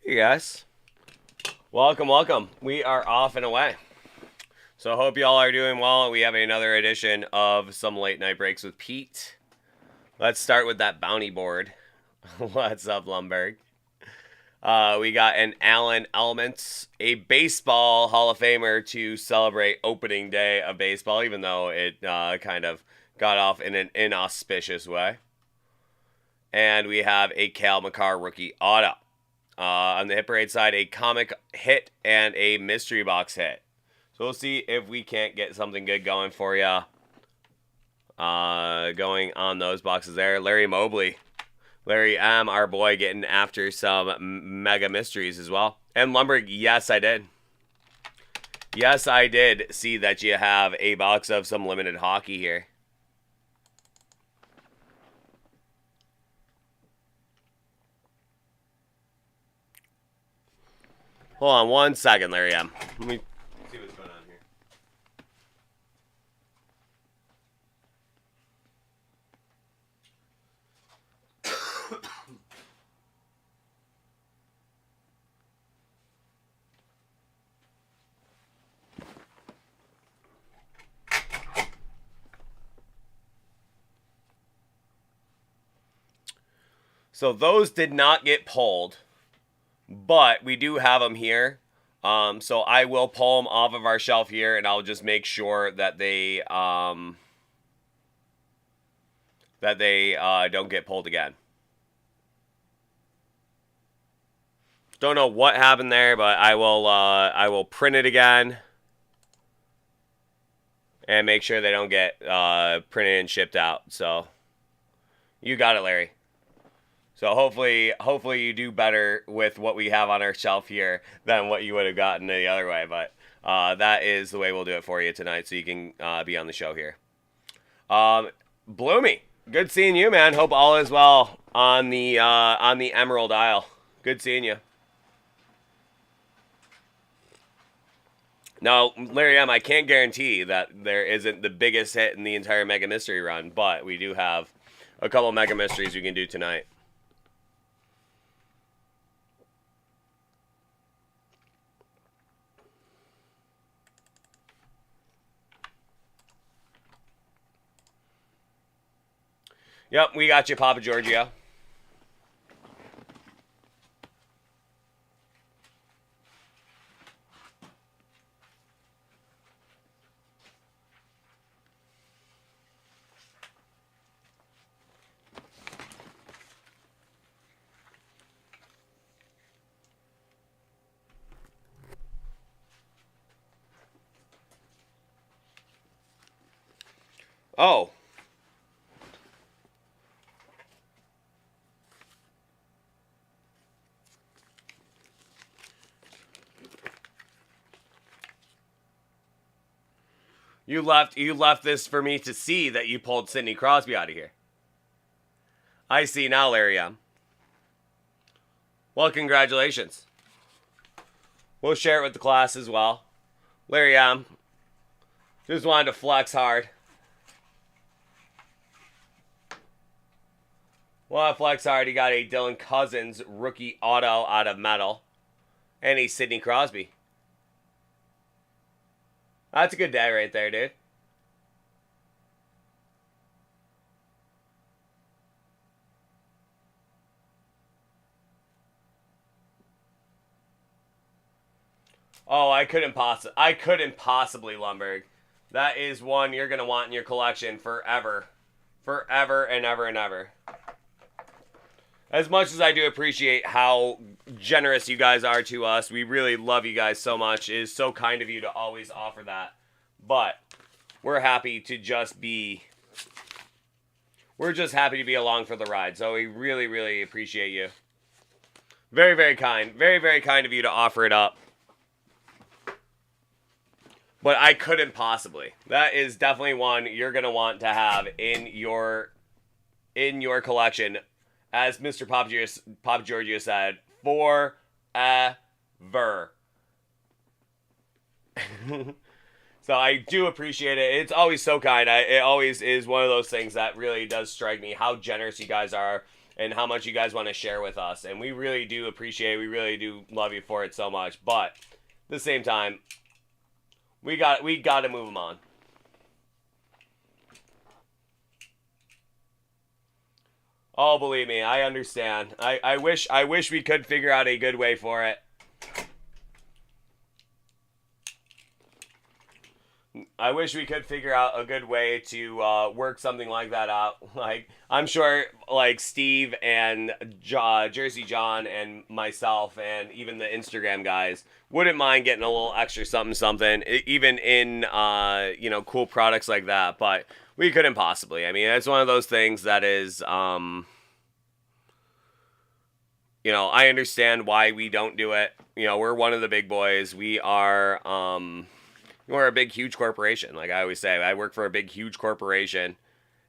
Hey guys, welcome. We are off and away. So I hope y'all are doing well. We have another edition of some late night breaks with Pete. Let's start with that bounty board. What's up, Lumberg? We got an Allen Elements, a baseball Hall of Famer to celebrate opening day of baseball, even though it kind of got off in an inauspicious way. And we have a Cal McCarr rookie auto. On the hit parade side, a comic hit and a mystery box hit. So we'll see if we can't get something good going for you. Going on those boxes there. Larry Mobley. Larry M., our boy, getting after some mega mysteries as well. And Lumberg, yes, I did. Yes, I did see that you have a box of some limited hockey here. Hold on 1 second, Larry M. Let me see what's going on here. So those did not get pulled, but we do have them here. So I will pull them off of our shelf here, and I'll just make sure that they don't get pulled again. Don't know what happened there, but I will print it again and make sure they don't get printed and shipped out. So you got it, Larry. So hopefully you do better with what we have on our shelf here than what you would have gotten the other way. But that is the way we'll do it for you tonight, so you can be on the show here. Bloomy, good seeing you, man. Hope all is well on the Emerald Isle. Good seeing you. Now, Larry M., I can't guarantee that there isn't the biggest hit in the entire Mega Mystery run, but we do have a couple Mega Mysteries we can do tonight. Yep, we got you, Papa Giorgio. Oh. You left this for me to see that you pulled Sidney Crosby out of here. I see now, Larry M. Well, congratulations. We'll share it with the class as well. Larry M. Just wanted to flex hard. Well, flex hard. He got a Dylan Cousins rookie auto out of metal. And a Sidney Crosby. That's a good day right there, dude. Oh, I couldn't possibly, Lumberg. That is one you're going to want in your collection forever. Forever and ever and ever. As much as I do appreciate how generous you guys are to us, we really love you guys so much. It is so kind of you to always offer that. But we're happy to just be... We're just happy to be along for the ride. So we really, really appreciate you. Very, very kind. Very, very kind of you to offer it up. But I couldn't possibly. That is definitely one you're going to want to have in your collection. As Mr. Pop Giorgio said, forever. So I do appreciate it. It's always so kind. It always is one of those things that really does strike me how generous you guys are and how much you guys want to share with us. And we really do appreciate it. We really do love you for it so much. But at the same time, we got to move them on. Oh, believe me, I understand. I wish we could figure out a good way for it. I wish we could figure out a good way to work something like that out. Like, I'm sure, like, Steve and Jersey John and myself and even the Instagram guys wouldn't mind getting a little extra something, even in, you know, cool products like that. But we couldn't possibly. I mean, it's one of those things that is, you know, I understand why we don't do it. You know, we're one of the big boys. We are, we're a big, huge corporation. Like I always say, I work for a big, huge corporation,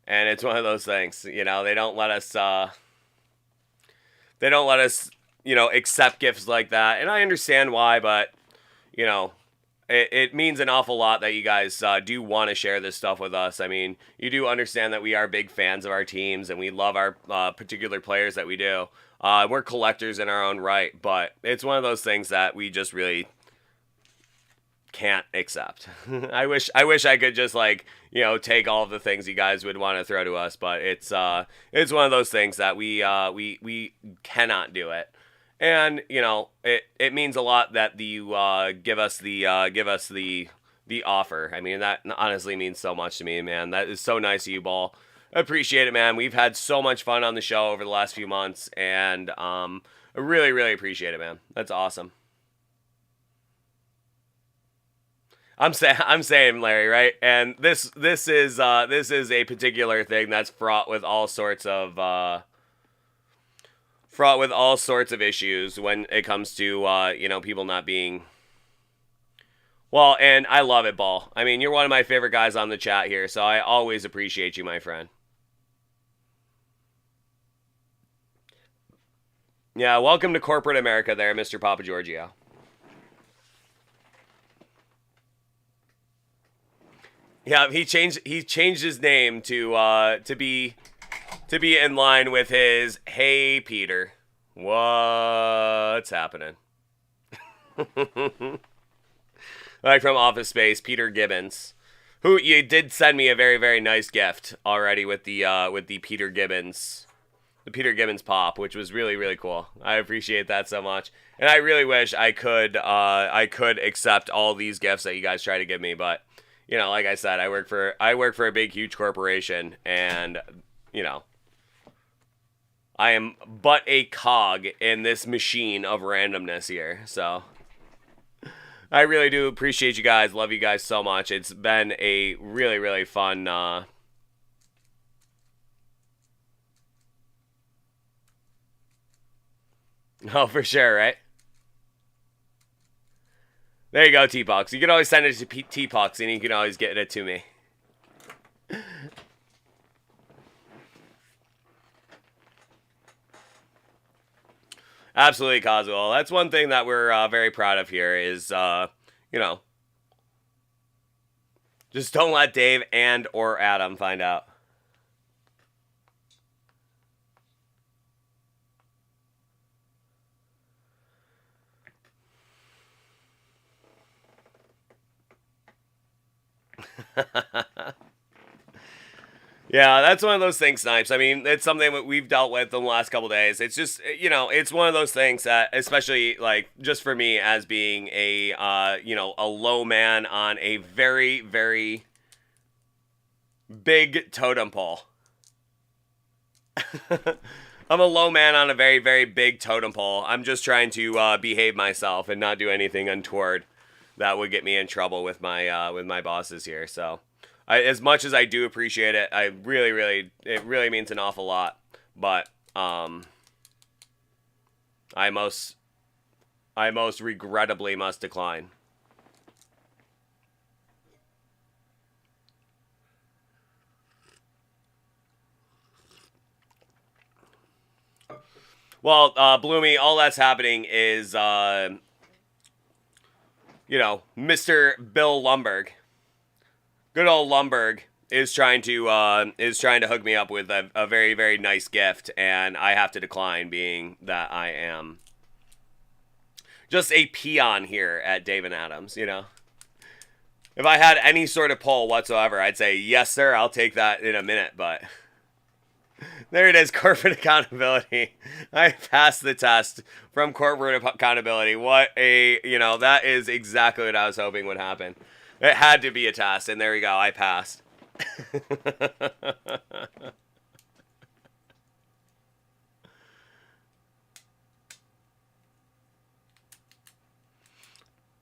and it's one of those things. You know, they don't let us, you know, accept gifts like that, and I understand why. But you know, it means an awful lot that you guys do want to share this stuff with us. I mean, you do understand that we are big fans of our teams, and we love our particular players that we do. We're collectors in our own right, but it's one of those things that we just really can't accept. I wish I could just, like, you know, take all of the things you guys would want to throw to us, but it's one of those things that we cannot do it. And you know, it means a lot that you give us the offer. I mean, that honestly means so much to me, man. That is so nice of you, Ball. I appreciate it, man. We've had so much fun on the show over the last few months, and I really appreciate it, man. That's awesome. I'm saying, Larry, right? And this is a particular thing that's fraught with all sorts of issues when it comes to you know, people not being well. And I love it, Ball. I mean, you're one of my favorite guys on the chat here, so I always appreciate you, my friend. Yeah, welcome to corporate America, there, Mr. Papa Giorgio. Yeah, he changed his name to be in line with his "Hey Peter, what's happening?" Like from Office Space, Peter Gibbons, who you did send me a very nice gift already with the Peter Gibbons, pop, which was really cool. I appreciate that so much, and I really wish I could accept all these gifts that you guys try to give me, but you know, like I said, I work for a big, huge corporation, and you know, I am but a cog in this machine of randomness here. So I really do appreciate you guys. Love you guys so much. It's been a really fun. Oh, for sure, right? There you go, T-Pox. You can always send it to T-Pox, and you can always get it to me. Absolutely, Coswell. That's one thing that we're very proud of here is, you know, just don't let Dave and or Adam find out. Yeah, that's one of those things, Snipes. I mean, it's something that we've dealt with in the last couple days. It's just, you know, it's one of those things that, especially, like, just for me as being a, you know, a low man on a very big totem pole. I'm a low man on a very big totem pole. I'm just trying to behave myself and not do anything untoward that would get me in trouble with my bosses here, so... as much as I do appreciate it, it really means an awful lot. But I most regrettably must decline. Well, Bloomy, all that's happening is, you know, Mr. Bill Lumberg. Good old Lumberg is trying to hook me up with a very, very nice gift, and I have to decline, being that I am just a peon here at Dave and Adams, you know. If I had any sort of pull whatsoever, I'd say, yes, sir, I'll take that in a minute, but there it is, corporate accountability. I passed the test from corporate accountability. What a, you know, that is exactly what I was hoping would happen. It had to be a test, and there we go, I passed.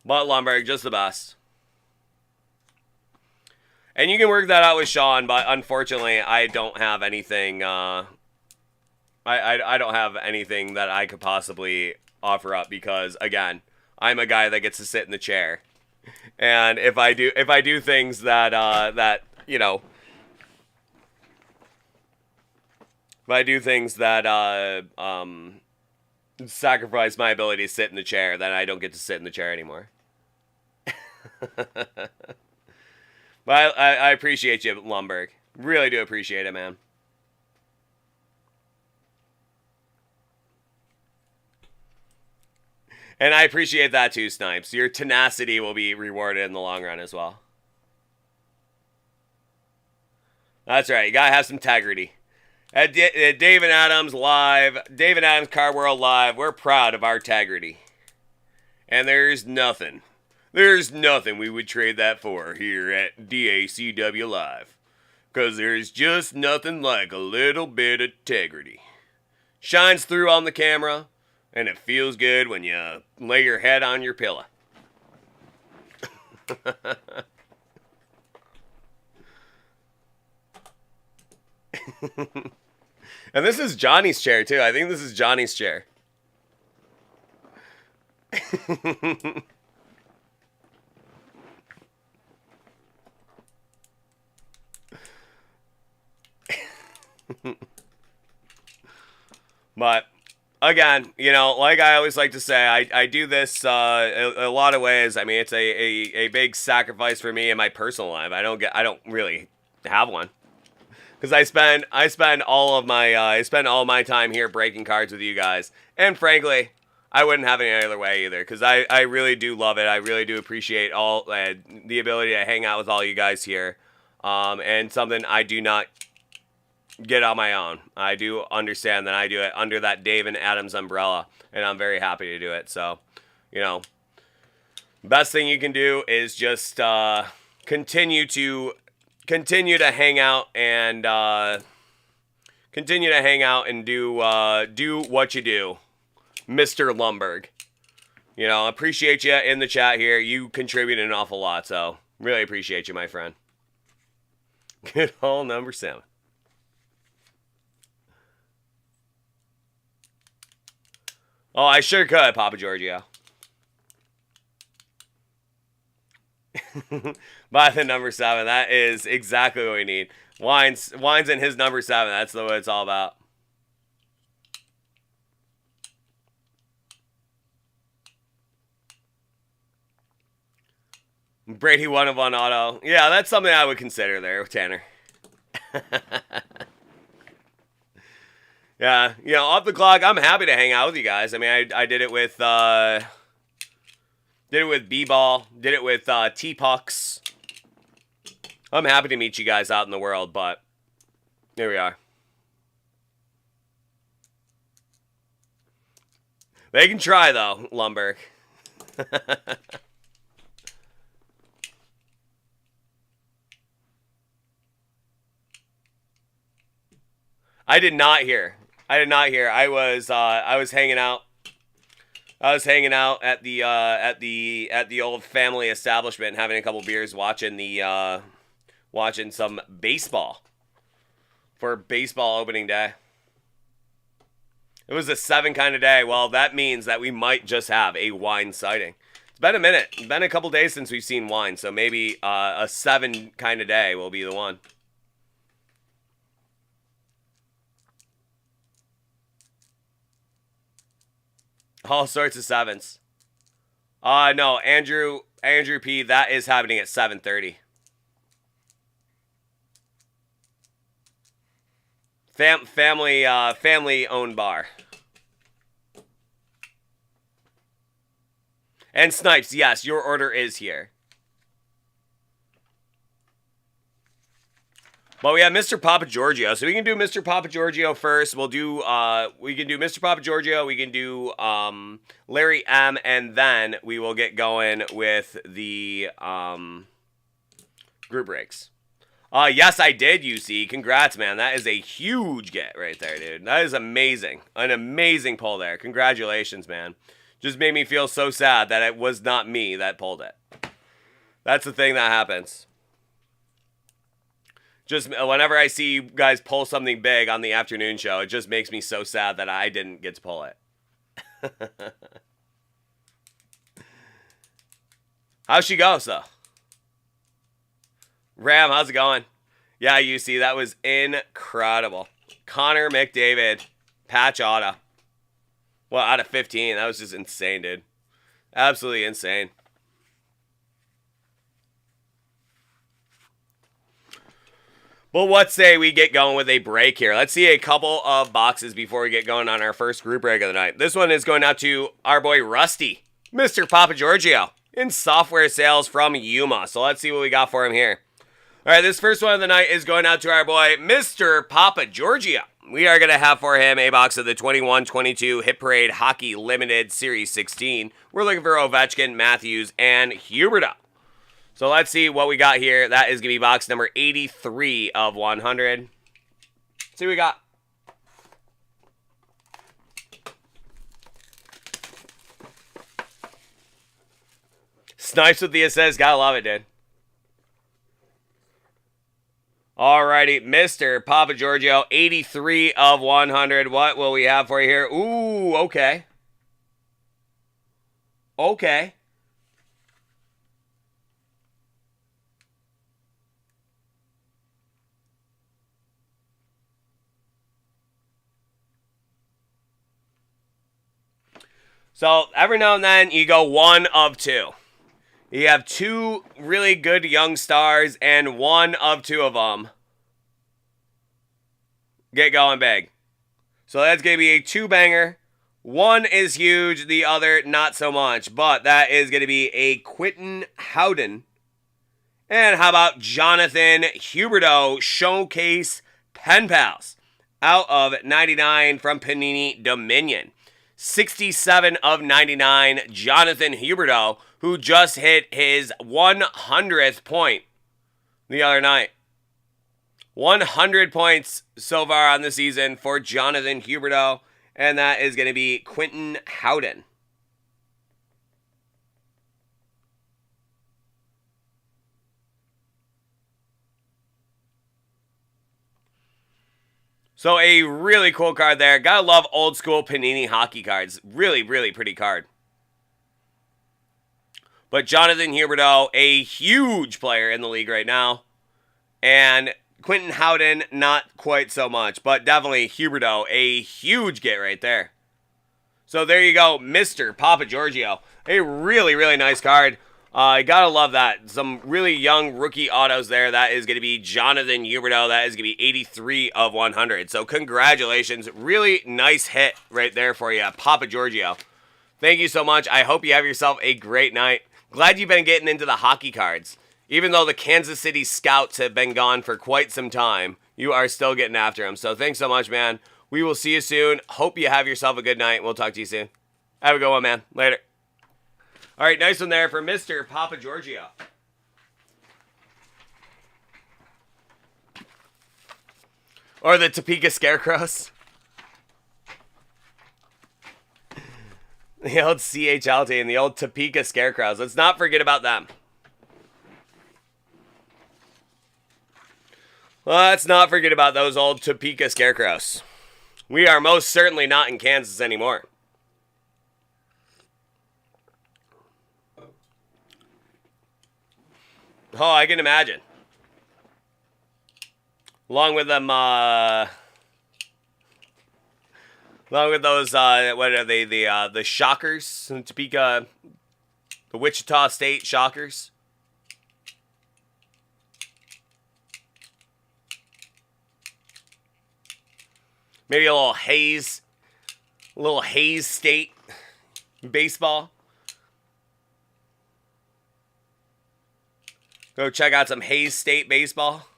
But Lumberg, just the best. And you can work that out with Sean, but unfortunately, I don't have anything. I don't have anything that I could possibly offer up because, again, I'm a guy that gets to sit in the chair, and if I do things that that you know, if I do things that sacrifice my ability to sit in the chair, then I don't get to sit in the chair anymore. But I appreciate you, Lumberg. Really do appreciate it, man. And I appreciate that too, Snipes. Your tenacity will be rewarded in the long run as well. That's right. You gotta have some integrity. At Dave and Adams Live, Dave and Adams Car World Live, we're proud of our integrity. And there's nothing we would trade that for here at DACW Live. Because there's just nothing like a little bit of integrity. Shines through on the camera, and it feels good when you lay your head on your pillow. And this is Johnny's chair, too. I think this is Johnny's chair. But again, you know, like I always like to say, I do this a lot of ways. I mean, it's a big sacrifice for me in my personal life. I don't really have one, because I spend all of my time here breaking cards with you guys, and frankly, I wouldn't have it any other way either, because I really do love it. I really do appreciate all the ability to hang out with all you guys here, and something I do not get on my own. I do understand that I do it under that Dave and Adams umbrella, and I'm very happy to do it. So, you know, best thing you can do is just continue to hang out and do what you do, Mr. Lumberg. You know, appreciate you in the chat here. You contribute an awful lot, so really appreciate you, my friend. Good old number 7. Oh, I sure could, Papa Giorgio. By the number 7, that is exactly what we need. Wine's in his number 7. That's what it's all about. Brady 1-of-1 auto. Yeah, that's something I would consider there, Tanner. Yeah, you know, off the clock, I'm happy to hang out with you guys. I mean, I did it with B-Ball, did it with T-Pucks. I'm happy to meet you guys out in the world, but here we are. They can try, though, Lumberg. I did not hear. I was hanging out. I was hanging out at the old family establishment, having a couple beers, watching some baseball for baseball opening day. It was a 7 kind of day. Well, that means that we might just have a wine sighting. It's been a minute. It's been a couple days since we've seen wine, so maybe a 7 kind of day will be the one. All sorts of 7s. No, Andrew P, that is happening at 7:30. Family owned bar. And Snipes, yes, your order is here. But we have Mr. Papa Giorgio, so we can do Mr. Papa Giorgio first. We can do Mr. Papa Giorgio. We can do Larry M, and then we will get going with the group breaks. Yes, I did, UC. Congrats, man. That is a huge get right there, dude. That is amazing. An amazing pull there. Congratulations, man. Just made me feel so sad that it was not me that pulled it. That's the thing that happens. Just whenever I see you guys pull something big on the afternoon show, it just makes me so sad that I didn't get to pull it. How's she go, so? Ram, how's it going? Yeah, you see, that was incredible. Connor McDavid, patch auto. Well, out of 15, that was just insane, dude. Absolutely insane. Well, what say we get going with a break here? Let's see a couple of boxes before we get going on our first group break of the night. This one is going out to our boy Rusty, Mr. Papa Giorgio, in software sales from Yuma. So let's see what we got for him here. All right, this first one of the night is going out to our boy Mr. Papa Giorgio. We are going to have for him a box of the 21-22 Hit Parade Hockey Limited Series 16. We're looking for Ovechkin, Matthews, and Huberdeau. So let's see what we got here. That is going to be box number 83 of 100. Let's see what we got. Snipes with the assist. Gotta love it, dude. Alrighty, Mr. Papa Giorgio, 83 of 100. What will we have for you here? Ooh, okay. Okay. So every now and then you go 1 of 2. You have 2 really good young stars and 1 of 2 of them get going big. So that's going to be a 2-banger. One is huge, the other not so much. But that is going to be a Quentin Howden. And how about Jonathan Huberdeau Showcase Pen Pals out of 99 from Panini Dominion. 67 of 99, Jonathan Huberdeau, who just hit his 100th point the other night. 100 points so far on the season for Jonathan Huberdeau, and that is going to be Quentin Howden. So a really cool card there. Gotta love old school Panini hockey cards. Really, really pretty card. But Jonathan Huberdeau, a huge player in the league right now. And Quentin Howden, not quite so much. But definitely Huberdeau, a huge get right there. So there you go, Mr. Papa Giorgio. A really, really nice card. I gotta love that. Some really young rookie autos there. That is going to be Jonathan Huberdeau. That is going to be 83 of 100. So congratulations. Really nice hit right there for you, Papa Giorgio. Thank you so much. I hope you have yourself a great night. Glad you've been getting into the hockey cards. Even though the Kansas City Scouts have been gone for quite some time, you are still getting after them. So thanks so much, man. We will see you soon. Hope you have yourself a good night. We'll talk to you soon. Have a good one, man. Later. All right, nice one there for Mr. Papa Giorgio. Or the Topeka Scarecrows. The old CHL team, the old Topeka Scarecrows. Let's not forget about them. Let's not forget about those old Topeka Scarecrows. We are most certainly not in Kansas anymore. Oh, I can imagine. Along with them, along with those, what are they, the Shockers in Topeka, the Wichita State Shockers. Maybe a little Haze State baseball. Go check out some Haze State baseball.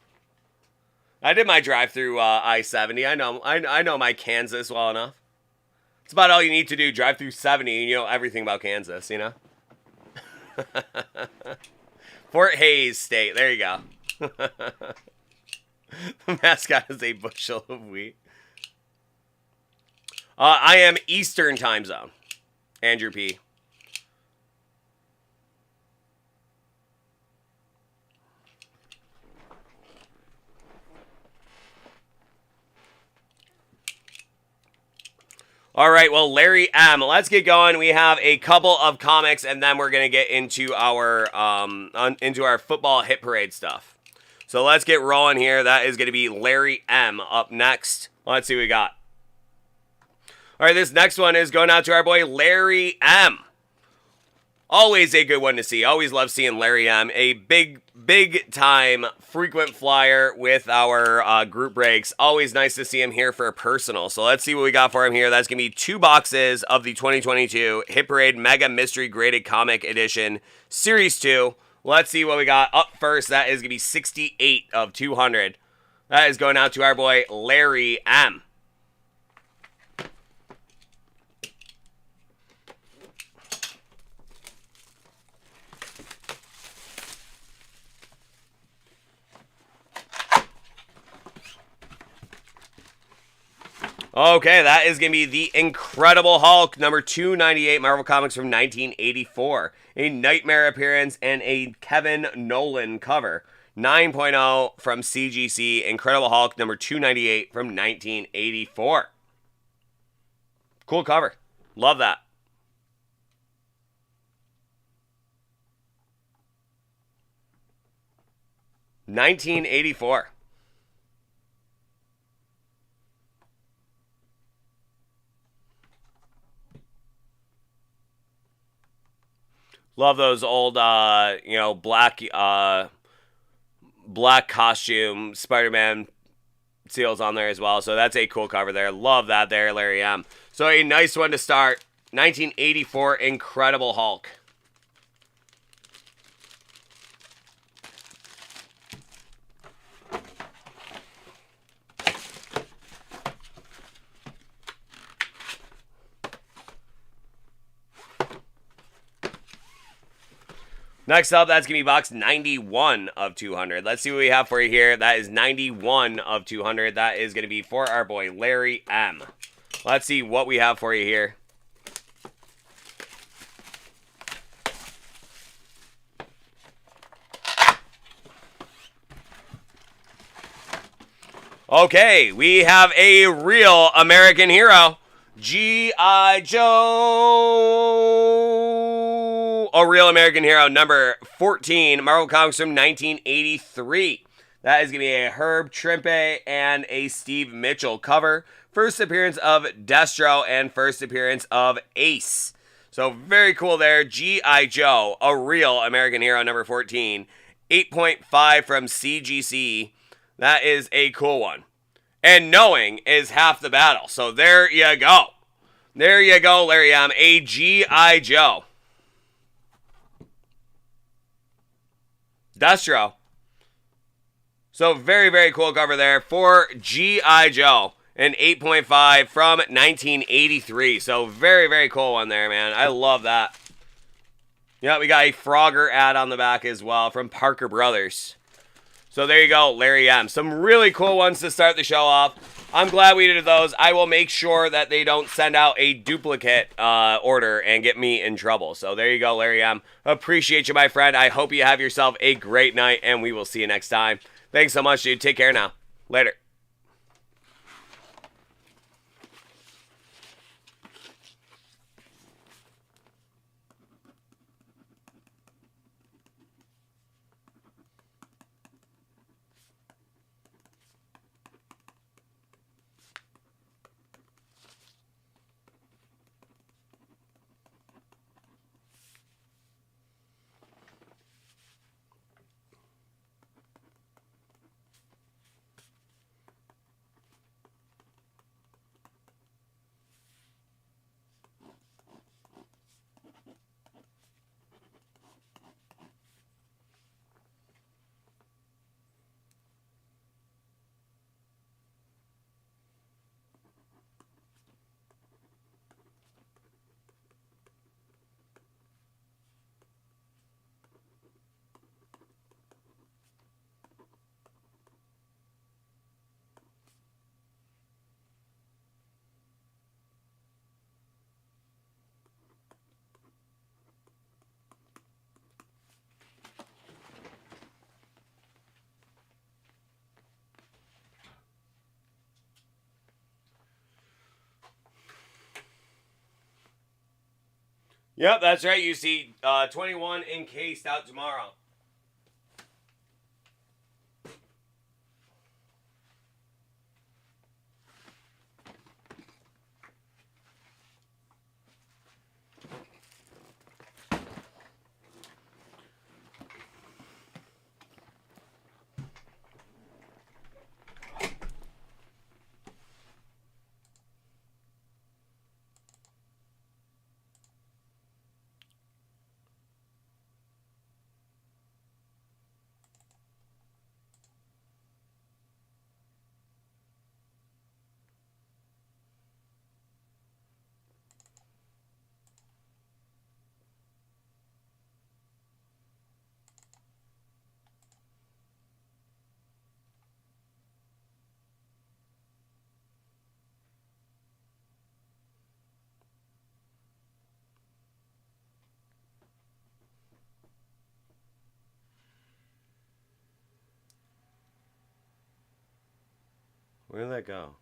I did my drive through I-70. I know my Kansas well enough. It's about all you need to do. Drive through 70 and you know everything about Kansas, you know? Fort Hays State. There you go. The mascot is a bushel of wheat. I am Eastern time zone. Andrew P. All right, well, Larry M. Let's get going. We have a couple of comics, and then we're gonna get into our football hit parade stuff. So let's get rolling here. That is gonna be Larry M. up next. Let's see what we got. All right, this next one is going out to our boy Larry M. Always a good one to see. Always love seeing Larry M. A big time frequent flyer with our group breaks. Always nice to see him here for a personal. So let's see what we got for him here. That's going to be 2 boxes of the 2022 Hit Parade Mega Mystery Graded Comic Edition Series 2. Let's see what we got up first. That is going to be 68 of 200. That is going out to our boy Larry M. Okay, that is going to be the Incredible Hulk, number 298, Marvel Comics from 1984. A Nightmare appearance and a Kevin Nolan cover. 9.0 from CGC, Incredible Hulk, number 298 from 1984. Cool cover. Love that. $19.84. Love those old, black costume Spider-Man seals on there as well. So that's a cool cover there. Love that there, Larry M. So a nice one to start. 1984 Incredible Hulk. Next up, that's going to be box 91 of 200. Let's see what we have for you here. That is 91 of 200. That is going to be for our boy Larry M. Let's see what we have for you here. Okay, we have a real American hero. G.I. Joe, a real American hero, number 14, Marvel Comics from 1983. That is going to be a Herb Trimpe and a Steve Mitchell cover. First appearance of Destro and first appearance of Ace. So very cool there. G.I. Joe, a real American hero, number 14. 8.5 from CGC. That is a cool one. And knowing is half the battle. So there you go. There you go, Larry M. A G.I. Joe. Destro. So very, very cool cover there for G.I. Joe. An 8.5 from 1983. So very, very cool one there, man. I love that. Yeah, we got a Frogger ad on the back as well from Parker Brothers. So there you go, Larry M. Some really cool ones to start the show off. I'm glad we did those. I will make sure that they don't send out a duplicate order and get me in trouble. So there you go, Larry M. Appreciate you, my friend. I hope you have yourself a great night, and we will see you next time. Thanks so much, dude. Take care now. Later. Yep, that's right. You see 21 encased out tomorrow. Where did that go?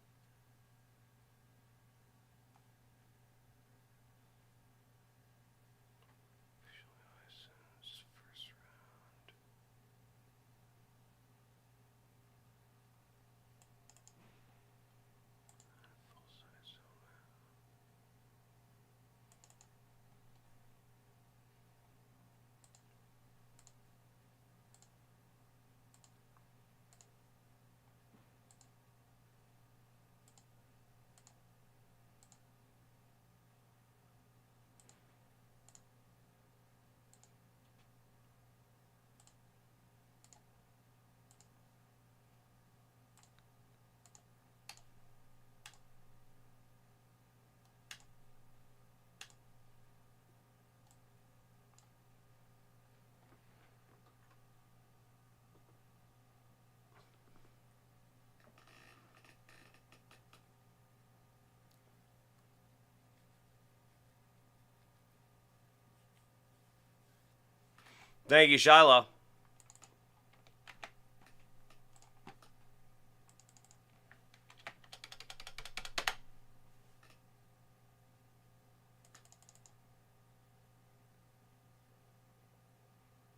Thank you, Shiloh.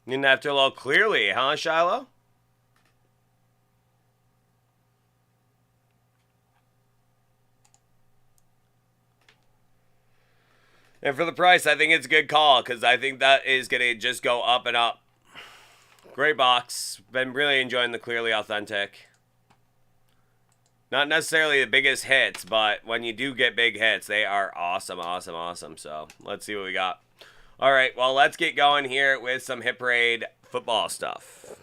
You didn't have to look clearly, huh, Shiloh? And for the price, I think it's a good call because I think that is going to just go up and up. Great box. Been really enjoying the Clearly Authentic. Not necessarily the biggest hits, but when you do get big hits, they are awesome, awesome, awesome. So let's see what we got. All right, well, let's get going here with some Hit Parade football stuff.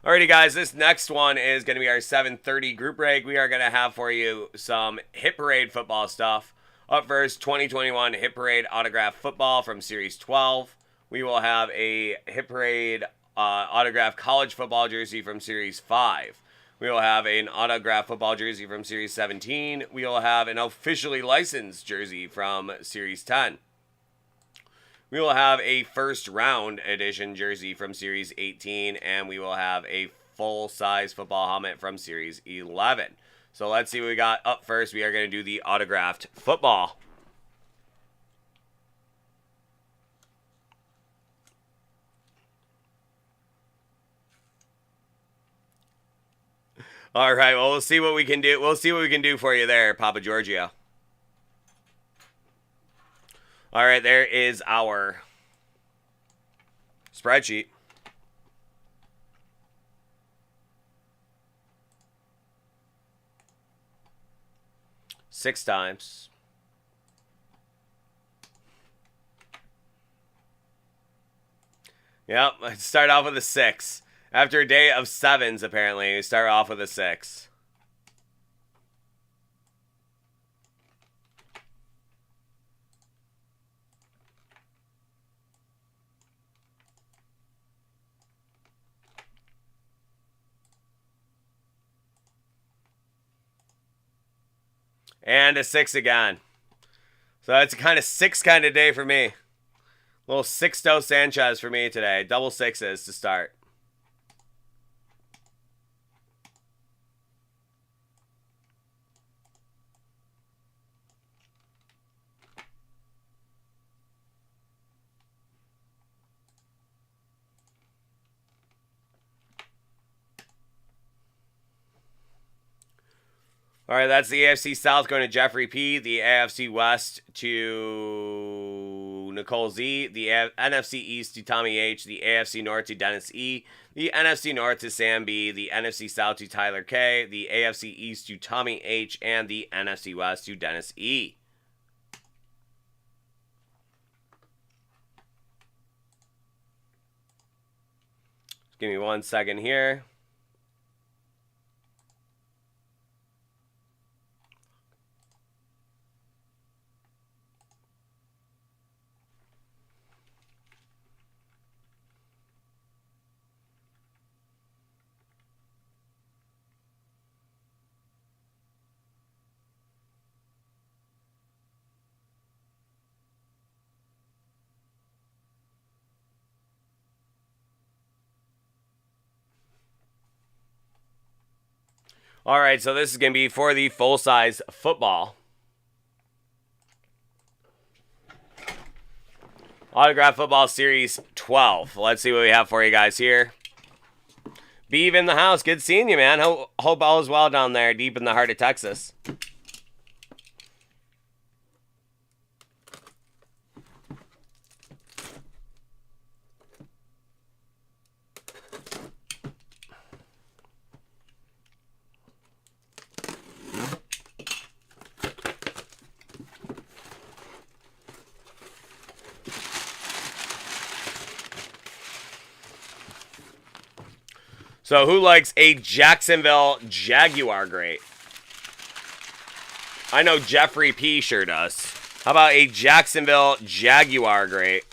Alrighty, guys, this next one is going to be our 7:30 group break. We are going to have for you some Hit Parade football stuff. Up first, 2021 Hit Parade Autograph Football from Series 12. We will have a Hit Parade Autograph College Football Jersey from Series 5. We will have an Autograph Football Jersey from Series 17. We will have an officially licensed jersey from Series 10. We will have a first round edition jersey from Series 18, and we will have a full-size football helmet from Series 11. So let's see what we got. Up first, we are going to do the autographed football. All right, well, we'll see what we can do. We'll see what we can do for you there, Papa Giorgio. All right, there is our spreadsheet. Six times. Yep, let's start off with a 6. After a day of 7s, apparently, we start off with a 6. And a 6 again. So that's a kind of 6 kind of day for me. Little Sixto Sanchez for me today. Double 6s to start. All right, that's the AFC South going to Jeffrey P. The AFC West to Nicole Z. The NFC East to Tommy H. The AFC North to Dennis E. The NFC North to Sam B. The NFC South to Tyler K. The AFC East to Tommy H. And the NFC West to Dennis E. Give me 1 second here. All right, so this is going to be for the full-size football. Autograph Football Series 12. Let's see what we have for you guys here. Beeve in the house. Good seeing you, man. Hope all is well down there deep in the heart of Texas. So who likes a Jacksonville Jaguar great? I know Jeffrey P. sure does. How about a Jacksonville Jaguar great?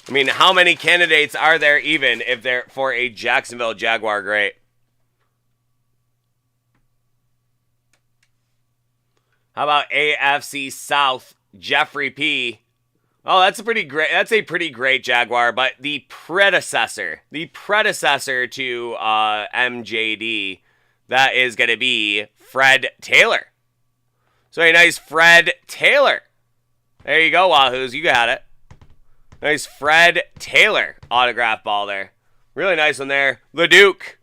I mean, how many candidates are there even if they're for a Jacksonville Jaguar great? How about AFC South Jeffrey P.? Oh, that's a pretty great Jaguar, but the predecessor to MJD, that is going to be Fred Taylor. So a nice Fred Taylor. There you go, Wahoos. You got it. Nice Fred Taylor autograph ball there. Really nice one there. The Duke.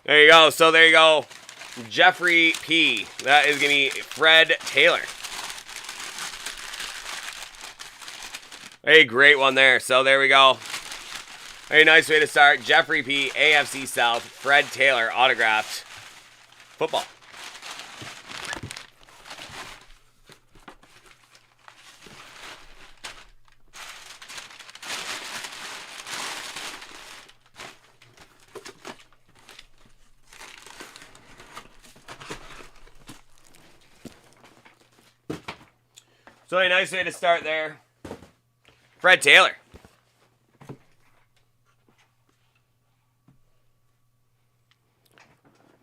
There you go. So there you go. Jeffrey P. That is going to be Fred Taylor. A great one there. So there we go. A nice way to start. Jeffrey P. AFC South. Fred Taylor autographed football. So a nice way to start there. Fred Taylor.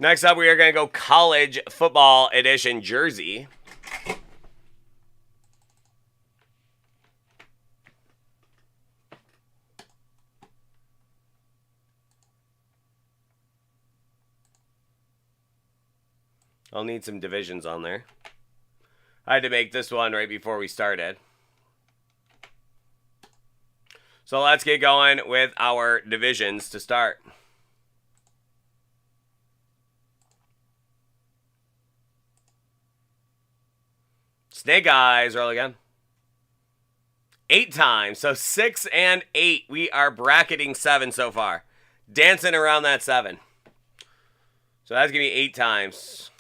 Next up, we are going to go college football edition jersey. I'll need some divisions on there. I had to make this one right before we started. So let's get going with our divisions to start. Snake eyes, roll again. 8 times, so 6 and 8. We are bracketing 7 so far. Dancing around that 7. So that's going to be 8 times.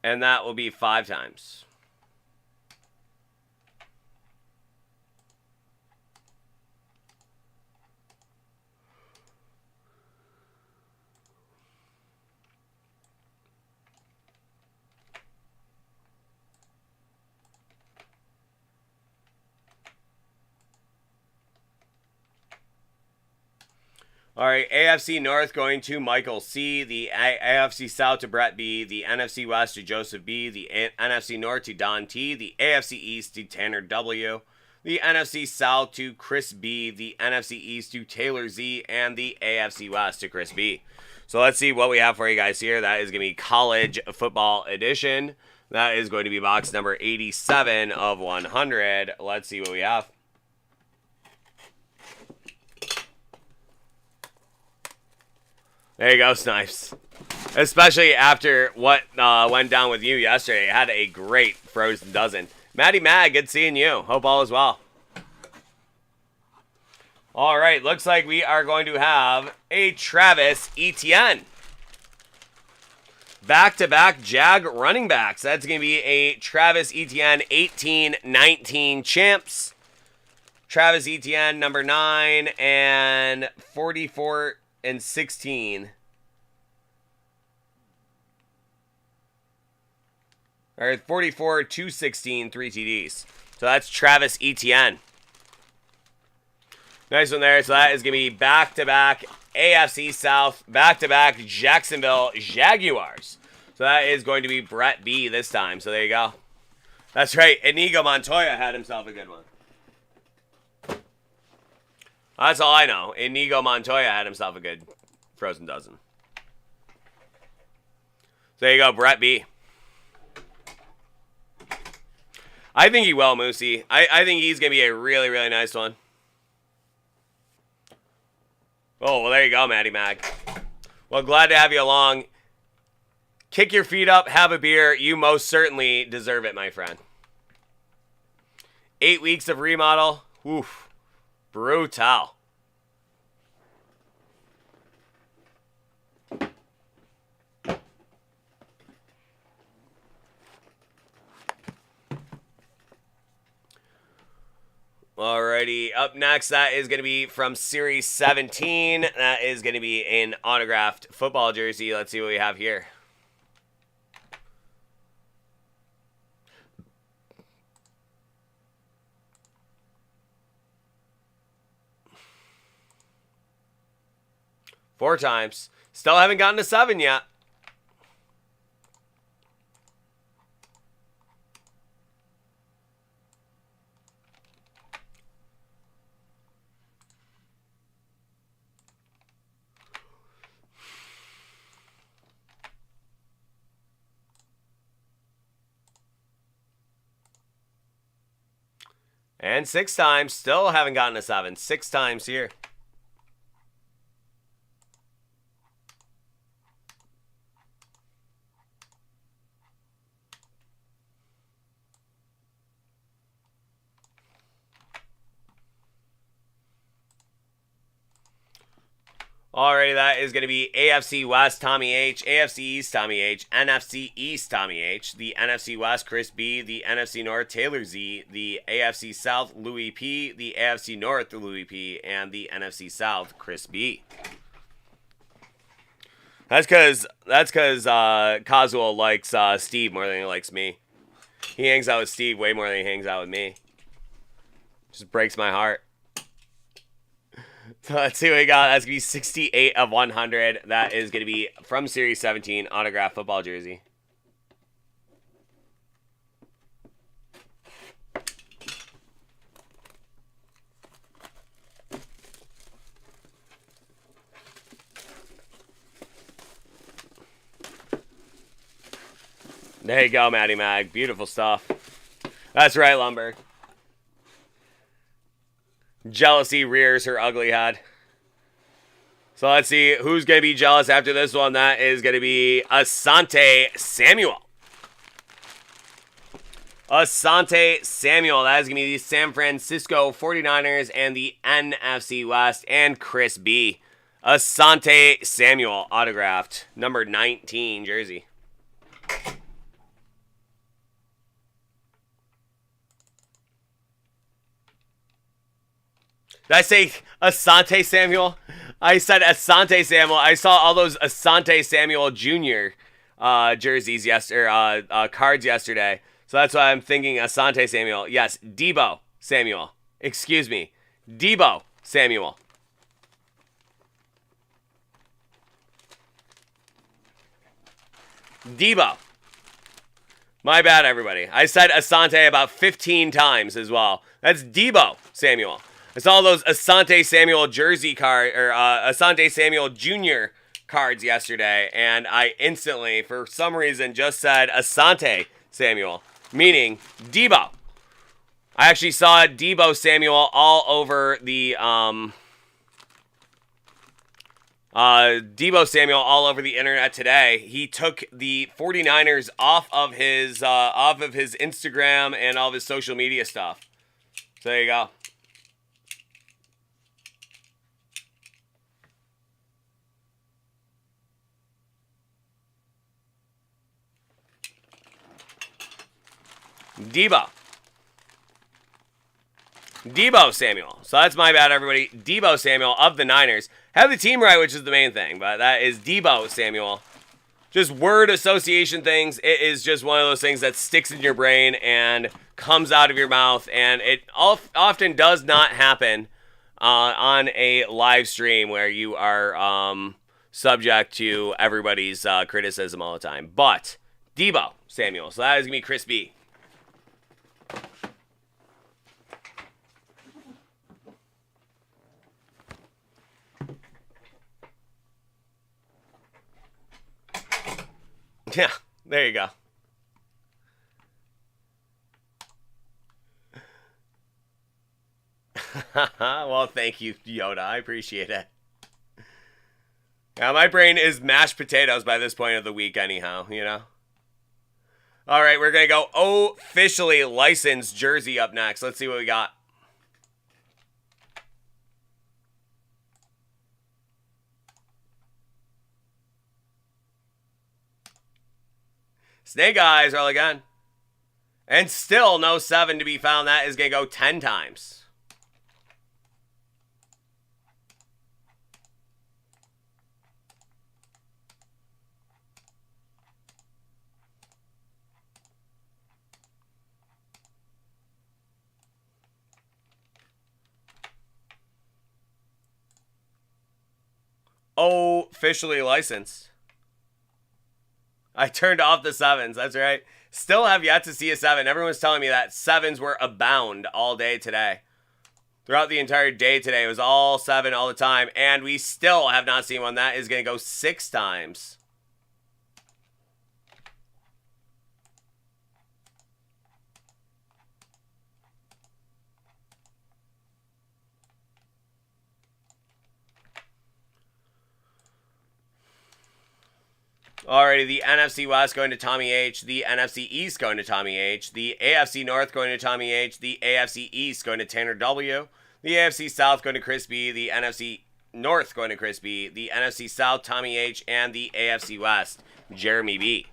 And that will be 5 times. All right, AFC North going to Michael C. The AFC South to Brett B. The NFC West to Joseph B. The NFC North to Don T. The AFC East to Tanner W. The NFC South to Chris B. The NFC East to Taylor Z. And the AFC West to Chris B. So let's see what we have for you guys here. That is going to be College Football Edition. That is going to be box number 87 of 100. Let's see what we have. There you go, Snipes. Especially after what went down with you yesterday. Had a great Frozen Dozen. Maddie Mag, good seeing you. Hope all is well. All right, looks like we are going to have a Travis Etienne. Back-to-back Jag running backs. That's going to be a Travis Etienne 18-19 champs. Travis Etienne, number 9, and 44 and 16. Or 44 to 16, 3 TDs. So that's Travis Etienne. Nice one there. So that is going to be back-to-back AFC South, back-to-back Jacksonville Jaguars. So that is going to be Brett B this time. So there you go. That's right. Inigo Montoya had himself a good one. That's all I know. Inigo Montoya had himself a good Frozen Dozen. So there you go, Brett B. I think he will, Moosey. I think he's going to be a really, really nice one. Oh, well, there you go, Maddie Mag. Well, glad to have you along. Kick your feet up, have a beer. You most certainly deserve it, my friend. 8 weeks of remodel. Oof. Brutal. Alrighty, up next, that is going to be from Series 17. That is going to be an autographed football jersey. Let's see what we have here. Four times. Still haven't gotten to 7 yet. And 6 times. Still haven't gotten to 7. 6 times here. Alrighty, that is going to be AFC West, Tommy H, AFC East, Tommy H, NFC East, Tommy H, the NFC West, Chris B, the NFC North, Taylor Z, the AFC South, Louis P, the AFC North, Louis P, and the NFC South, Chris B. That's because Coswell likes Steve more than he likes me. He hangs out with Steve way more than he hangs out with me. Just breaks my heart. So let's see what we got. That's going to be 68 of 100. That is going to be from Series 17, autographed football jersey. There you go, Maddie Mag. Beautiful stuff. That's right, Lumber. Jealousy rears her ugly head. So let's see who's going to be jealous after this one. That is going to be Asante Samuel. Asante Samuel. That is going to be the San Francisco 49ers and the NFC West and Chris B. Asante Samuel, autographed, number 19 jersey. Did I say Asante Samuel? I said Asante Samuel. I saw all those Asante Samuel Jr. Jerseys cards yesterday. So that's why I'm thinking Asante Samuel. Yes, Debo Samuel. Excuse me. Debo Samuel. Debo. My bad, everybody. I said Asante about 15 times as well. That's Debo Samuel. I saw those Asante Samuel jersey card, or Asante Samuel Jr. cards yesterday, and I instantly, for some reason, just said Asante Samuel, meaning Debo. I actually saw Debo Samuel all over the Debo Samuel all over the internet today. He took the 49ers off of his Instagram and all of his social media stuff. So there you go. Debo Samuel. So that's my bad, everybody. Debo Samuel of the Niners. Have the team right, which is the main thing, but that is Debo Samuel. Just word association things. It is just one of those things that sticks in your brain and comes out of your mouth, and it often does not happen on a live stream where you are subject to everybody's criticism all the time. But Debo Samuel. So that is going to be Chris B. Yeah, there you go. Well, thank you, Yoda. I appreciate it. Now, my brain is mashed potatoes by this point of the week anyhow, you know? All right, we're going to go officially licensed jersey up next. Let's see what we got. Snake Eyes roll again. And still no 7 to be found. That is going to go 10 times. Officially licensed. I turned off the 7s. That's right. Still have yet to see a 7. Everyone's telling me that 7s were abound all day today. Throughout the entire day today, it was all 7 all the time. And we still have not seen one. That is going to go 6 times. Alrighty, the NFC West going to Tommy H. The NFC East going to Tommy H. The AFC North going to Tommy H. The AFC East going to Tanner W. The AFC South going to Chris B. The NFC North going to Chris B. The NFC South, Tommy H. And the AFC West, Jeremy B.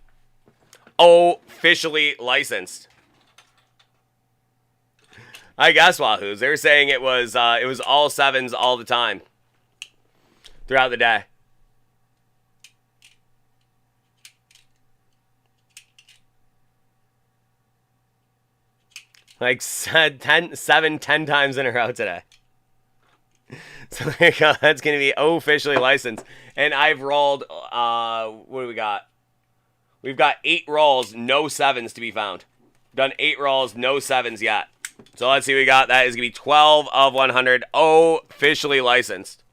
Officially licensed. I guess, Wahoos. They were saying it was all 7s all the time throughout the day. Like 10 times in a row today. So there you go. That's going to be officially licensed. And I've rolled, what do we got? We've got 8 rolls, no 7s to be found. Done 8 rolls, no 7s yet. So let's see what we got. That is going to be 12 of 100, officially licensed.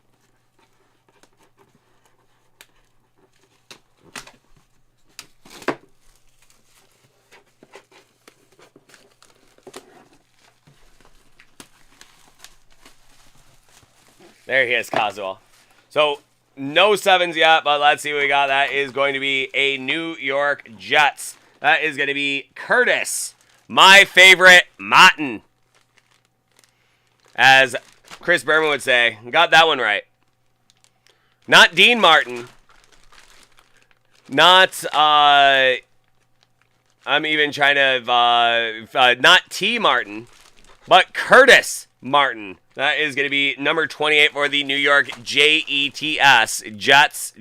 There he is, Kazuo. So, no 7s yet, but let's see what we got. That is going to be a New York Jets. That is going to be Curtis, my favorite Martin. As Chris Berman would say, got that one right. Not Dean Martin. Not, I'm even trying to, not T. Martin, but Curtis Martin. That is going to be number 28 for the New York Jets. Jets.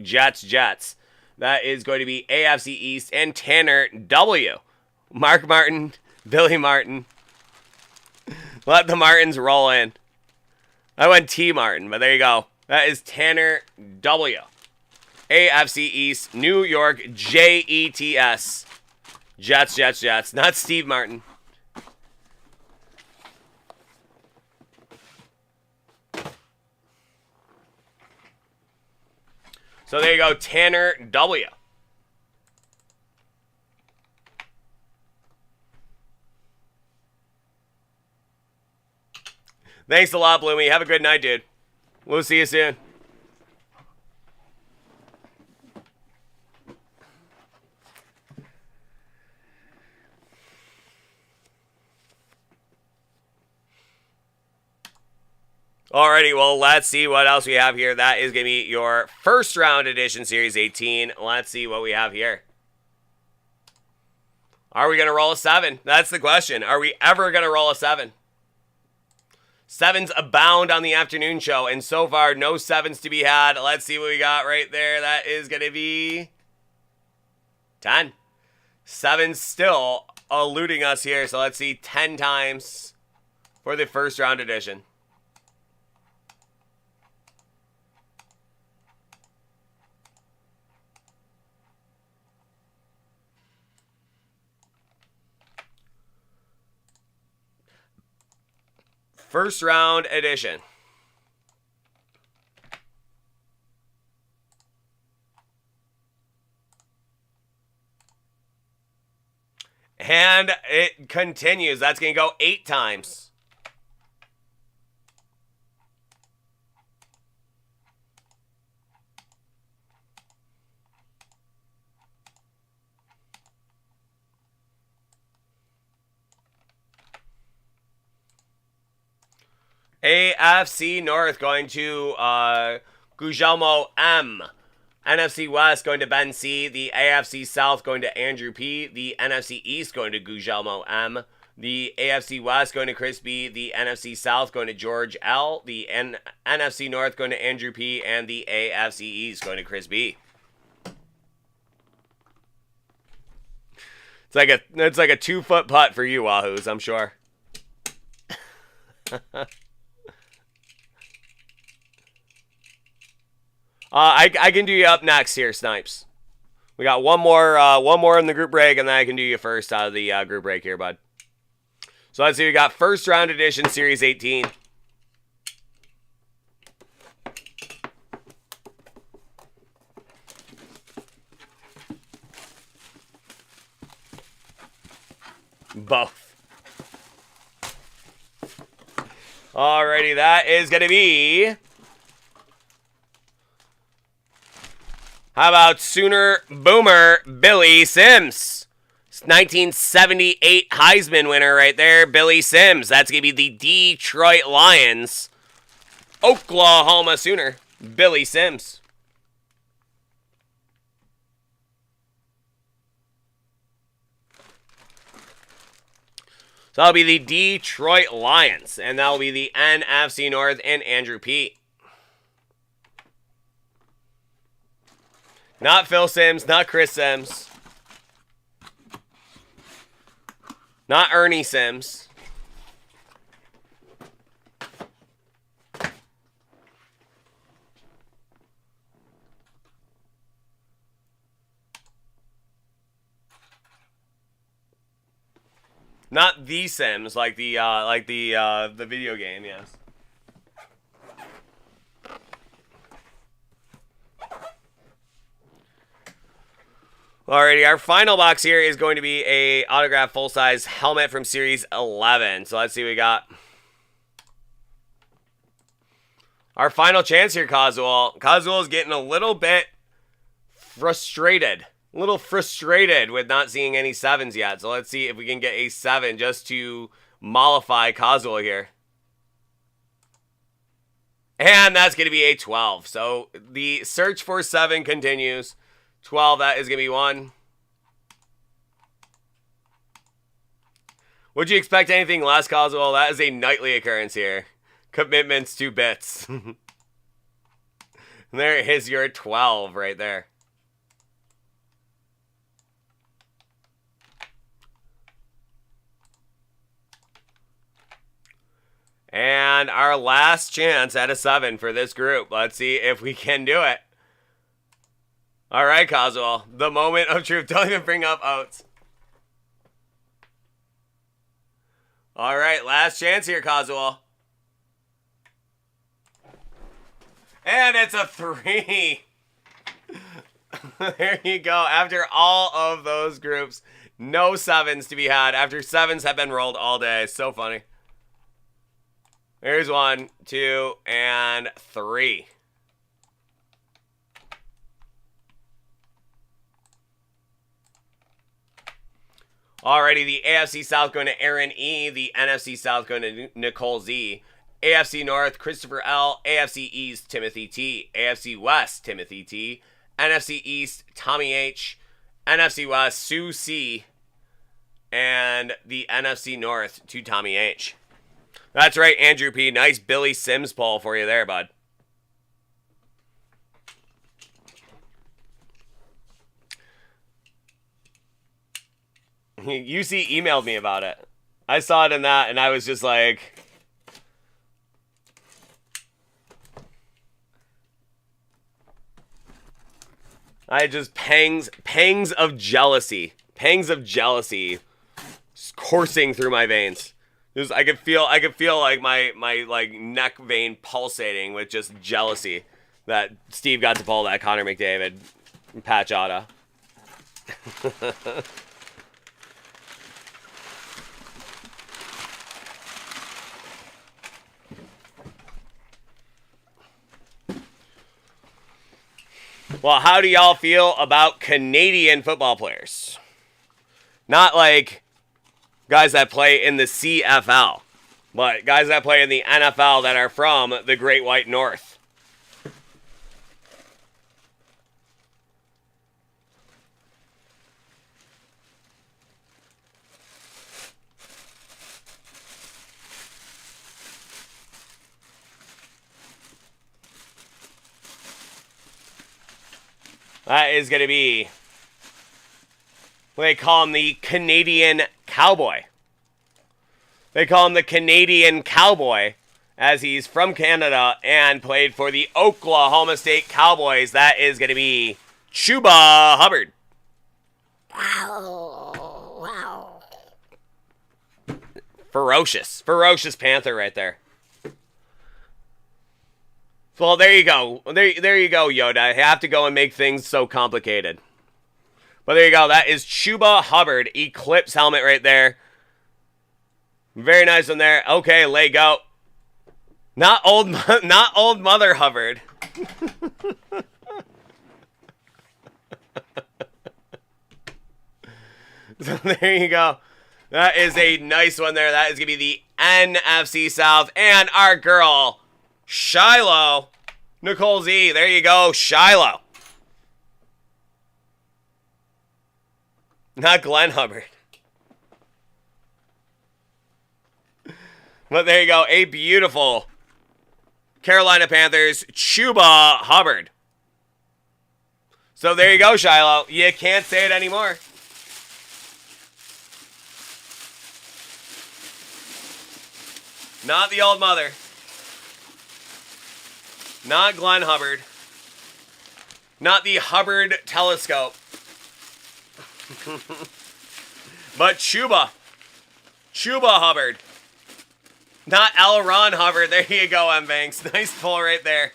That is going to be AFC East and Tanner W. Mark Martin, Billy Martin. Let the Martins roll in. I went T Martin, but there you go. That is Tanner W. AFC East, New York Jets. Jets. Not Steve Martin. So there you go, Tanner W. Thanks a lot, Bloomy. Have a good night, dude. We'll see you soon. Alrighty, well, let's see what else we have here. That is going to be your first round edition Series 18. Let's see what we have here. Are we going to roll a 7? That's the question. Are we ever going to roll a 7? 7s abound on the afternoon show, and so far, no 7s to be had. Let's see what we got right there. That is going to be 10. 7's still eluding us here, so let's see 10 times for the first round edition. First round edition. And it continues. That's going to go 8 times. AFC North going to Giorgio M. NFC West going to Ben C. The AFC South going to Andrew P. The NFC East going to Giorgio M. The AFC West going to Chris B. The NFC South going to George L. The NFC North going to Andrew P. And the AFC East going to Chris B. It's like a 2-foot putt for you, Wahoos, I'm sure. I can do you up next here, Snipes. We got one more in the group break, and then I can do you first out of the group break here, bud. So let's see, we got first round edition Series 18. Both. Alrighty, that is going to be... How about Sooner Boomer Billy Sims? 1978 Heisman winner right there, Billy Sims. That's going to be the Detroit Lions. Oklahoma Sooner, Billy Sims. So that'll be the Detroit Lions. And that'll be the NFC North and Andrew P. Not Phil Sims, not Chris Sims. Not Ernie Sims. Not the Sims, like the video game, yes. Alrighty, our final box here is going to be a autographed full-size helmet from Series 11. So let's see what we got. Our final chance here, Kazual. Kazual is getting a little bit frustrated. A little frustrated with not seeing any 7s yet. So let's see if we can get a 7 just to mollify Kazual here. And that's going to be a 12. So the search for 7 continues. 12, that is going to be 1. Would you expect anything less, Coswell? That is a nightly occurrence here. Commitments to bits. There is your 12 right there. And our last chance at a 7 for this group. Let's see if we can do it. All right, Coswell. The moment of truth. Don't even bring up Oates. All right, last chance here, Coswell. And it's a 3. There you go. After all of those groups, no 7s to be had. After 7s have been rolled all day. So funny. There's 1, 2, and 3. Alrighty, the AFC South going to Aaron E. The NFC South going to Nicole Z. AFC North, Christopher L. AFC East, Timothy T. AFC West, Timothy T. NFC East, Tommy H. NFC West, Sue C. And the NFC North to Tommy H. That's right, Andrew P. Nice Billy Sims poll for you there, bud. UC emailed me about it. I saw it in that, and I was just like... I just pangs of jealousy. Pangs of jealousy just coursing through my veins. Just, I could feel like my like neck vein pulsating with just jealousy that Steve got to pull that Connor McDavid patch auto. Well, how do y'all feel about Canadian football players? Not like guys that play in the CFL, but guys that play in the NFL that are from the Great White North. That is going to be, they call him the Canadian Cowboy. They call him the Canadian Cowboy as he's from Canada and played for the Oklahoma State Cowboys. That is going to be Chuba Hubbard. Wow. Ferocious Panther right there. Well, there you go. There you go, Yoda. I have to go and make things so complicated. But there you go. That is Chuba Hubbard. Eclipse helmet right there. Very nice one there. Okay, leg out. Not old Mother Hubbard. So there you go. That is a nice one there. That is going to be the NFC South. And our girl, Shiloh. Nicole Z. There you go, Shiloh. Not Glenn Hubbard. But there you go, a beautiful Carolina Panthers Chuba Hubbard. So there you go, Shiloh. You can't say it anymore. Not the old mother. Not Glenn Hubbard. Not the Hubbard telescope. But Chuba Hubbard. Not L. Ron Hubbard. There you go, M. Banks. Nice pull right there.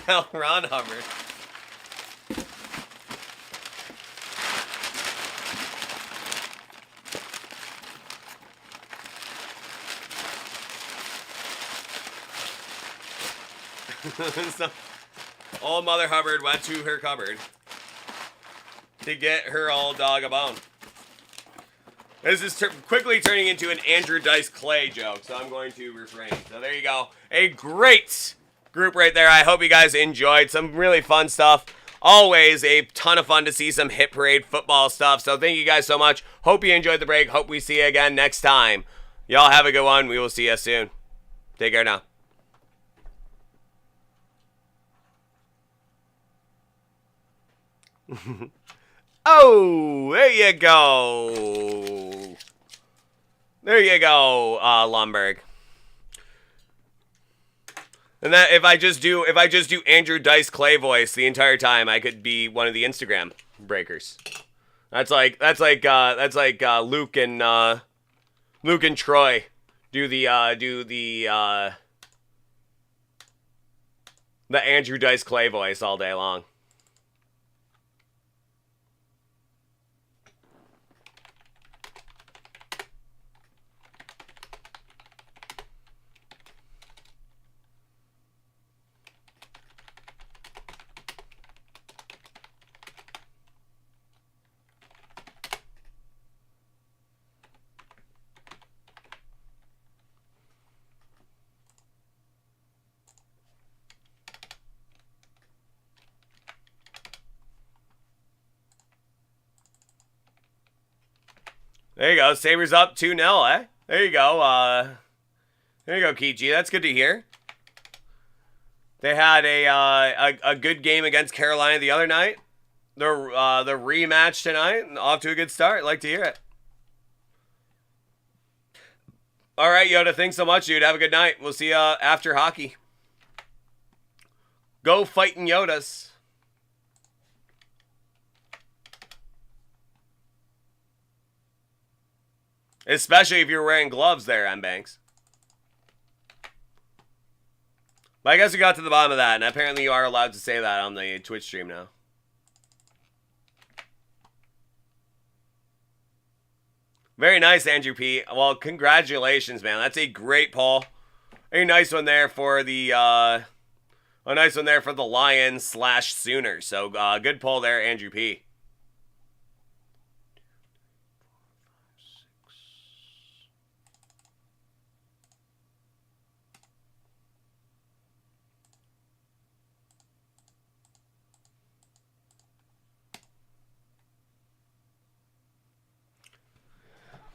L. Ron Hubbard. So, old Mother Hubbard went to her cupboard to get her old dog a bone. This is quickly turning into an Andrew Dice Clay joke, so I'm going to refrain. So there you go. A great group right there. I hope you guys enjoyed some really fun stuff. Always a ton of fun to see some Hit Parade football stuff. So thank you guys so much. Hope you enjoyed the break. Hope we see you again next time. Y'all have a good one. We will see you soon. Take care now. Oh, there you go. There you go, Lundberg. And that if I just do Andrew Dice Clay voice the entire time, I could be one of the Instagram breakers. That's like Luke and Troy do the Andrew Dice Clay voice all day long. There you go. Sabres up 2-0, eh? There you go. There you go, Kichi. That's good to hear. They had a good game against Carolina the other night. The rematch tonight. Off to a good start. Like to hear it. All right, Yoda. Thanks so much, dude. Have a good night. We'll see you after hockey. Go fighting Yodas. Especially if you're wearing gloves there, M. Banks. But I guess we got to the bottom of that, and apparently you are allowed to say that on the Twitch stream now. Very nice, Andrew P. Well, congratulations, man. That's a great poll. A nice one there for the Lions / Sooners. So good poll there, Andrew P.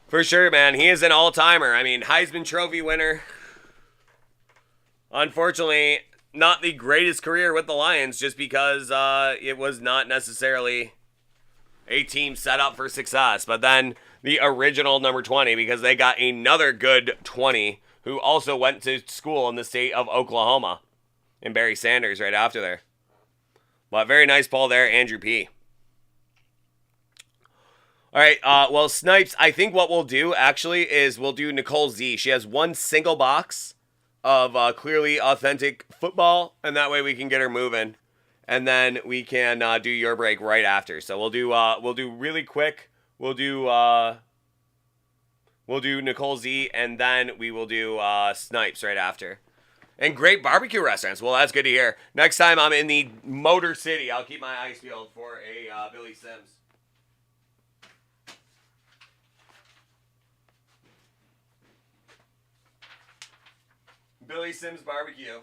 For sure, man. He is an all-timer. I mean, Heisman Trophy winner. Unfortunately, not the greatest career with the Lions just because it was not necessarily a team set up for success. But then the original number 20, because they got another good 20 who also went to school in the state of Oklahoma. And Barry Sanders right after there. But very nice ball there, Andrew P. All right, well, Snipes, I think what we'll do, actually, is we'll do Nicole Z. She has one single box of clearly authentic football, and that way we can get her moving. And then we can do your break right after. So we'll do really quick. We'll do Nicole Z, and then we will do Snipes right after. And great barbecue restaurants. Well, that's good to hear. Next time I'm in the Motor City, I'll keep my eyes peeled for a Billy Sims. Billy Sims Barbecue.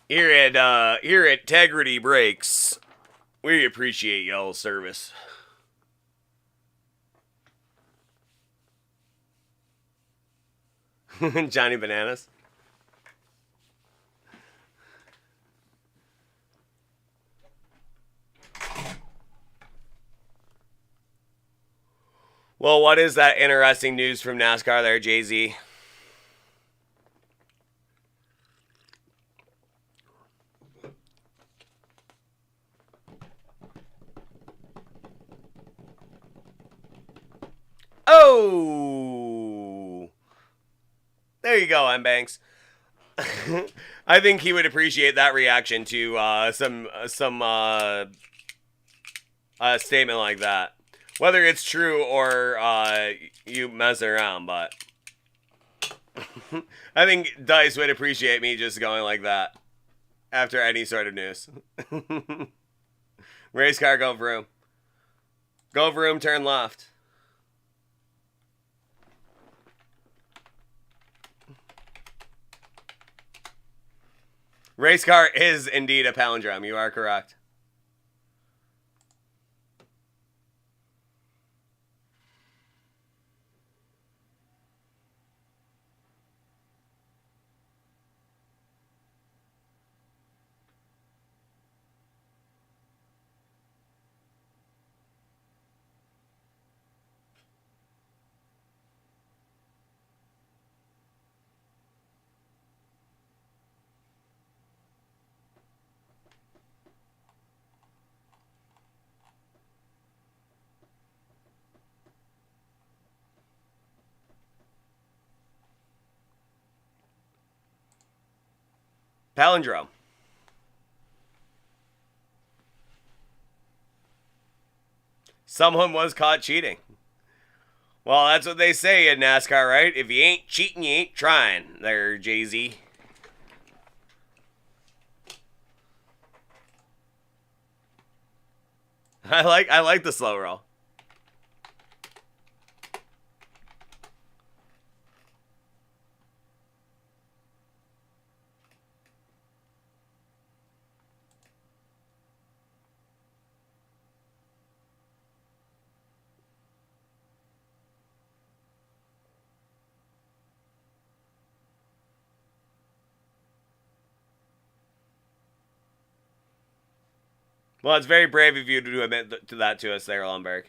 Here at Integrity Breaks, we appreciate y'all's service. Johnny Bananas. Well, what is that interesting news from NASCAR there, Jay-Z? Oh! There you go, M. Banks. I think he would appreciate that reaction to some statement like that. Whether it's true or you messing around, but I think Dice would appreciate me just going like that after any sort of news. Race car, go vroom. Go vroom, turn left. Race car is indeed a palindrome. You are correct. Palindrome. Someone was caught cheating. Well, that's what they say in NASCAR, right? If you ain't cheating, you ain't trying. There, Jay-Z. I like the slow roll. Well, it's very brave of you to admit to that to us there, Lundberg.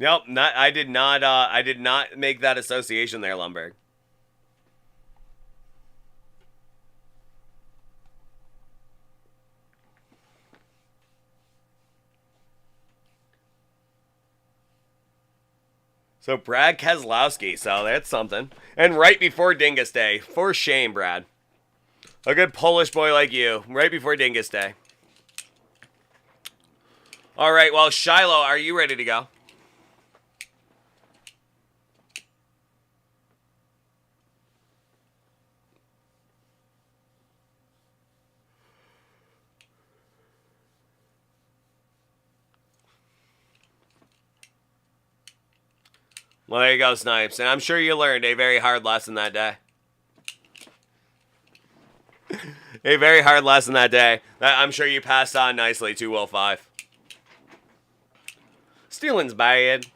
Nope, I did not make that association there, Lundberg. So Brad Keselowski, so that's something. And right before Dingus Day. For shame, Brad. A good Polish boy like you, right before Dingus Day. All right, well, Shiloh, are you ready to go? Well, there you go, Snipes. And I'm sure you learned a very hard lesson that day. A very hard lesson that day. I'm sure you passed on nicely to Will 5. Stealing's bad.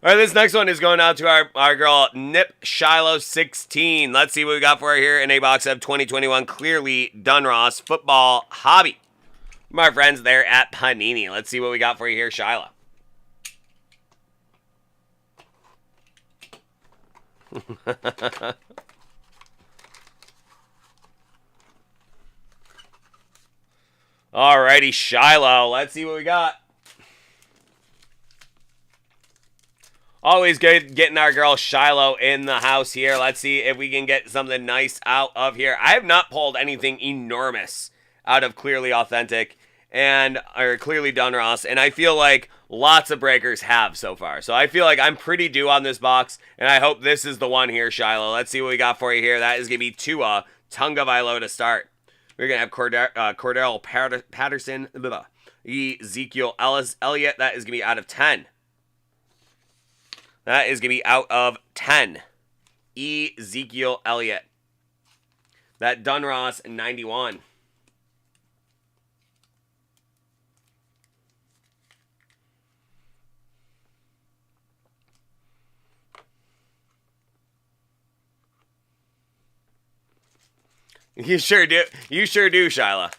All right, this next one is going out to our girl, Nip Shiloh 16. Let's see what we got for her here in a box of 2021 Clearly Dunross Football Hobby. My friends there at Panini. Let's see what we got for you here, Shiloh. Alrighty, Shiloh. Let's see what we got. Always good getting our girl Shiloh in the house here. Let's see if we can get something nice out of here. I have not pulled anything enormous out of Clearly Authentic or Clearly Dunross, and I feel like lots of breakers have so far. So I feel like I'm pretty due on this box, and I hope this is the one here, Shiloh. Let's see what we got for you here. That is going to be Tua Tagovailoa to start. We're going to have Cordell Patterson, Ezekiel Elliott. That is going to be out of 10. That is going to be out of 10. Ezekiel Elliott. That Dunross 91. You sure do. You sure do, Shiloh.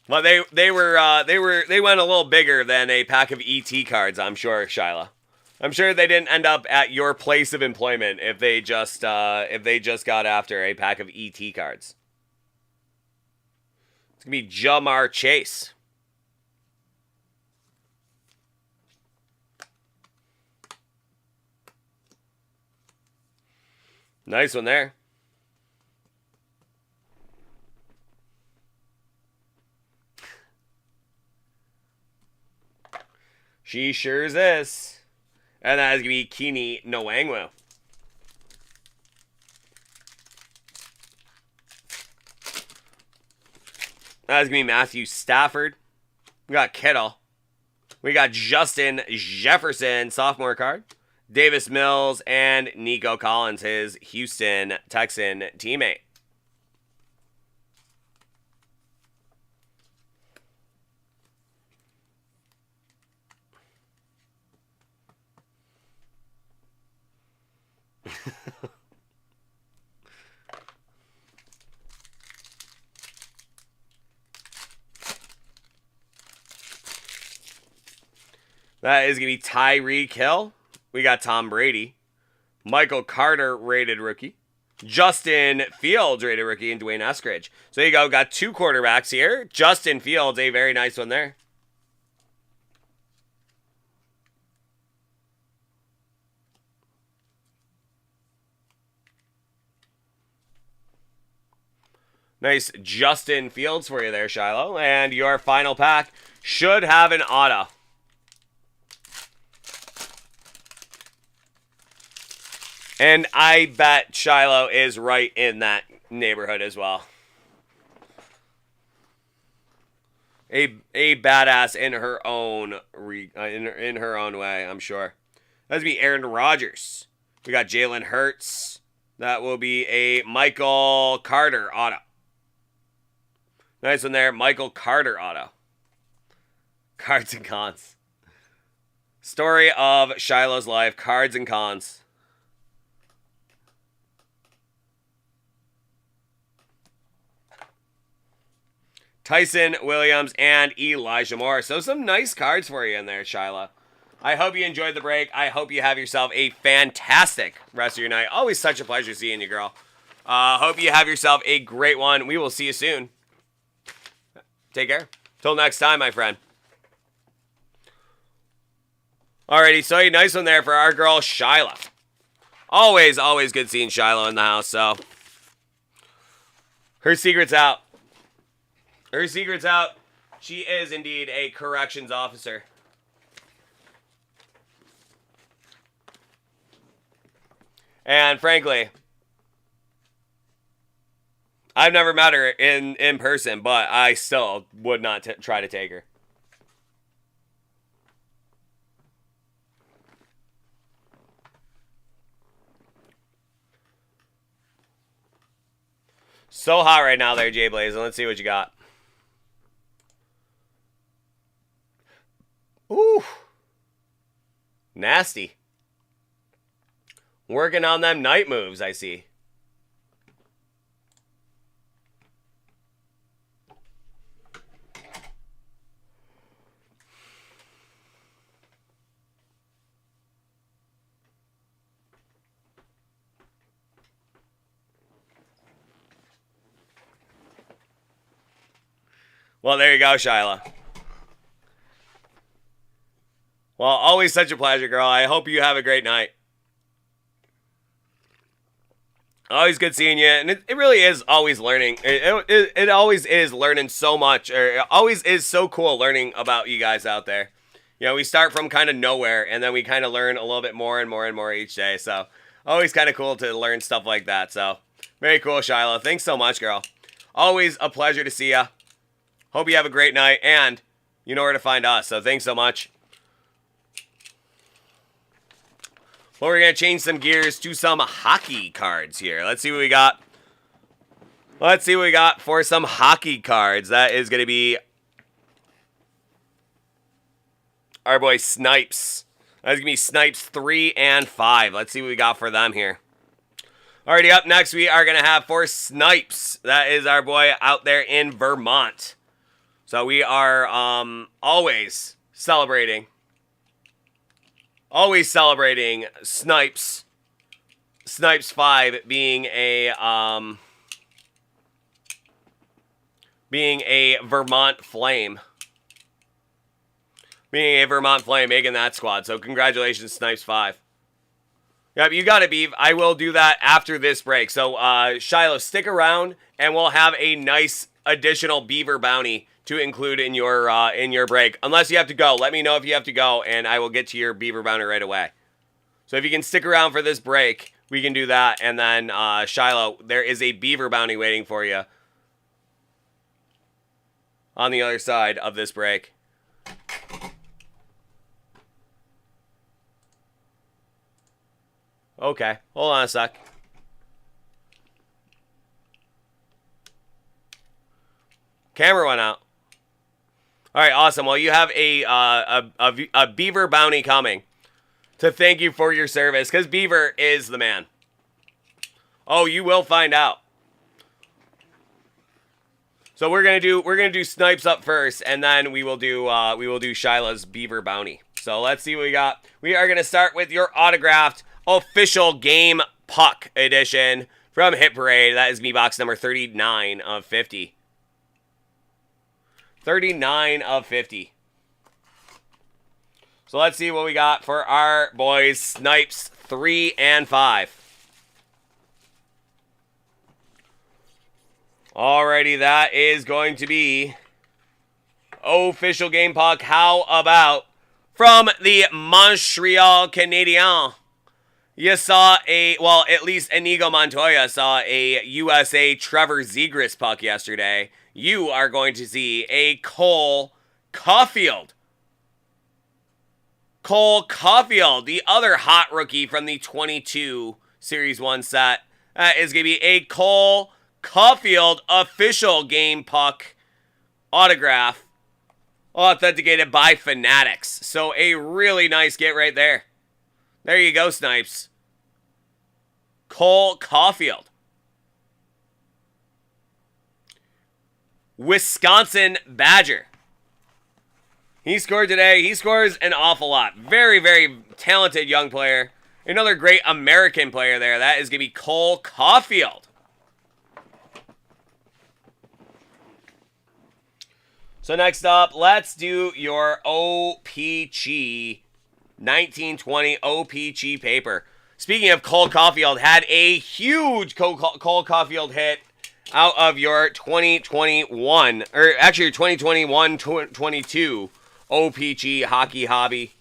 Well, they went a little bigger than a pack of ET cards, I'm sure, Shiloh. I'm sure they didn't end up at your place of employment if they just got after a pack of ET cards. It's gonna be Jamar Chase. Nice one there. She sure is. And that is going to be Kini Nwangwu. That is going to be Matthew Stafford. We got Kittle. We got Justin Jefferson, sophomore card. Davis Mills and Nico Collins, his Houston Texan teammate. That is going to be Tyreek Hill. We got Tom Brady. Michael Carter, rated rookie. Justin Fields, rated rookie, and Dwayne Eskridge. So there you go. Got 2 quarterbacks here. Justin Fields, a very nice one there. Nice Justin Fields for you there, Shiloh. And your final pack should have an auto. And I bet Shiloh is right in that neighborhood as well. A badass in her own in her own way, I'm sure. That'd be Aaron Rodgers. We got Jalen Hurts. That will be a Michael Carter auto. Nice one there, Michael Carter auto. Cards and cons. Story of Shiloh's life, cards and cons. Tyson Williams and Elijah Moore. So some nice cards for you in there, Shiloh. I hope you enjoyed the break. I hope you have yourself a fantastic rest of your night. Always such a pleasure seeing you, girl. Hope you have yourself a great one. We will see you soon. Take care. Till next time, my friend. Alrighty, so a nice one there for our girl, Shiloh. Always good seeing Shiloh in the house, so. Her secret's out. Her secret's out. She is indeed a corrections officer. And frankly, I've never met her in person, but I still would not try to take her. So hot right now there, Jay Blaze. Let's see what you got. Ooh. Nasty. Working on them night moves, I see. Well, there you go, Shiloh. Well, always such a pleasure, girl. I hope you have a great night. Always good seeing you. And it really is always learning. It always is learning so much. Or it always is so cool learning about you guys out there. You know, we start from kind of nowhere, and then we kind of learn a little bit more and more and more each day. So, always kind of cool to learn stuff like that. So, very cool, Shiloh. Thanks so much, girl. Always a pleasure to see you. Hope you have a great night, and you know where to find us. So, thanks so much. Well, we're going to change some gears to some hockey cards here. Let's see what we got. Let's see what we got for some hockey cards. That is going to be our boy Snipes. That's going to be Snipes 3 and 5. Let's see what we got for them here. Alrighty, up next we are going to have for Snipes. That is our boy out there in Vermont. So we are always celebrating Snipes. Snipes 5 being a Vermont Flame. Being a Vermont Flame, making that squad. So congratulations, Snipes 5. Yep, you got it, Beav. I will do that after this break. So Shiloh, stick around and we'll have a nice additional Beaver bounty to include in your break. Unless you have to go. Let me know if you have to go, and I will get to your beaver bounty right away. So if you can stick around for this break, we can do that. And then, Shiloh, there is a beaver bounty waiting for you on the other side of this break. Okay, hold on a sec. Camera went out. All right, awesome. Well, you have a beaver bounty coming to thank you for your service, because beaver is the man. Oh, you will find out. So we're gonna do Snipes up first, and then we will do Shiloh's beaver bounty. So let's see what we got. We are gonna start with your autographed official game puck edition from Hit Parade. That is me box number 39 of 50. 39 of 50. So let's see what we got for our boys, Snipes 3 and 5. Alrighty, that is going to be official game puck. How about from the Montreal Canadiens? You saw at least Inigo Montoya saw a USA Trevor Zegras puck yesterday. You are going to see a Cole Caulfield. Cole Caulfield, the other hot rookie from the 22 Series 1 set, is going to be a Cole Caulfield official game puck autograph authenticated by Fanatics. So a really nice get right there. There you go, Snipes. Cole Caulfield. Wisconsin Badger. He scored today. He scores an awful lot. Very, very talented young player. Another great American player there. That is going to be Cole Caulfield. So next up, let's do your OPG 1920 OPG paper. Speaking of Cole Caulfield, had a huge Cole Caulfield hit out of your 2021, or actually your 2021-22 OPG Hockey Hobby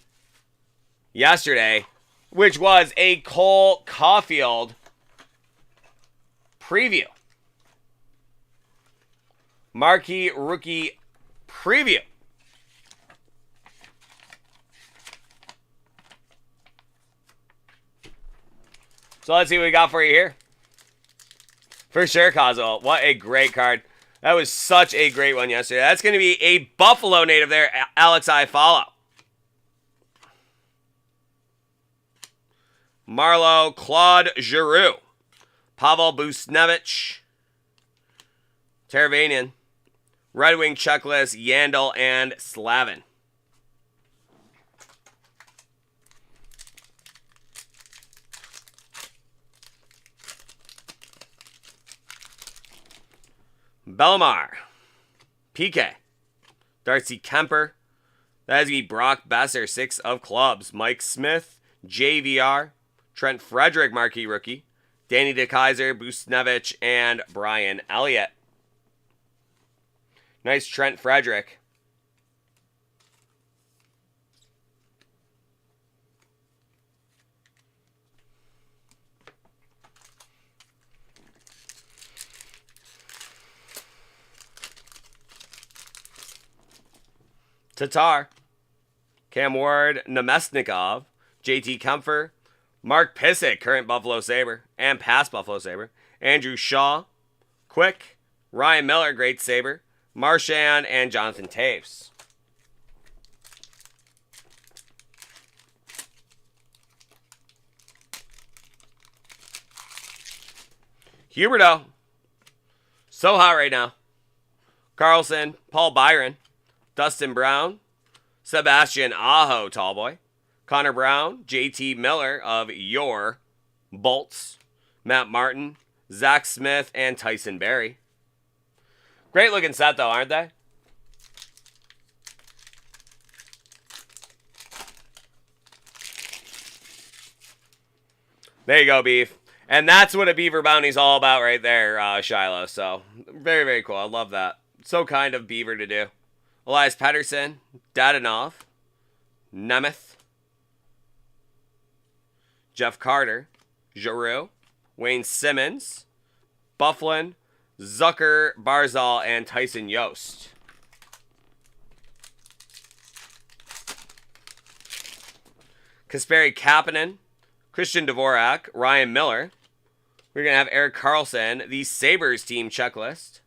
yesterday, which was a Cole Caulfield preview. Marquee Rookie Preview. So let's see what we got for you here. For sure, Kazo. What a great card. That was such a great one yesterday. That's going to be a Buffalo native there, Alex Ifollow. Marleau, Claude Giroux. Pavel Buchnevich. Teravanian. Red Wing Checklist, Yandel, and Slavin. Belmar. PK. Darcy Kemper. That is going to be Brock Besser, 6 of clubs. Mike Smith. JVR. Trent Frederick, marquee rookie. Danny DeKaiser, Buchnevich, and Brian Elliott. Nice Trent Frederick. Tatar. Cam Ward, Nemesnikov, JT Kempfer, Mark Pissick, current Buffalo Sabre, and past Buffalo Sabre. Andrew Shaw, Quick, Ryan Miller, great Sabre. Marchand, and Jonathan Taves. Huberto. So hot right now. Carlson, Paul Byron, Dustin Brown, Sebastian Aho, Tallboy, Connor Brown, JT Miller of your Bolts, Matt Martin, Zach Smith, and Tyson Berry. Great looking set, though, aren't they? There you go, Beef. And that's what a Beaver Bounty's all about right there, Shiloh. So, very, very cool. I love that. So kind of Beaver to do. Elias Pettersson, Dadonov, Nemeth, Jeff Carter, Giroux, Wayne Simmons, Bufflin, Zucker, Barzal, and Tyson Yost. Kasperi Kapanen, Christian Dvorak, Ryan Miller. We're going to have Erik Karlsson, the Sabres team checklist.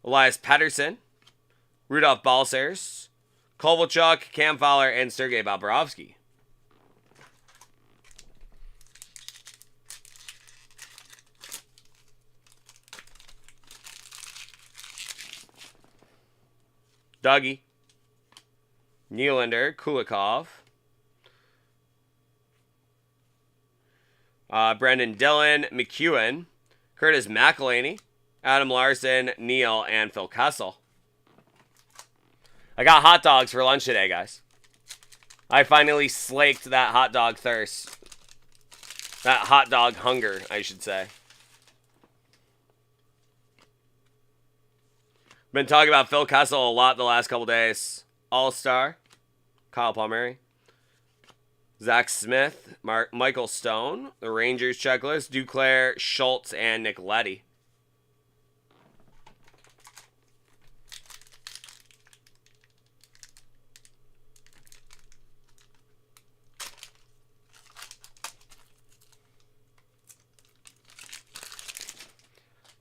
Elias Pettersson, Rudolph Balcers, Kovalchuk, Cam Fowler, and Sergei Bobrovsky. Dougie, Nylander, Kulikov, Brendan Dillon, McEwen, Curtis McElhaney, Adam Larson, Neal, and Phil Kessel. I got hot dogs for lunch today, guys. I finally slaked that hot dog thirst. That hot dog hunger, I should say. Been talking about Phil Kessel a lot the last couple days. All-Star, Kyle Palmieri, Zach Smith, Michael Stone, the Rangers checklist, Duclair, Schultz, and Nick Leddy.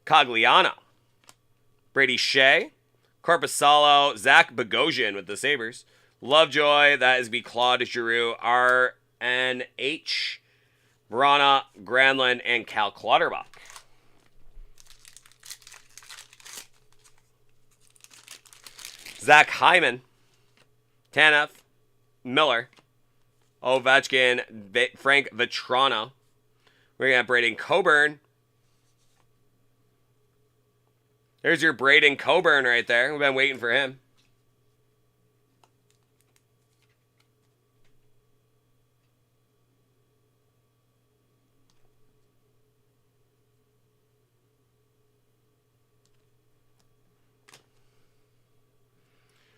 Cogliano, Brady Shea, Korpisalo, Zach Bogosian with the Sabres, Lovejoy, that is be Claude Giroux, RNH, Brana, Granlund, and Cal Clutterbuck. Zach Hyman, Tanev, Miller, Ovechkin, Frank Vetrano. We're going to have Braden Coburn. There's your Braden Coburn right there. We've been waiting for him.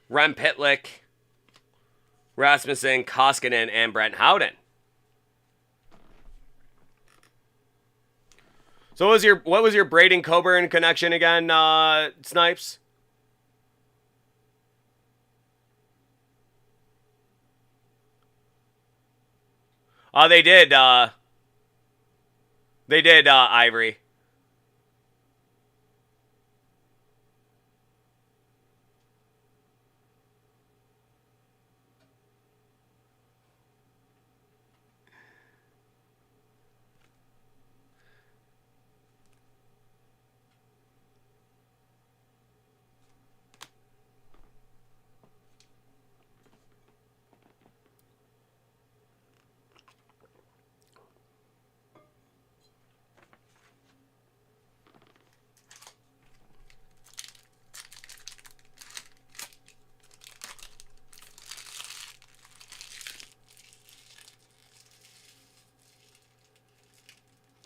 Rem Pitlick, Rasmussen, Koskinen, and Brent Howden. So what was your Braden Coburn connection again, Snipes? Oh, they did Ivory.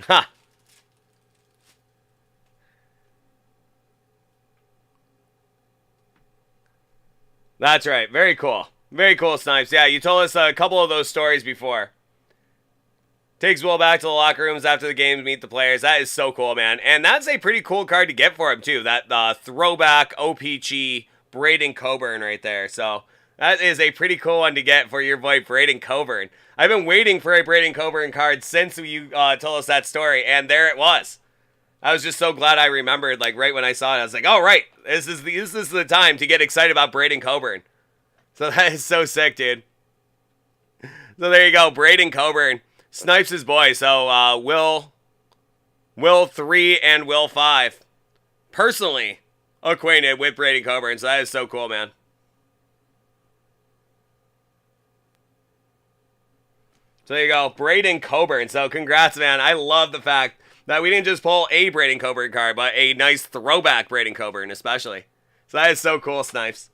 Ha! That's right. Very cool. Very cool, Snipes. Yeah, you told us a couple of those stories before. Takes Will back to the locker rooms after the game to meet the players. That is so cool, man. And that's a pretty cool card to get for him, too. That throwback OPG Braden Coburn right there. So that is a pretty cool one to get for your boy Braden Coburn. I've been waiting for a Braden Coburn card since you told us that story, and there it was. I was just so glad I remembered, like, right when I saw it. I was like, oh, right, this is the time to get excited about Braden Coburn. So that is so sick, dude. So there you go, Braden Coburn. Snipes' boy. So Will 3 and Will 5. Personally acquainted with Braden Coburn. So that is so cool, man. So there you go, Braden Coburn. So congrats, man. I love the fact that we didn't just pull a Braden Coburn card, but a nice throwback Braden Coburn, especially. So that is so cool, Snipes.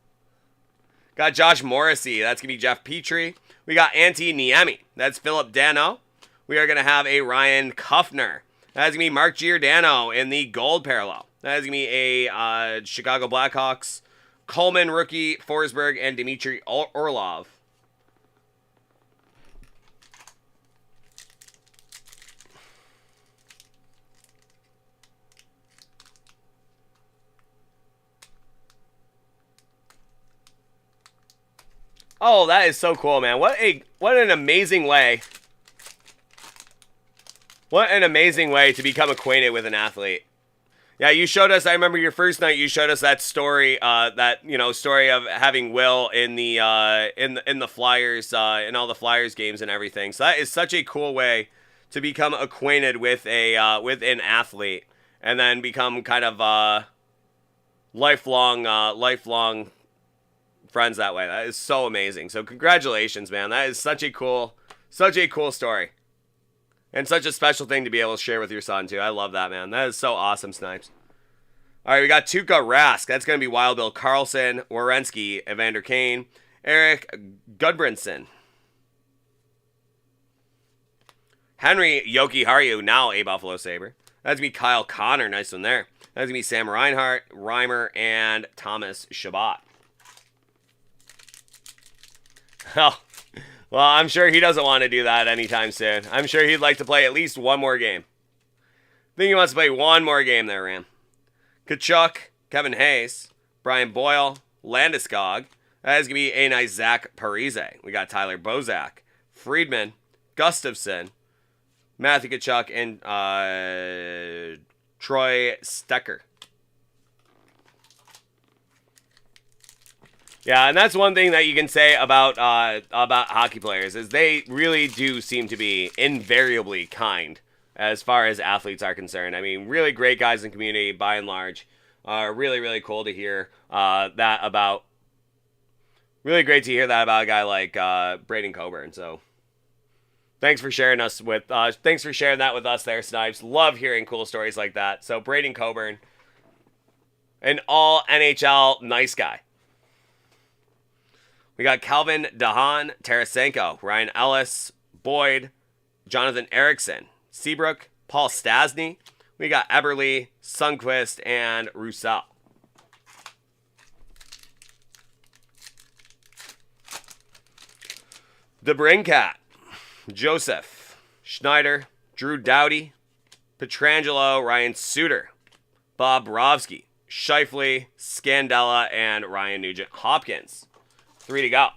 Got Josh Morrissey. That's going to be Jeff Petrie. We got Antti Niemi. That's Philip Dano. We are going to have a Ryan Kuffner. That's going to be Mark Giordano in the gold parallel. That is going to be a Chicago Blackhawks Coleman, rookie, Forsberg, and Dmitry Orlov. Oh, that is so cool, man. What an amazing way. What an amazing way to become acquainted with an athlete. Yeah, you showed us, I remember your first night, you showed us that story, story of having Will in the in the Flyers, in all the Flyers games and everything. So that is such a cool way to become acquainted with with an athlete and then become kind of lifelong friends that way. That is so amazing. So congratulations, man. That is such a cool story. And such a special thing to be able to share with your son, too. I love that, man. That is so awesome, Snipes. All right, we got Tuukka Rask. That's going to be Wild Bill Karlsson, Werenski, Evander Kane, Eric Gudbranson. Henry Yoki Haru, now a Buffalo Sabre. That's going to be Kyle Connor. Nice one there. That's going to be Sam Reinhart, Reimer, and Thomas Chabot. Oh. Well, I'm sure he doesn't want to do that anytime soon. I'm sure he'd like to play at least one more game. I think he wants to play one more game there, Ram. Kachuk, Kevin Hayes, Brian Boyle, Landeskog. That is going to be a nice Zach Parise. We got Tyler Bozak, Friedman, Gustafson, Matthew Kachuk, and Troy Stecker. Yeah, and that's one thing that you can say about hockey players is they really do seem to be invariably kind as far as athletes are concerned. I mean, really great guys in the community by and large. Really, really cool to hear that about. Really great to hear that about a guy like Braden Coburn. So, thanks for sharing that with us there, Snipes. Love hearing cool stories like that. So Braden Coburn, an all NHL nice guy. We got Calvin DeHaan, Tarasenko, Ryan Ellis, Boyd, Jonathan Erickson, Seabrook, Paul Stasny. We got Eberle, Sundqvist, and Roussel. The Brinkat, Joseph, Schneider, Drew Doughty, Petrangelo, Ryan Suter, Bob Brovsky, Scheifele, Scandella, and Ryan Nugent-Hopkins. 3 to go.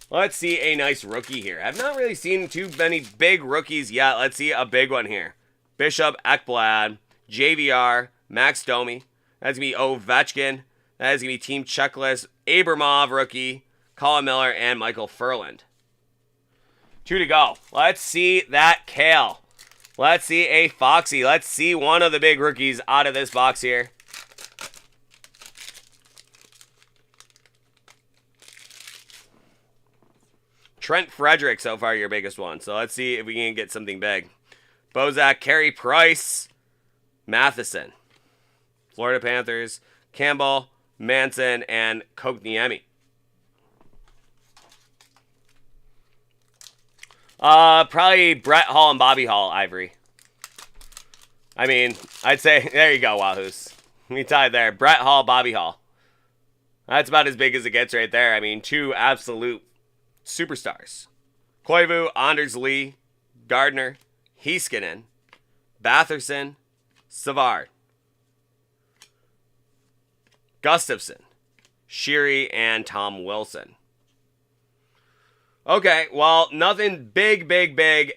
Let's see a nice rookie here. I've not really seen too many big rookies yet. Let's see a big one here. Bishop Ekblad, JVR, Max Domi. That's going to be Ovechkin. That is going to be Team Checklist. Abramov, rookie. Colin Miller, and Michael Furland. 2 to go. Let's see that Kale. Let's see a Foxy. Let's see one of the big rookies out of this box here. Trent Frederick, so far your biggest one. So let's see if we can get something big. Bozak, Carey Price, Matheson. Florida Panthers, Campbell, Manson, and Kokniemi. Probably Brett Hall and Bobby Hall, Ivory. I mean, I'd say, there you go, Wahoos. We tied there. Brett Hall, Bobby Hall. That's about as big as it gets right there. I mean, 2 absolute superstars. Koivu, Anders Lee, Gardner, Heiskanen, Batherson, Savard, Gustafson, Sheary, and Tom Wilson. Okay, well, nothing big,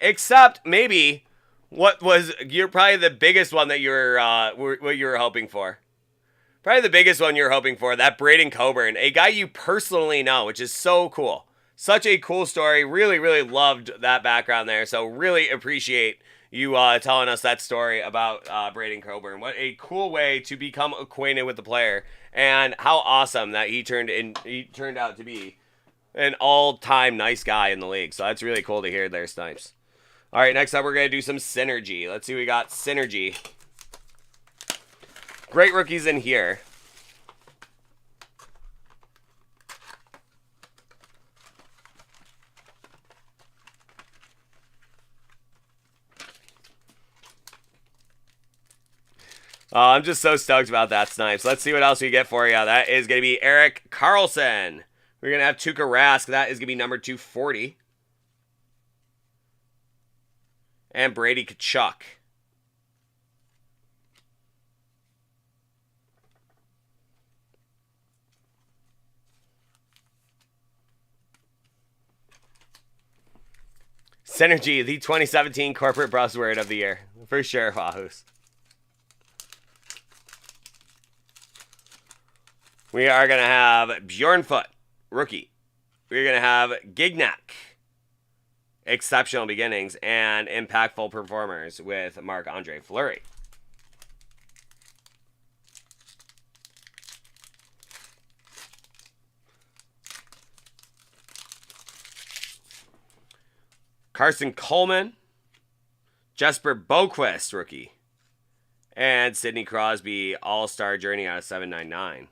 except maybe you're probably the biggest one that what you were hoping for. Probably the biggest one you're hoping for, that Braden Coburn, a guy you personally know, which is so cool. Such a cool story. Really, really loved that background there. So really appreciate you telling us that story about Braden Coburn. What a cool way to become acquainted with the player, and how awesome that he turned out to be an all-time nice guy in the league. So that's really cool to hear there, Snipes. All right, next up we're going to do some Synergy. Let's see what we got. Synergy. Great rookies in here. I'm just so stoked about that, Snipes. Let's see what else we get for you. That is going to be Eric Carlson. We're going to have Tuukka Rask. That is going to be number 240. And Brady Tkachuk. Synergy, the 2017 corporate buzzword of the year. For sure, Wahoos. We are going to have Bjornfoot, rookie. We're going to have Gignac, exceptional beginnings, and impactful performers with Marc-Andre Fleury. Carson Coleman, Jesper Boquist, rookie, and Sidney Crosby, All-Star Journey out of 799.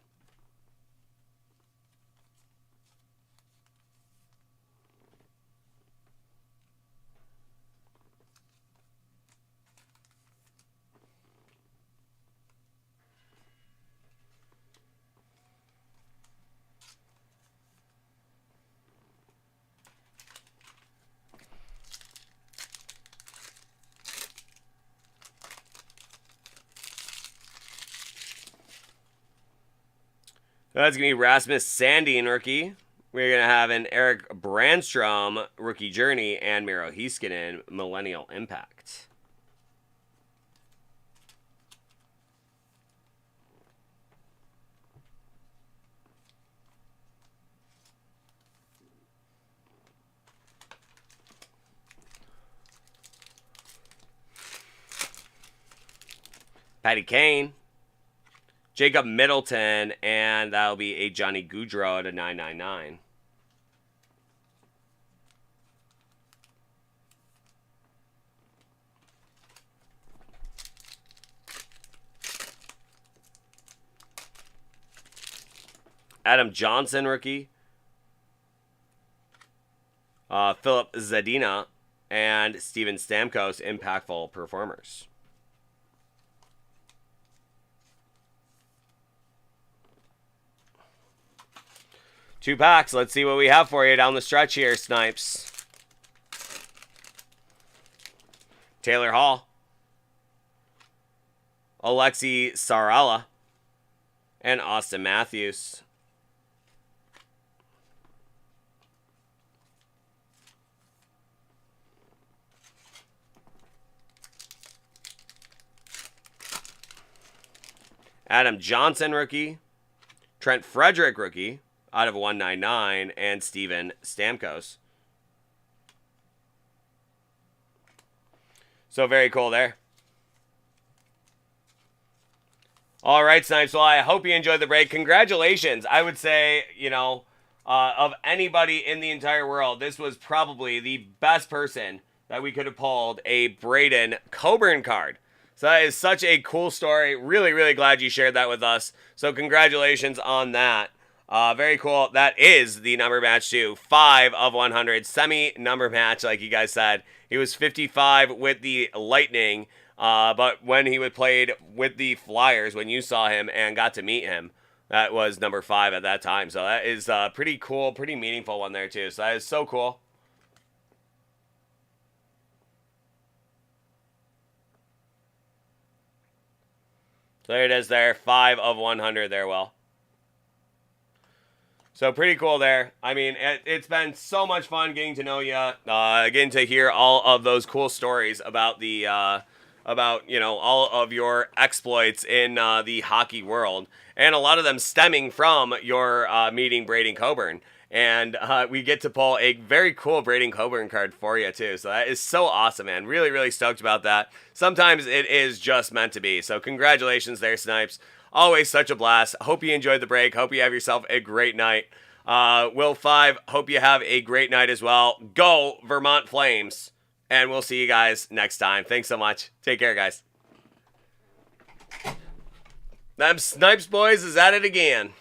That's going to be Rasmus Sandin, rookie. We're going to have an Eric Brandstrom, rookie journey, and Miro Heiskanen, Millennial Impact. Patty Kane. Jacob Middleton, and that'll be a Johnny Gaudreau at a 999. Adam Johnson, rookie. Philip Zadina, and Steven Stamkos, impactful performers. Two packs. Let's see what we have for you down the stretch here, Snipes. Taylor Hall. Alexi Sarala. And Austin Matthews. Adam Johnson, rookie. Trent Frederick, rookie, out of 199, and Steven Stamkos. So very cool there. All right, Snipes. Well, I hope you enjoyed the break. Congratulations. I would say, you know, of anybody in the entire world, this was probably the best person that we could have pulled a Braden Coburn card. So that is such a cool story. Really, really glad you shared that with us. So congratulations on that. Very cool. That is the number match too. 5 of 100. Semi-number match, like you guys said. He was 55 with the Lightning. But when he would played with the Flyers, when you saw him and got to meet him, that was number 5 at that time. So that is pretty cool, pretty meaningful one there too. So that is so cool. So there it is there. 5 of 100 there, Will. So pretty cool there. I mean, it's been so much fun getting to know you, getting to hear all of those cool stories about the, you know, all of your exploits in the hockey world, and a lot of them stemming from your meeting Braden Coburn. And we get to pull a very cool Braden Coburn card for you, too. So that is so awesome, man. Really, really stoked about that. Sometimes it is just meant to be. So congratulations there, Snipes. Always such a blast. Hope you enjoyed the break. Hope you have yourself a great night. Will 5, hope you have a great night as well. Go Vermont Flames. And we'll see you guys next time. Thanks so much. Take care, guys. Them Snipes boys is at it again.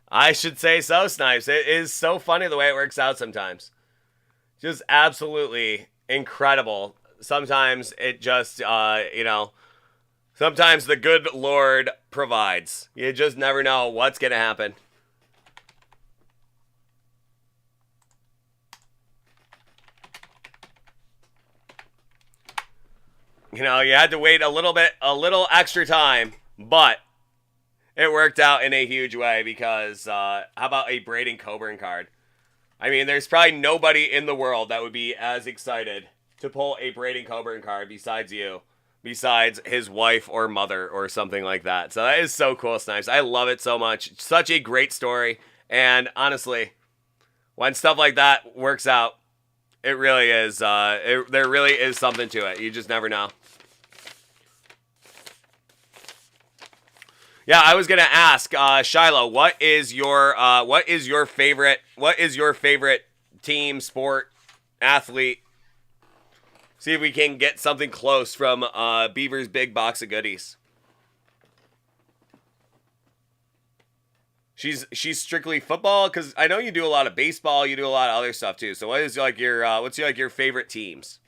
I should say so, Snipes. It is so funny the way it works out sometimes. Just absolutely incredible. Sometimes it just, sometimes the good Lord provides. You just never know what's going to happen. You know, you had to wait a little extra time, but it worked out in a huge way because how about a Braden Coburn card? I mean, there's probably nobody in the world that would be as excited to pull a Braden Coburn card besides you, besides his wife or mother or something like that. So that is so cool, Snipes. I love it so much. Such a great story. And honestly, when stuff like that works out, it really is, there really is something to it. You just never know. Yeah, I was gonna ask Shiloh, what is your favorite team, sport, athlete? See if we can get something close from Beaver's big box of goodies. She's strictly football, because I know you do a lot of baseball, you do a lot of other stuff too. So what is like your what's your favorite teams?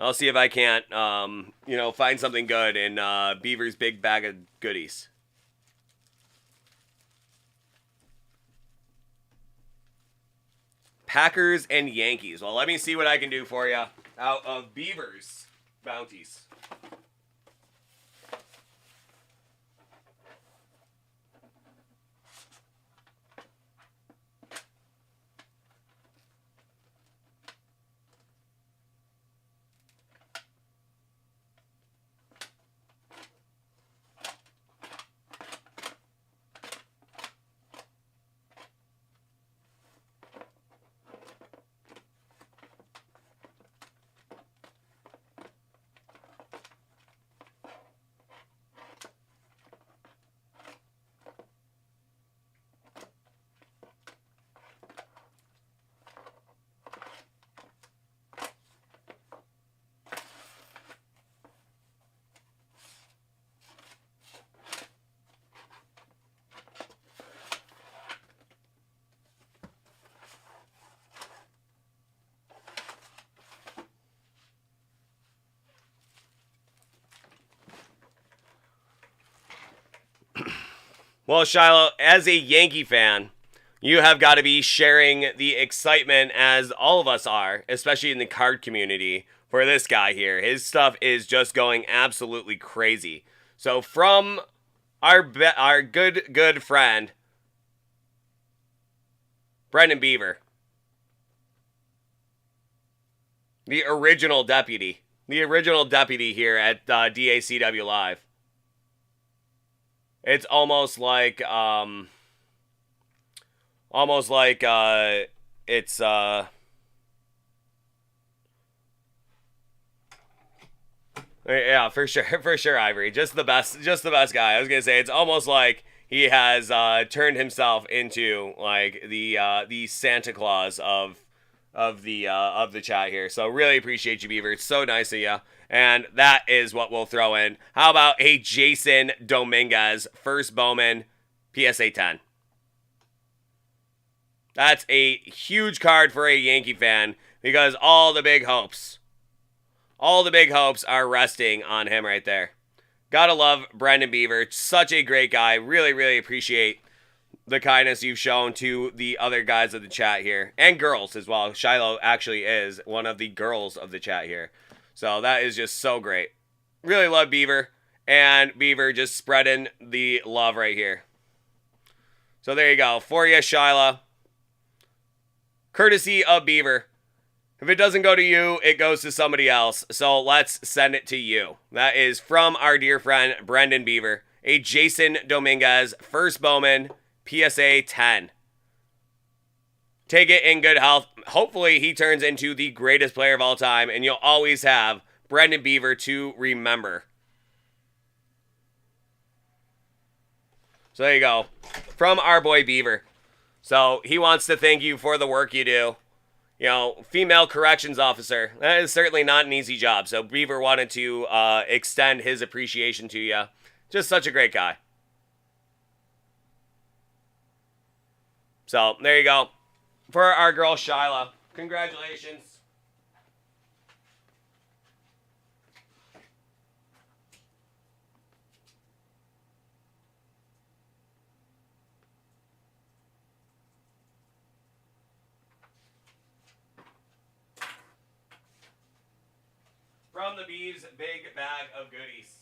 I'll see if I can't, find something good in Beaver's big bag of goodies. Packers and Yankees. Well, let me see what I can do for you out of Beaver's bounties. Well, Shiloh, as a Yankee fan, you have got to be sharing the excitement as all of us are, especially in the card community, for this guy here. His stuff is just going absolutely crazy. So from our good friend, Brendan Beaver, the original deputy here at DACW Live. It's almost like it's yeah, for sure, Ivory. Just the best guy. I was gonna say it's almost like he has turned himself into like the Santa Claus of the chat here. So really appreciate you, Beaver. It's so nice of you. And that is what we'll throw in. How about a Jason Dominguez first Bowman PSA 10? That's a huge card for a Yankee fan because all the big hopes are resting on him right there. Gotta love Brendan Beaver. Such a great guy. Really, really appreciate the kindness you've shown to the other guys of the chat here. And girls as well. Shiloh actually is one of the girls of the chat here. So that is just so great. Really love Beaver. And Beaver just spreading the love right here. So there you go. For you, Shiloh. Courtesy of Beaver. If it doesn't go to you, it goes to somebody else. So let's send it to you. That is from our dear friend, Brendan Beaver. A Jason Dominguez first Bowman PSA 10. Take it in good health. Hopefully he turns into the greatest player of all time, and you'll always have Brendan Beaver to remember. So there you go. From our boy Beaver. So he wants to thank you for the work you do. female corrections officer. That is certainly not an easy job. So Beaver wanted to extend his appreciation to you. Just such a great guy. So there you go. For our girl Shiloh. Congratulations. From the Bees big bag of goodies.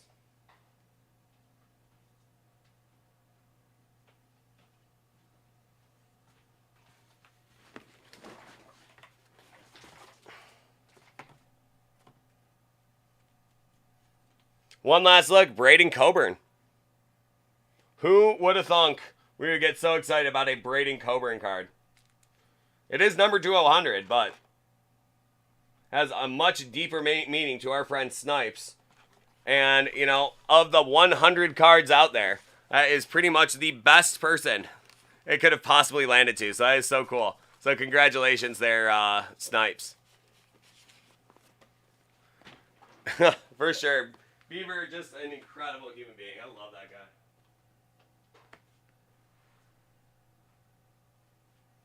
One last look, Braden Coburn. Who would have thunk we would get so excited about a Braden Coburn card? It is number 200, but has a much deeper meaning to our friend Snipes. And, of the 100 cards out there, that is pretty much the best person it could have possibly landed to. So that is so cool. So congratulations there, Snipes. For sure. Beaver, just an incredible human being. I love that guy.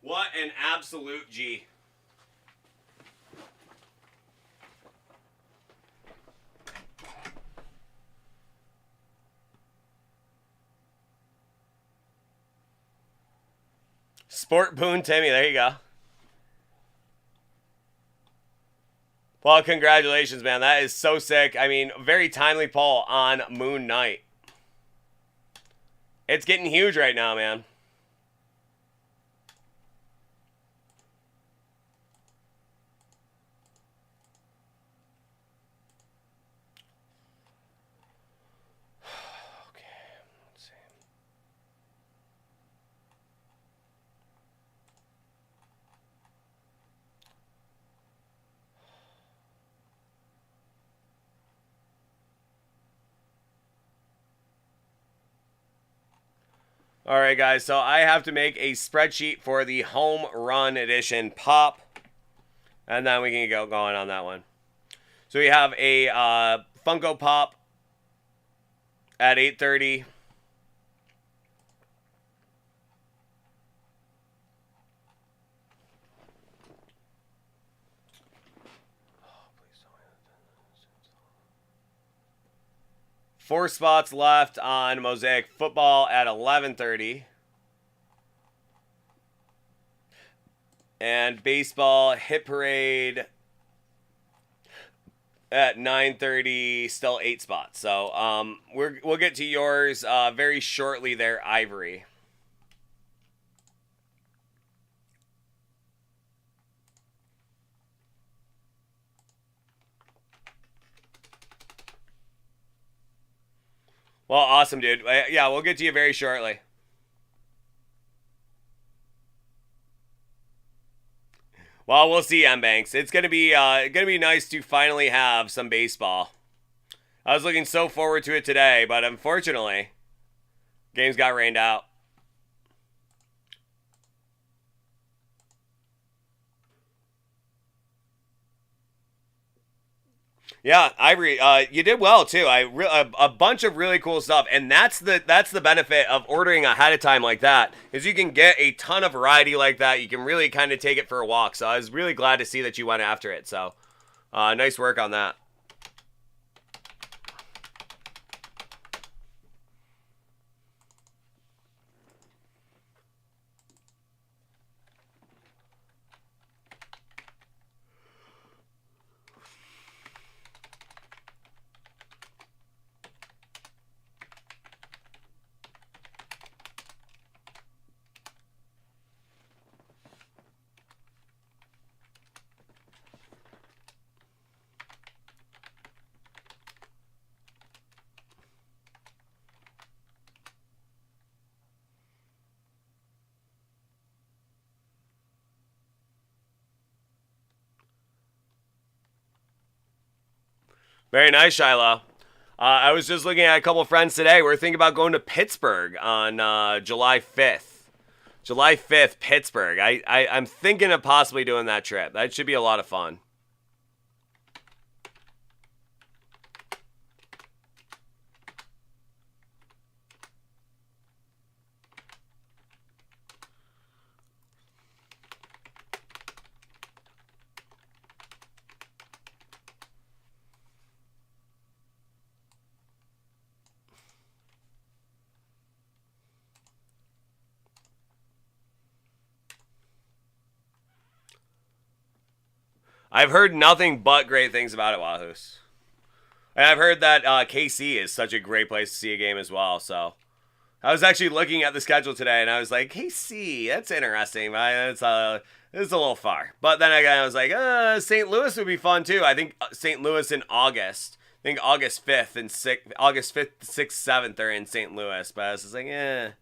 What an absolute G. Sport Boone Timmy, there you go. Well, congratulations, man. That is so sick. I mean, very timely pull on Moon Knight. It's getting huge right now, man. All right, guys, so I have to make a spreadsheet for the home run edition pop, and then we can go going on that one. So we have a Funko Pop at 8:30. Four spots left on Mosaic Football at 11:30. And Baseball Hit Parade at 9:30, still 8 spots. So we'll get to yours very shortly there, Ivory. Well, awesome, dude. Yeah, we'll get to you very shortly. Well, we'll see, M Banks. It's gonna be nice to finally have some baseball. I was looking so forward to it today, but unfortunately, games got rained out. Yeah, Ivory, you did well too. A bunch of really cool stuff, and that's the benefit of ordering ahead of time like that, is you can get a ton of variety like that. You can really kind of take it for a walk. So I was really glad to see that you went after it. So nice work on that. Very nice, Shiloh. I was just looking at a couple of friends today. We're thinking about going to Pittsburgh on July 5th. July 5th, Pittsburgh. I'm thinking of possibly doing that trip. That should be a lot of fun. I've heard nothing but great things about it, Wahoos. And I've heard that KC is such a great place to see a game as well. So I was actually looking at the schedule today, and I was like, KC, that's interesting. It's a little far. But then again, I was like, St. Louis would be fun too. I think St. Louis in August. I think August 5th and 6th, August 5th, 6th, 7th are in St. Louis. But I was just like, it's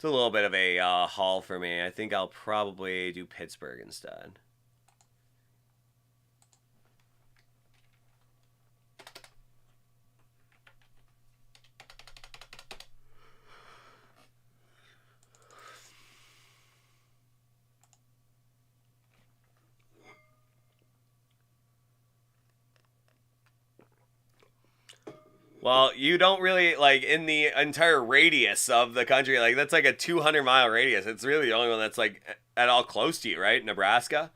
a little bit of a haul for me. I think I'll probably do Pittsburgh instead. Well, you don't really, like, in the entire radius of the country, like, that's like a 200-mile radius. It's really the only one that's, like, at all close to you, right? Nebraska?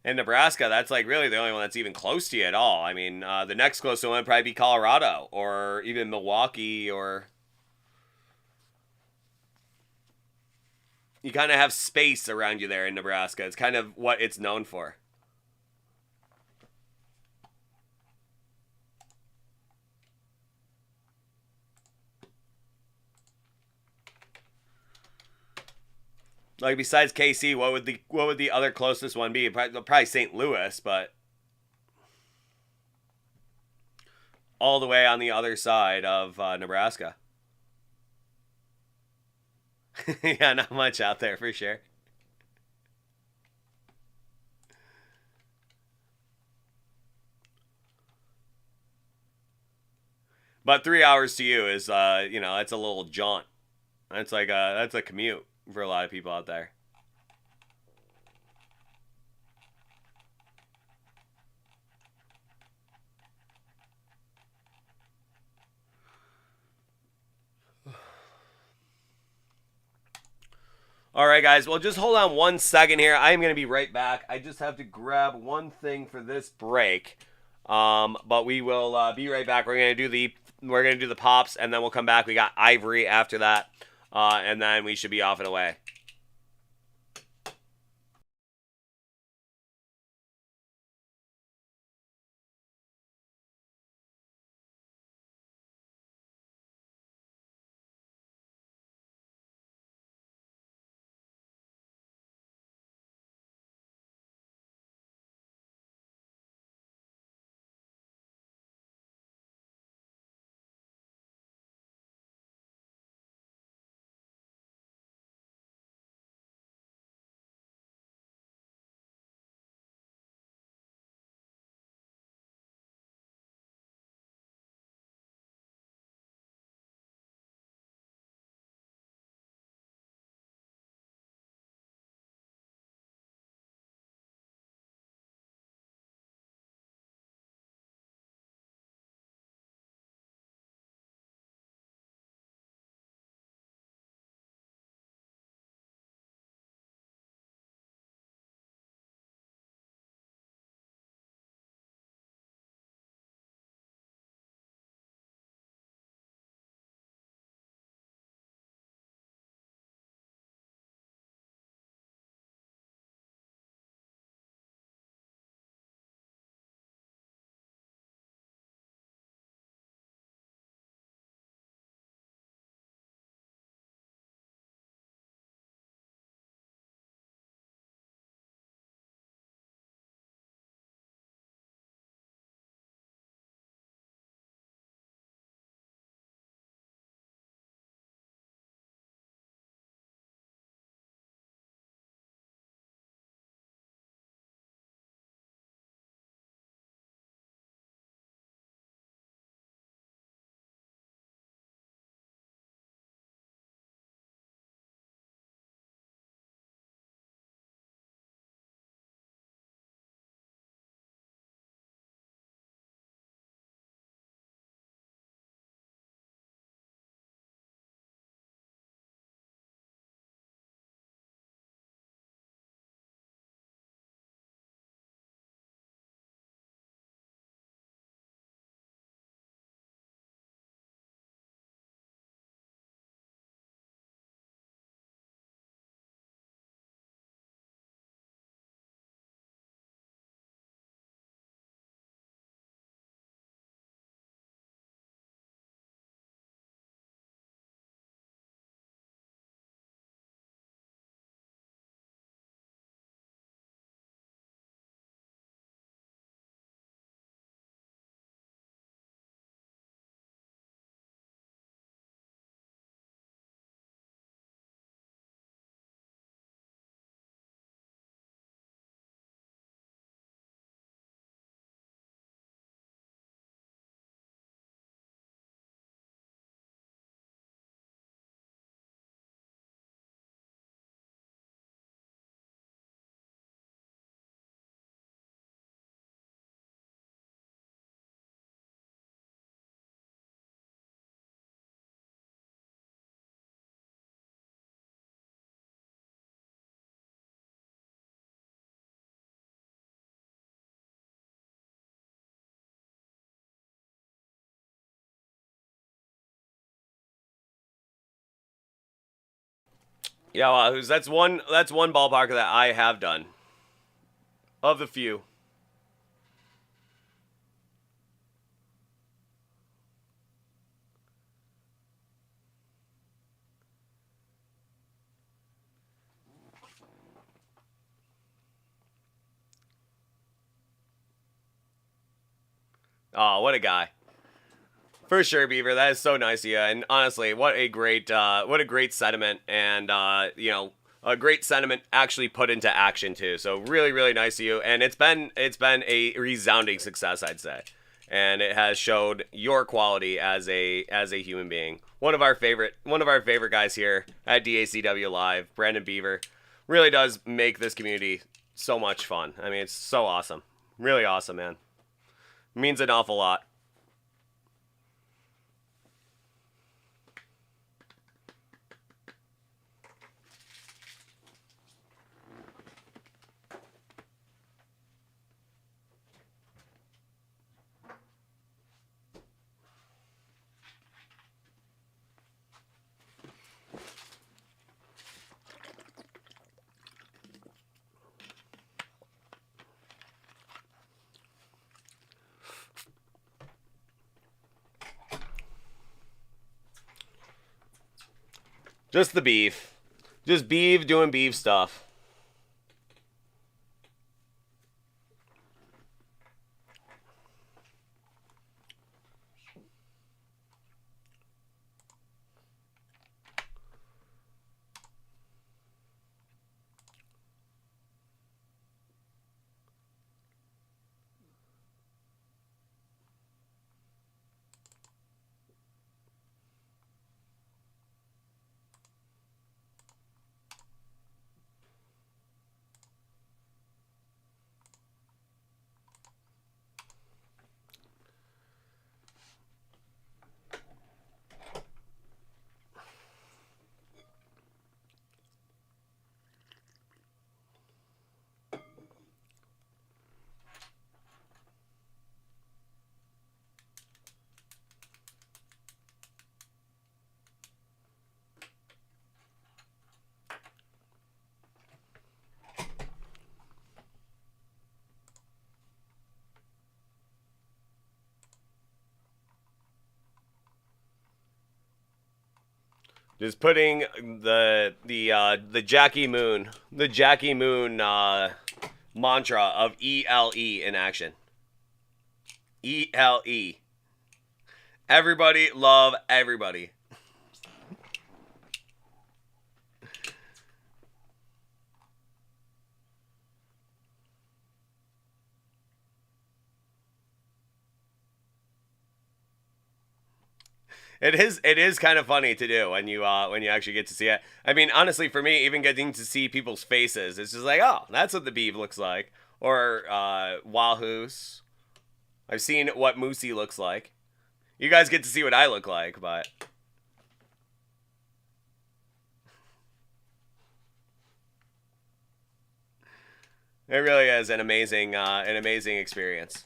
In Nebraska, that's, like, really the only one that's even close to you at all. I mean, the next closest one would probably be Colorado or even Milwaukee, or... You kind of have space around you there in Nebraska. It's kind of what it's known for. Like, besides KC, what would the other closest one be? Probably St. Louis, but all the way on the other side of Nebraska. Yeah, not much out there for sure. But 3 hours to you is, that's a little jaunt. That's a commute for a lot of people out there. All right, guys. Well, just hold on 1 second here. I am going to be right back. I just have to grab one thing for this break. But we will be right back. We're going to do the pops, and then we'll come back. We got Ivory after that, and then we should be off and away. Yeah, well, that's one ballpark that I have done of the few. Oh, what a guy. For sure, Beaver. That is so nice of you. And honestly, what a great sentiment, and a great sentiment actually put into action too. So really, really nice of you. And it's been a resounding success, I'd say, and it has showed your quality as a human being. One of our favorite guys here at DACW Live, Brandon Beaver, really does make this community so much fun. I mean, it's so awesome, really awesome, man. Means an awful lot. Just the beef. Just beef doing beef stuff. Just putting the Jackie Moon mantra of ELE in action. ELE. Everybody love everybody. It is kind of funny to do when you actually get to see it. I mean, honestly, for me, even getting to see people's faces, it's just like, oh, that's what the beef looks like, or Wahoos. I've seen what Moosey looks like. You guys get to see what I look like, but it really is an amazing experience.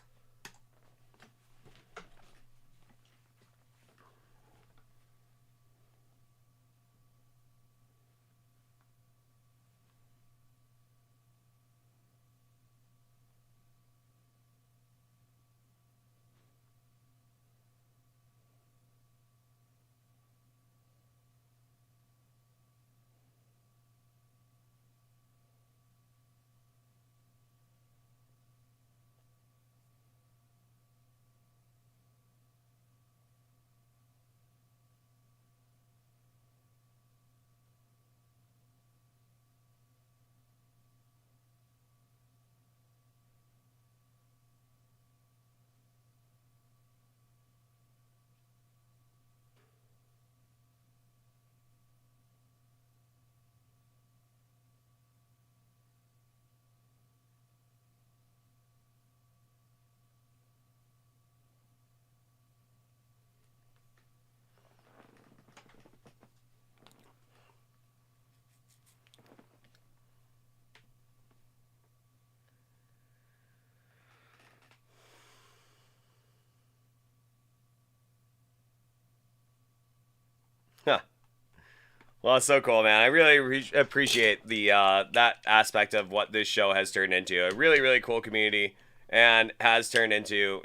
Huh. Well, it's so cool, man. I really appreciate the that aspect of what this show has turned into. A really, really cool community, and has turned into,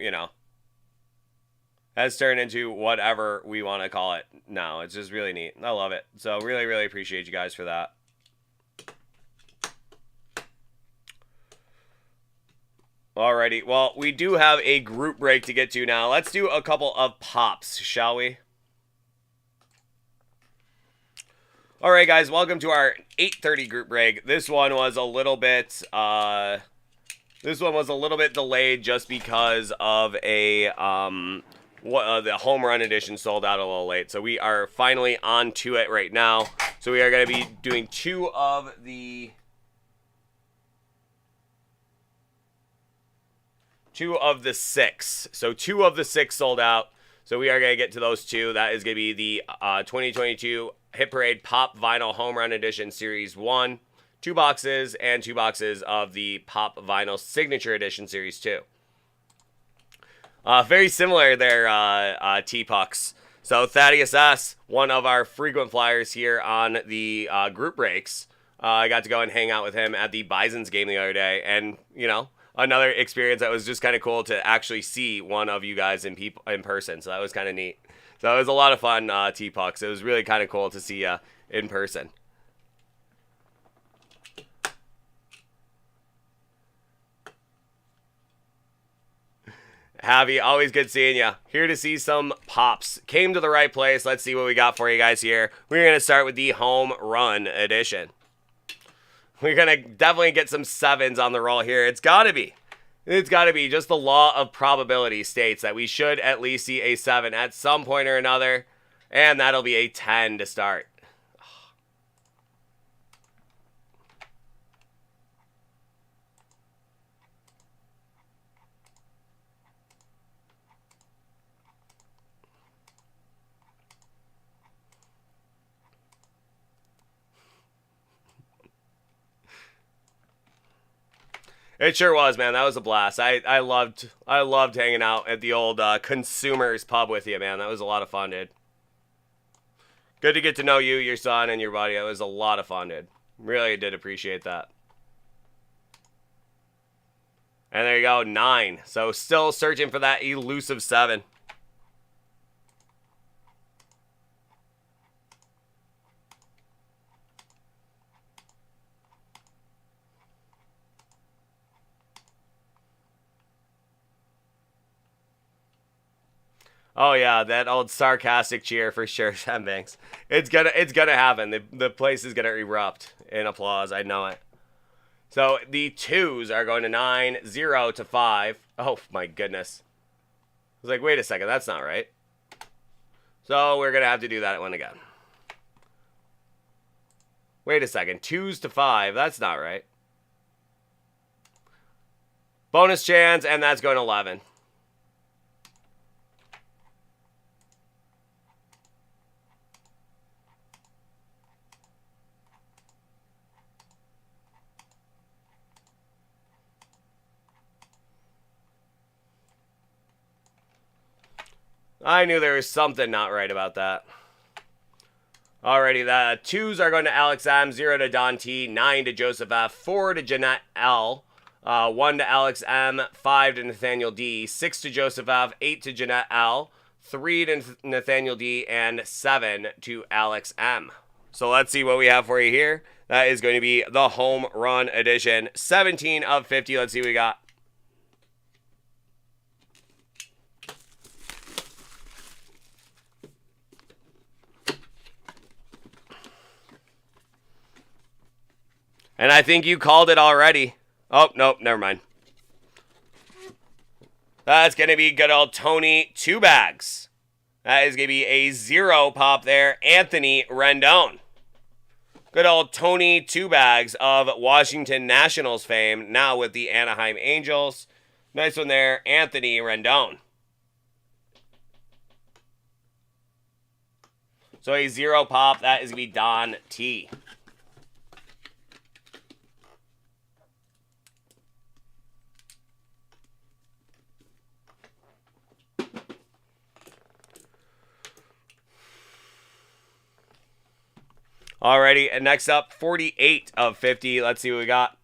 has turned into whatever we want to call it now. It's just really neat. I love it. So really, really appreciate you guys for that. Alrighty, well, we do have a group break to get to now. Let's do a couple of pops, shall we? Alright, guys, welcome to our 8:30 group break. This one was a little bit, delayed just because of a, the home run edition sold out a little late. So we are finally on to it right now. So we are going to be doing two of the 6. So 2 of the 6 sold out. So we are going to get to those 2. That is going to be the 2022 Hit Parade Pop Vinyl Home Run Edition Series 1. 2 boxes and 2 boxes of the Pop Vinyl Signature Edition Series 2. Very similar there, T-Pucks. So Thaddeus S., one of our frequent flyers here on the group breaks. I got to go and hang out with him at the Bison's game the other day. And, another experience that was just kind of cool to actually see one of you guys in person. So that was kind of neat. So it was a lot of fun, T-Pucks. It was really kind of cool to see you in person. Javi, always good seeing you. Here to see some pops. Came to the right place. Let's see what we got for you guys here. We're going to start with the Home Run Edition. We're going to definitely get some 7s on the roll here. It's got to be. It's got to be. Just the law of probability states that we should at least see a 7 at some point or another. And that'll be a 10 to start. It sure was, man. That was a blast. I loved hanging out at the old Consumers pub with you, man. That was a lot of fun, dude. Good to get to know you, your son, and your buddy. It was a lot of fun, dude. Really did appreciate that. And there you go, 9. So still searching for that elusive 7. Oh yeah, that old sarcastic cheer for sure, Sam Banks. It's gonna happen. The place is gonna erupt in applause. I know it. So the 2s are going to 9, 0 to 5. Oh my goodness. I was like, wait a second, that's not right. So we're gonna have to do that one again. Wait a second, 2s to 5. That's not right. Bonus chance, and that's going to 11. I knew there was something not right about that. Alrighty, the 2s are going to Alex M, 0 to Don T, 9 to Joseph F, 4 to Jeanette L, 1 to Alex M, 5 to Nathaniel D, 6 to Joseph F, 8 to Jeanette L, 3 to Nathaniel D, and 7 to Alex M. So let's see what we have for you here. That is going to be the Home Run Edition, 17 of 50. Let's see what we got. And I think you called it already. Oh, nope, never mind. That's going to be good old Tony 2 bags. That is going to be a 0 pop there. Anthony Rendon. Good old Tony 2 bags of Washington Nationals fame. Now with the Anaheim Angels. Nice one there. Anthony Rendon. So a 0 pop. That is going to be Don T. Alrighty, and next up, 48 of 50. Let's see what we got.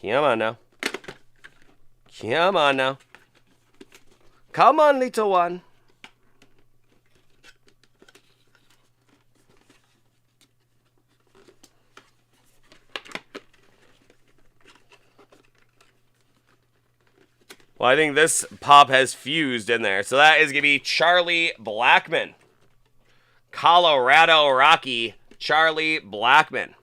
Come on now. Come on now. Come on, little one. Well, I think this pop has fused in there. So that is going to be Charlie Blackmon. Colorado Rocky, Charlie Blackmon.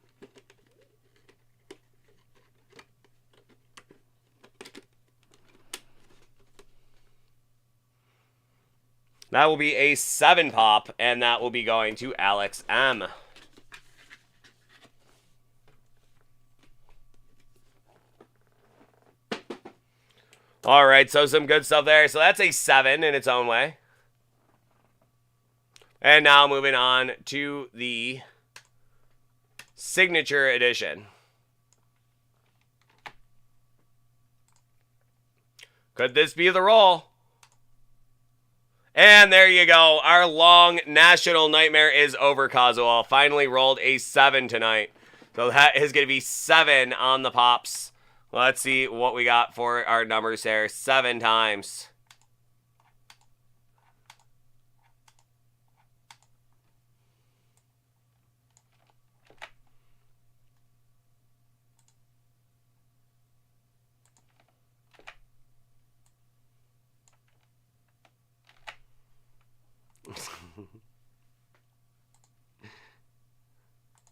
That will be a 7 pop, and that will be going to Alex M. All right, so some good stuff there. So that's a 7 in its own way. And now moving on to the Signature Edition. Could this be the roll? And there you go. Our long national nightmare is over, Kazuo. Finally rolled a 7 tonight. So that is going to be 7 on the pops. Let's see what we got for our numbers there. 7 times.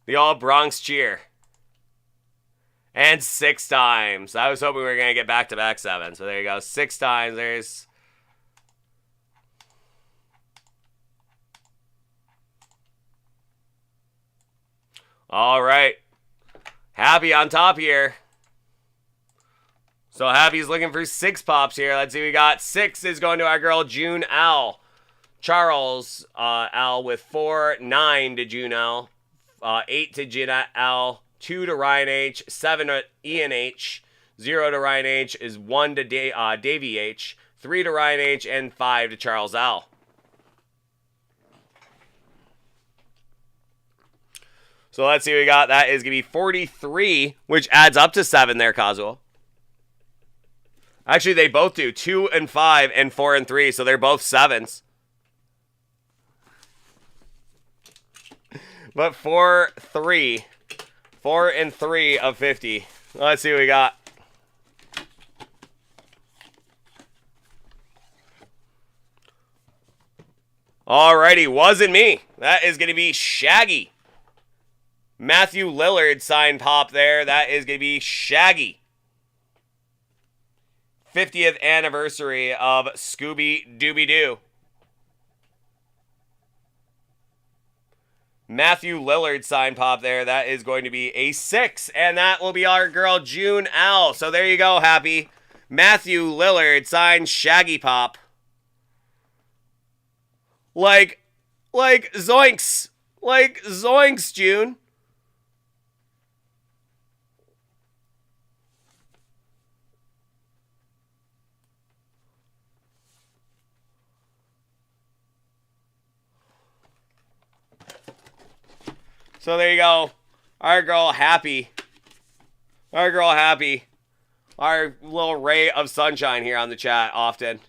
The all Bronx cheer. And 6 times. I was hoping we were going to get back-to-back 7. So there you go. 6 times. There's... All right. Happy on top here. So Happy's looking for 6 pops here. Let's see what we got. 6 is going to our girl, June L. Charles L with 4. 9 to June L. 8 to Jeanette L. 2 to Ryan H. 7 to Ian H. 0 to Ryan H. is 1 to Davey H. 3 to Ryan H. and 5 to Charles L. So let's see what we got. That is going to be 43, which adds up to 7 there, Kazuo. Actually, they both do. 2 and 5 and 4 and 3, so they're both 7s. But 4, 3. 4 and 3 of 50. Let's see what we got. Alrighty, wasn't me. That is going to be Shaggy. Matthew Lillard signed pop there. That is going to be Shaggy. 50th anniversary of Scooby-Dooby-Doo. Matthew Lillard signed pop there. That is going to be a 6. And that will be our girl, June L. So there you go, Happy. Matthew Lillard signed Shaggy pop. Like zoinks. Like zoinks, June. So there you go. Our girl Happy. Our girl Happy. Our little ray of sunshine here on the chat often.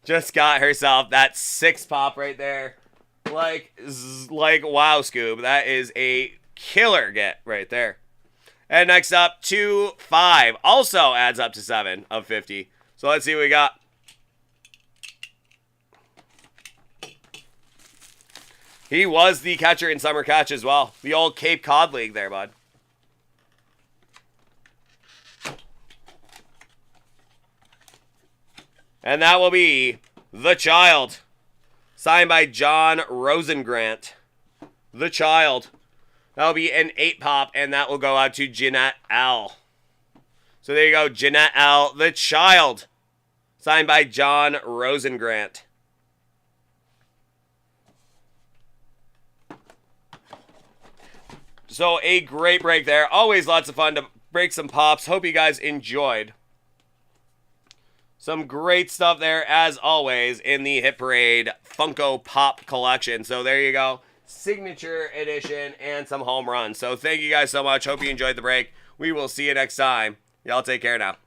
Just got herself that 6 pop right there. Like wow, Scoob. That is a killer get right there. And next up, 2, 5. Also adds up to 7 of 50. So let's see what we got. He was the catcher in Summer Catch as well. The old Cape Cod League there, bud. And that will be The Child. Signed by John Rosengrant. The Child. That will be an 8 pop, and that will go out to Jeanette L. So there you go, Jeanette L. The Child. Signed by John Rosengrant. So a great break there. Always lots of fun to break some pops. Hope you guys enjoyed. Some great stuff there, as always, in the Hit Parade Funko Pop collection. So there you go. Signature edition and some home runs. So thank you guys so much. Hope you enjoyed the break. We will see you next time. Y'all take care now.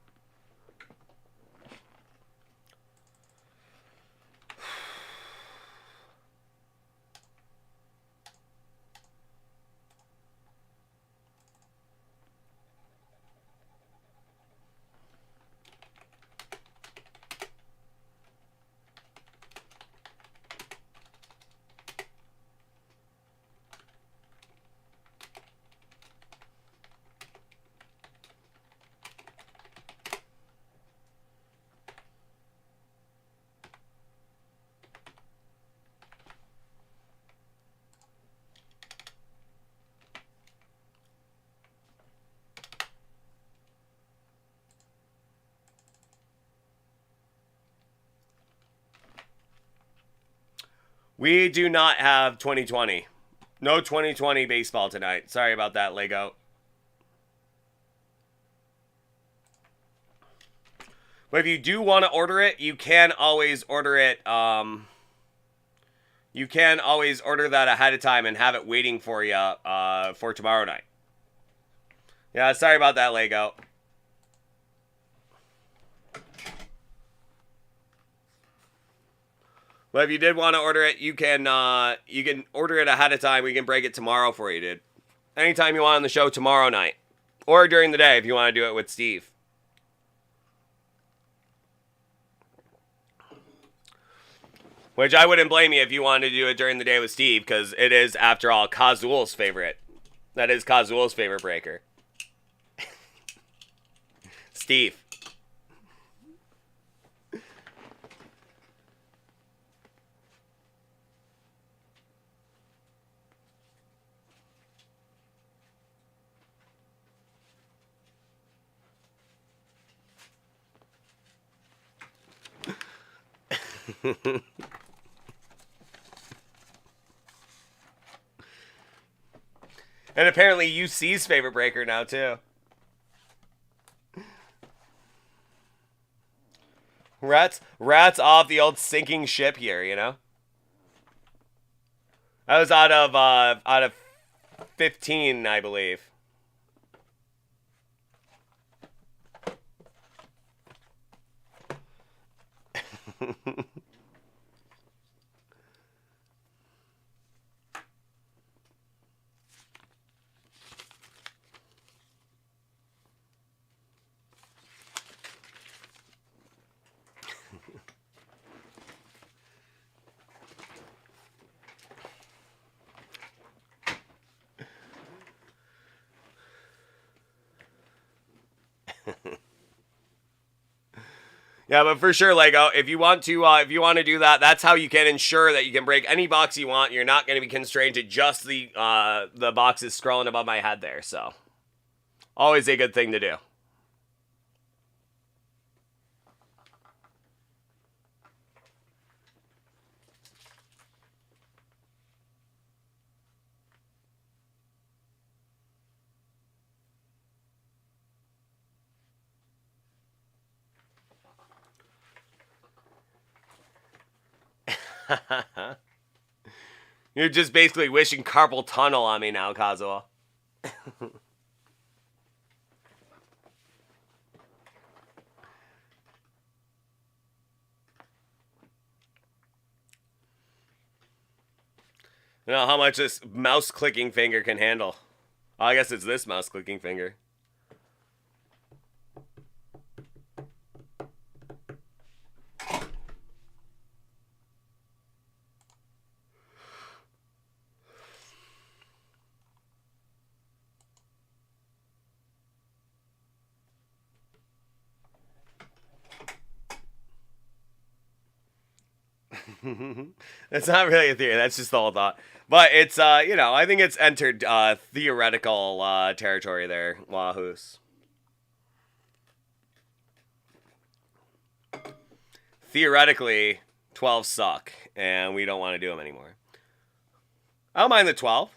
We do not have 2020. No 2020 baseball tonight. Sorry about that, Lego. But if you do want to order it, you can always order it. You can always order that ahead of time and have it waiting for you for tomorrow night. Yeah, sorry about that, Lego. But if you did want to order it, you can order it ahead of time. We can break it tomorrow for you, dude. Anytime you want on the show tomorrow night. Or during the day if you want to do it with Steve. Which I wouldn't blame you if you wanted to do it during the day with Steve, because it is, after all, Kazul's favorite. That is Kazul's favorite breaker. Steve. And apparently UC's favorite breaker now, too. Rats off the old sinking ship here, you know? That was out of 15, I believe. Yeah, but for sure, Lego, if you want to do that, that's how you can ensure that you can break any box you want. You're not going to be constrained to just the boxes scrolling above my head there. So, always a good thing to do. You're just basically wishing carpal tunnel on me now, Kazuo. You know how much this mouse clicking finger can handle. Oh, I guess it's this mouse clicking finger. That's not really a theory. That's just the whole thought. But it's, you know, I think it's entered theoretical territory there, Wahoos. theoretically, 12 suck, and we don't want to do them anymore. I don't mind the 12,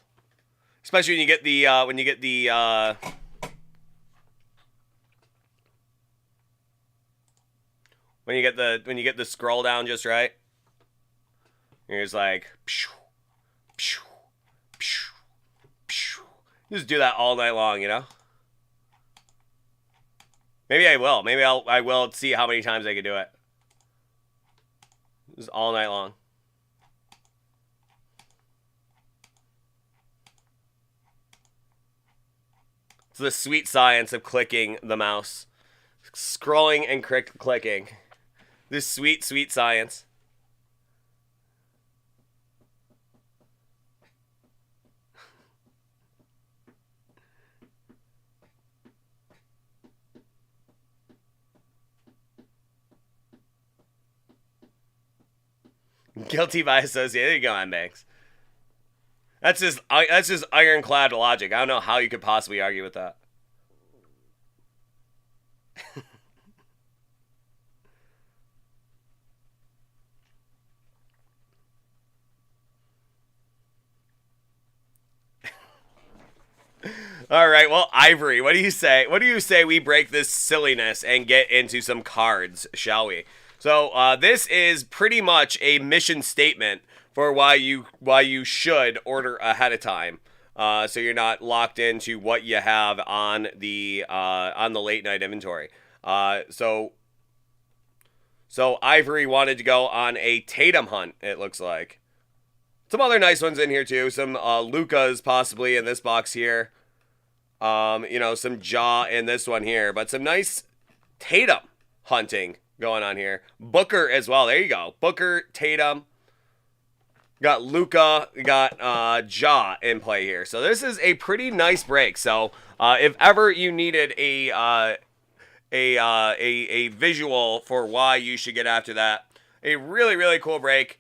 especially when you get the when you get the scroll down just right. You're just like, pshoo, pshoo, pshoo, pshoo. Just do that all night long, you know. Maybe I will. Maybe I will see how many times I can do it. Just all night long. It's the sweet science of clicking the mouse. Scrolling and clicking. This sweet, sweet science. Guilty by association. There you go, M Banks. That's just ironclad logic. I don't know how you could possibly argue with that. All right, well, Ivory, what do you say? What do you say we break this silliness and get into some cards, shall we? So this is pretty much a mission statement for why you should order ahead of time, so you're not locked into what you have on the late night inventory. So Ivory wanted to go on a Tatum hunt. It looks like some other nice ones in here too. Some Lukas possibly in this box here. You know, some Jaw in this one here, but some nice Tatum hunting going on here. Booker as well. There you go. Booker, Tatum. Got Luka, got Jaw in play here. So this is a pretty nice break. So if ever you needed a visual for why you should get after that, a really, really cool break.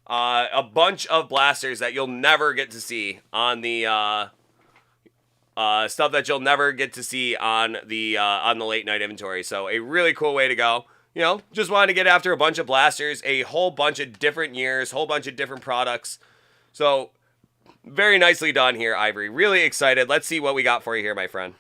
A bunch of blasters that you'll never get to see on the stuff that you'll never get to see on the late night inventory. So a really cool way to go. You know, just wanted to get after a bunch of blasters, a whole bunch of different years, whole bunch of different products. So very nicely done here, Ivory. Really excited. Let's see what we got for you here, my friend.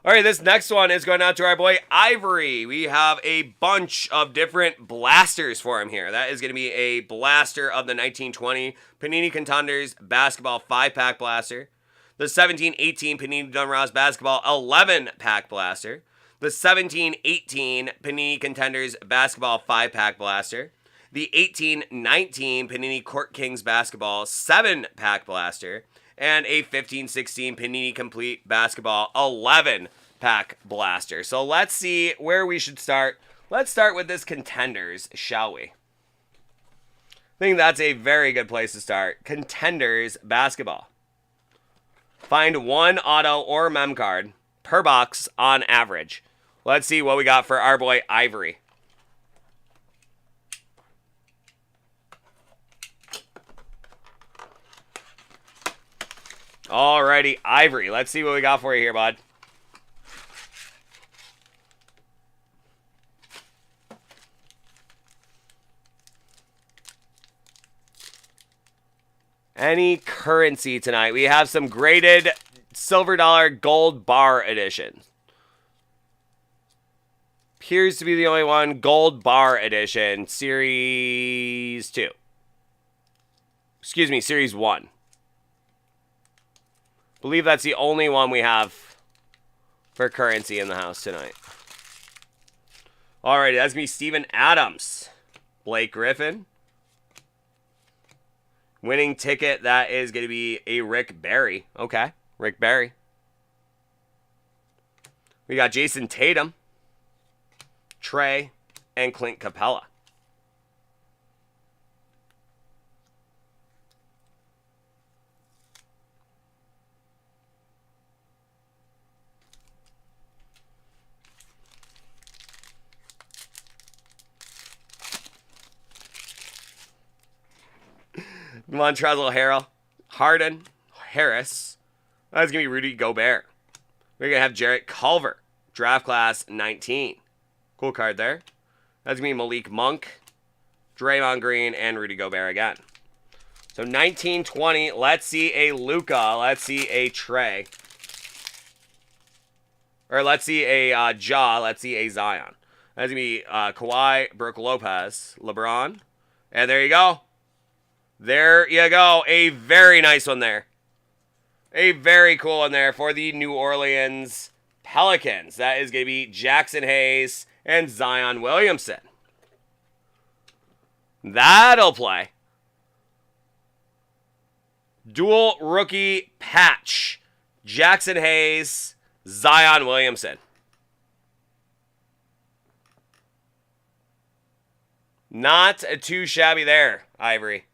All right, this next one is going out to our boy Ivory. We have a bunch of different blasters for him here. That is going to be a blaster of the 1920 Panini Contenders Basketball 5-pack blaster. The 17-18 Panini Dunross Basketball 11-pack blaster. The 17-18 Panini Contenders Basketball 5-pack blaster. The 18-19 Panini Court Kings Basketball 7-pack blaster. And a 15-16 Panini Complete Basketball 11-pack blaster. So let's see where we should start. Let's start with this Contenders, shall we? I think that's a very good place to start. Contenders Basketball. Find one auto or mem card per box on average. Let's see what we got for our boy Ivory. Alrighty, Ivory. Let's see what we got for you here, bud. Any currency tonight. We have some graded silver dollar gold bar edition. Appears to be the only one. Gold bar edition. Series 2. Excuse me, Series 1. Believe that's the only one we have for currency in the house tonight. Alright, that's going to be Steven Adams. Blake Griffin. Winning ticket, that is going to be a Rick Barry. Okay, Rick Barry. We got Jason Tatum, Trey, and Clint Capella. Montrezl Harrell, Harden, Harris. That's going to be Rudy Gobert. We're going to have Jarrett Culver, draft class 19. Cool card there. That's going to be Malik Monk, Draymond Green, and Rudy Gobert again. So 1920. Let's see a Luka. Let's see a Trey. Or let's see a Ja. Let's see a Zion. That's going to be Kawhi, Brook Lopez, LeBron. And there you go. There you go. A very nice one there. A very cool one there for the New Orleans Pelicans. That is going to be Jackson Hayes and Zion Williamson. That'll play. Dual rookie patch. Jackson Hayes, Zion Williamson. Not too shabby there, Ivory.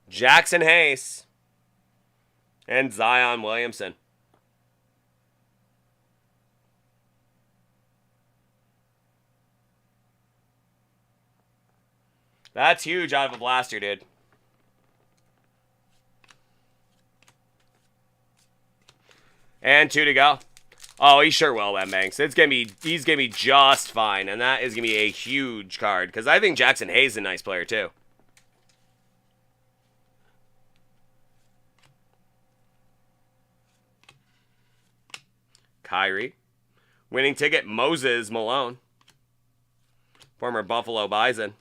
Jackson Hayes and Zion Williamson. That's huge out of a blaster, dude. And 2 to go. Oh, he sure will, Ben Banks. He's gonna be just fine, and that is gonna be a huge card because I think Jackson Hayes is a nice player too. Kyrie, winning ticket Moses Malone, former Buffalo Bison.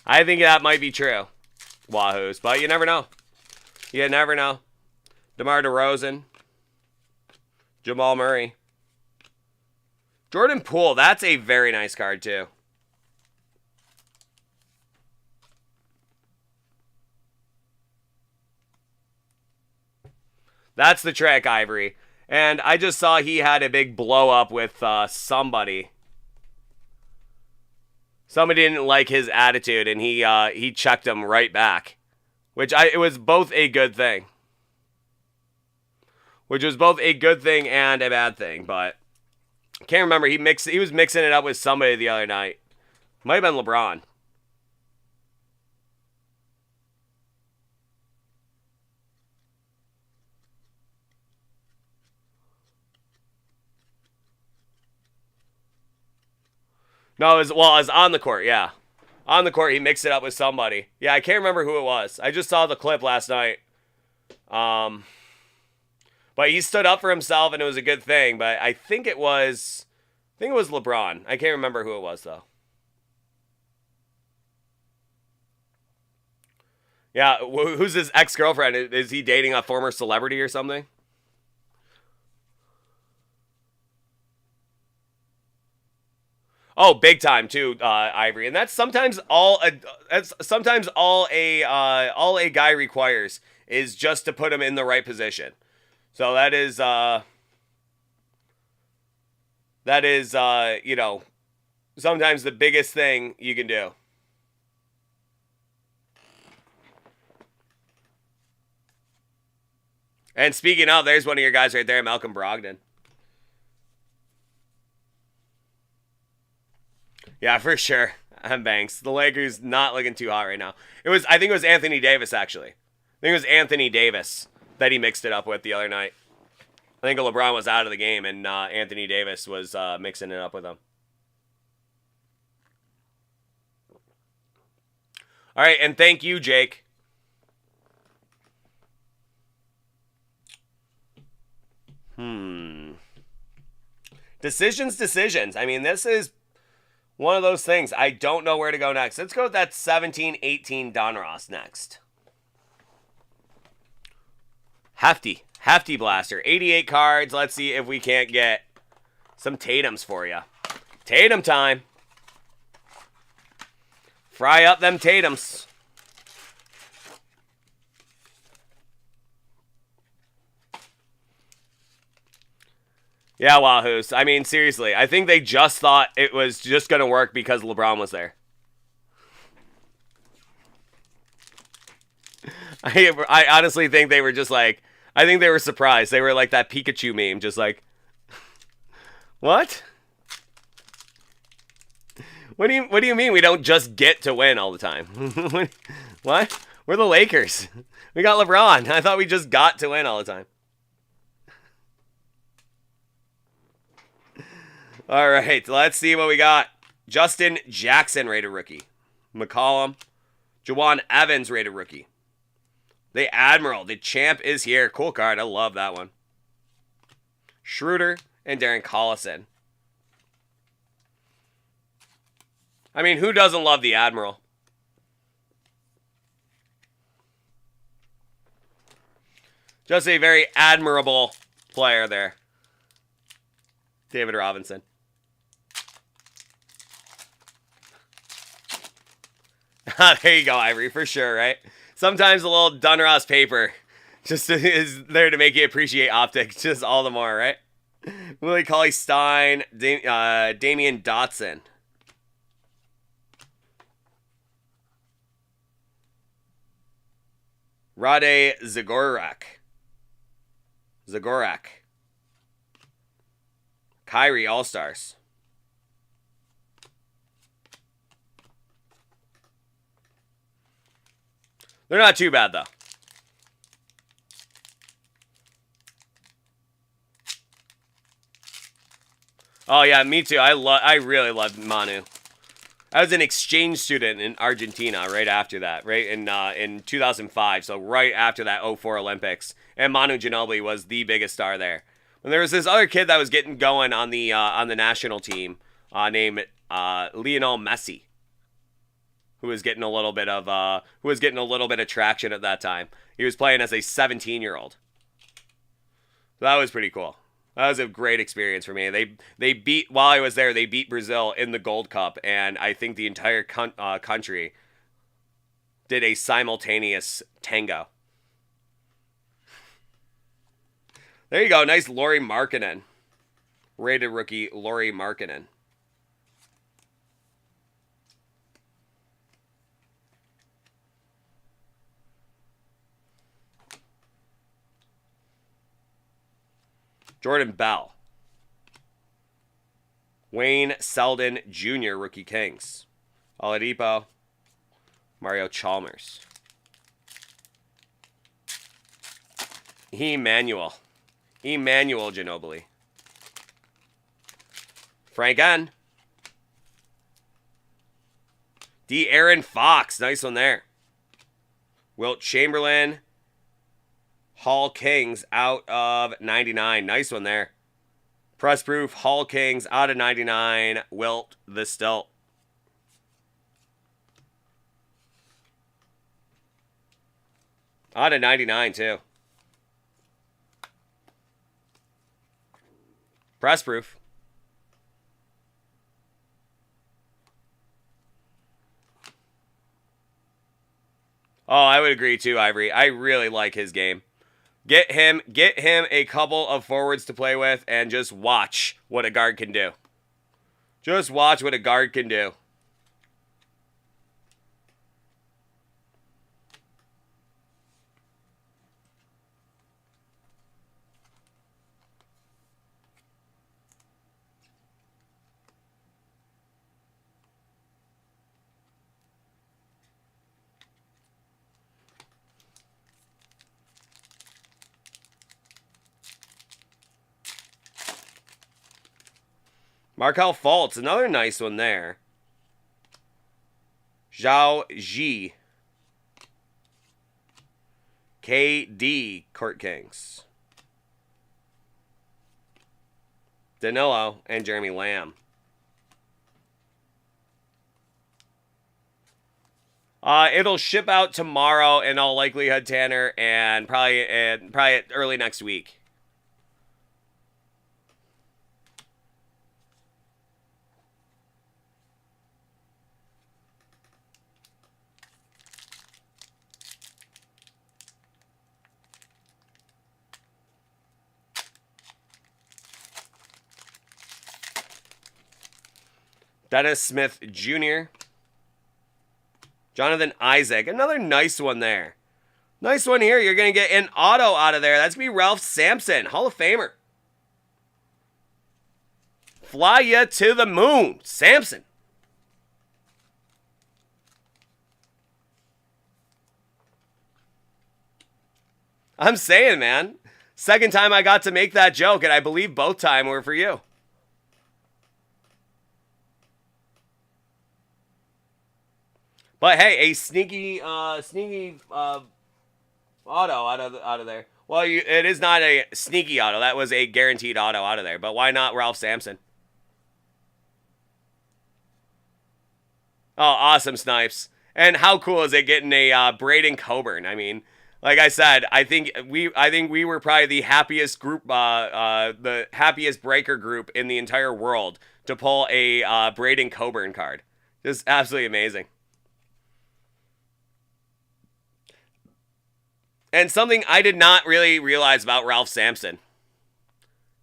I think that might be true, Wahoos, but you never know. You never know. DeMar DeRozan, Jamal Murray, Jordan Poole. That's a very nice card too. That's the trick, Ivory. And I just saw he had a big blow up with somebody. Somebody didn't like his attitude, and he checked him right back, it was both a good thing. Which was both a good thing and a bad thing, but I can't remember. He was mixing it up with somebody the other night. Might have been LeBron. No, it was on the court, yeah. On the court, he mixed it up with somebody. Yeah, I can't remember who it was. I just saw the clip last night. But he stood up for himself, and it was a good thing. But I think it was LeBron. I can't remember who it was, though. Yeah, who's his ex-girlfriend? Is he dating a former celebrity or something? Oh, big time too, Ivory, and that's sometimes all a guy requires is just to put him in the right position. So that is you know, sometimes the biggest thing you can do. And speaking of, there's one of your guys right there, Malcolm Brogdon. Yeah, for sure. Banks. The Lakers not looking too hot right now. I think it was Anthony Davis, actually. I think it was Anthony Davis that he mixed it up with the other night. I think LeBron was out of the game, and Anthony Davis was mixing it up with him. All right, and thank you, Jake. Decisions. I mean, this is one of those things. I don't know where to go next. Let's go with that 17-18 Donruss next. Hefty blaster. 88 cards. Let's see if we can't get some Tatums for you. Tatum time. Fry up them Tatums. Yeah, Wahoos. I mean, seriously. I think they just thought it was just going to work because LeBron was there. I honestly think they were just like, I think they were surprised. They were like that Pikachu meme, just like, what? What do you mean we don't just get to win all the time? What? We're the Lakers. We got LeBron. I thought we just got to win all the time. All right, let's see what we got. Justin Jackson, rated rookie. McCollum. Jawan Evans, rated rookie. The Admiral, the champ is here. Cool card. I love that one. Schroeder and Darren Collison. I mean, who doesn't love the Admiral? Just a very admirable player there. David Robinson. There you go, Ivory, for sure, right? Sometimes a little Dunross paper just is there to make you appreciate optics just all the more, right? Willie Cauley-Stein, Damian Dotson. Rade Zagorak. Kyrie All-Stars. They're not too bad, though. Oh, yeah, me too. I really loved Manu. I was an exchange student in Argentina right after that, right in 2005. So right after that '04 Olympics, and Manu Ginobili was the biggest star there. And there was this other kid that was getting going on the national team named Lionel Messi, who was getting a little bit of traction at that time. He was playing as a 17-year-old. So that was pretty cool. That was a great experience for me. They beat, while I was there, they beat Brazil in the Gold Cup, and I think the entire country did a simultaneous tango. There you go. Nice Lauri Markkanen. Rated rookie Lauri Markkanen. Jordan Bell. Wayne Selden Jr., rookie Kings. Oladipo. Mario Chalmers. Emmanuel Ginobili. Frank N. De'Aaron Fox. Nice one there. Wilt Chamberlain. Hall Kings out of 99. Nice one there. Press proof. Hall Kings out of 99. Wilt the Stilt. Out of 99 too. Press proof. Oh, I would agree too, Ivory. I really like his game. Get him a couple of forwards to play with and just watch what a guard can do. Just watch what a guard can do. Markel Fultz, another nice one there. Zhao Ji. KD, Court Kings. Danilo and Jeremy Lamb. It'll ship out tomorrow in all likelihood, Tanner, and probably early next week. Dennis Smith Jr. Jonathan Isaac. Another nice one there. Nice one here. You're going to get an auto out of there. That's going to be Ralph Sampson, Hall of Famer. Fly ya to the moon, Sampson. I'm saying, man. Second time I got to make that joke, and I believe both time were for you. But hey, a sneaky auto out of there. Well, it is not a sneaky auto. That was a guaranteed auto out of there. But why not Ralph Sampson? Oh, awesome, Snipes. And how cool is it getting a Braden Coburn? I mean, like I said, I think we were probably the happiest group, the happiest breaker group in the entire world to pull a Braden Coburn card. Just absolutely amazing. And something I did not really realize about Ralph Sampson: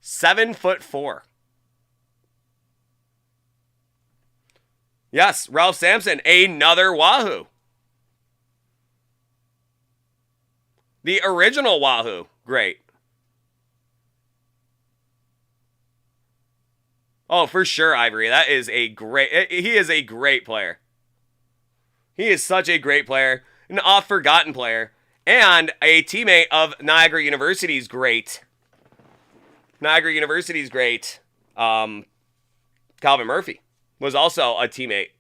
7'4". Yes, Ralph Sampson, another Wahoo. The original Wahoo. Great. Oh, for sure, Ivory. That is a great... He is a great player. He is such a great player. An oft-forgotten player. And a teammate of Niagara University's great. Niagara University's great. Calvin Murphy was also a teammate.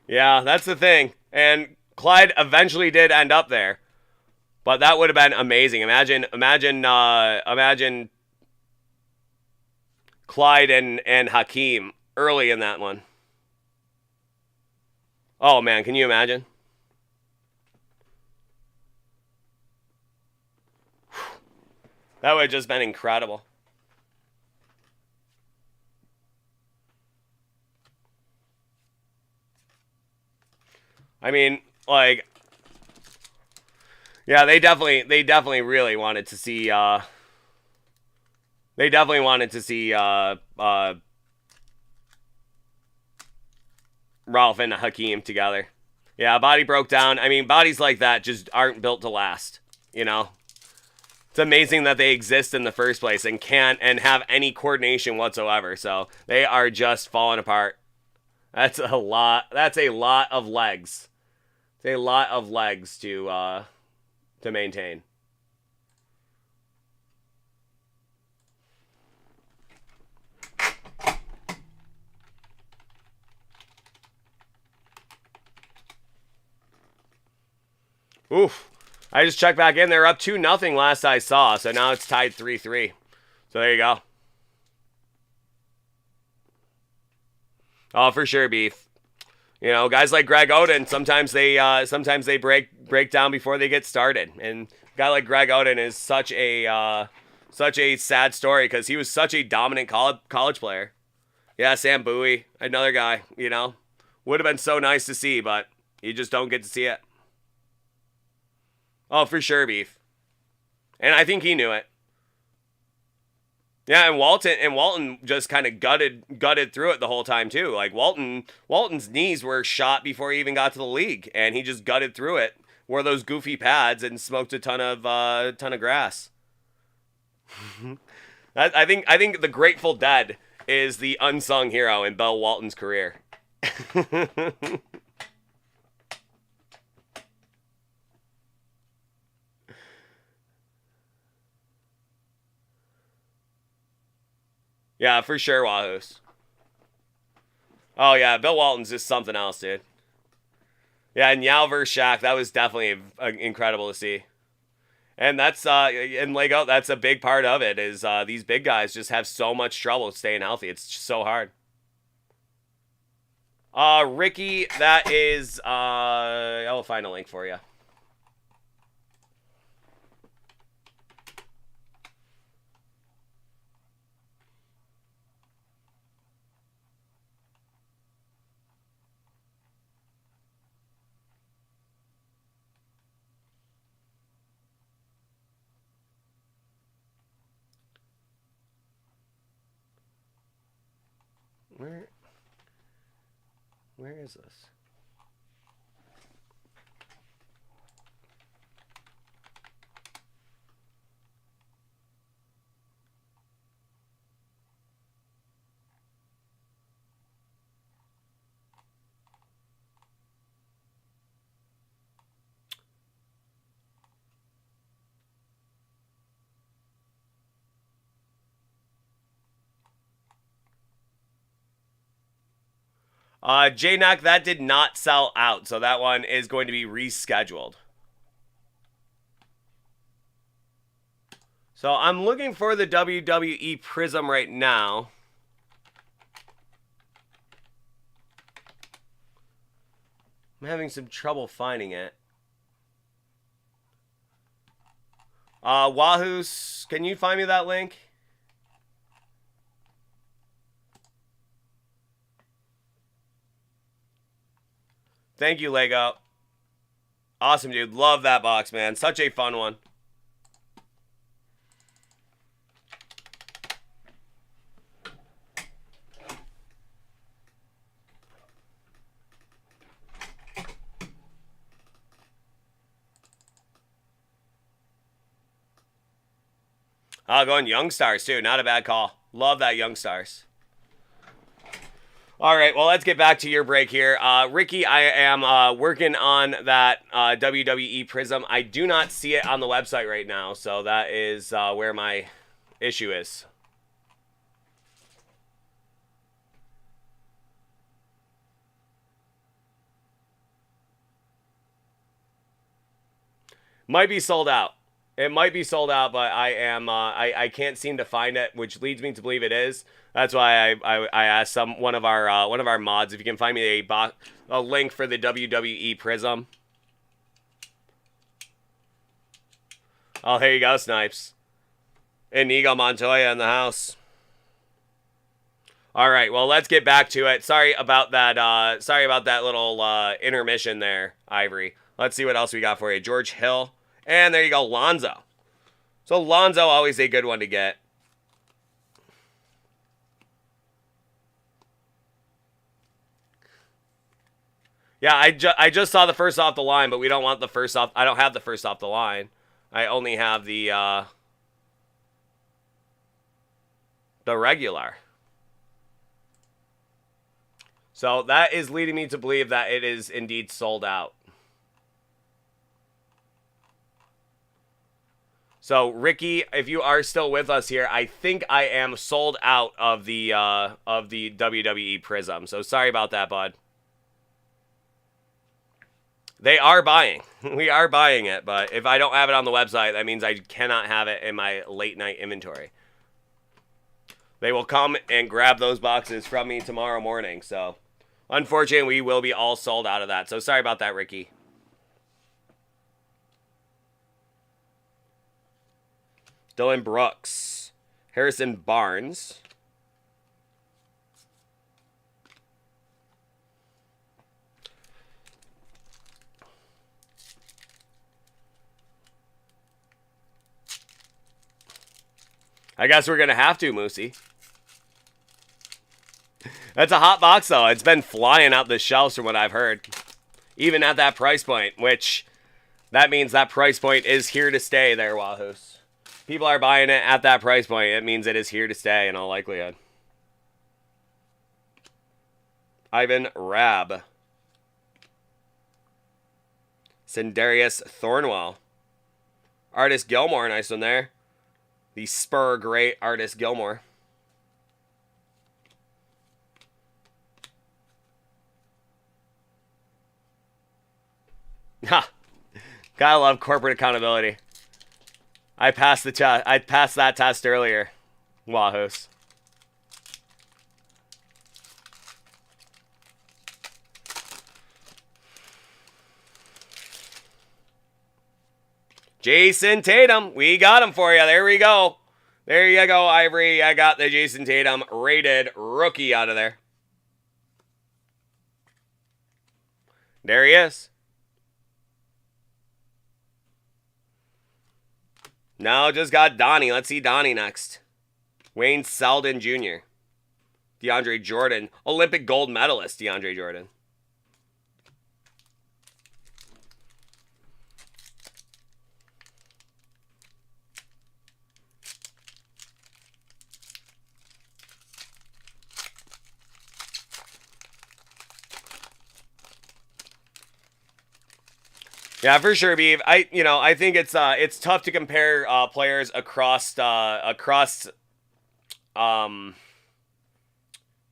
Yeah, that's the thing. And Clyde eventually did end up there. But that would have been amazing. Imagine Clyde and Hakeem early in that one. Oh man, can you imagine? That would have just been incredible. I mean, like, yeah, they definitely really wanted to see, Ralph and Hakeem together. Yeah, body broke down. I mean, bodies like that just aren't built to last, you know? It's amazing that they exist in the first place and can't and have any coordination whatsoever. So they are just falling apart. That's a lot. That's a lot of legs. It's a lot of legs to maintain. Oof. I just checked back in. They're up 2-0 last I saw, so now it's tied 3-3. So there you go. Oh, for sure, Beef. You know, guys like Greg Oden, sometimes they break down before they get started. And a guy like Greg Oden is such a sad story because he was such a dominant college player. Yeah, Sam Bowie, another guy, you know. Would have been so nice to see, but you just don't get to see it. Oh, for sure, Beef. And I think he knew it. Yeah, and Walton just kind of gutted through it the whole time too. Like Walton's knees were shot before he even got to the league, and he just gutted through it. Wore those goofy pads and smoked a ton of grass. I think the Grateful Dead is the unsung hero in Bill Walton's career. Yeah, for sure, Wahoos. Oh yeah, Bill Walton's just something else, dude. Yeah, and Yao versus Shaq, that was definitely incredible to see. And that's in Lego, that's a big part of it. Is these big guys just have so much trouble staying healthy. It's just so hard. Ricky, that is I will find a link for you. Where is this? J-Knock, that did not sell out, so that one is going to be rescheduled. So I'm looking for the WWE Prism right now. I'm having some trouble finding it. Wahoo's, can you find me that link? Thank you, Lego. Awesome, dude. Love that box, man. Such a fun one. Going Young Stars, too. Not a bad call. Love that Young Stars. All right, well, let's get back to your break here. Ricky, I am working on that WWE Prism. I do not see it on the website right now, so that is where my issue is. Might be sold out. It might be sold out, but I can't seem to find it, which leads me to believe it is. That's why I asked one of our mods if you can find me a link for the WWE Prism. Oh, here you go, Snipes. Inigo Montoya in the house. All right, well, let's get back to it. Sorry about that. Sorry about that little intermission there, Ivory. Let's see what else we got for you. George Hill. And there you go, Lonzo. So Lonzo, always a good one to get. Yeah, I just saw the first off the line, but we don't want the first off. I don't have the first off the line. I only have the regular. So that is leading me to believe that it is indeed sold out. So, Ricky, if you are still with us here, I think I am sold out of the WWE Prism. So, sorry about that, bud. They are buying. We are buying it, but if I don't have it on the website, that means I cannot have it in my late night inventory. They will come and grab those boxes from me tomorrow morning. So, unfortunately, we will be all sold out of that. So, sorry about that, Ricky. Dylan Brooks. Harrison Barnes. I guess we're going to have to, Moosey. That's a hot box, though. It's been flying out the shelves from what I've heard. Even at that price point, which that means that price point is here to stay there, Wahoos. People are buying it at that price point. It means it is here to stay in all likelihood. Ivan Rabb. Sindarius Thornwell. Artist Gilmore, nice one there. The Spur great Artist Gilmore. Ha! Gotta love corporate accountability. I passed the test. I passed that test earlier. Wahoos. Jason Tatum. We got him for you. There we go. There you go, Ivory. I got the Jason Tatum rated rookie out of there. There he is. No, just got Donnie. Let's see Donnie next. Wayne Selden Jr. DeAndre Jordan. Olympic gold medalist, DeAndre Jordan. Yeah, for sure, Beav. I think it's tough to compare players across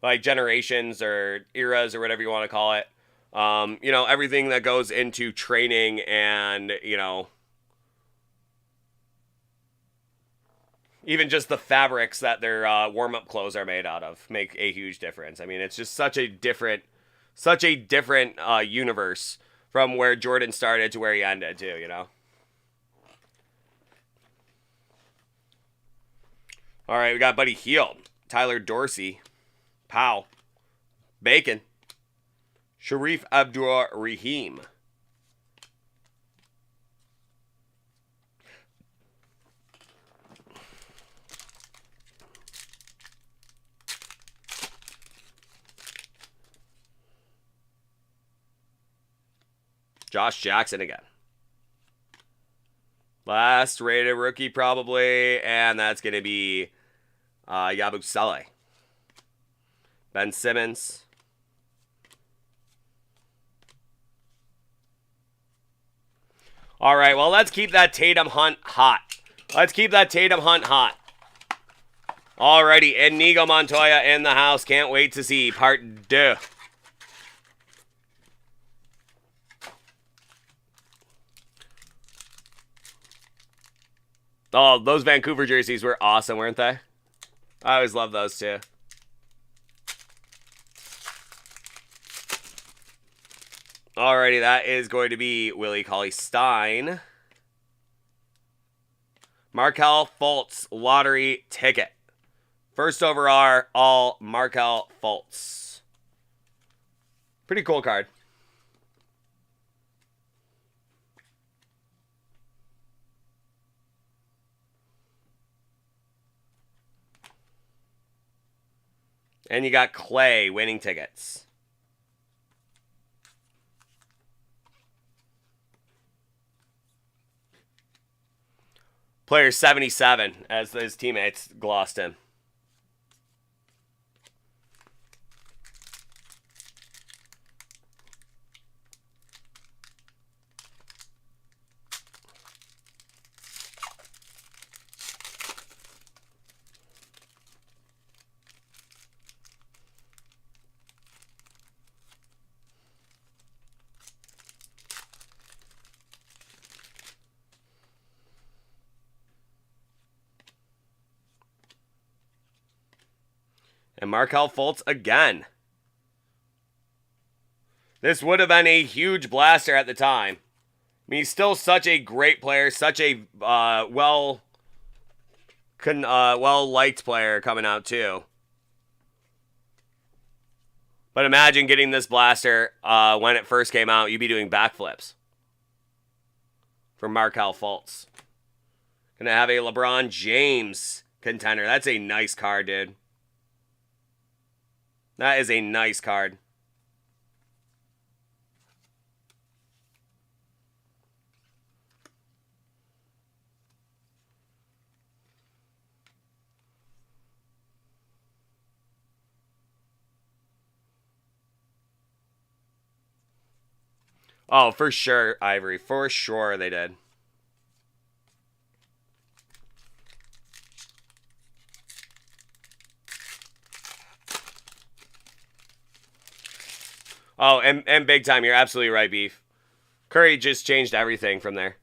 like generations or eras or whatever you want to call it. You know, everything that goes into training and, you know, even just the fabrics that their warm-up clothes are made out of make a huge difference. I mean, it's just such a different universe from where Jordan started to where he ended, too, you know? All right, we got Buddy Hield, Tyler Dorsey, Powell, Bacon, Sharif Abdur-Rahim, Josh Jackson again. Last rated rookie probably, and that's going to be Yabusele. Ben Simmons. All right, well, let's keep that Tatum hunt hot. Let's keep that Tatum hunt hot. Alrighty, Inigo Montoya in the house. Can't wait to see part 2. Oh, those Vancouver jerseys were awesome, weren't they? I always love those too. Alrighty, that is going to be Willie Cauley-Stein. Markelle Fultz, lottery ticket. First overall, all Markelle Fultz. Pretty cool card. And you got Clay winning tickets. Player 77 as his teammates glossed him. And Markelle Fultz again. This would have been a huge blaster at the time. I mean, he's still such a great player, such a well-liked player coming out too. But imagine getting this blaster when it first came out. You'd be doing backflips for Markelle Fultz. Gonna have a LeBron James contender. That's a nice card, dude. That is a nice card. Oh, for sure, Ivory. For sure they did. Oh, and big time. You're absolutely right, Beef. Curry just changed everything from there.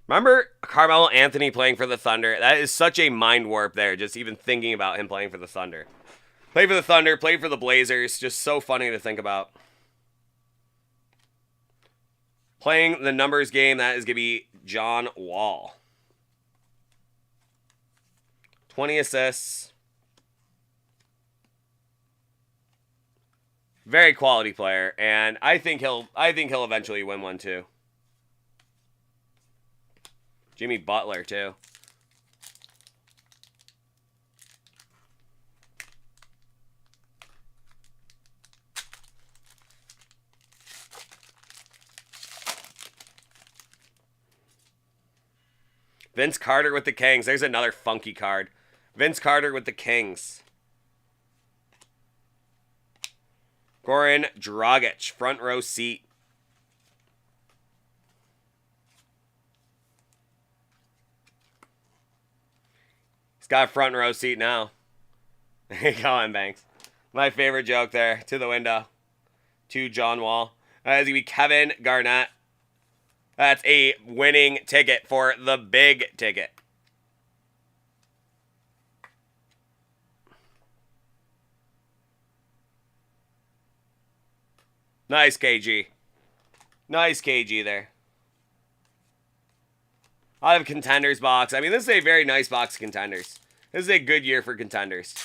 Remember Carmelo Anthony playing for the Thunder? That is such a mind warp there, just even thinking about him playing for the Thunder. Played for the Thunder, played for the Blazers. Just so funny to think about. Playing the numbers game, that is going to be John Wall. 20 assists. Very quality player, and I think he'll eventually win one too. Jimmy Butler too. Vince Carter with the Kings. There's another funky card. Vince Carter with the Kings. Goran Dragic, front row seat. He's got a front row seat now. There you go, Banks. My favorite joke there. To the window. To John Wall. That's going to be Kevin Garnett. That's a winning ticket for the big ticket. Nice, KG. Nice, KG there. I have Contenders box. I mean, this is a very nice box of Contenders. This is a good year for Contenders.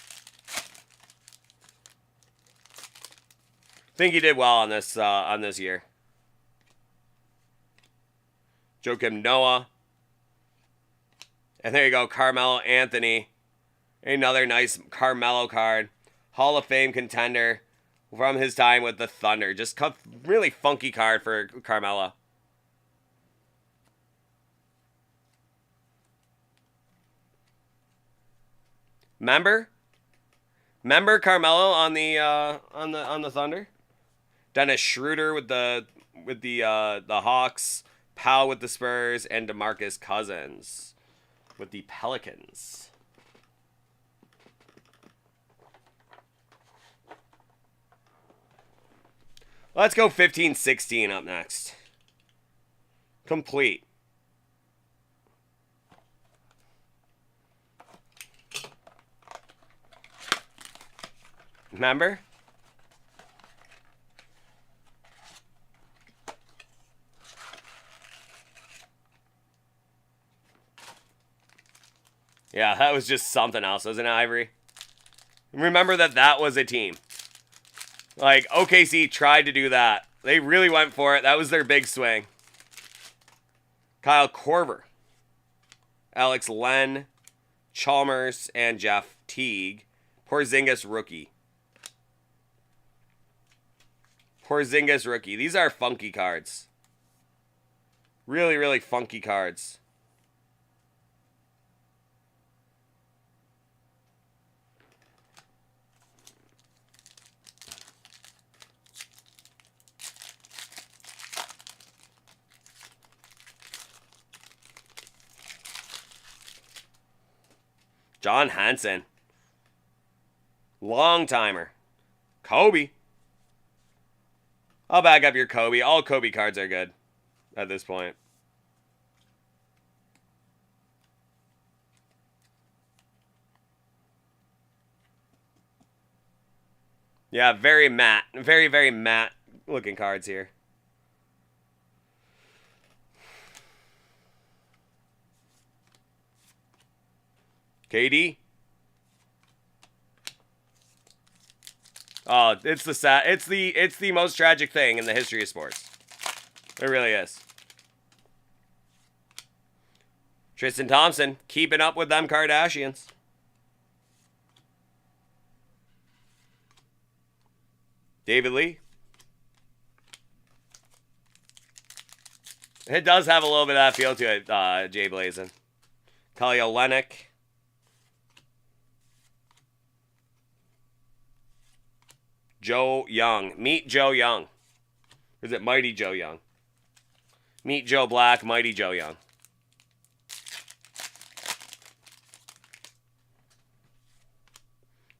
I think he did well on this year. Joakim Noah. And there you go, Carmelo Anthony. Another nice Carmelo card. Hall of Fame contender from his time with the Thunder. Just really funky card for Carmelo. Remember Carmelo on the Thunder? Dennis Schroeder with the Hawks, Powell with the Spurs, and DeMarcus Cousins with the Pelicans. Let's go 15-16 up next. Complete. Remember? Yeah, that was just something else, wasn't it, Ivory? Remember that was a team. Like, OKC tried to do that. They really went for it. That was their big swing. Kyle Korver. Alex Len. Chalmers and Jeff Teague. Porzingis rookie. Porzingis rookie. These are funky cards. Really, really funky cards. John Hansen. Long timer. Kobe. I'll back up your Kobe. All Kobe cards are good at this point. Yeah, very matte. Very, very matte looking cards here. KD. Oh, it's the most tragic thing in the history of sports. It really is. Tristan Thompson, keeping up with them Kardashians. David Lee. It does have a little bit of that feel to it, Jay Blazin. Kelly Olynyk. Joe Young. Meet Joe Young. Or is it Mighty Joe Young? Meet Joe Black, Mighty Joe Young.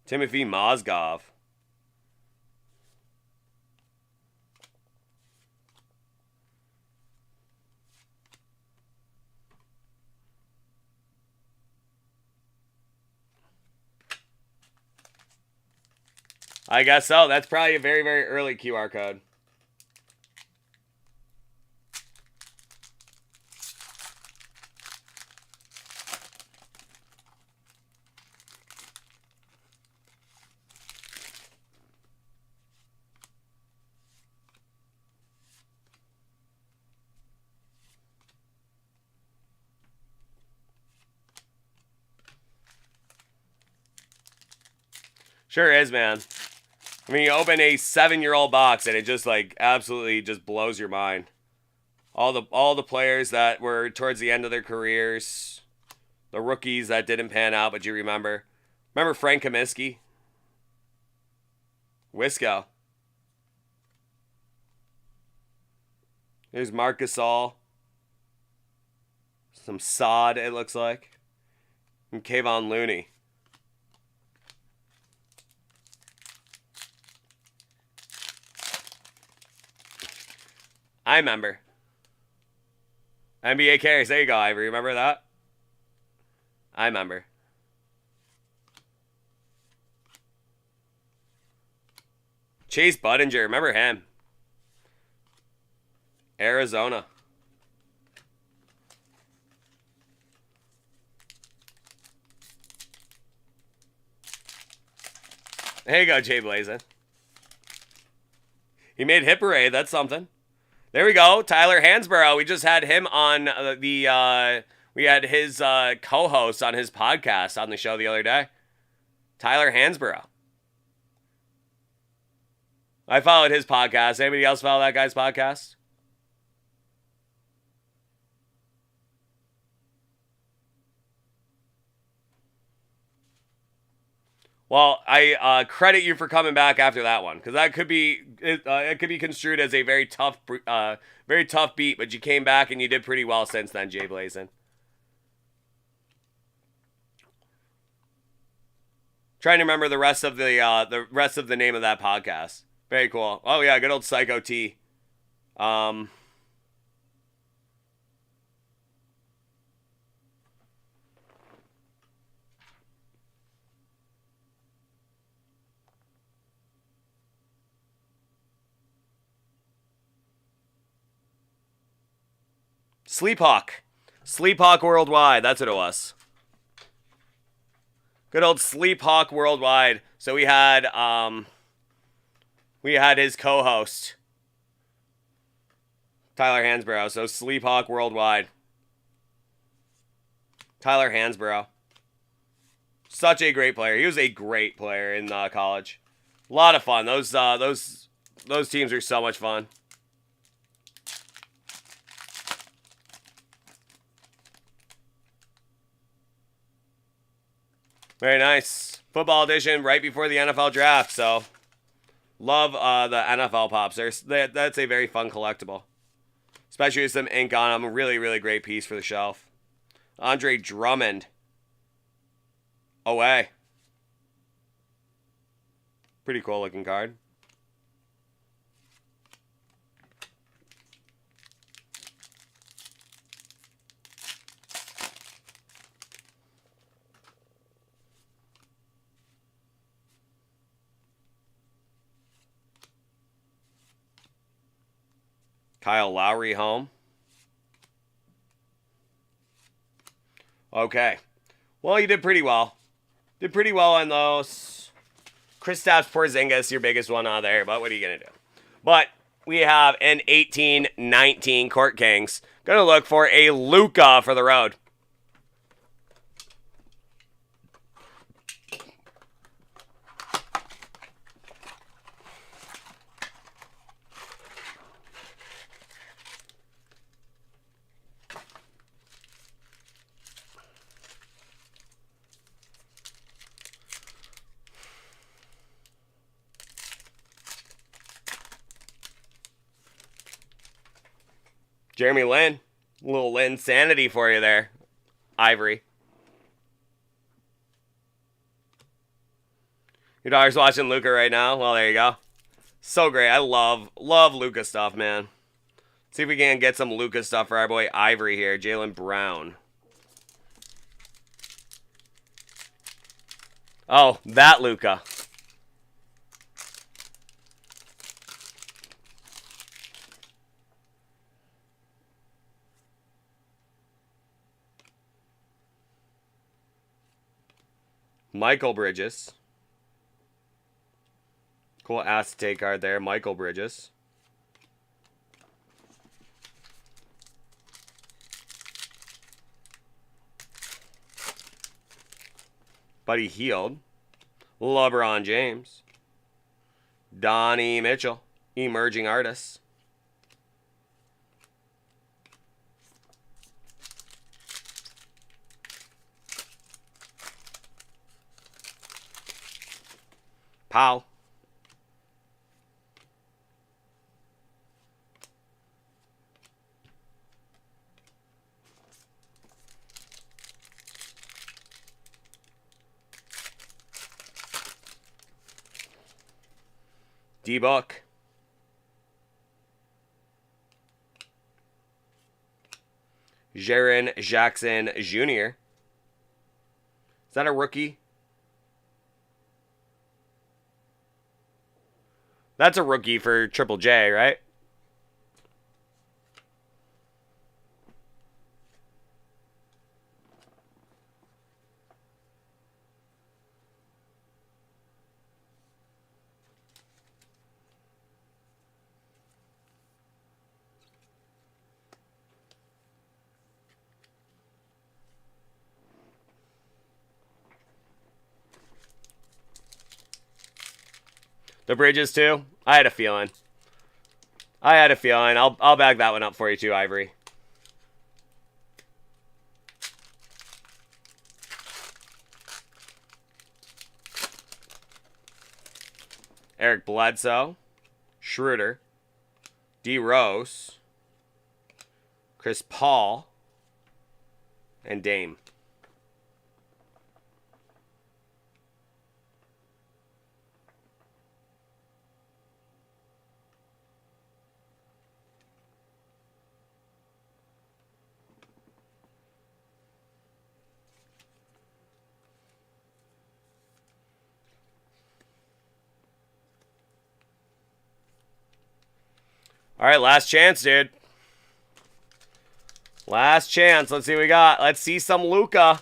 Timothy Mozgov. I guess so. That's probably a very, very early QR code. Sure is, man. I mean, you open a 7-year-old box and it just like absolutely just blows your mind. All the players that were towards the end of their careers, the rookies that didn't pan out, but you remember. Remember Frank Kaminsky? Wisco. Here's Marc Gasol. Some sod, it looks like. And Kayvon Looney. I remember. NBA carries. There you go, Ivory. Remember that? I remember. Chase Budinger. Remember him? Arizona. There you go, Jay Blazin. He made Hit Parade. That's something. There we go. Tyler Hansborough. We just had him on we had his co-host on his podcast on the show the other day. Tyler Hansborough. I followed his podcast. Anybody else follow that guy's podcast? Well, I credit you for coming back after that one, because that could be it could be construed as a very tough beat, but you came back and you did pretty well since then, Jay Blazin. Trying to remember the rest of the name of that podcast. Very cool. Oh yeah, good old Psycho T. Sleephawk Worldwide. That's what it was. Good old Sleephawk Worldwide. So we had his co-host Tyler Hansborough. So Sleephawk Worldwide. Tyler Hansborough. Such a great player. He was a great player in college. A lot of fun. Those teams are so much fun. Very nice. Football edition right before the NFL draft, so love the NFL Pops. That's a very fun collectible. Especially with some ink on them. Really, really great piece for the shelf. Andre Drummond. Away. Pretty cool looking card. Kyle Lowry home. Okay. Well, you did pretty well. Did pretty well on those. Kristaps Porzingis, your biggest one out there, but what are you going to do? But we have an 18-19 Court Kings. Going to look for a Luka for the road. Jeremy Lin. A little Lin sanity for you there. Ivory. Your daughter's watching Luka right now? Well, there you go. So great. I love Luka stuff, man. See if we can get some Luka stuff for our boy Ivory here. Jaylen Brown. Oh, that Luka. Michael Bridges. Cool acetate card there. Michael Bridges. Buddy Hield. LeBron James. Donnie Mitchell. Emerging artists. Powell. D-Book. Jaren Jackson Jr. Is that a rookie? That's a rookie for Triple J, right? The Bridges too? I had a feeling. I'll bag that one up for you too, Ivory. Eric Bledsoe. Schroeder. D. Rose. Chris Paul. And Dame. All right, last chance, dude. Last chance. Let's see what we got. Let's see some Luka.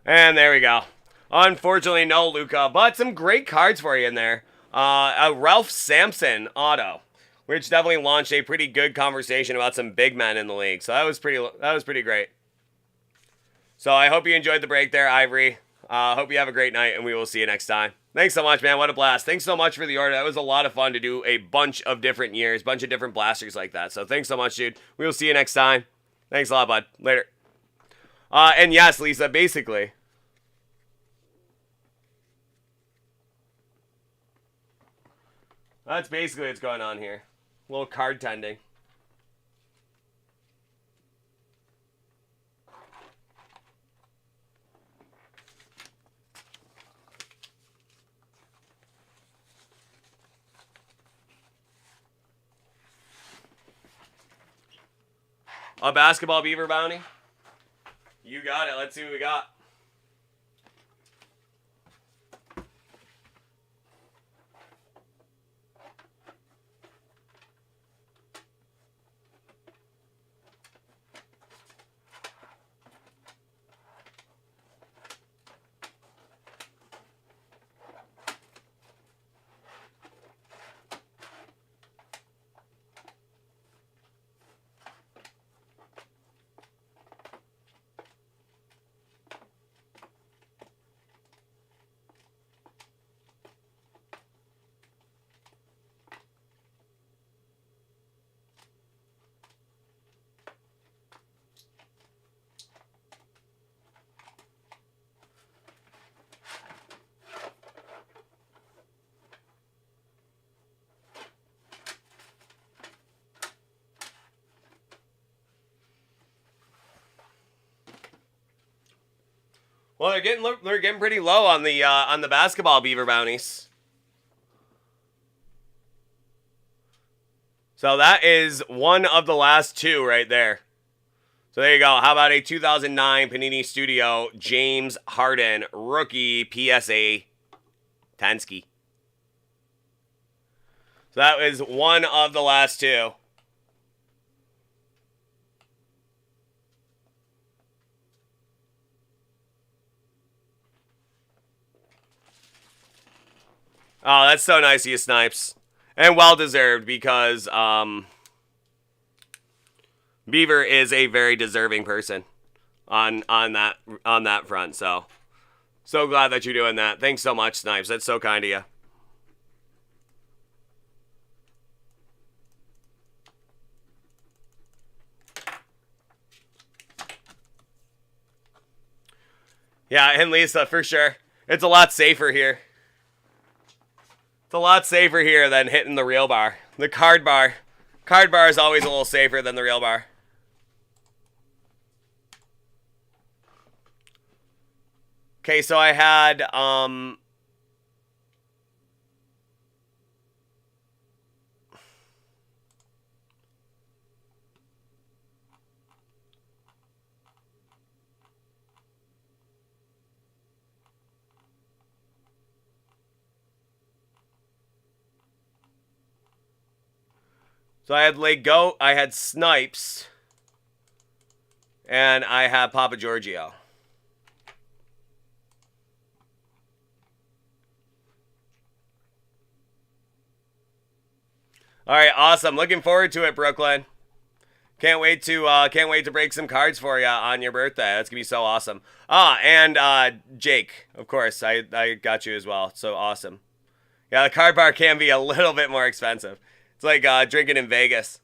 And there we go. Unfortunately, no Luka, but some great cards for you in there. A Ralph Sampson auto, which definitely launched a pretty good conversation about some big men in the league. So that was pretty great. So I hope you enjoyed the break there, Ivory. Hope you have a great night, and we will see you next time. Thanks so much, man. What a blast. Thanks so much for the order. That was a lot of fun to do a bunch of different years, bunch of different blasters like that. So thanks so much, dude. We will see you next time. Thanks a lot, bud. Later. And yes, Lisa, basically. That's basically what's going on here. A little card tending. A basketball beaver bounty? You got it. Let's see what we got. Well, they're getting pretty low on the basketball beaver bounties. So that is one of the last two right there. So there you go. How about a 2009 Panini Studio James Harden rookie PSA Tansky? So that is one of the last two. Oh, that's so nice of you, Snipes. And well-deserved because Beaver is a very deserving person on that front. So So glad that you're doing that. Thanks so much, Snipes. That's so kind of you. Yeah, and Lisa, for sure. It's a lot safer here. It's a lot safer here than hitting the real bar. The card bar. Card bar is always a little safer than the real bar. Okay, so I had, so I had Lego, I had Snipes, and I had Papa Giorgio. All right, awesome. Looking forward to it, Brooklyn. Can't wait to break some cards for you on your birthday. That's gonna be so awesome. And Jake, of course, I got you as well. So awesome. Yeah, the card bar can be a little bit more expensive. It's like drinking in Vegas.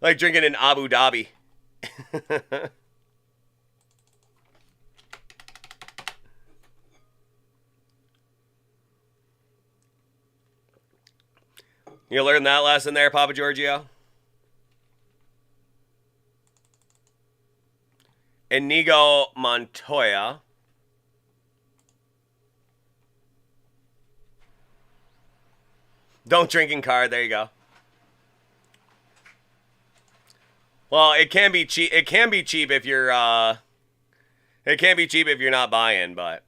Like drinking in Abu Dhabi. You learned that lesson there, Papa Giorgio? Inigo Montoya. Don't drink in card. There you go. Well, it can be cheap. It can be cheap if you're it can be cheap if you're not buying, but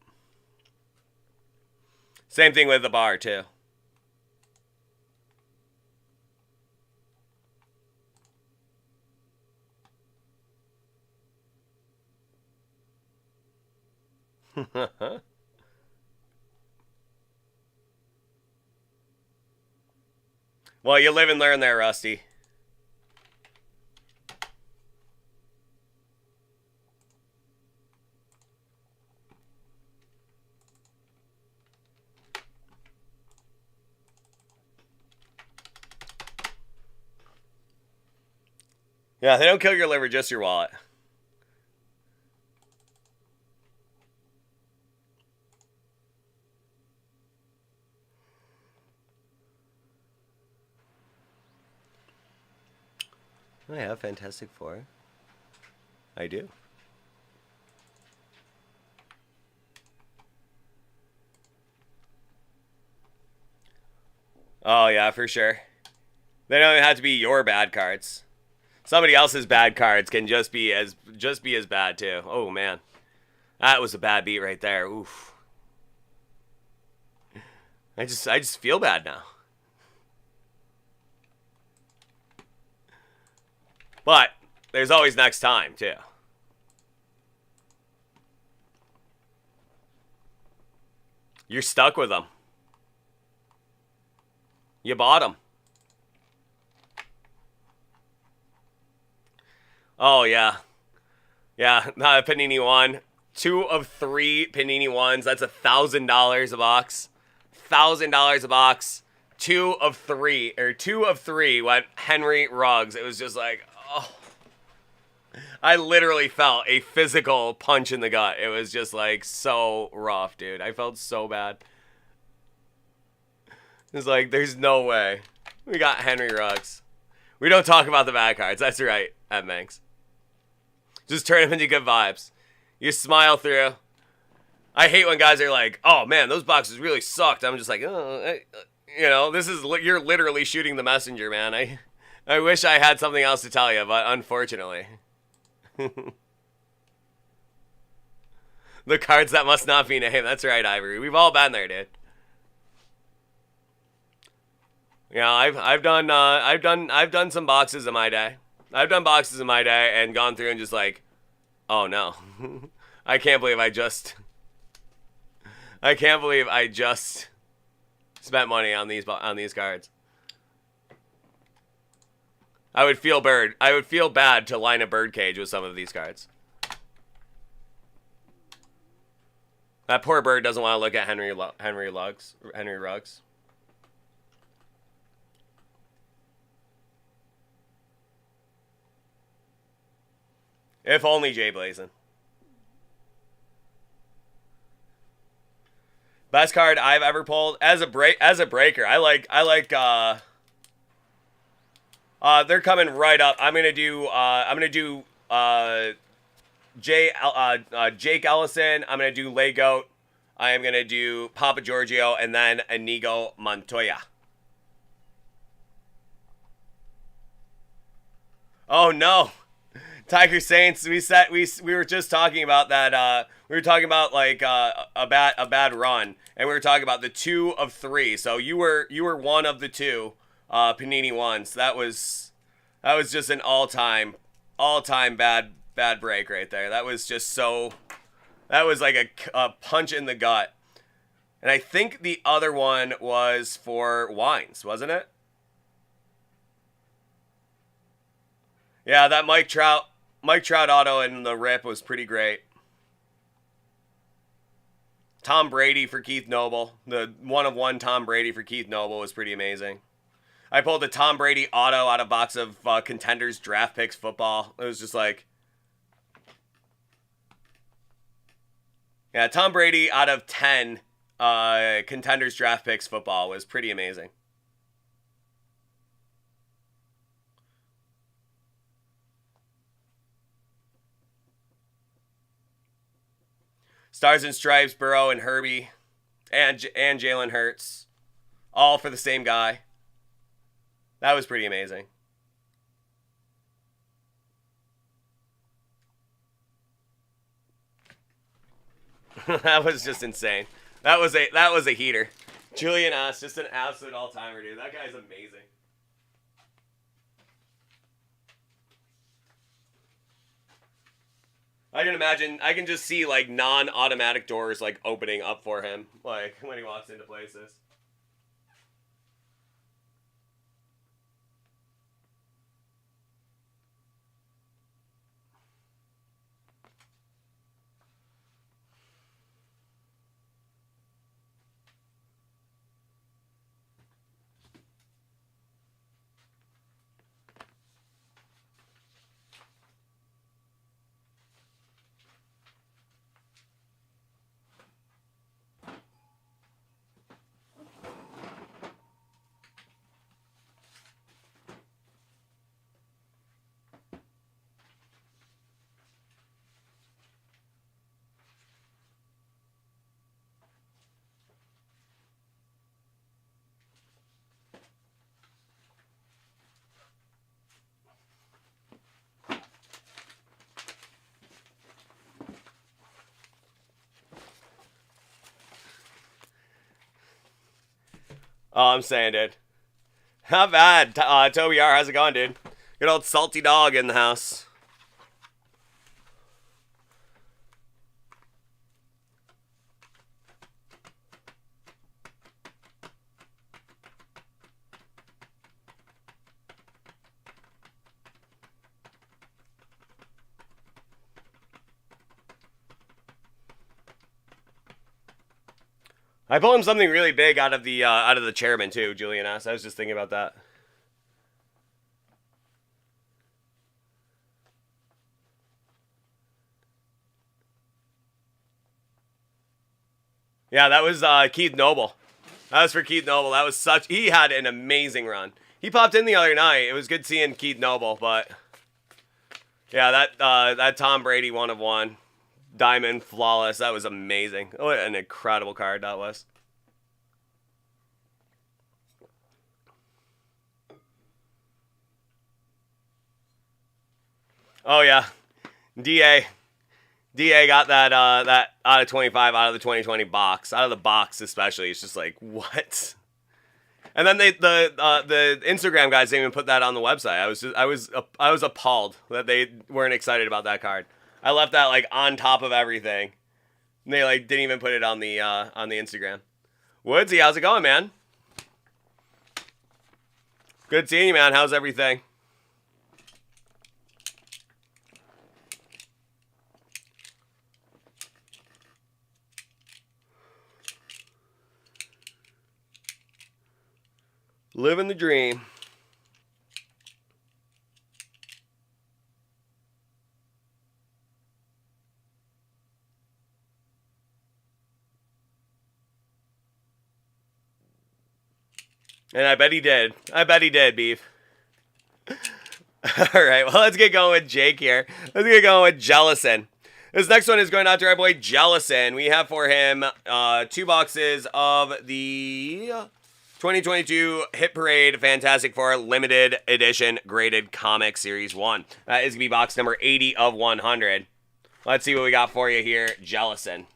same thing with the bar too. Well, you live and learn there, Rusty. Yeah, they don't kill your liver, just your wallet. I have Fantastic Four. I do. Oh yeah, for sure. They don't even have to be your bad cards. Somebody else's bad cards can just be as bad too. Oh man, that was a bad beat right there. Oof. I just feel bad now. But there's always next time too. You're stuck with them. You bought them. Oh, yeah. Yeah, not a Panini one. 2 of 3 Panini ones. That's $1,000 a box. $1,000 a box. 2 of 3 went Henry Ruggs. It was just like, oh. I literally felt a physical punch in the gut. It was just like so rough, dude. I felt so bad. It's like, there's no way. We got Henry Ruggs. We don't talk about the bad cards. That's right, Ed Manx. Just turn them into good vibes. You smile through. I hate when guys are like, oh, man, those boxes really sucked. I'm just like, oh, you know, you're literally shooting the messenger, man. I wish I had something else to tell you, but unfortunately. The cards that must not be named. That's right, Ivory. We've all been there, dude. Yeah, I've done some boxes in my day. I've done boxes in my day and gone through and just like, oh no, I can't believe I just spent money on these cards. I would feel bad to line a birdcage with some of these cards. That poor bird doesn't want to look at Henry Ruggs. If only Jay Blazin. Best card I've ever pulled as a breaker. I like they're coming right up. I'm gonna do Jake Ellison. I'm gonna do Legoat. I am gonna do Papa Giorgio and then Inigo Montoya. Oh no. Tiger Saints, we were just talking about that. We were talking about like a bad run, and we were talking about the 2 of 3. So you were one of the 2 Panini ones. That was just an all time bad break right there. That was just so. That was like a punch in the gut. And I think the other one was for Wines, wasn't it? Yeah, that Mike Trout auto in the rip was pretty great. Tom Brady for Keith Noble. The 1 of 1 Tom Brady for Keith Noble was pretty amazing. I pulled a Tom Brady auto out of a box of Contenders Draft Picks football. It was just like... Yeah, Tom Brady out of 10 Contenders Draft Picks football was pretty amazing. Stars and Stripes, Burrow and Herbie, and Jalen Hurts, all for the same guy. That was pretty amazing. That was just insane. That was a heater. Julian S, just an absolute all-timer, dude. That guy's amazing. I can imagine, I can just see like non-automatic doors like opening up for him, like when he walks into places. Oh, I'm saying, dude. Not bad. Toby R, how's it going, dude? Good old salty dog in the house. I pulled him something really big out of the chairman too, Julian S. I was just thinking about that. Yeah, that was Keith Noble. That was for Keith Noble. That was he had an amazing run. He popped in the other night. It was good seeing Keith Noble, but yeah, that Tom Brady 1 of 1. Diamond flawless. That was amazing. What an incredible card that was. Oh yeah, DA got that out of 25 out of the 2020 box. Out of the box especially, it's just like what. And then the Instagram guys didn't even put that on the website. I was appalled that they weren't excited about that card. I left that like on top of everything. And they like didn't even put it on the Instagram. Woodsy, how's it going, man? Good seeing you, man. How's everything? a dream. And I bet he did. I bet he did, Beef. All right, well, let's get going with Jake here. Let's get going with Jellison. This next one is going out to our boy Jellison. We have for him 2 boxes of the 2022 Hit Parade Fantastic Four Limited Edition Graded Comic Series 1. That is going to be box number 80 of 100. Let's see what we got for you here, Jellison.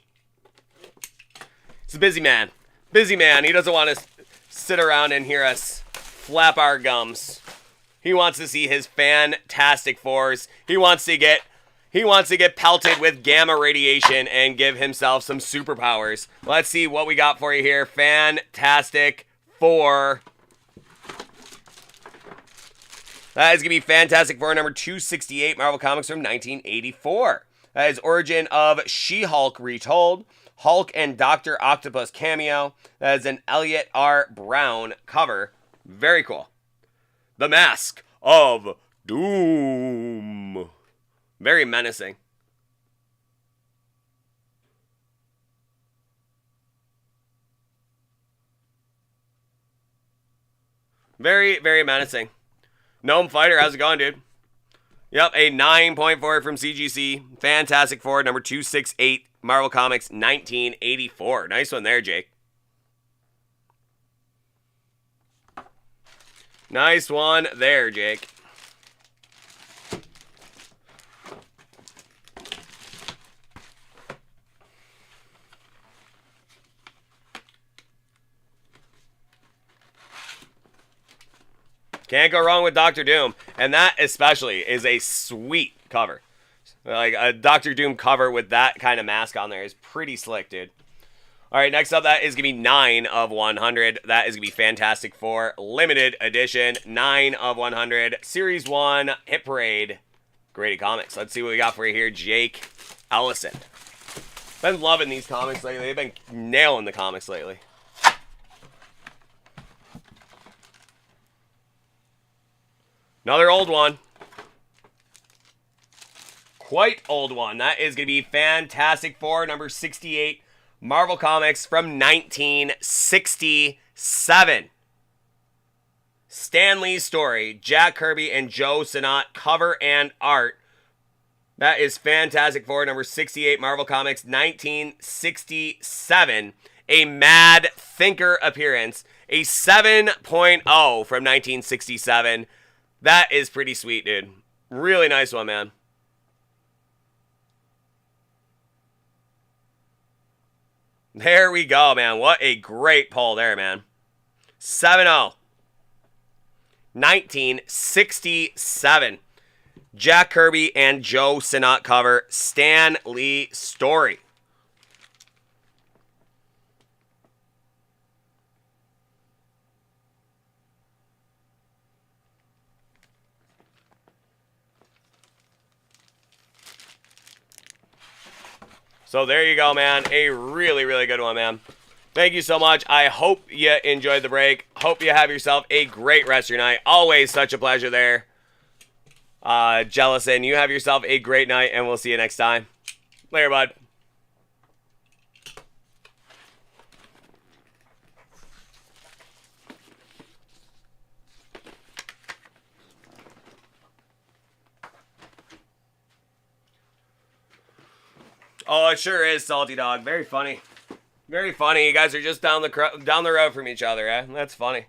It's a busy man. Busy man. He doesn't want to sit around and hear us flap our gums. He wants to see his Fantastic Fours. He wants to get pelted with gamma radiation and give himself some superpowers. Let's see what we got for you here. Fantastic Four. That is going to be Fantastic Four number 268, Marvel Comics from 1984. That is Origin of She-Hulk retold. Hulk and Dr. Octopus cameo. That is an Elliot R. Brown cover. Very cool. The Mask of Doom. Very menacing. Very, very menacing. Gnome Fighter, how's it going, dude? Yep, a 9.4 from CGC. Fantastic Four, number 268, Marvel Comics, 1984. Nice one there, Jake. Nice one there, Jake. Can't go wrong with Doctor Doom. And that especially is a sweet cover. Like a Doctor Doom cover with that kind of mask on there is pretty slick, dude. All right, next up, that is going to be 9 of 100. That is going to be Fantastic Four Limited Edition. 9 of 100. Series 1 Hit Parade Graded Comics. Let's see what we got for you here, Jake Ellison. Been loving these comics lately. They've been nailing the comics lately. Another old one. Quite old one. That is going to be Fantastic Four, number 68, Marvel Comics from 1967. Stan Lee's story, Jack Kirby and Joe Sinnott, cover and art. That is Fantastic Four, number 68, Marvel Comics, 1967. A Mad Thinker appearance. A 7.0 from 1967. That is pretty sweet, dude. Really nice one, man. There we go, man. What a great pull there, man. 7.0. 1967. Jack Kirby and Joe Sinnott cover. Stan Lee story. So there you go, man. A really, really good one, man. Thank you so much. I hope you enjoyed the break. Hope you have yourself a great rest of your night. Always such a pleasure there. Jellison, you have yourself a great night, and we'll see you next time. Later, bud. Oh, it sure is, Salty Dog. Very funny. Very funny. You guys are just down the road from each other, eh? That's funny.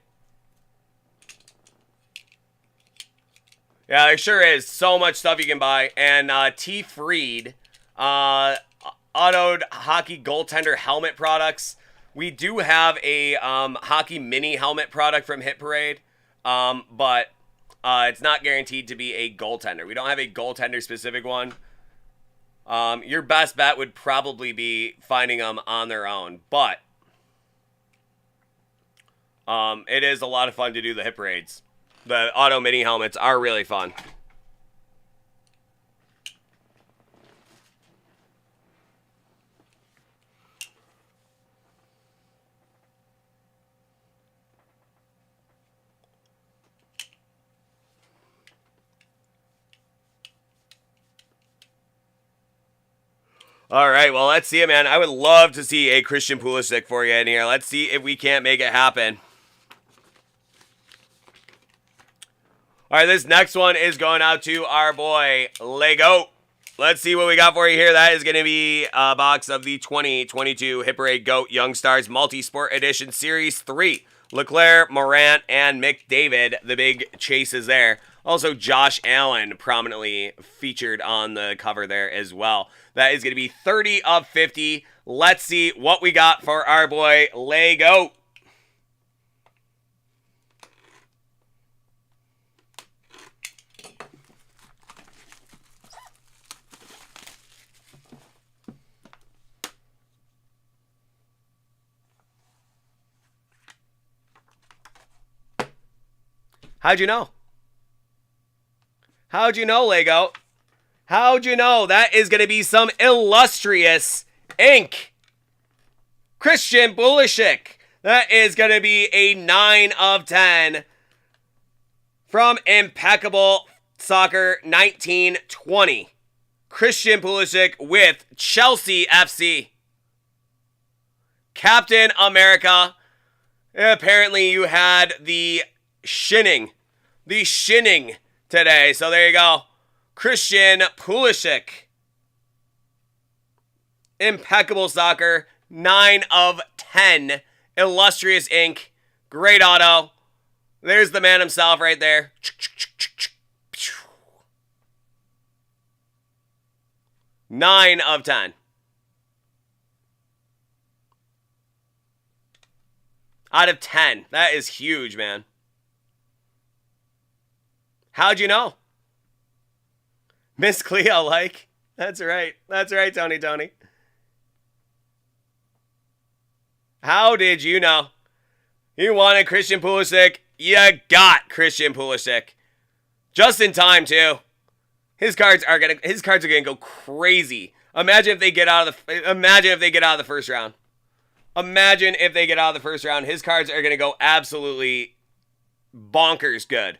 Yeah, there sure is. So much stuff you can buy. And T. Freed, autoed hockey goaltender helmet products. We do have a hockey mini helmet product from Hit Parade, but it's not guaranteed to be a goaltender. We don't have a goaltender specific one. Your best bet would probably be finding them on their own, but it is a lot of fun to do the Hit Parades. The auto mini helmets are really fun. All right, well, let's see it, man. I would love to see a Christian Pulisic for you in here. Let's see if we can't make it happen. All right, this next one is going out to our boy, Lego. Let's see what we got for you here. That is going to be a box of the 2022 Hit Parade GOAT Young Stars Multi-Sport Edition Series 3. Leclerc, Morant, and McDavid, the big chases there. Also, Josh Allen prominently featured on the cover there as well. That is going to be 30 of 50. Let's see what we got for our boy, Lego. How'd you know? How'd you know, Lego? How'd you know? That is going to be some illustrious ink. Christian Pulisic. That is going to be a 9 of 10 from Impeccable Soccer 1920. Christian Pulisic with Chelsea FC. Captain America. Apparently you had the shinning today. So there you go. Christian Pulisic. Impeccable Soccer. 9 of 10. Illustrious ink. Great auto. There's the man himself right there. 9 of 10. Out of 10. That is huge, man. How'd you know? Miss Cleo, like. That's right. That's right, Tony. How did you know? You wanted Christian Pulisic. You got Christian Pulisic. Just in time, too. His cards are gonna go crazy. Imagine if they get out of the first round. Imagine if they get out of the first round. His cards are gonna go absolutely bonkers good.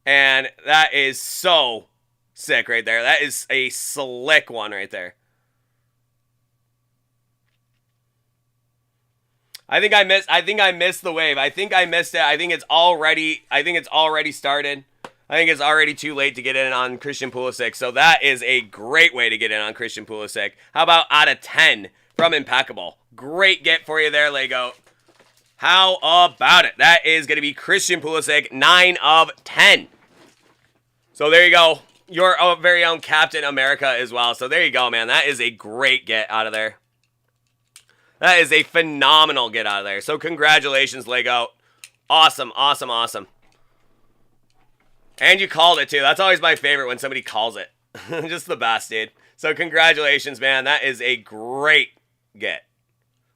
And that is so sick right there. That is a slick one right there. I think I missed the wave. I think I missed it. I think it's already started. I think it's already too late to get in on Christian Pulisic. So that is a great way to get in on Christian Pulisic. How about out of 10 from Impeccable? Great get for you there, Lego. How about it? That is going to be Christian Pulisic, 9 of 10. So there you go. Your very own Captain America as well. So there you go, man. That is a great get out of there. That is a phenomenal get out of there. So congratulations, Lego. Awesome. And you called it, too. That's always my favorite when somebody calls it. Just the best, dude. So congratulations, man. That is a great get.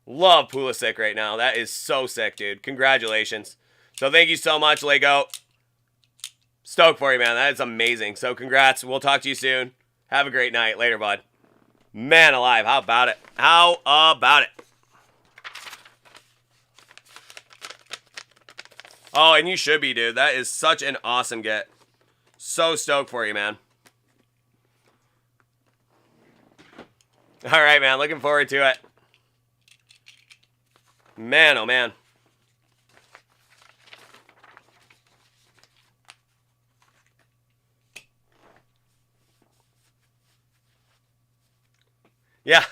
Love Pulisic right now. That is so sick, dude. Congratulations. So thank you so much, Lego. Stoked for you, man. That is amazing. So congrats. We'll talk to you soon. Have a great night. Later, bud. Man alive. How about it? How about it? Oh, and you should be, dude. That is such an awesome get. So stoked for you, man. All right, man. Looking forward to it. Man, oh, man. Yeah.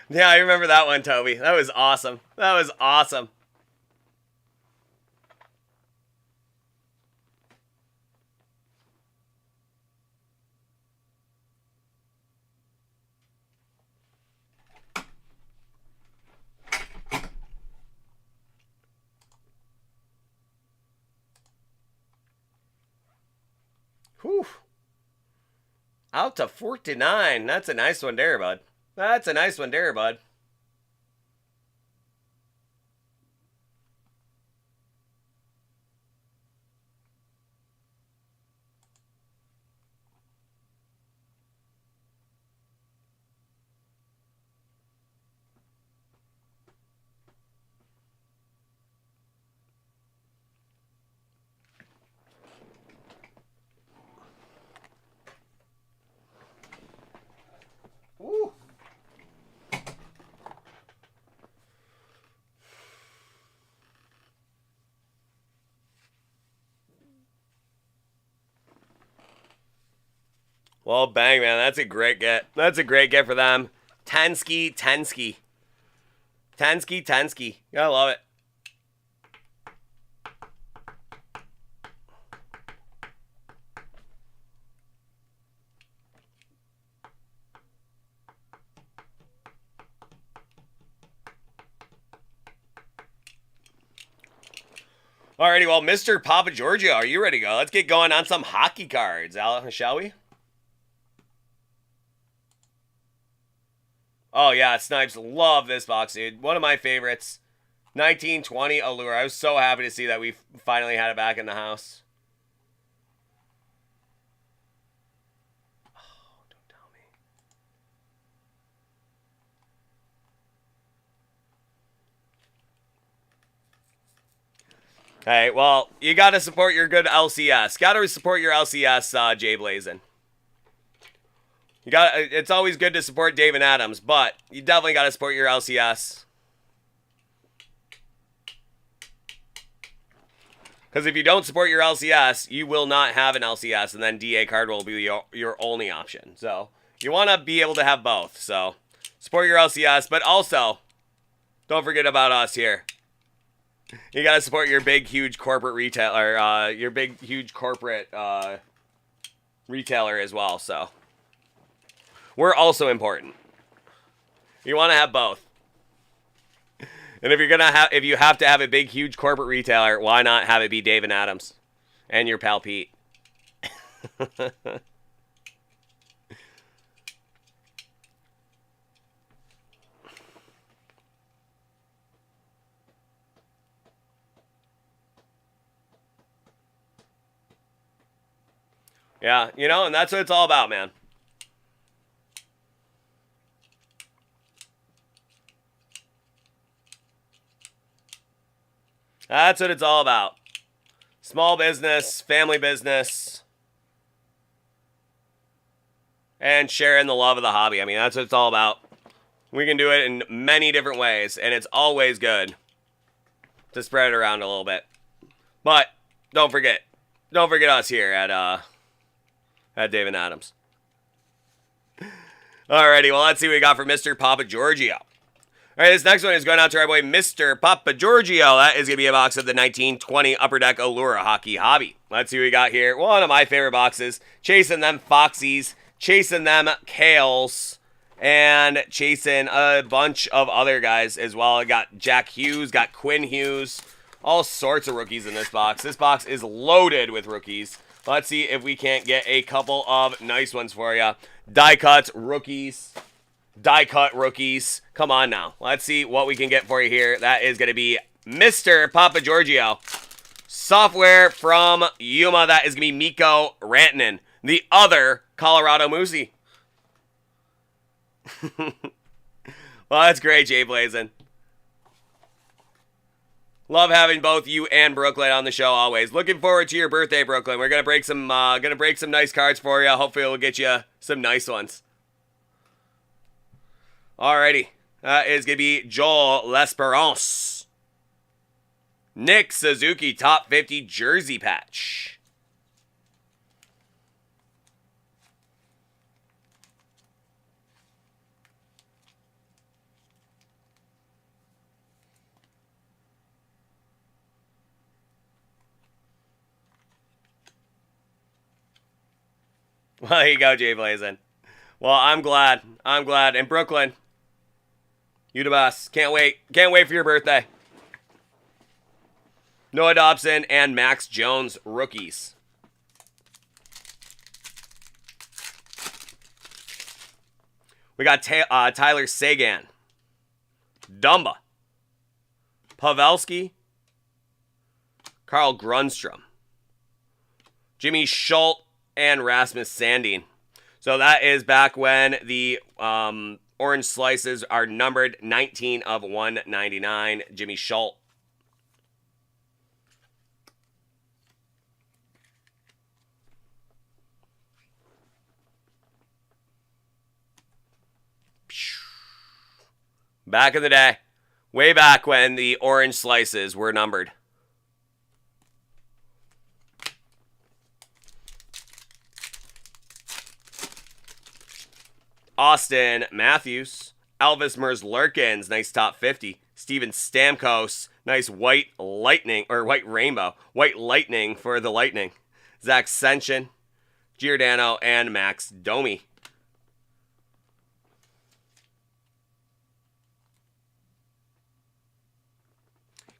Yeah, I remember that one, Toby. That was awesome. That was awesome. Whew. Out to 49. That's a nice one there, bud. That's a nice one there, bud. Woo. Well, bang, man. That's a great get. That's a great get for them. Tensky. Tensky. I love it. Alrighty, well, Mr. Papa Giorgio, are you ready to go? Let's get going on some hockey cards, shall we? Oh, yeah, Snipes. Love this box, dude. One of my favorites. 1920 Allure. I was so happy to see that we finally had it back in the house. Oh, don't tell me. Hey, well, you got to support your good LCS. Got to support your LCS, Jay Blazin'. It's always good to support Dave and Adams, but you definitely got to support your LCS. Because if you don't support your LCS, you will not have an LCS, and then DA card will be your only option. So you want to be able to have both. So support your LCS, but also don't forget about us here. You got to support your big, huge corporate retailer, your big, huge corporate retailer as well. So we're also important. You want to have both. And if you have to have a big, huge corporate retailer, why not have it be Dave and Adams and your pal Pete? Yeah, you know, and that's what it's all about, man. That's what it's all about. Small business, family business, and sharing the love of the hobby. I mean, that's what it's all about. We can do it in many different ways, and it's always good to spread it around a little bit. But don't forget us here at Dave and Adams. Alrighty, well, let's see what we got for Mr. Papa Giorgio. All right, this next one is going out to our boy, Mr. Papa Giorgio. That is going to be a box of the 1920 Upper Deck Allure Hockey Hobby. Let's see what we got here. One of my favorite boxes. Chasing them Foxies, chasing them Kales, and chasing a bunch of other guys as well. I got Jack Hughes, got Quinn Hughes, all sorts of rookies in this box. This box is loaded with rookies. Let's see if we can't get a couple of nice ones for you. Die cuts, rookies. Die cut rookies. Come on now. Let's see what we can get for you here. That is going to be Mr. Papa Giorgio. Software from Yuma. That is going to be Mikko Rantanen, the other Colorado Moosey. Well, that's great, Jay Blazin'. Love having both you and Brooklyn on the show always. Looking forward to your birthday, Brooklyn. We're gonna break some nice cards for you. Hopefully, we'll get you some nice ones. Alrighty, that is going to be Joel L'Esperance. Nick Suzuki, top 50 jersey patch. Well, there you go, Jay Blazin'. Well, I'm glad. And Brooklyn, you the best. Can't wait for your birthday. Noah Dobson and Max Jones rookies. We got Tyler Seguin, Dumba, Pavelski, Carl Grundstrom, Jimmy Schultz, and Rasmus Sandin. So that is back when the orange slices are numbered 19 of 199. Jimmy Schultz. Back in the day. Way back when the orange slices were numbered. Austin Matthews. Elvis Merzlurkins, nice top 50. Steven Stamkos, nice white lightning, or white rainbow. White lightning for the Lightning. Zach Sension, Giordano, and Max Domi.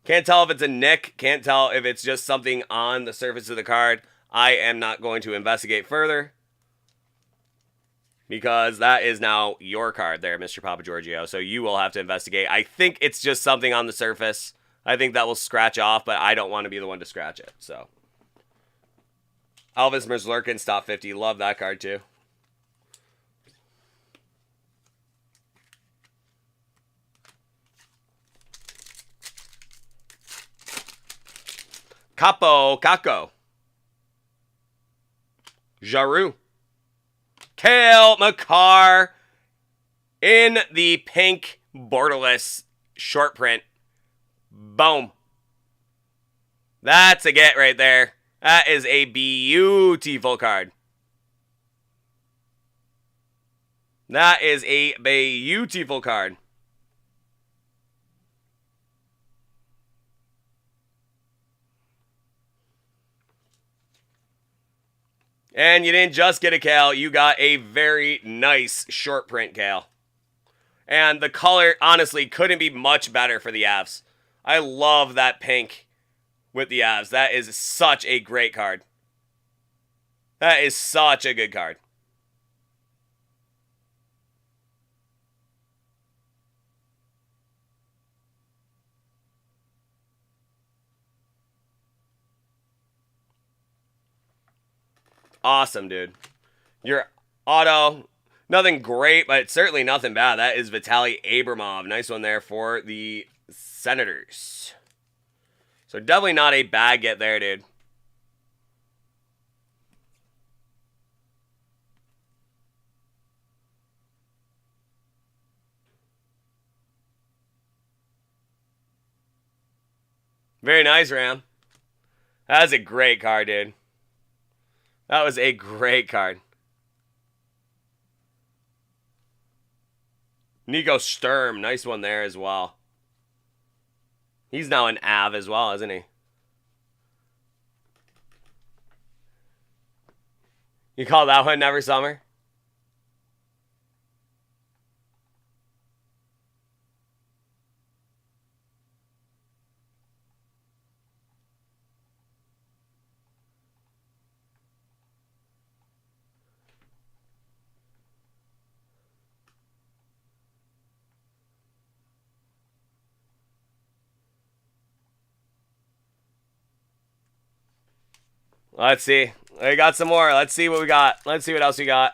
Can't tell if it's a nick. Can't tell if it's just something on the surface of the card. I am not going to investigate further, because that is now your card there, Mr. Papa Giorgio. So you will have to investigate. I think it's just something on the surface. I think that will scratch off, but I don't want to be the one to scratch it. So Elvis Merzlurkins, top 50. Love that card too. Capo Caco. Jaru. Cale Makar in the pink borderless short print. Boom. That's a get right there. That is a beautiful card. That is a beautiful card. And you didn't just get a Cale, you got a very nice short print Cale. And the color, honestly, couldn't be much better for the Avs. I love that pink with the Avs. That is such a great card. That is such a good card. Awesome, dude. Your auto, nothing great, but certainly nothing bad. That is Vitaly Abramov. Nice one there for the Senators. So definitely not a bad get there, dude. Very nice, Ram. That was a great card, dude. That was a great card. Nico Sturm, nice one there as well. He's now an Av as well, isn't he? You call that one Never Summer? Let's see. We got some more. Let's see what we got. Let's see what else we got.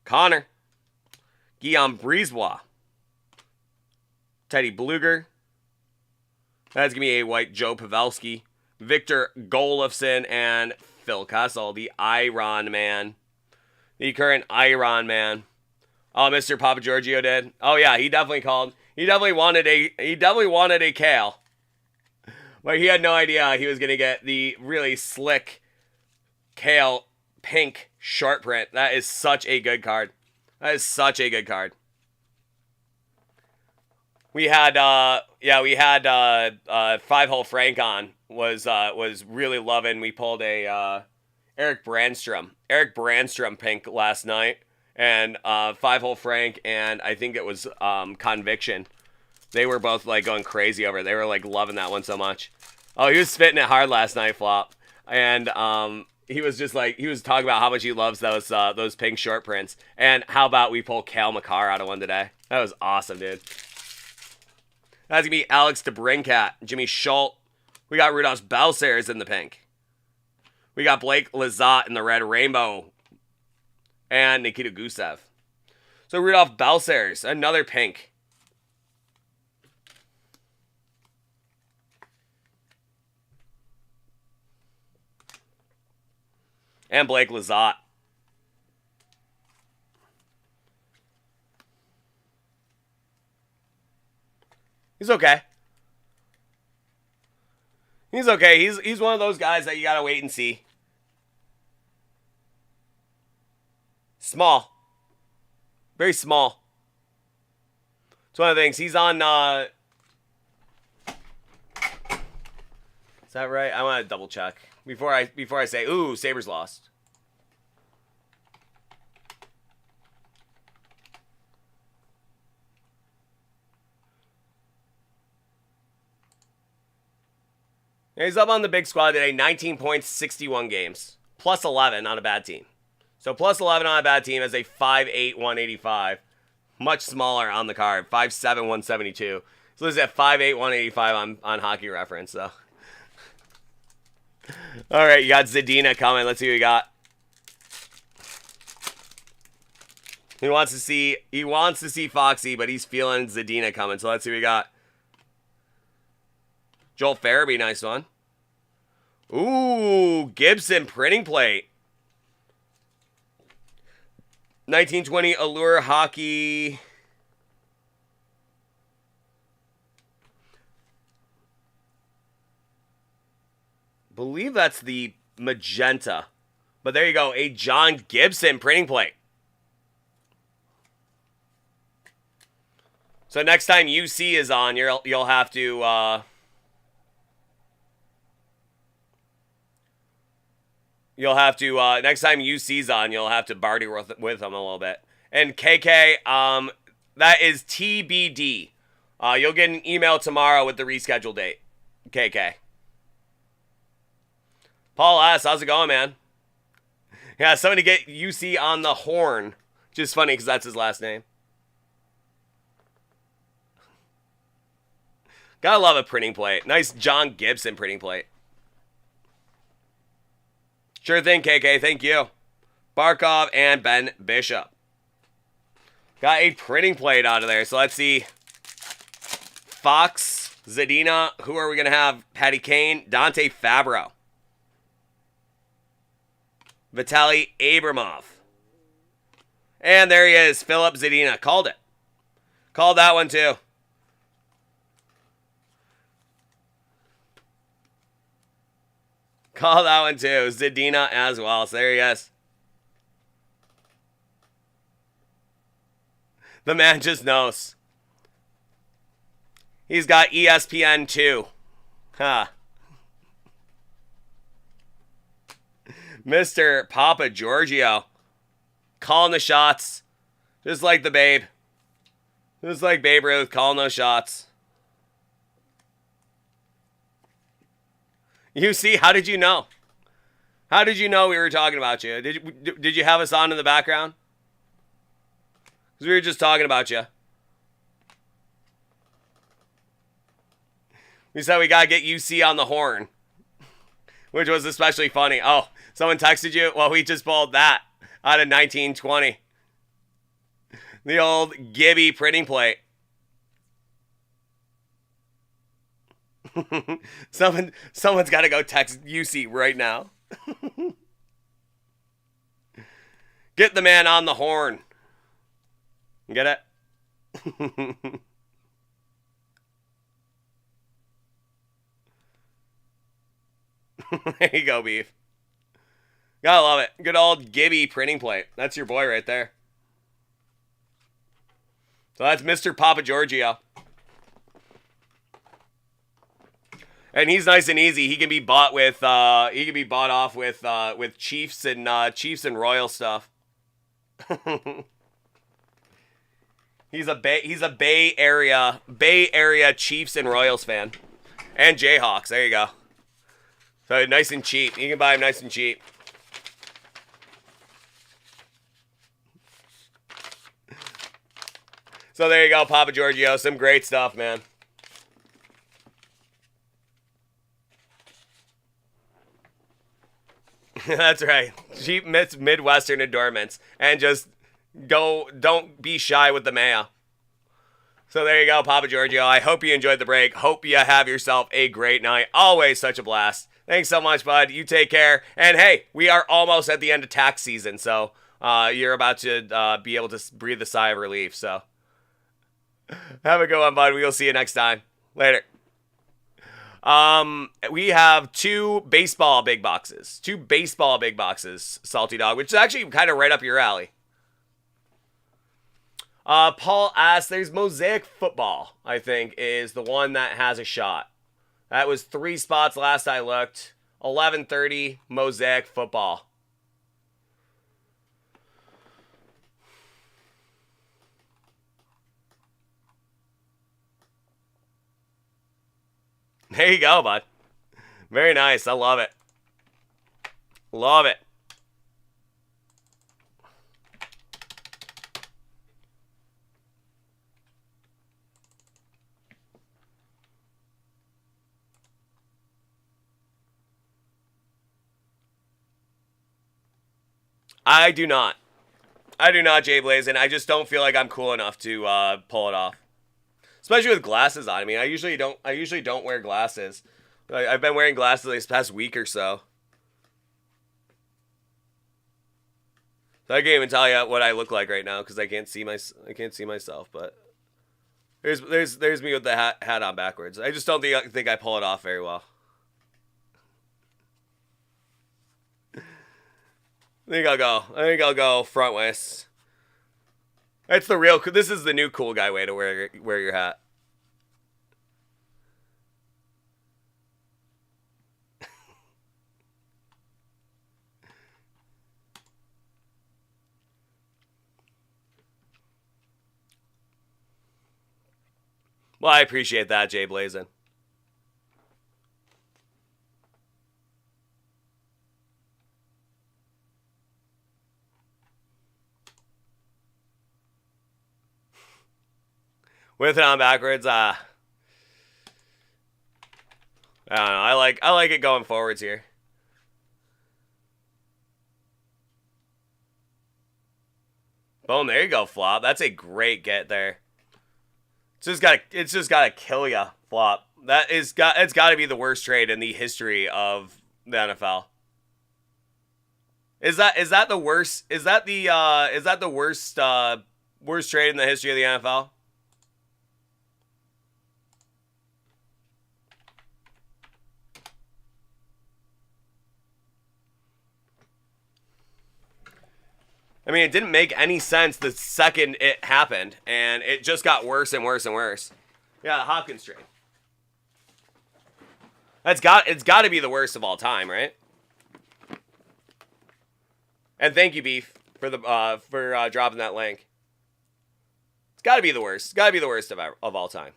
Connor. Guillaume Brisebois. Teddy Bluger. That's going to be a white Joe Pavelski. Victor Golofsson and Phil Kessel, the Iron Man. The current Iron Man. Oh, Mr. Papa Giorgio did. Oh yeah, he definitely called. He definitely wanted a Cale. But he had no idea he was gonna get the really slick Cale pink short print. That is such a good card. That is such a good card. We had 5-hole Frank on was really loving. We pulled a Eric Brandstrom pink last night. And 5-hole Frank and I think it was Conviction. They were both like going crazy over it. They were like loving that one so much. Oh, he was spitting it hard last night, Flop. And he was just like, he was talking about how much he loves those pink short prints. And how about we pull Cale Makar out of one today? That was awesome, dude. That's gonna be Alex DeBrincat, Jimmy Schultz. We got Rudolph Balcers in the pink. We got Blake Lizotte in the red rainbow. And Nikita Gusev. So Rudolph Balcers, another pink. And Blake Lizotte. He's okay. He's okay. He's one of those guys that you gotta wait and see. Small. Very small. It's one of the things. He's on, is that right? I want to double check. Before I say, ooh, Sabres lost. He's up on the big squad today. 19 points, 61 games. Plus 11 on a bad team. So plus 11 on a bad team as a 5'8", 185. Much smaller on the card. 5'7", 172. So this is at 5'8", 185 on Hockey Reference. So, all right, you got Zadina coming. Let's see what you got. He wants to see Foxy, but he's feeling Zadina coming. So let's see what we got. Joel Farabee, nice one. Ooh, Gibson printing plate. 1920 Allure Hockey. Believe that's the magenta. But there you go, a John Gibson printing plate. So next time UC is on, you'll have to next time UC's on, you'll have to barter with them a little bit. And KK, that is TBD. You'll get an email tomorrow with the reschedule date. KK. Paul S., how's it going, man? Yeah, somebody get UC on the horn. Just funny because that's his last name. Gotta love a printing plate. Nice John Gibson printing plate. Sure thing, KK. Thank you. Barkov and Ben Bishop. Got a printing plate out of there. So let's see. Fox, Zadina. Who are we going to have? Patty Kane, Dante Fabro. Vitaly Abramov. And there he is. Philip Zadina. Called it. Called that one too. Call that one too. Zadina as well. So there he is. The man just knows. He's got ESPN too. Huh. Mr. Papa Giorgio. Calling the shots. Just like the Babe. Just like Babe Ruth calling those shots. You see, how did you know? How did you know we were talking about you? Did you have us on in the background? Because we were just talking about you. We said we got to get UC on the horn. Which was especially funny. Oh, someone texted you? Well, we just pulled that out of 1920. The old Gibby printing plate. Someone's got to go text UC right now. Get the man on the horn. Get it? There you go, Beef. Gotta love it. Good old Gibby printing plate. That's your boy right there. So that's Mr. Papa Giorgio. And he's nice and easy. He can be bought with off with Chiefs and Royal stuff. he's a Bay Area Chiefs and Royals fan. And Jayhawks. There you go. So nice and cheap. You can buy him nice and cheap. So there you go, Papa Giorgio. Some great stuff, man. That's right. Cheap Midwestern adornments. And just don't be shy with the mayo. So there you go, Papa Giorgio. I hope you enjoyed the break. Hope you have yourself a great night. Always such a blast. Thanks so much, bud. You take care. And hey, we are almost at the end of tax season. So you're about to be able to breathe a sigh of relief. So have a good one, bud. We'll see you next time. Later. We have two baseball big boxes. Two baseball big boxes, Salty Dog, which is actually kind of right up your alley. Paul asks, there's Mosaic football, I think, is the one that has a shot. That was 3 spots last I looked. 11:30, Mosaic football. There you go, bud. Very nice. I love it. Love it. I do not. I do not, Jay Blazin. I just don't feel like I'm cool enough to pull it off. Especially with glasses on. I mean, I usually don't wear glasses. I've been wearing glasses this past week or so. So I can't even tell you what I look like right now because I can't see myself. But there's me with the hat on backwards. I just don't think I pull it off very well. I think I'll go front waist. It's the real. This is the new cool guy way to wear your hat. Well, I appreciate that, Jay Blazin. With it on backwards, I don't know. I like it going forwards here. Boom, there you go, Flop. That's a great get there. It's just gotta kill ya, Flop. It's got to be the worst trade in the history of the NFL. Is that the worst? Is that the worst trade in the history of the NFL? I mean, it didn't make any sense the second it happened, and it just got worse and worse and worse. Yeah, the Hopkins trade. It's got to be the worst of all time, right? And thank you, Beef, for dropping that link. It's got to be the worst. It's got to be the worst of all time.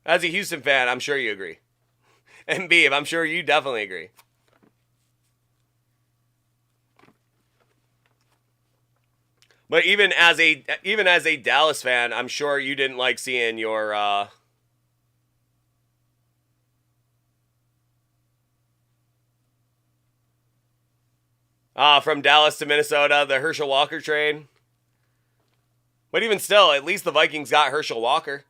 As a Houston fan, I'm sure you agree. And Beef, I'm sure you definitely agree. But even as a Dallas fan, I'm sure you didn't like seeing your from Dallas to Minnesota, the Herschel Walker trade. But even still, at least the Vikings got Herschel Walker.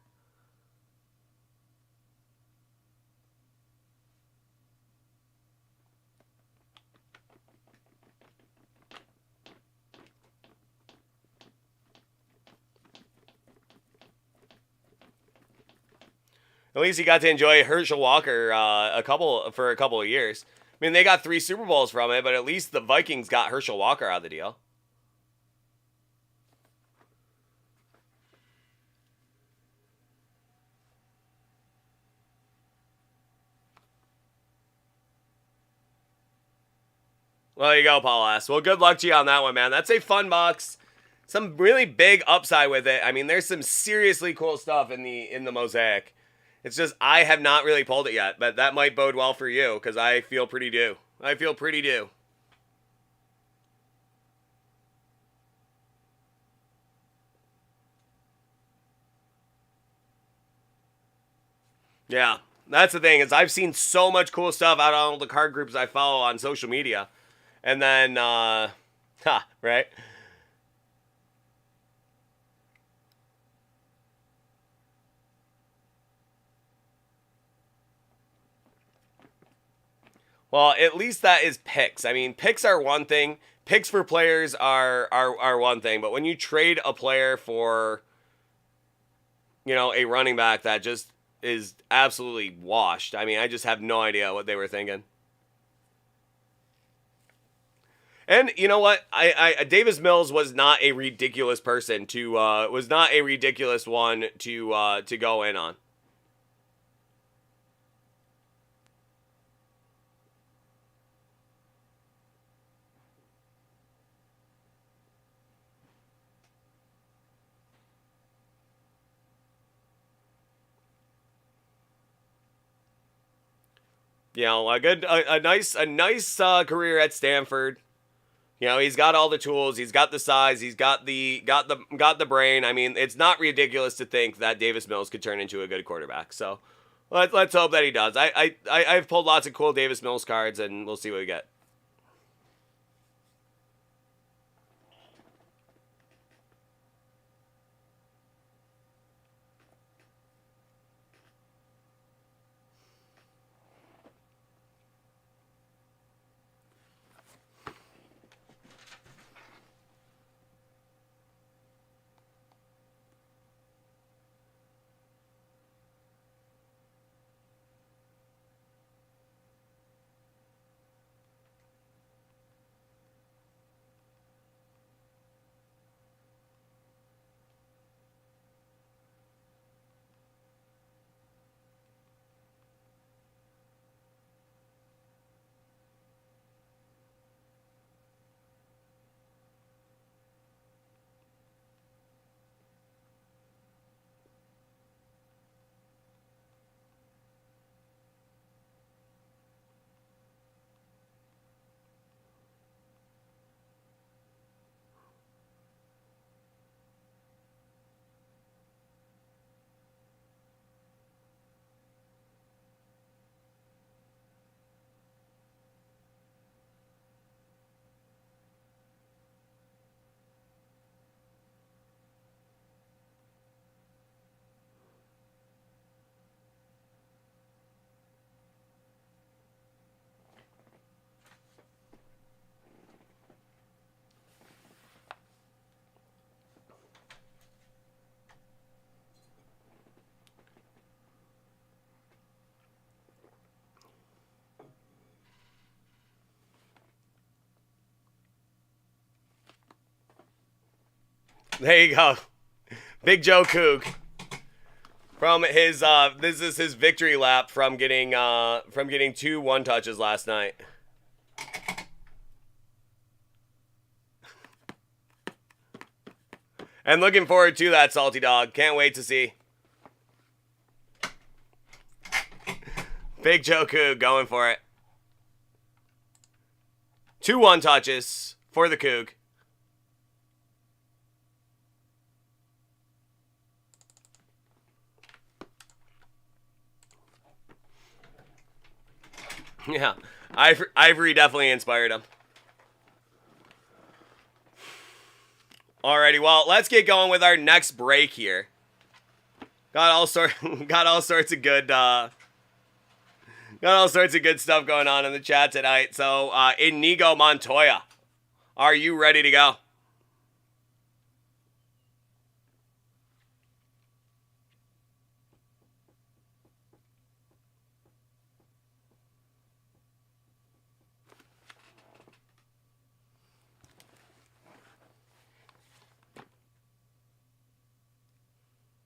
At least he got to enjoy Herschel Walker for a couple of years. I mean, they got 3 Super Bowls from it, but at least the Vikings got Herschel Walker out of the deal. Well, there you go, Paul S. Well, good luck to you on that one, man. That's a fun box. Some really big upside with it. I mean, there's some seriously cool stuff in the Mosaic. It's just I have not really pulled it yet, but that might bode well for you because I feel pretty due. I feel pretty due. Yeah, that's the thing is I've seen so much cool stuff out on all the card groups I follow on social media, and then, right? Well, at least that is picks. I mean, picks are one thing. Picks for players are one thing. But when you trade a player for, a running back that just is absolutely washed. I mean, I just have no idea what they were thinking. And you know what? Davis Mills was not a ridiculous person to was not a ridiculous one to go in on. You know, a nice career at Stanford. You know, he's got all the tools, he's got the size, he's got the brain. I mean, it's not ridiculous to think that Davis Mills could turn into a good quarterback. So, let's hope that he does. I've pulled lots of cool Davis Mills cards, and we'll see what we get. There you go. Big Joe Coog. From his this is his victory lap from getting 2 1-touches last night. And looking forward to that, Salty Dog. Can't wait to see. Big Joe Coog going for it. 2 1-touches for the Coog. Yeah, Ivory definitely inspired him. Alrighty, well, let's get going with our next break here. Got all sorts of good stuff going on in the chat tonight. So, Inigo Montoya, are you ready to go?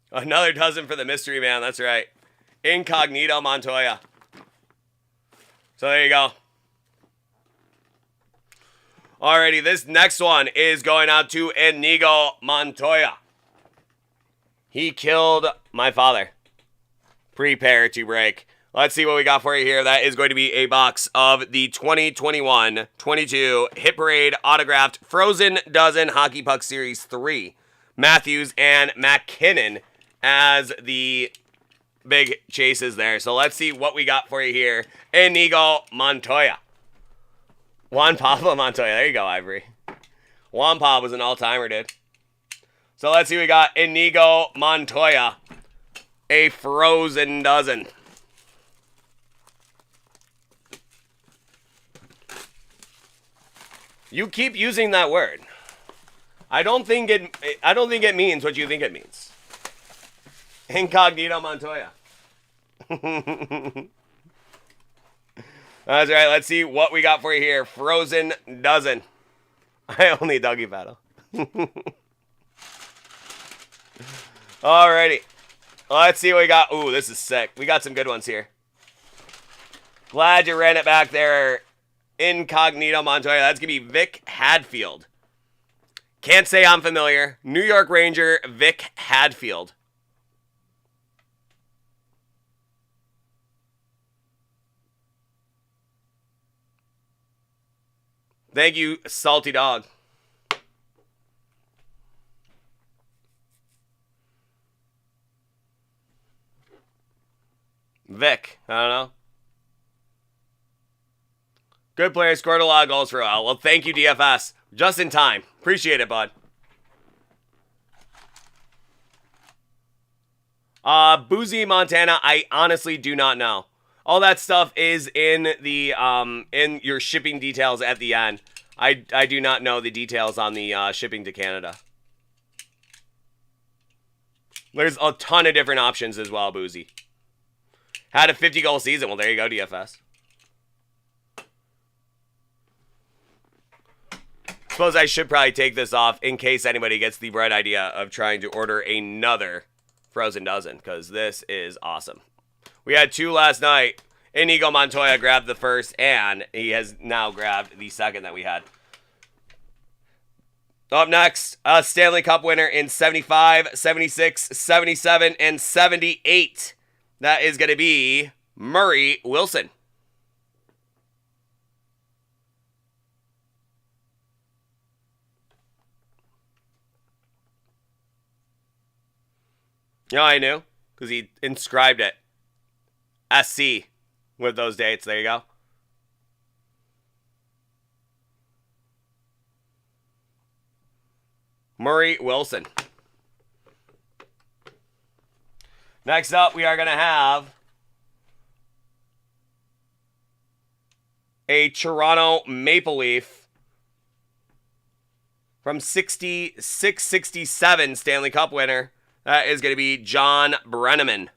Another dozen for the mystery man. That's right. Incognito Montoya. So there you go. Alrighty, this next one is going out to Inigo Montoya. He killed my father. Prepare to break. Let's see what we got for you here. That is going to be a box of the 2021-22 Hit Parade Autographed Frozen Dozen Hockey Puck Series 3. Matthews and McKinnon as the big chases there. So let's see what we got for you here. Inigo Montoya. Juan Pablo Montoya. There you go, Ivory. Juan Pablo was an all-timer, dude. So let's see what we got. Inigo Montoya. A Frozen Dozen. You keep using that word. I don't think it means what you think it means. Incognito Montoya. That's right. Let's see what we got for you here. Frozen dozen. I only doggy battle. Alrighty. Let's see what we got. Ooh, this is sick. We got some good ones here. Glad you ran it back there. Incognito Montoya. That's going to be Vic Hadfield. Can't say I'm familiar. New York Ranger, Vic Hadfield. Thank you, Salty Dog. Vic, I don't know. Good player, scored a lot of goals for a while. Well, thank you, DFS. Just in time. Appreciate it, bud. Boozy, Montana, I honestly do not know. All that stuff is in the in your shipping details at the end. I do not know the details on the shipping to Canada. There's a ton of different options as well, Boozy. Had a 50-goal season. Well, there you go, DFS. Suppose I should probably take this off in case anybody gets the bright idea of trying to order another Frozen Dozen, because this is awesome. We had two last night. Inigo Montoya grabbed the first, and he has now grabbed the second that we had. Up next, a Stanley Cup winner in 75, 76, 77, and 78. That is going to be Murray Wilson. You know, I knew, because he inscribed it. SC with those dates. There you go. Murray Wilson. Next up, we are going to have a Toronto Maple Leaf from 66-67 Stanley Cup winner. That is going to be John Brenneman.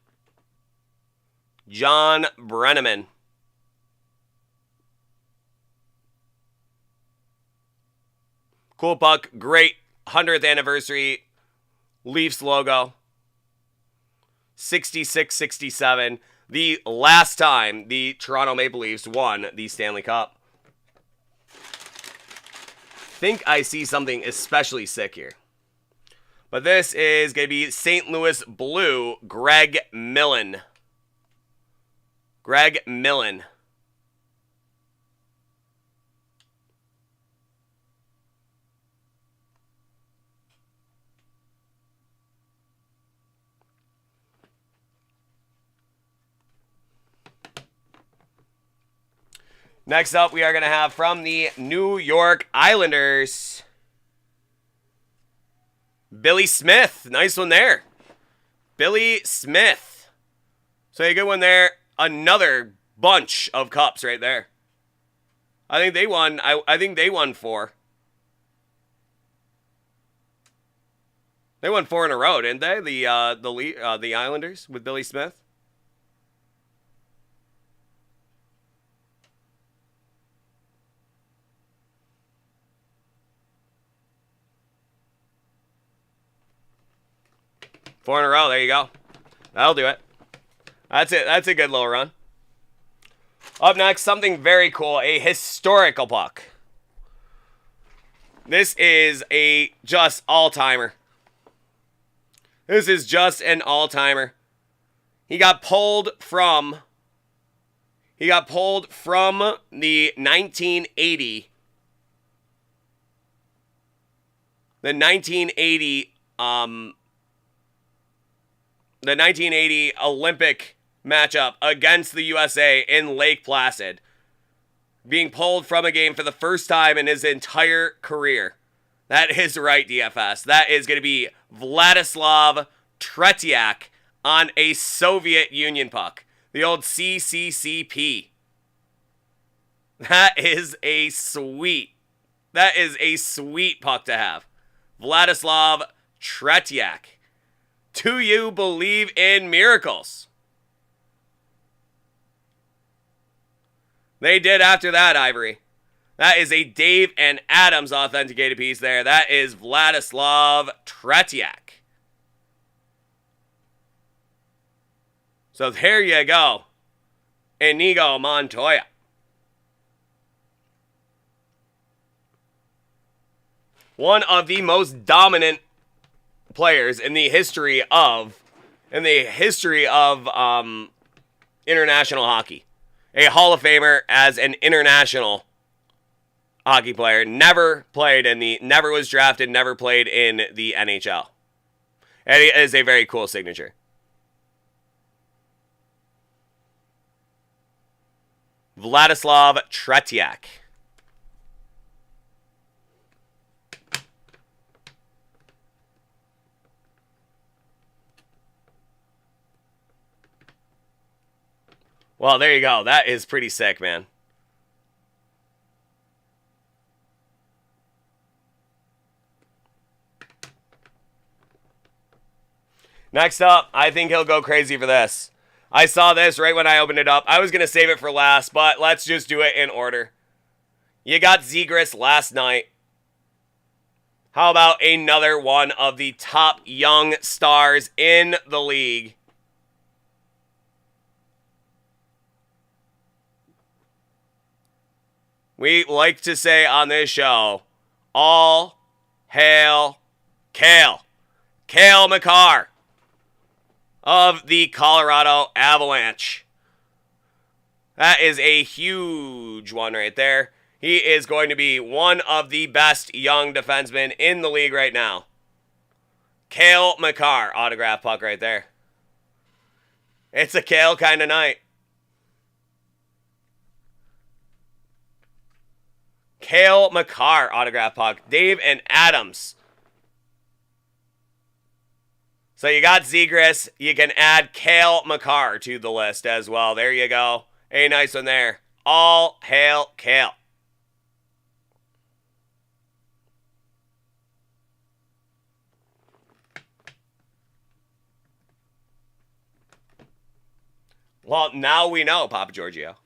John Brenneman. Cool puck. Great 100th anniversary Leafs logo. 66-67. The last time the Toronto Maple Leafs won the Stanley Cup. Think I see something especially sick here. But this is going to be St. Louis Blue, Greg Millen. Greg Millen. Next up, we are going to have from the New York Islanders, Billy Smith. Nice one there. Billy Smith. So a good one there. Another bunch of cups right there. I think they won. I think they won 4. They won 4 in a row, didn't they? The Islanders with Billy Smith. Four in a row. There you go. That'll do it. That's it. That's a good little run. Up next, something very cool. A historical puck. This is a just all-timer. This is just an all-timer. He got pulled from the 1980. The 1980 Olympic matchup against the USA in Lake Placid. Being pulled from a game for the first time in his entire career. That is right, DFS. That is going to be Vladislav Tretiak on a Soviet Union puck. The old CCCP. That is a sweet puck to have. Vladislav Tretiak. Do you believe in miracles? They did after that, Ivory. That is a Dave and Adams authenticated piece there. That is Vladislav Tretiak. So there you go. Inigo Montoya. One of the most dominant players in the history of international hockey. A Hall of Famer as an international hockey player. Never was drafted, never played in the NHL. And it is a very cool signature. Vladislav Tretiak. Well, there you go. That is pretty sick, man. Next up, I think he'll go crazy for this. I saw this right when I opened it up. I was going to save it for last, but let's just do it in order. You got Zegras last night. How about another one of the top young stars in the league? We like to say on this show, all hail Cale. Cale Makar of the Colorado Avalanche. That is a huge one right there. He is going to be one of the best young defensemen in the league right now. Cale Makar, autograph puck right there. It's a Cale kind of night. Cale Makar, autograph puck. Dave and Adams. So you got Zegras. You can add Cale Makar to the list as well. There you go. A nice one there. All hail Cale. Well, now we know, Papa Giorgio.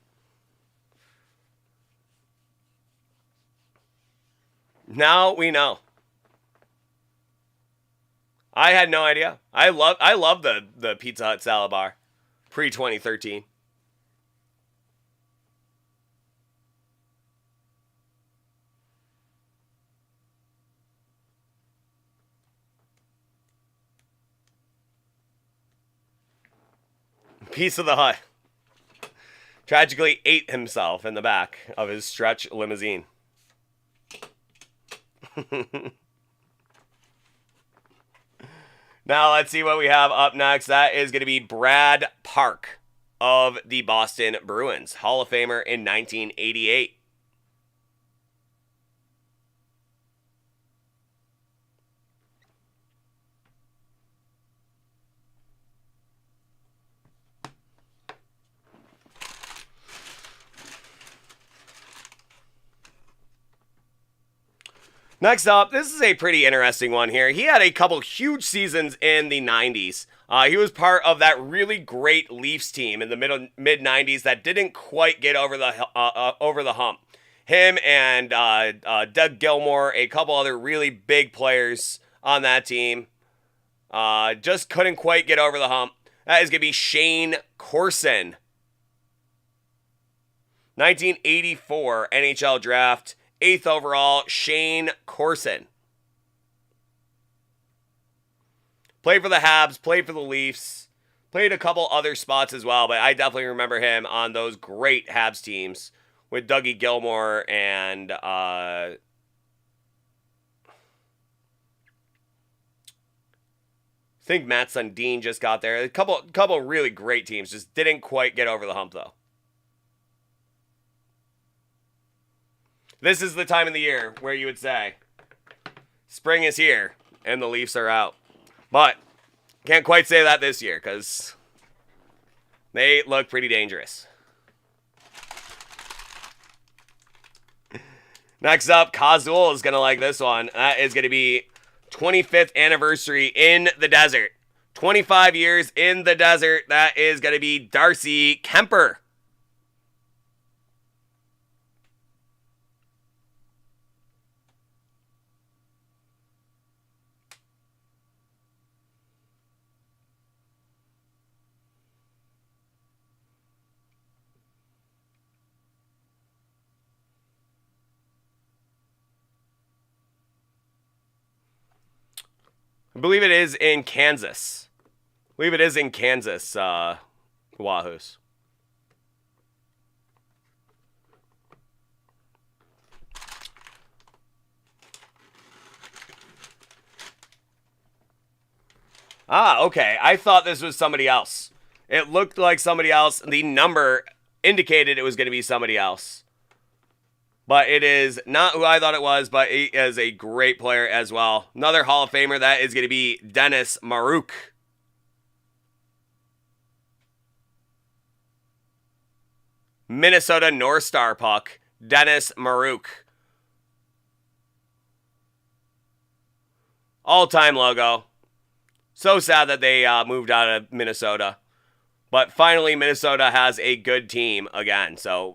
Now we know. I had no idea. I love the Pizza Hut salad bar pre-2013. Piece of the Hut tragically ate himself in the back of his stretch limousine. Now let's see what we have up next. That is going to be Brad Park of the Boston Bruins, Hall of Famer in 1988. Next up, this is a pretty interesting one here. He had a couple huge seasons in the 90s. He was part of that really great Leafs team in the mid-90s that didn't quite get over the hump. Him and Doug Gilmour, a couple other really big players on that team, just couldn't quite get over the hump. That is going to be Shane Corson. 1984 NHL draft. 8th overall, Shane Corson. Played for the Habs, played for the Leafs, played a couple other spots as well, but I definitely remember him on those great Habs teams with Dougie Gilmour and I think Matt Sundin just got there. A couple really great teams, just didn't quite get over the hump though. This is the time of the year where you would say, spring is here and the Leafs are out. But can't quite say that this year because they look pretty dangerous. Next up, Kazul is going to like this one. That is going to be 25th anniversary in the desert. 25 years in the desert. That is going to be Darcy Kemper. I believe it is in Kansas. I believe it is in Kansas, Wahoos. Ah, okay. I thought this was somebody else. It looked like somebody else. The number indicated it was going to be somebody else. But it is not who I thought it was, but he is a great player as well. Another Hall of Famer, that is going to be Dennis Maruk. Minnesota North Star puck, Dennis Maruk. All-time logo. So sad that they moved out of Minnesota. But finally, Minnesota has a good team again. So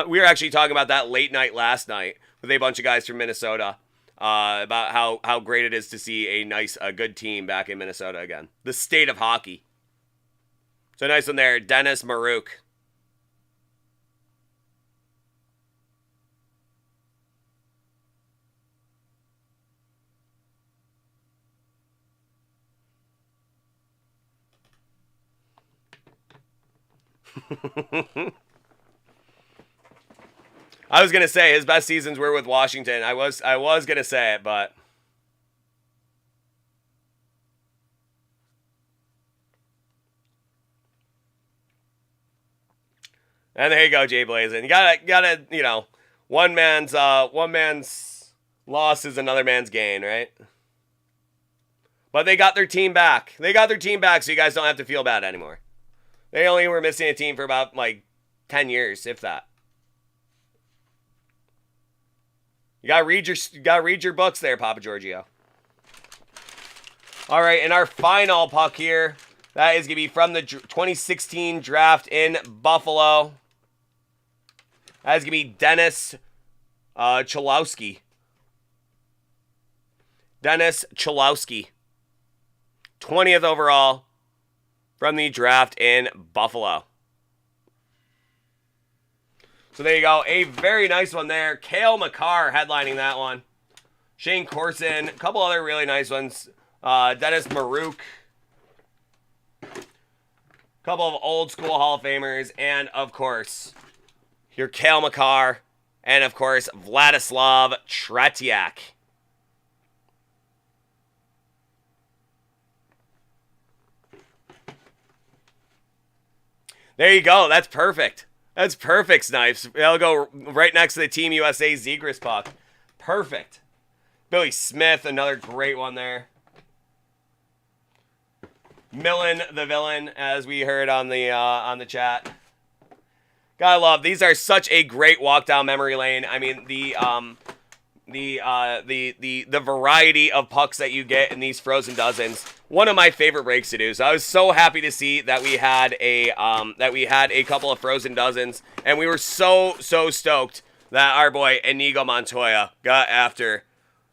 we were actually talking about that late night last night with a bunch of guys from Minnesota about how great it is to see a good team back in Minnesota again. The state of hockey. So nice one there, Dennis Maruk. I was gonna say his best seasons were with Washington. I was gonna say it, but and there you go, Jay Blazin. You gotta one man's loss is another man's gain, right? But they got their team back. They got their team back, so you guys don't have to feel bad anymore. They only were missing a team for about 10 years, if that. You gotta read your books there, Papa Giorgio. All right, and our final puck here, that is gonna be from the 2016 draft in Buffalo. That is gonna be Dennis Cholowski. Dennis Cholowski, 20th overall from the draft in Buffalo. So there you go. A very nice one there. Cale Makar headlining that one. Shane Corson. A couple other really nice ones. Dennis Maruk. A couple of old school Hall of Famers. And, of course, your Cale Makar. And, of course, Vladislav Tretiak. There you go. That's perfect. That's perfect, Snipes. It'll go right next to the Team USA Zegras puck. Perfect. Billy Smith, another great one there. Millen the villain, as we heard on the chat. Gotta love, these are such a great walk down memory lane. I mean, the variety of pucks that you get in these Frozen Dozens. One of my favorite breaks to do. So I was so happy to see that we had a couple of Frozen Dozens, and we were so stoked that our boy Inigo Montoya got after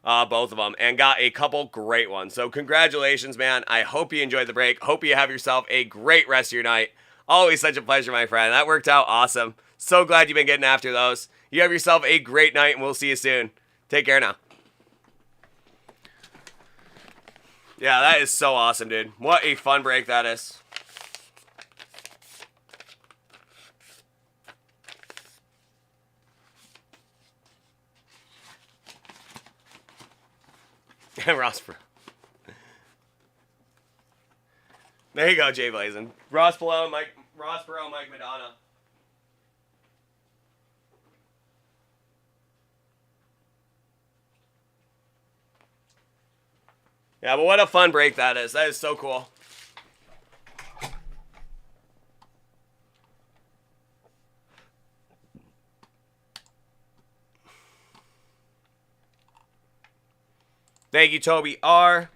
both of them and got a couple great ones. So congratulations, man. I hope you enjoyed the break. Hope you have yourself a great rest of your night. Always such a pleasure, my friend. That worked out awesome. So glad you've been getting after those. You have yourself a great night, and we'll see you soon. Take care now. Yeah, that is so awesome, dude. What a fun break that is. Rossborough. There you go, Jay Blazin. Rossborough, Mike Madonna. Yeah, but what a fun break that is. That is so cool. Thank you, Toby R.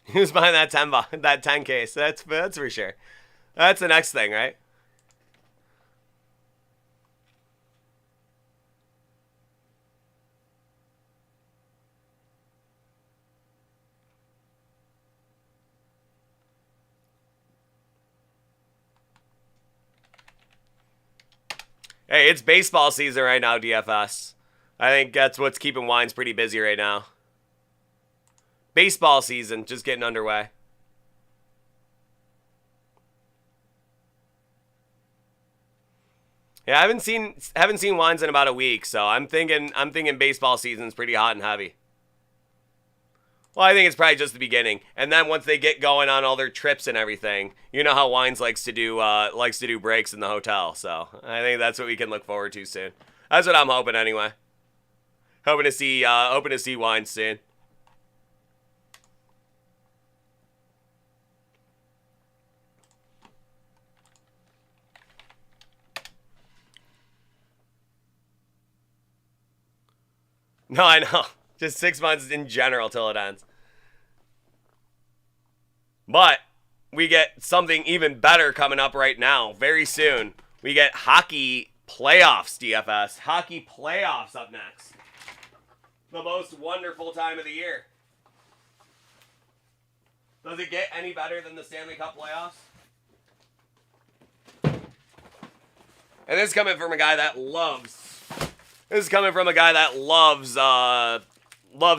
Who's behind that 10 case? That's for sure. That's the next thing, right? Hey, it's baseball season right now, DFS. I think that's what's keeping Wines pretty busy right now. Baseball season just getting underway. Yeah, I haven't seen Wines in about a week, so I'm thinking baseball season's pretty hot and heavy. Well, I think it's probably just the beginning, and then once they get going on all their trips and everything, you know how Wines likes to do breaks in the hotel. So I think that's what we can look forward to soon. That's what I'm hoping anyway. Hoping to see Wines soon. No, I know. Just 6 months in general till it ends. But we get something even better coming up right now, very soon. We get hockey playoffs, DFS. Hockey playoffs up next. The most wonderful time of the year. Does it get any better than the Stanley Cup playoffs? And this is coming from a guy that loves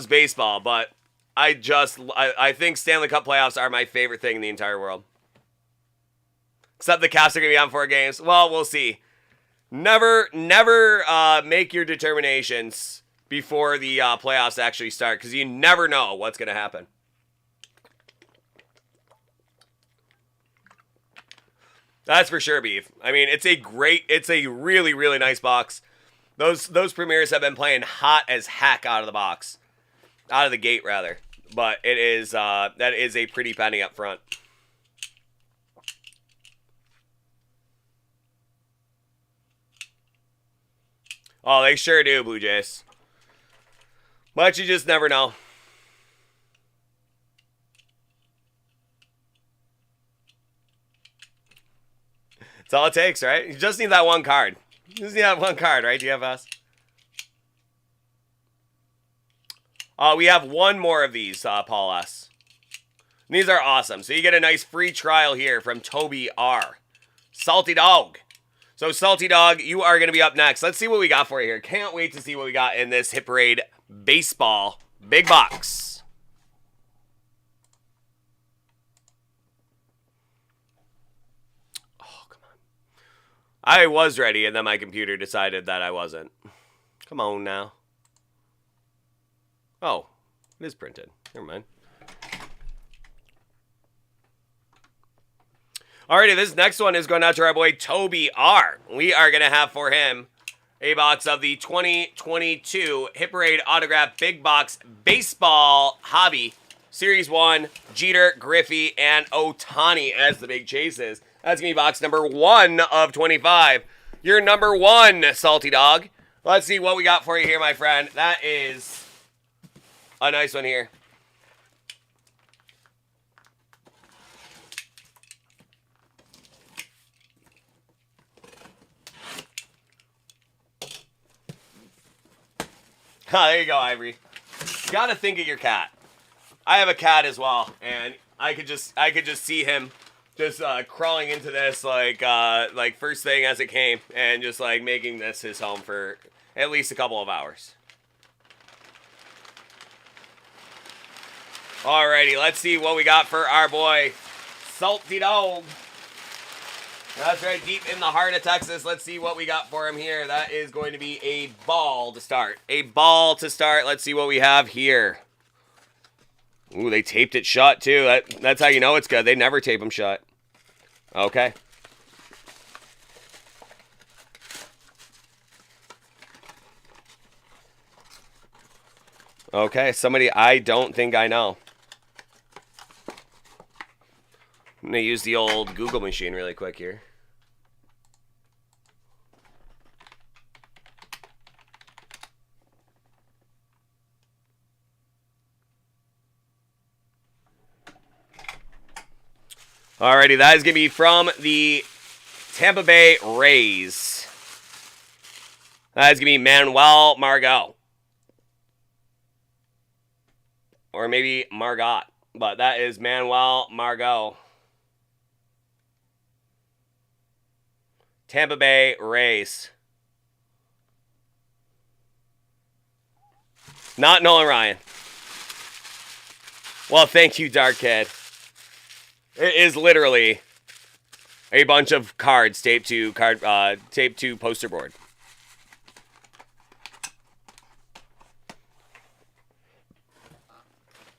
baseball, but I think Stanley Cup playoffs are my favorite thing in the entire world. Except the Caps are going to be on 4 games. Well, we'll see. Never make your determinations before the playoffs actually start, because you never know what's going to happen. That's for sure, Beef. I mean, it's a really, really nice box. Those premieres have been playing hot as heck out of the box. Out of the gate, rather. But it is, that is a pretty penny up front. Oh, they sure do, Blue Jays. But you just never know. That's all it takes, right? You just need that one card. You just need that one card, right, DFS? We have one more of these, Paul S. And these are awesome. So you get a nice free trial here from Toby R. Salty Dog. So Salty Dog, you are going to be up next. Let's see what we got for you here. Can't wait to see what we got in this Hit Parade Baseball Big Box. Oh, come on. I was ready, and then my computer decided that I wasn't. Come on now. Oh, it is printed. Never mind. Alrighty, this next one is going out to our boy Toby R. We are going to have for him a box of the 2022 Hit Parade Autograph Big Box Baseball Hobby Series 1, Jeter, Griffey, and Ohtani as the big chases. That's going to be box number 1 of 25. Your number 1, Salty Dog. Let's see what we got for you here, my friend. That is a nice one here. There you go, Ivory. Gotta think of your cat. I have a cat as well, and I could just see him just crawling into this like first thing as it came, and just like making this his home for at least a couple of hours. Alrighty, let's see what we got for our boy Salty Dog. That's right, deep in the heart of Texas. Let's see what we got for him here. That is going to be a ball to start. A ball to start. Let's see what we have here. Ooh, they taped it shut, too. That's how you know it's good. They never tape them shut. Okay. Okay, somebody I don't think I know. I'm going to use the old Google machine really quick here. Alrighty, that is going to be from the Tampa Bay Rays. That is going to be Manuel Margot. Or maybe Margot. But that is Manuel Margot. Tampa Bay Rays. Not Nolan Ryan. Well, thank you, Dark Kid. It is literally a bunch of cards taped to poster board.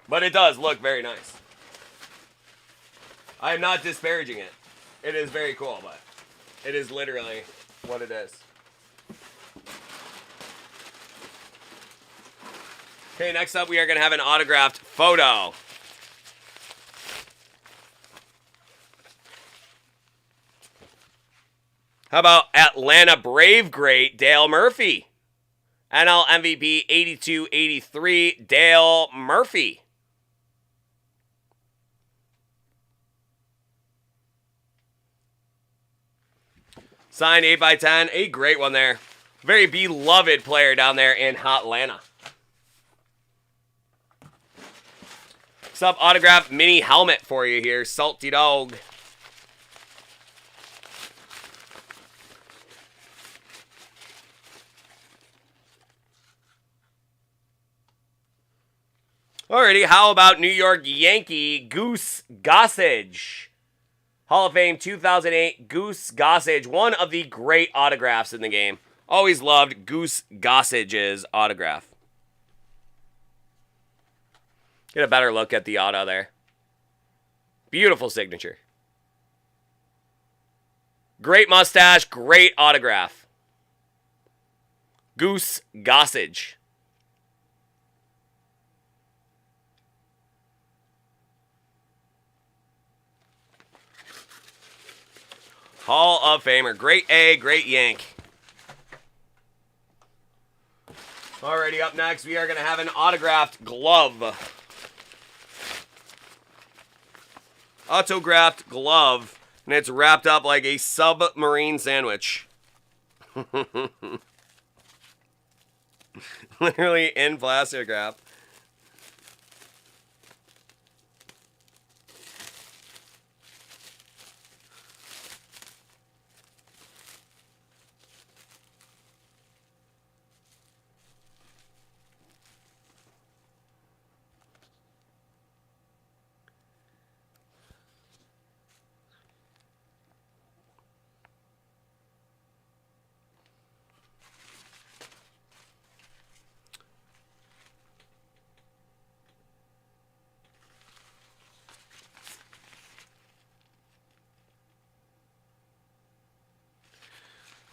But it does look very nice. I am not disparaging it. It is very cool, but it is literally what it is. Okay, next up we are going to have an autographed photo. How about Atlanta Brave great Dale Murphy? NL MVP 82-83 Dale Murphy. Signed 8x10. A great one there. Very beloved player down there in Hotlanta. Next up, autographed mini helmet for you here. Salty Dog. Alrighty, how about New York Yankee Goose Gossage? Hall of Fame 2008 Goose Gossage, one of the great autographs in the game. Always loved Goose Gossage's autograph. Get a better look at the auto there. Beautiful signature. Great mustache, great autograph. Goose Gossage. Hall of Famer. Great A, great Yank. Alrighty, up next, we are going to have an autographed glove. Autographed glove. And it's wrapped up like a submarine sandwich. Literally in plastic wrap.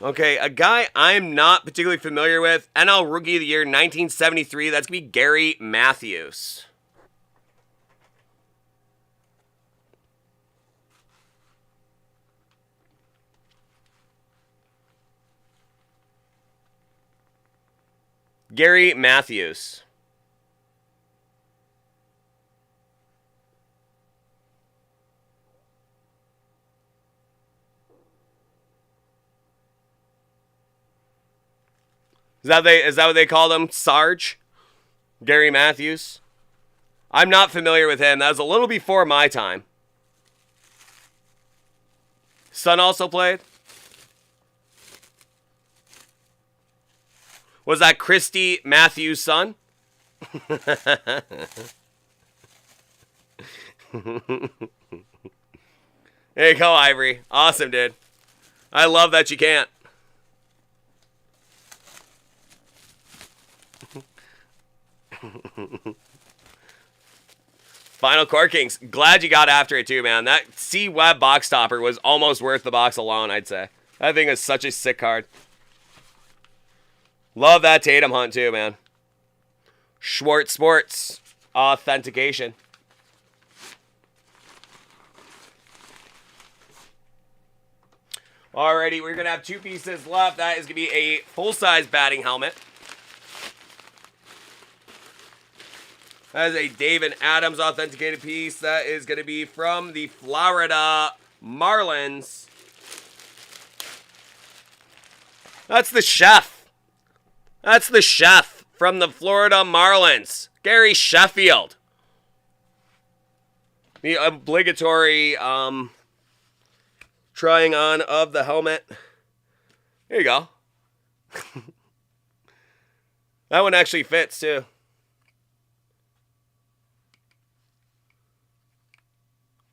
Okay, a guy I'm not particularly familiar with. NL Rookie of the Year, 1973. That's going to be Gary Matthews. Gary Matthews. Is that what they call him? Sarge? Gary Matthews? I'm not familiar with him. That was a little before my time. Son also played? Was that Christy Matthews' son? There you go, Ivory. Awesome, dude. I love that you can't. Final Corkings. Glad you got after it too, man. That C-Web box topper was almost worth the box alone, I'd say. That thing is such a sick card. Love that Tatum hunt too, man. Schwartz Sports authentication. Alrighty, we're going to have two pieces left. That is going to be a full-size batting helmet. That is a David Adams authenticated piece. That is going to be from the Florida Marlins. That's the chef. That's the chef from the Florida Marlins. Gary Sheffield. The obligatory trying on of the helmet. There you go. That one actually fits too.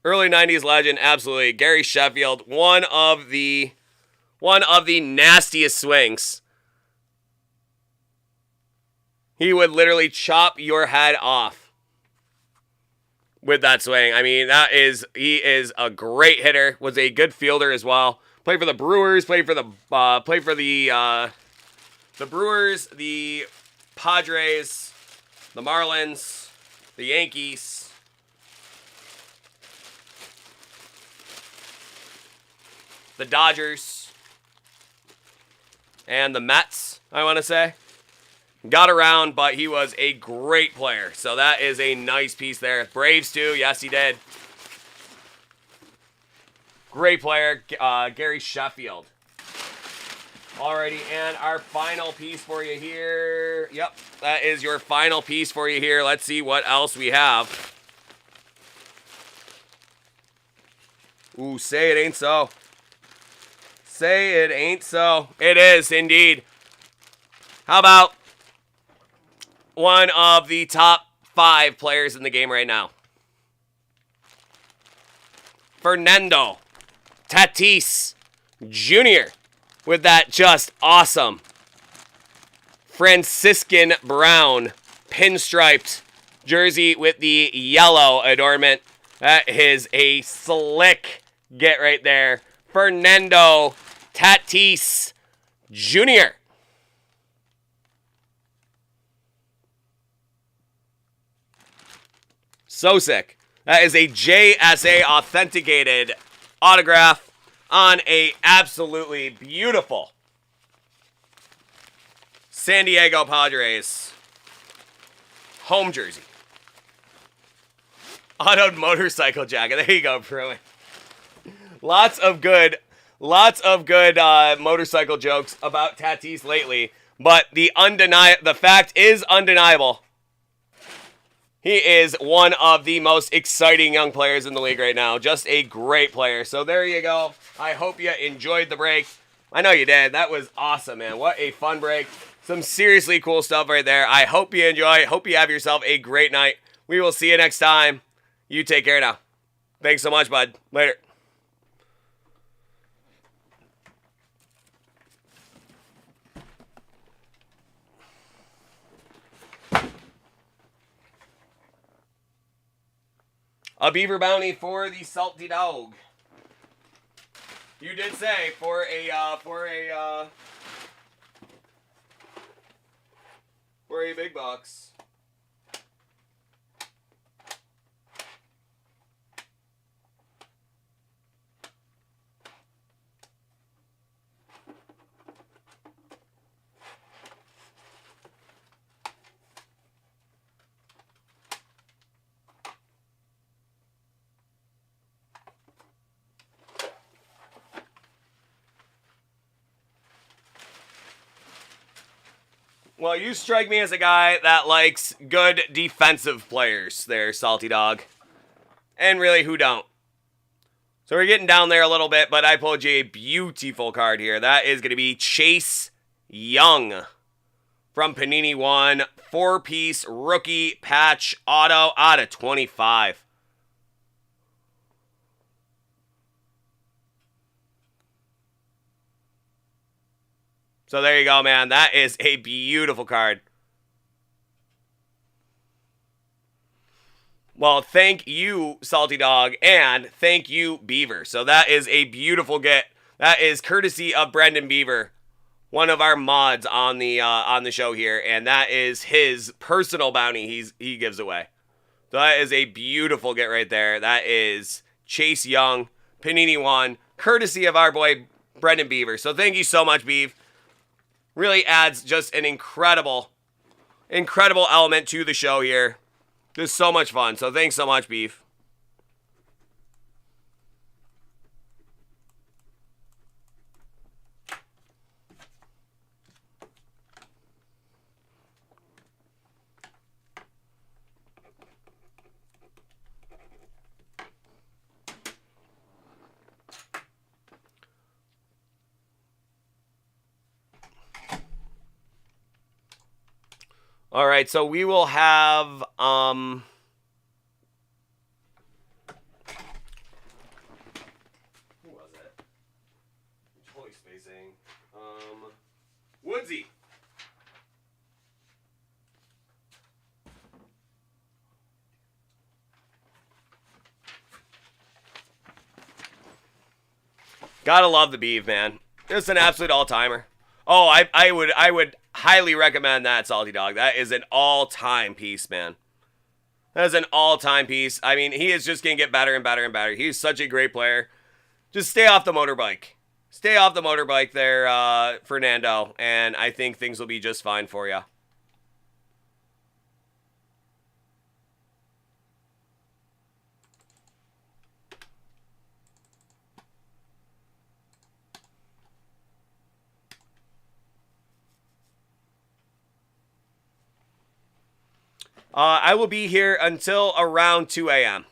Early 90s legend, absolutely. Gary Sheffield, one of the nastiest swings. He would literally chop your head off with that swing. I mean, he is a great hitter. Was a good fielder as well. Played for the Brewers. Played for the Brewers, the Padres, the Marlins, the Yankees. The Dodgers, and the Mets, I want to say. Got around, but he was a great player. So that is a nice piece there. Braves, too. Yes, he did. Great player, Gary Sheffield. Alrighty, and our final piece for you here. Yep, that is your final piece for you here. Let's see what else we have. Ooh, say it ain't so. Say it ain't so. It is indeed. How about one of the top 5 players in the game right now? Fernando Tatis Jr. with that just awesome Franciscan brown pinstriped jersey with the yellow adornment. That is a slick get right there. Fernando Tatis Jr. So sick. That is a JSA authenticated autograph on a absolutely beautiful San Diego Padres home jersey. Autoed motorcycle jacket. There you go, Pruitt. Lots of good motorcycle jokes about Tatis lately, but the fact is undeniable. He is one of the most exciting young players in the league right now. Just a great player. So there you go. I hope you enjoyed the break. I know you did. That was awesome, man. What a fun break. Some seriously cool stuff right there. I hope you enjoy. Hope you have yourself a great night. We will see you next time. You take care now. Thanks so much, bud. Later. A beaver bounty for the salty dog. You did say for a big box. Well, you strike me as a guy that likes good defensive players there, Salty Dog. And really, who don't? So we're getting down there a little bit, but I pulled you a beautiful card here. That is going to be Chase Young from Panini One. 4-piece rookie patch auto out of 25. So there you go, man. That is a beautiful card. Well, thank you, Salty Dog, and thank you, Beaver. So that is a beautiful get. That is courtesy of Brendan Beaver, one of our mods on the show here, and that is his personal bounty he gives away. So that is a beautiful get right there. That is Chase Young, Panini One, courtesy of our boy Brendan Beaver. So thank you so much, Beav. Really adds just an incredible element to the show here. This is so much fun. So thanks so much, Beef. All right, so we will have Gotta love the beef, man. Just an absolute all-timer. Oh, I would highly recommend that, Salty Dog. That is an all-time piece, man. That is an all-time piece. I mean, he is just going to get better and better and better. He's such a great player. Just stay off the motorbike. Stay off the motorbike there, Fernando, and I think things will be just fine for you. I will be here until around 2 a.m.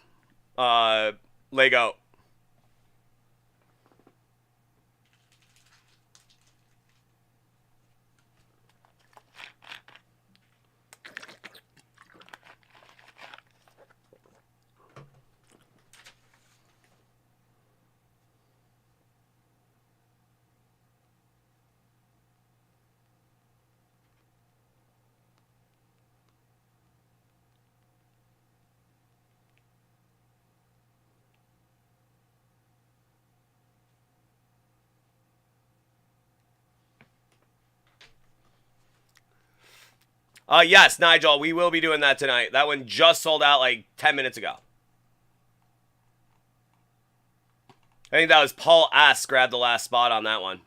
Lego. Yes, Nigel, we will be doing that tonight. That one just sold out like 10 minutes ago. I think that was Paul S. grabbed the last spot on that one.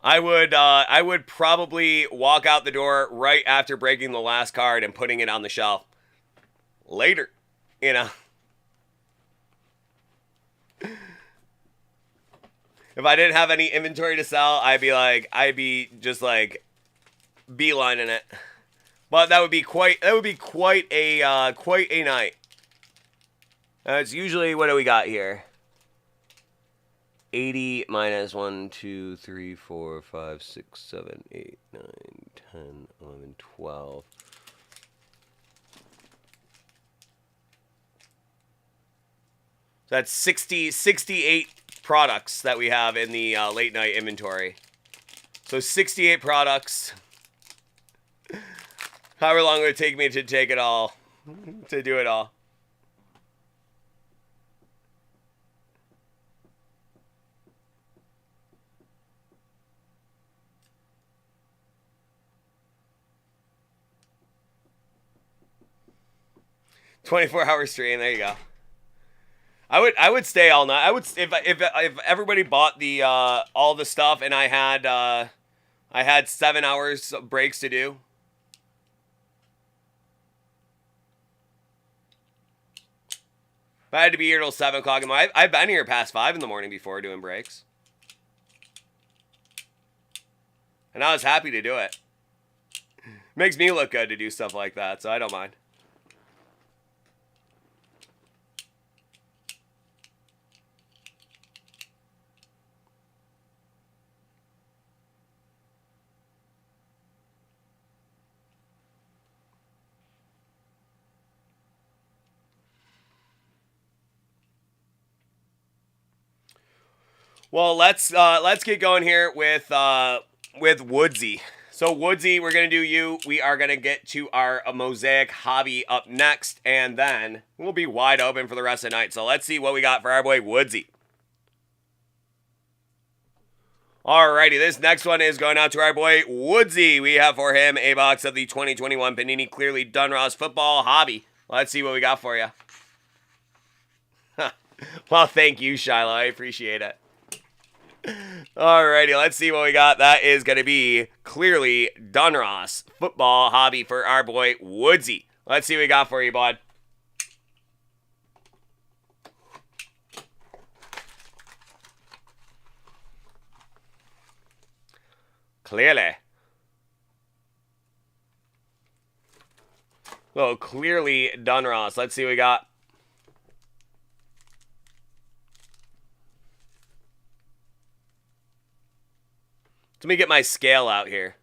I would probably walk out the door right after breaking the last card and putting it on the shelf. Later, you know. If I didn't have any inventory to sell, I'd be just like beelining it. But that would be quite a night. It's usually, what do we got here? 80 minus 1, 2, 3, 4, 5, 6, 7, 8, 9, 10, 11, 12. So that's 68 products that we have in the late night inventory. So 68 products. However long it would take me to take it all, to do it all. "24-hour stream." There you go. I would stay all night. I would, if everybody bought the all the stuff and I had 7 hours of breaks to do. If I had to be here till 7 o'clock in the morning, I've been here past 5 in the morning before doing breaks, and I was happy to do it. Makes me look good to do stuff like that, so I don't mind. Well, let's get going here with Woodsy. So Woodsy, we're gonna do you. We are gonna get to our Mosaic hobby up next, and then we'll be wide open for the rest of the night. So let's see what we got for our boy Woodsy. Alrighty, this next one is going out to our boy Woodsy. We have for him a box of the 2021 Panini Clearly Donruss Football Hobby. Let's see what we got for you. Well, thank you, Shiloh. I appreciate it. Alrighty, let's see what we got. That is going to be Clearly Donruss Football Hobby for our boy Woodsy. Let's see what we got for you, bud. Clearly. Oh, Clearly Donruss. Let's see what we got. Let me get my scale out here.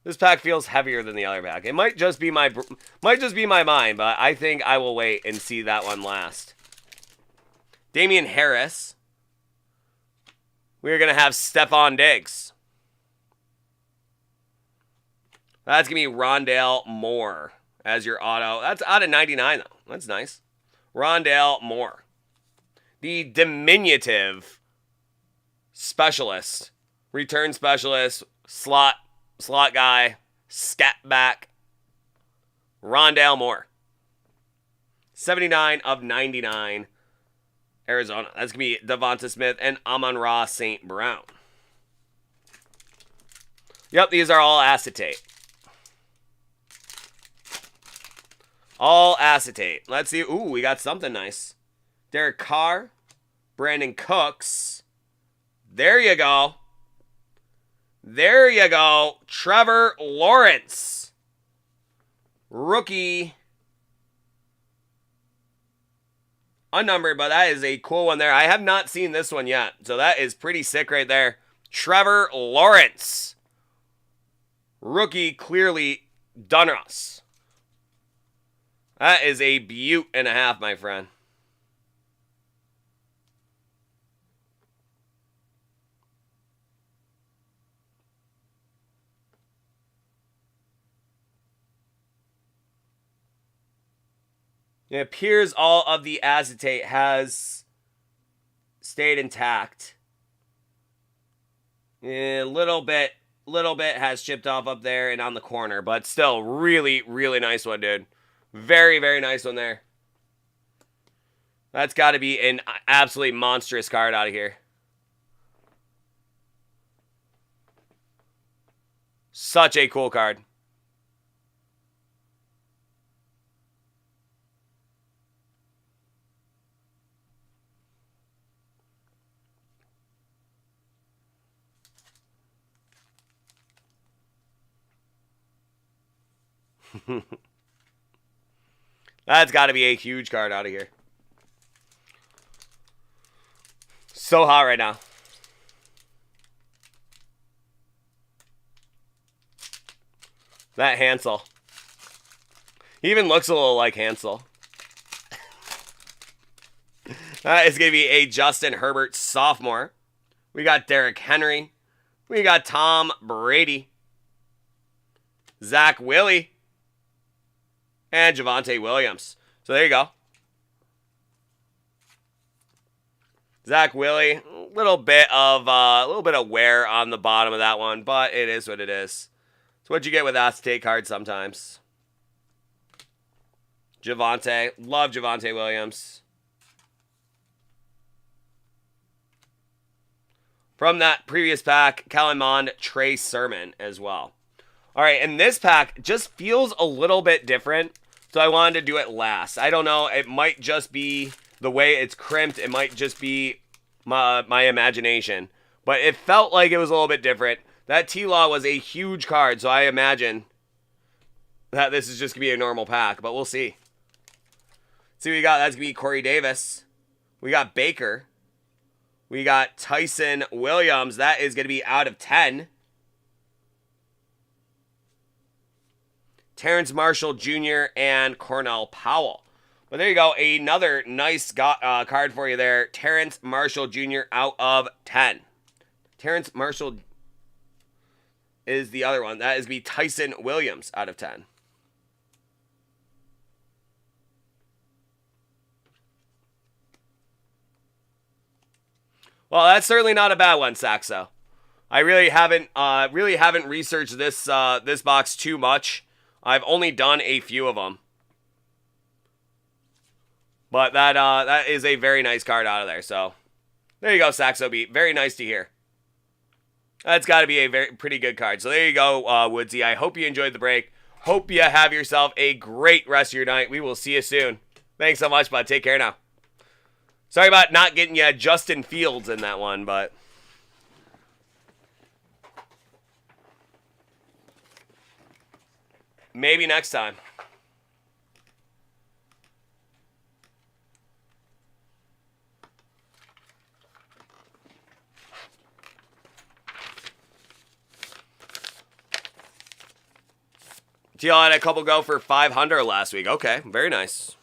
This pack feels heavier than the other pack. It might just be my mind, but I think I will wait and see that one last. Damian Harris. we're going to have Stephon Diggs. That's going to be Rondale Moore as your auto. That's out of 99, though. That's nice. Rondale Moore. The diminutive specialist. Return specialist. Slot guy. Scat back. Rondale Moore. 79 of 99. Arizona. That's going to be Devonta Smith and Amon-Ra St. Brown. Yep, these are all acetate. All acetate. Let's see. Ooh, we got something nice. Derek Carr. Brandon Cooks. There you go. There you go. Trevor Lawrence. Rookie. Unnumbered, but that is a cool one there. I have not seen this one yet, so that is pretty sick right there. Trevor Lawrence. Rookie, clearly done us. That is a beaut and a half, my friend. It appears all of the acetate has stayed intact. A little bit has chipped off up there and on the corner, but still really, really nice one, dude. Very, very nice one there. That's got to be an absolutely monstrous card out of here. Such a cool card. That's got to be a huge card out of here. So hot right now. That Hansel. He even looks a little like Hansel. That is going to be a Justin Herbert sophomore. We got Derrick Henry. We got Tom Brady. Zach Willie. And Javonte Williams. So there you go. Zach Willie, a little bit of wear on the bottom of that one, but it is what it is. It's what you get with acetate cards sometimes. Javonte, love Javonte Williams. From that previous pack, Kellen Mond, Trey Sermon as well. All right, and this pack just feels a little bit different. So I wanted to do it last. I don't know. It might just be the way it's crimped. It might just be my imagination. But it felt like it was a little bit different. That T-Law was a huge card, so I imagine that this is just going to be a normal pack. But we'll see. See what we got. That's going to be Corey Davis. We got Baker. We got Tyson Williams. That is going to be out of 10. Terrence Marshall Jr. and Cornell Powell. But there you go. Another nice card for you there. Terrence Marshall Jr. out of 10. Terrence Marshall is the other one. That is be Tyson Williams out of 10. Well, that's certainly not a bad one, Saxo. I really haven't researched this this box too much. I've only done a few of them. But that is a very nice card out of there. So there you go, Saxo Beat. Very nice to hear. That's got to be a pretty good card. So there you go, Woodsy. I hope you enjoyed the break. Hope you have yourself a great rest of your night. We will see you soon. Thanks so much, bud. Take care now. Sorry about not getting you Justin Fields in that one, but... maybe next time. TL had a couple go for 500 last week. Okay, very nice.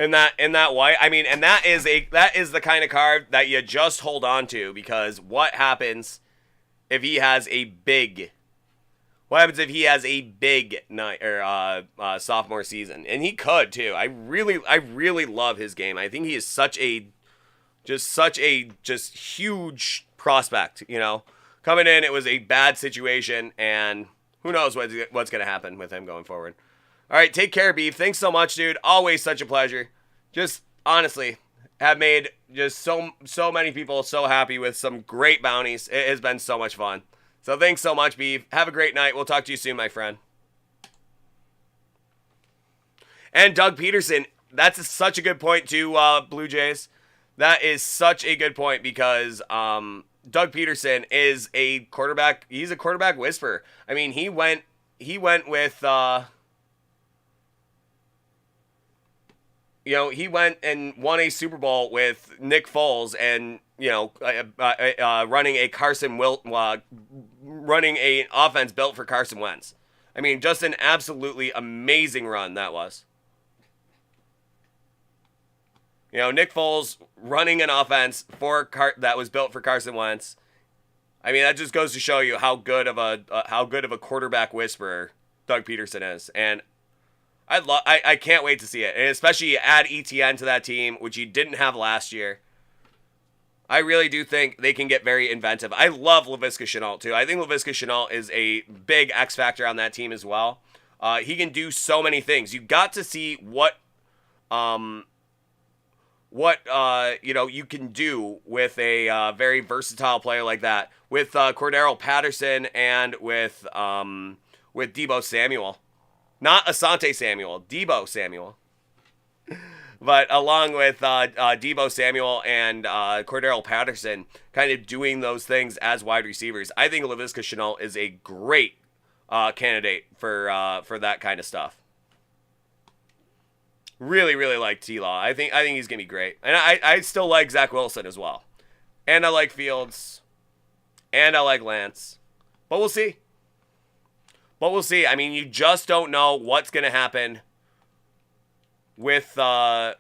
in that white. I mean, and that is the kind of card that you just hold on to, because what happens if he has a big night or sophomore season? And he could too. I really love his game. I think he is such a huge prospect, you know. Coming in, it was a bad situation, and who knows what's going to happen with him going forward. All right, take care, Beef. Thanks so much, dude. Always such a pleasure. Just honestly have made just so many people so happy with some great bounties. It has been so much fun. So thanks so much, Beef. Have a great night. We'll talk to you soon, my friend. And Doug Peterson, that's such a good point too, Blue Jays. That is such a good point, because Doug Peterson is a quarterback. He's a quarterback whisperer. I mean, he went with he went and won a Super Bowl with Nick Foles, and running an offense built for Carson Wentz. I mean, just an absolutely amazing run that was. Nick Foles running an offense that was built for Carson Wentz. I mean, that just goes to show you how good of a quarterback whisperer Doug Peterson is, and I can't wait to see it, and especially add ETN to that team, which he didn't have last year. I really do think they can get very inventive. I love Laviska Shenault too. I think Laviska Shenault is a big X factor on that team as well. He can do so many things. You got to see what you can do with a very versatile player like that, with Cordero Patterson and with Deebo Samuel. Not Asante Samuel, Deebo Samuel. But along with Deebo Samuel and Cordero Patterson kind of doing those things as wide receivers, I think Laviska Shenault is a great candidate for that kind of stuff. Really, really like T-Law. I think he's going to be great. And I still like Zach Wilson as well. And I like Fields. And I like Lance. But we'll see. I mean, you just don't know what's going to happen with quarterbacks.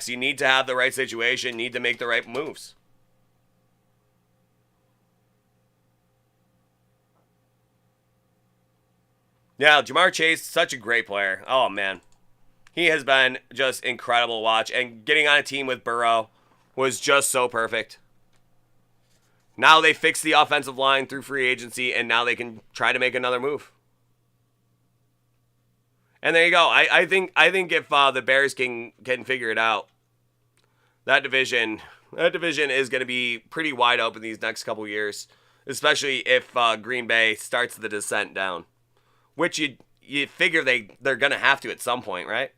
You need to have the right situation, need to make the right moves. Yeah, Jamar Chase, such a great player. Oh, man. He has been just incredible to watch. And getting on a team with Burrow was just so perfect. Now they fixed the offensive line through free agency, and now they can try to make another move. And there you go. I think if the Bears can figure it out, that division is going to be pretty wide open these next couple years, especially if Green Bay starts the descent down. Which you figure they're going to have to at some point, right?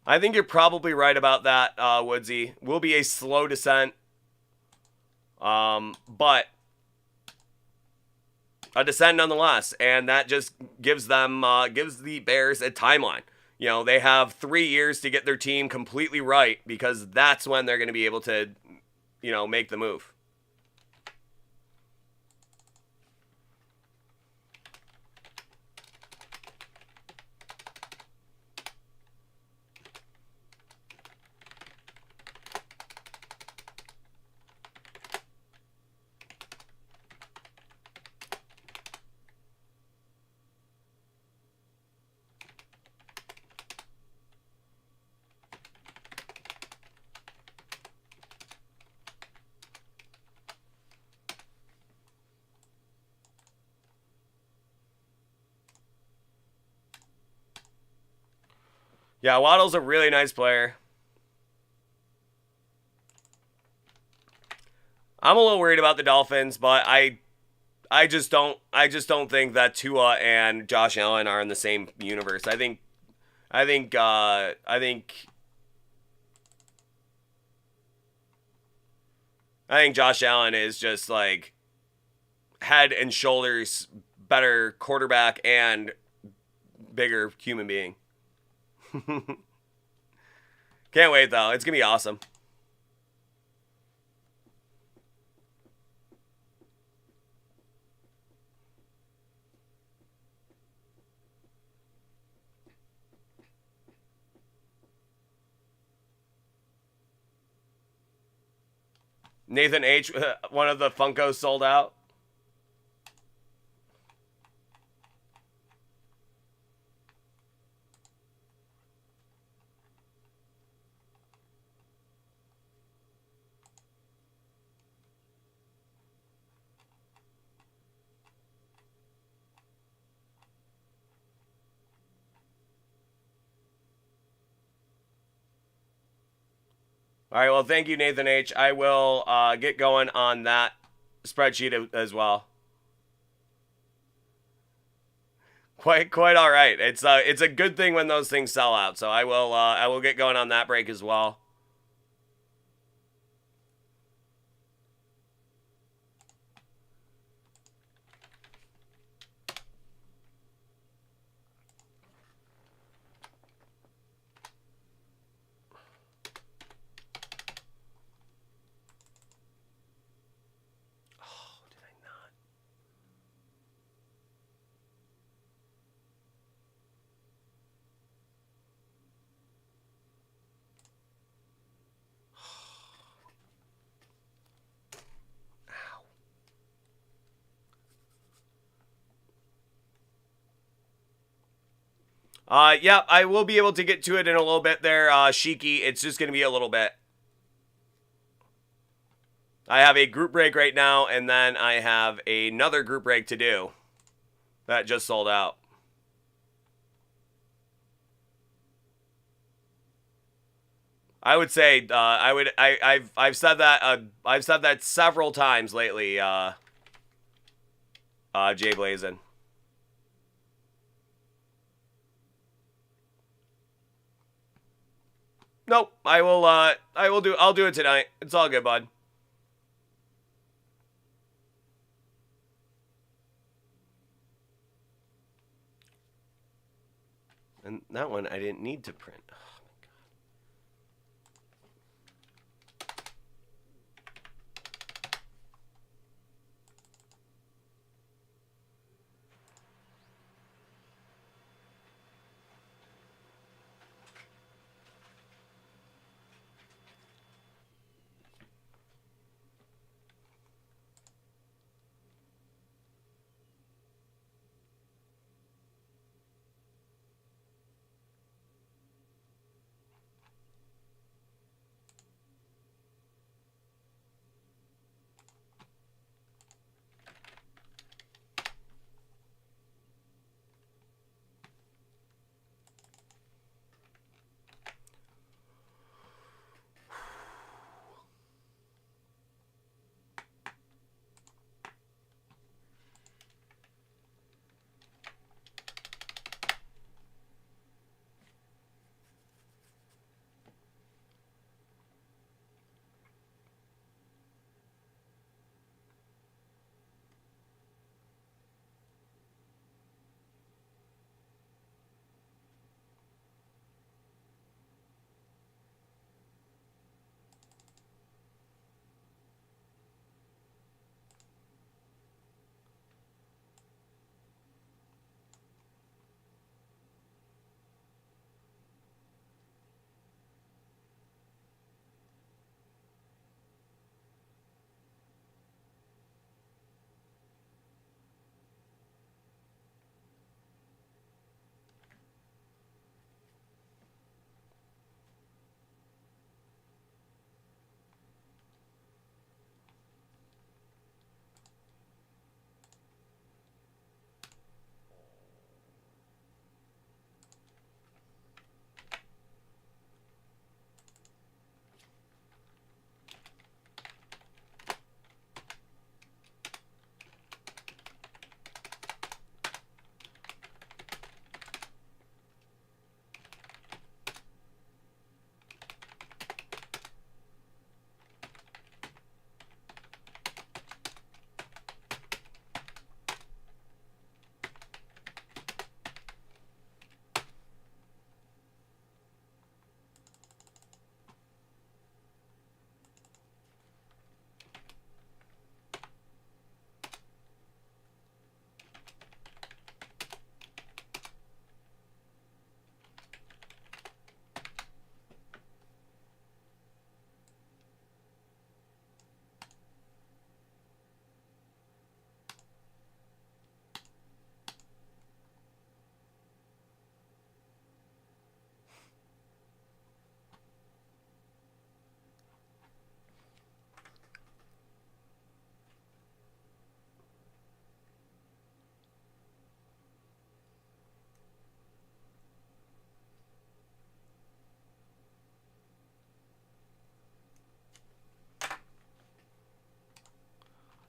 I think you're probably right about that, Woodsy. Will be a slow descent, but a descent nonetheless, and that just gives the Bears a timeline. They have 3 years to get their team completely right, because that's when they're going to be able to, make the move. Yeah, Waddle's a really nice player. I'm a little worried about the Dolphins, but I just don't think that Tua and Josh Allen are in the same universe. I think I think Josh Allen is just like head and shoulders better quarterback and bigger human being. Can't wait though. It's gonna be awesome. Nathan H, one of the Funkos sold out. All right, well, thank you, Nathan H. I will get going on that spreadsheet as well. Quite all right. It's a good thing when those things sell out. So I will get going on that break as well. Yeah, I will be able to get to it in a little bit there, Shiki. It's just going to be a little bit. I have a group break right now, and then I have another group break to do. That just sold out. I would say I've said that several times lately. Jay Blazin. Nope. I'll do it tonight. It's all good, bud. And that one I didn't need to print.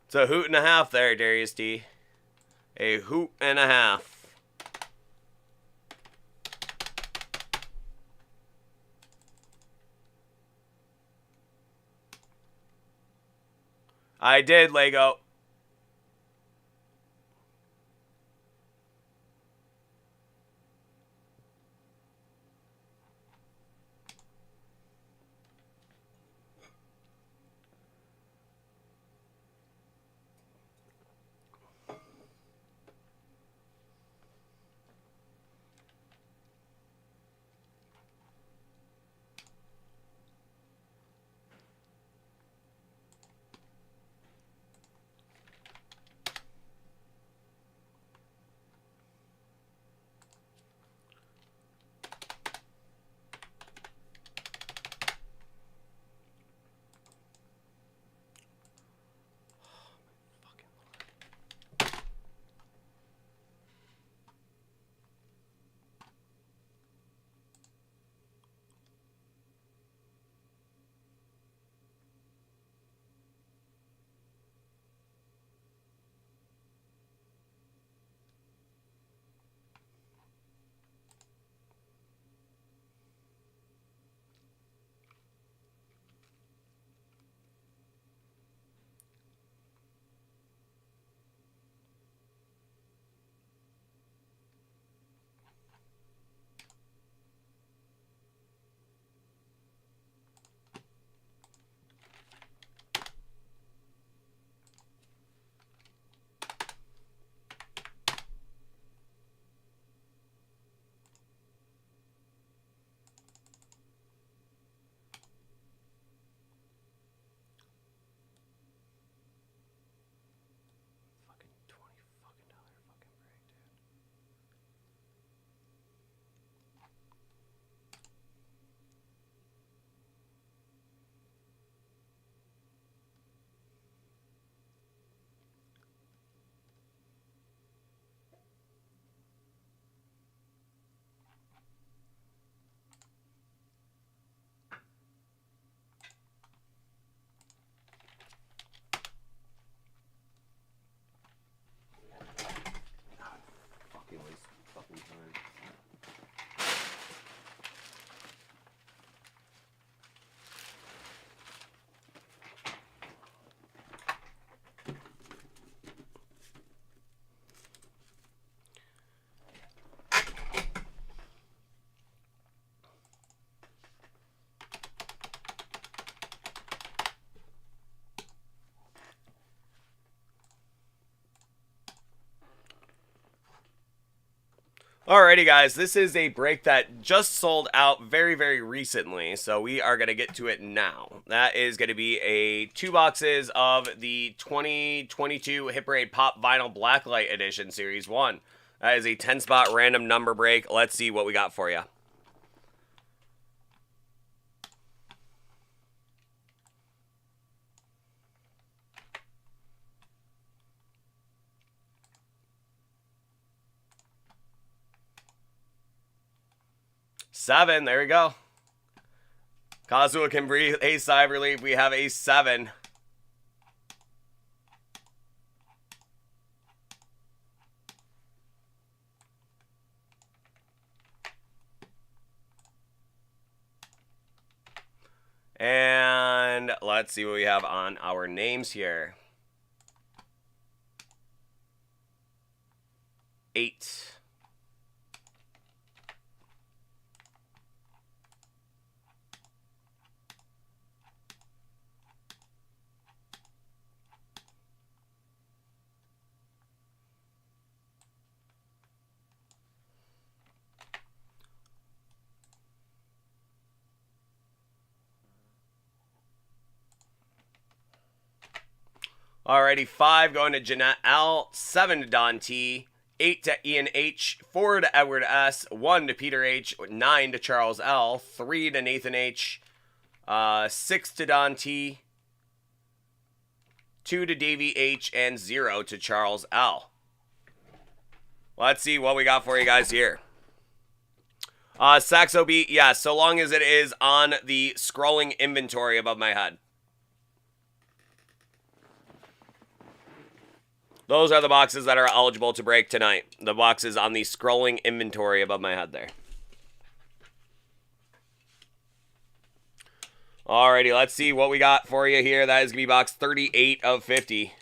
It's a hoot and a half there, Darius D. A hoot and a half. I did, Lego. Alrighty, guys, this is a break that just sold out very, very recently, so we are going to get to it now. That is going to be a 2 boxes of the 2022 Hit Parade Pop Vinyl Blacklight Edition Series 1. That is a 10-spot random number break. Let's see what we got for you. Seven, there we go. Kazuha can breathe a sigh of relief. We have a 7. And let's see what we have on our names here. 8. Alrighty, 5 going to Jeanette L, 7 to Don T, 8 to Ian H, 4 to Edward S, 1 to Peter H, 9 to Charles L, 3 to Nathan H, 6 to Don T, 2 to Davey H, and 0 to Charles L. Let's see what we got for you guys here. Saxo beat, yeah, so long as it is on the scrolling inventory above my head. Those are the boxes that are eligible to break tonight. The boxes on the scrolling inventory above my head there. Alrighty, let's see what we got for you here. That is going to be box 38 of 50.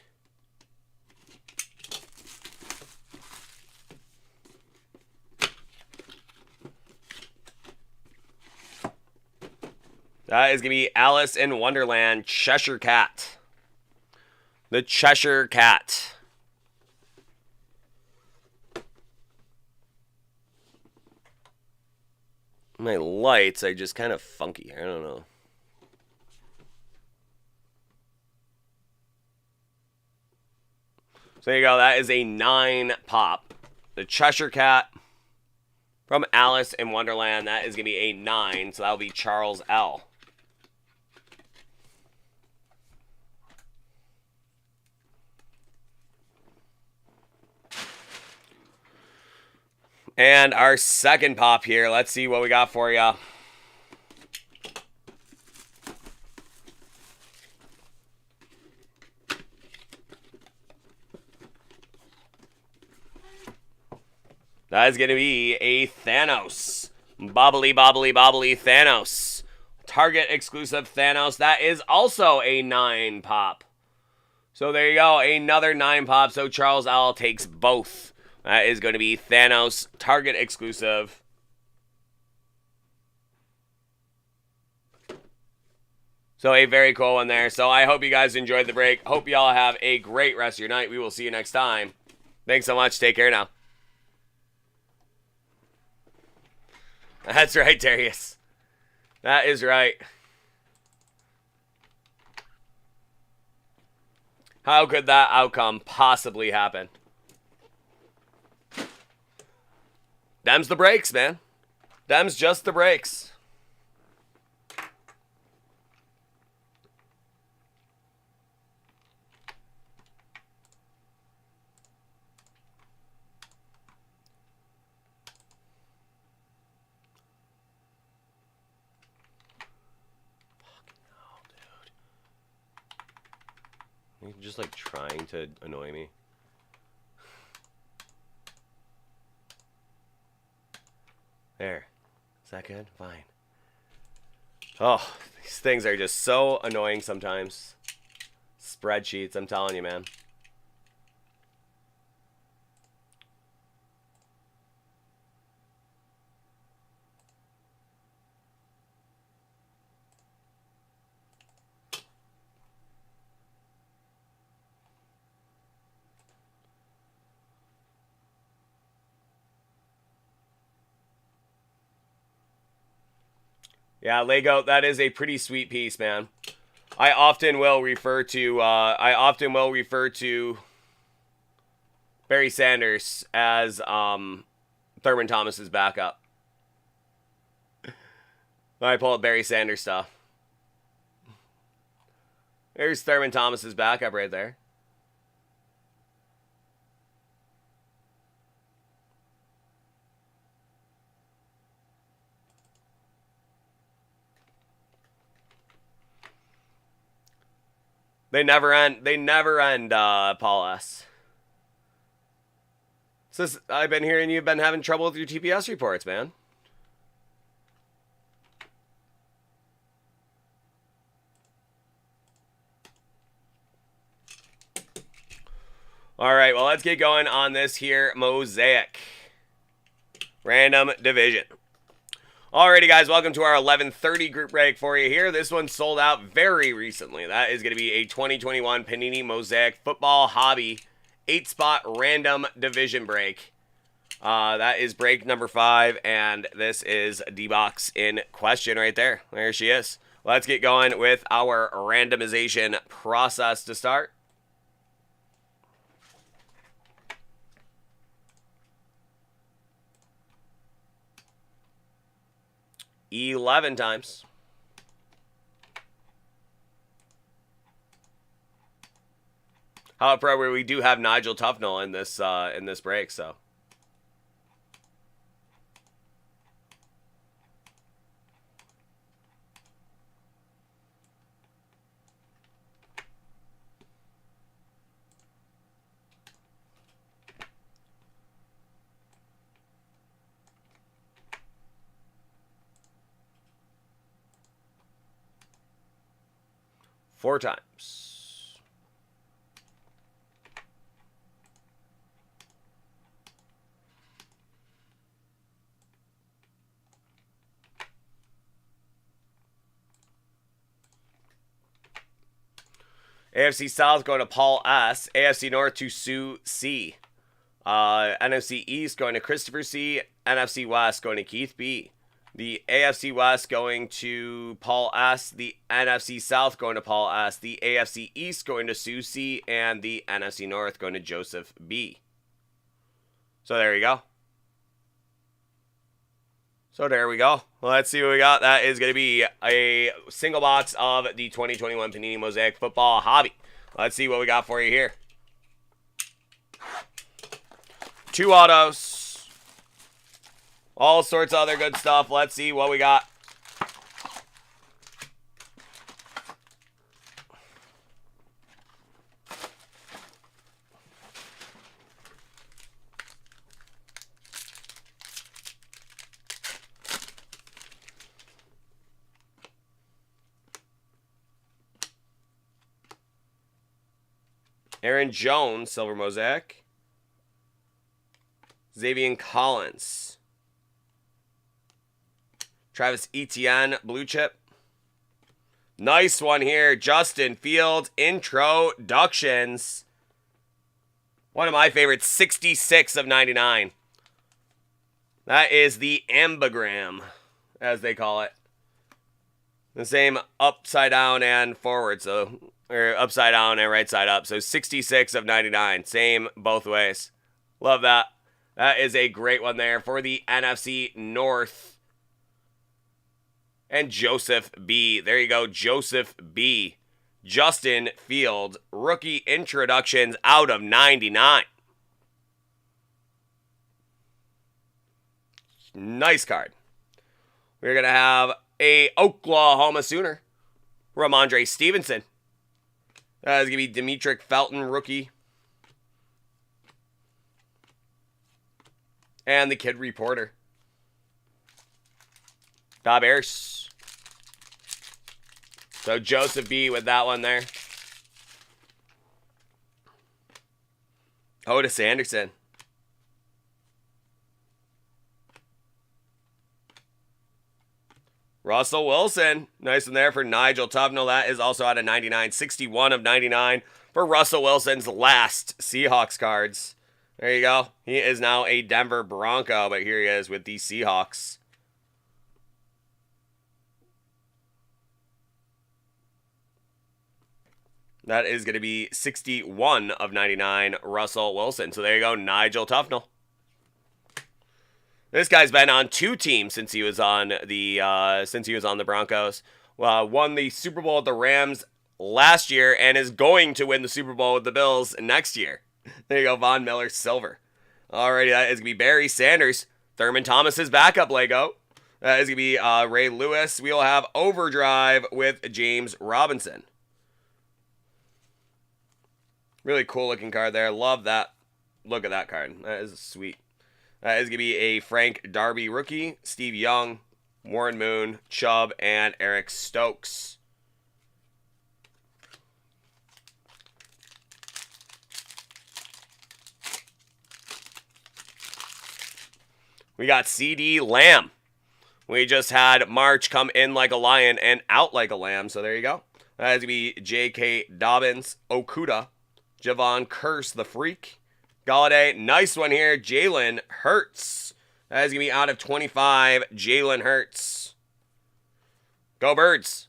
That is going to be Alice in Wonderland, Cheshire Cat. The Cheshire Cat. My lights are just kind of funky. I don't know. So there you go. That is a 9 pop. The Cheshire Cat from Alice in Wonderland. That is going to be a 9. So that will be Charles L. And our second pop here. Let's see what we got for you. That is going to be a Thanos. Bobbly, bobbly, bobbly Thanos. Target exclusive Thanos. That is also a 9 pop. So there you go. Another 9 pop. So Charles L takes both. That is going to be Thanos, Target exclusive. So a very cool one there. So I hope you guys enjoyed the break. Hope y'all have a great rest of your night. We will see you next time. Thanks so much. Take care now. That's right, Darius. That is right. How could that outcome possibly happen? Them's the breaks, man. Them's just the breaks. You're just like trying to annoy me. There. Is that good? Fine. Oh, these things are just so annoying sometimes. Spreadsheets, I'm telling you, man. Yeah, Lego, that is a pretty sweet piece, man. I often will refer to Barry Sanders as Thurman Thomas's backup. When I pull up Barry Sanders stuff. There's Thurman Thomas's backup right there. They never end. They never end, Paul S. Says, I've been hearing you've been having trouble with your TPS reports, man. All right, well, let's get going on this here Mosaic Random Division. Alrighty, guys, welcome to our 11:30 group break for you here. This one sold out very recently. That is going to be a 2021 Panini Mosaic Football Hobby 8-spot random division break. That is break number 5, and this is D-Box in question right there. There she is. Let's get going with our randomization process to start. $11 times. However, we do have Nigel Tufnell in this break, so. 4 times. AFC South going to Paul S. AFC North to Sue C. NFC East going to Christopher C. NFC West going to Keith B. The AFC West going to Paul S. The NFC South going to Paul S. The AFC East going to Sue C. And the NFC North going to Joseph B. So there you go. So there we go. Let's see what we got. That is going to be a single box of the 2021 Panini Mosaic Football Hobby. Let's see what we got for you here. 2 autos. All sorts of other good stuff. Let's see what we got. Aaron Jones, Silver Mosaic. Xavier Collins. Travis Etienne, Blue Chip. Nice one here. Justin Fields, Introductions. One of my favorites, 66 of 99. That is the ambigram, as they call it. The same upside down and forward, so... or upside down and right side up. So 66 of 99. Same both ways. Love that. That is a great one there for the NFC North. And Joseph B. There you go. Joseph B. Justin Fields. Rookie Introductions out of 99. Nice card. We're going to have a Oklahoma Sooner. Ramondre Stevenson. That is going to be Demetric Felton, rookie. And the Kid Reporter. Bob Ayers. So Joseph B with that one there. Otis Anderson. Russell Wilson. Nice one there for Nigel Tufnell. That is also out of 99. 61 of 99 for Russell Wilson's last Seahawks cards. There you go. He is now a Denver Bronco, but here he is with the Seahawks. That is going to be 61 of 99 Russell Wilson. So there you go, Nigel Tufnell. This guy's been on 2 teams since he was on the Broncos. Won the Super Bowl with the Rams last year and is going to win the Super Bowl with the Bills next year. There you go, Von Miller Silver. Alrighty, that is going to be Barry Sanders. Thurman Thomas's backup Lego. That is going to be Ray Lewis. We will have Overdrive with James Robinson. Really cool looking card there. Love that. Look at that card. That is sweet. That is going to be a Frank Darby rookie, Steve Young, Warren Moon, Chubb, and Eric Stokes. We got CD Lamb. We just had March come in like a lion and out like a lamb, so there you go. That is going to be J.K. Dobbins, Okuda, Javon Curse, the Freak, Galladay. Nice one here, Jalen Hurts. That is going to be out of 25, Jalen Hurts. Go Birds.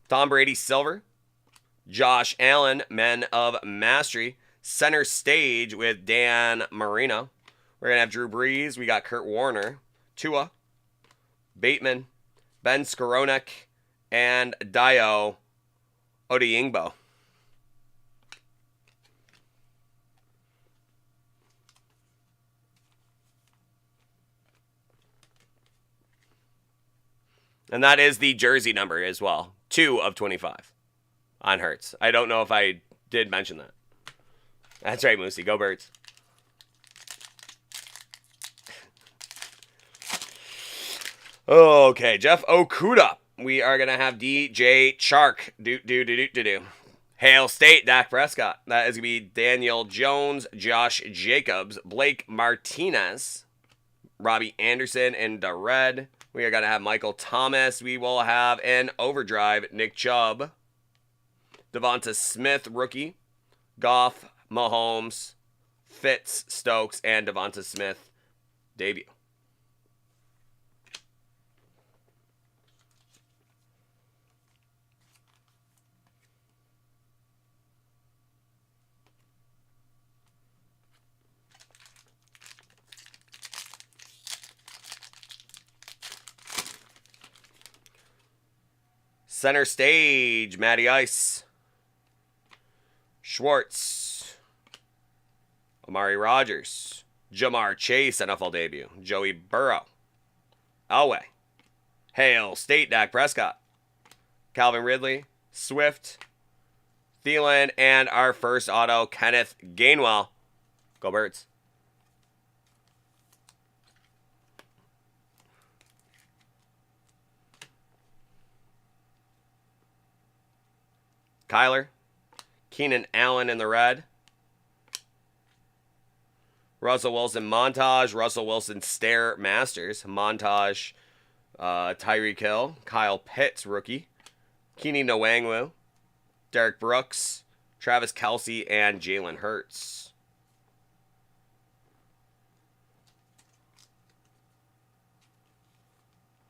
Tom Brady Silver. Josh Allen, Men of Mastery. Center Stage with Dan Marino. We're going to have Drew Brees. We got Kurt Warner. Tua. Bateman. Ben Skowronek. And Dio Odeyingbo. And that is the jersey number as well. 2 of 25 on Hurts. I don't know if I did mention that. That's right, Moosey. Go Birds. Okay, Jeff Okuda. We are going to have DJ Chark. Hail State, Dak Prescott. That is going to be Daniel Jones, Josh Jacobs, Blake Martinez, Robbie Anderson in the red. We are going to have Michael Thomas. We will have an overdrive, Nick Chubb, Devonta Smith, rookie, Goff, Mahomes, Fitz, Stokes, and Devonta Smith, debut. Center stage, Matty Ice, Schwartz, Amari Rogers, Jamar Chase, NFL debut, Joey Burrow, Elway, Hail State, Dak Prescott, Calvin Ridley, Swift, Thielen, and our first auto, Kenneth Gainwell. Go Birds. Kyler, Keenan Allen in the red, Russell Wilson montage, Russell Wilson Stair Masters montage, Tyreek Hill, Kyle Pitts rookie, Keenan Nwangwu, Derek Brooks, Travis Kelce, and Jalen Hurts.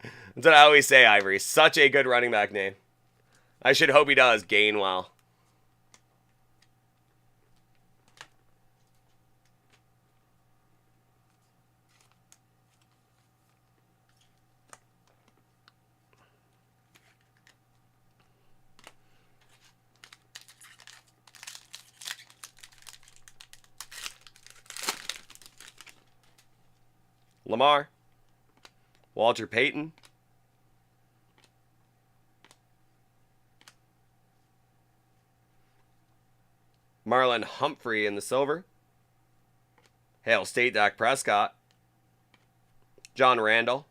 That's what I always say, Ivory. Such a good running back name. I should hope he does. Gainwell. Lamar. Walter Payton. Marlon Humphrey in the silver. Hail State, Dak Prescott. John Randall.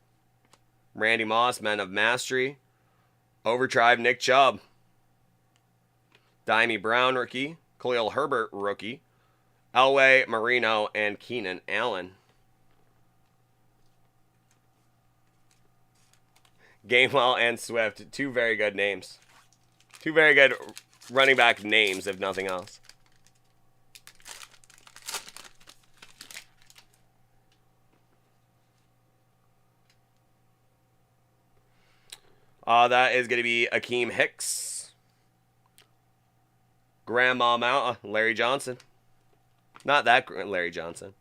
Randy Moss, Men of Mastery. Overdrive, Nick Chubb. Dimey Brown, rookie. Khalil Herbert, rookie. Elway, Marino, and Keenan Allen. Gainwell and Swift, two very good names. Two very good running back names, if nothing else. That is going to be Akeem Hicks. Grandma Mountain, Larry Johnson. Not that Larry Johnson.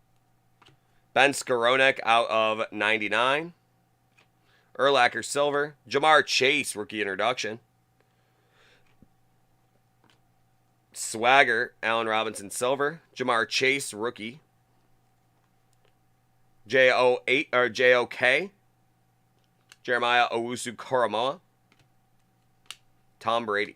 Ben Skowronek out of 99. Urlacher silver. Jamar Chase, rookie introduction. Swagger, Allen Robinson silver. Jamar Chase, rookie. JO8 or JOK. Jeremiah Owusu-Koramoah. Tom Brady.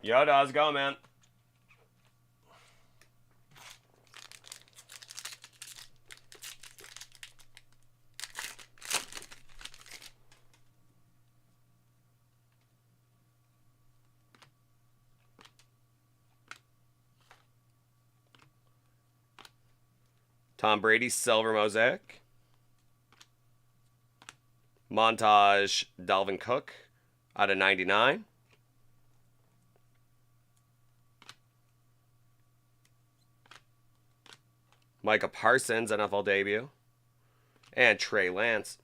Yo, how's it going, man? Tom Brady, silver mosaic. Montage, Dalvin Cook out of 99. Micah Parsons, NFL debut. And Trey Lance.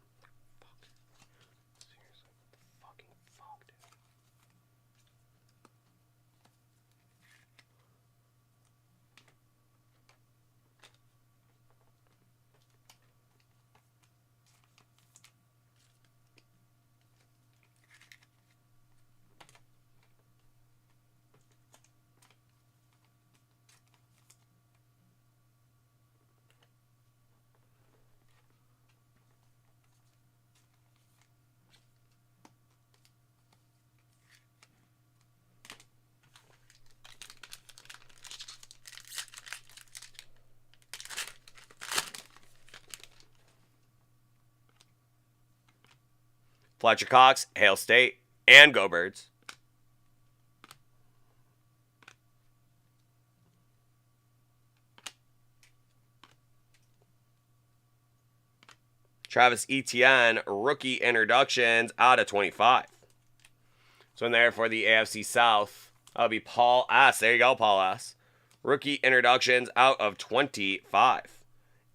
Fletcher Cox, Hail State, and Go Birds. Travis Etienne, rookie introductions out of 25. So in there for the AFC South, that'll be Paul S. There you go, Paul S. Rookie introductions out of 25.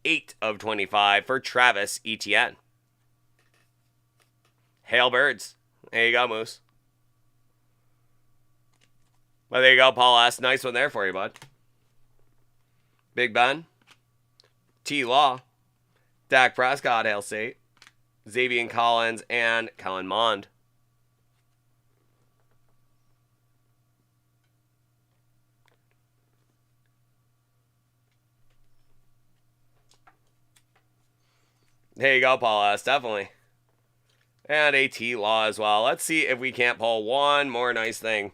8 of 25 for Travis Etienne. Hail Birds. There you go, Moose. Well, there you go, Paul S. Nice one there for you, bud. Big Ben. T. Law. Dak Prescott, Hail State. Xavier Collins, and Kellen Mond. There you go, Paul S. Definitely. And a T. Law as well. Let's see if we can't pull one more nice thing.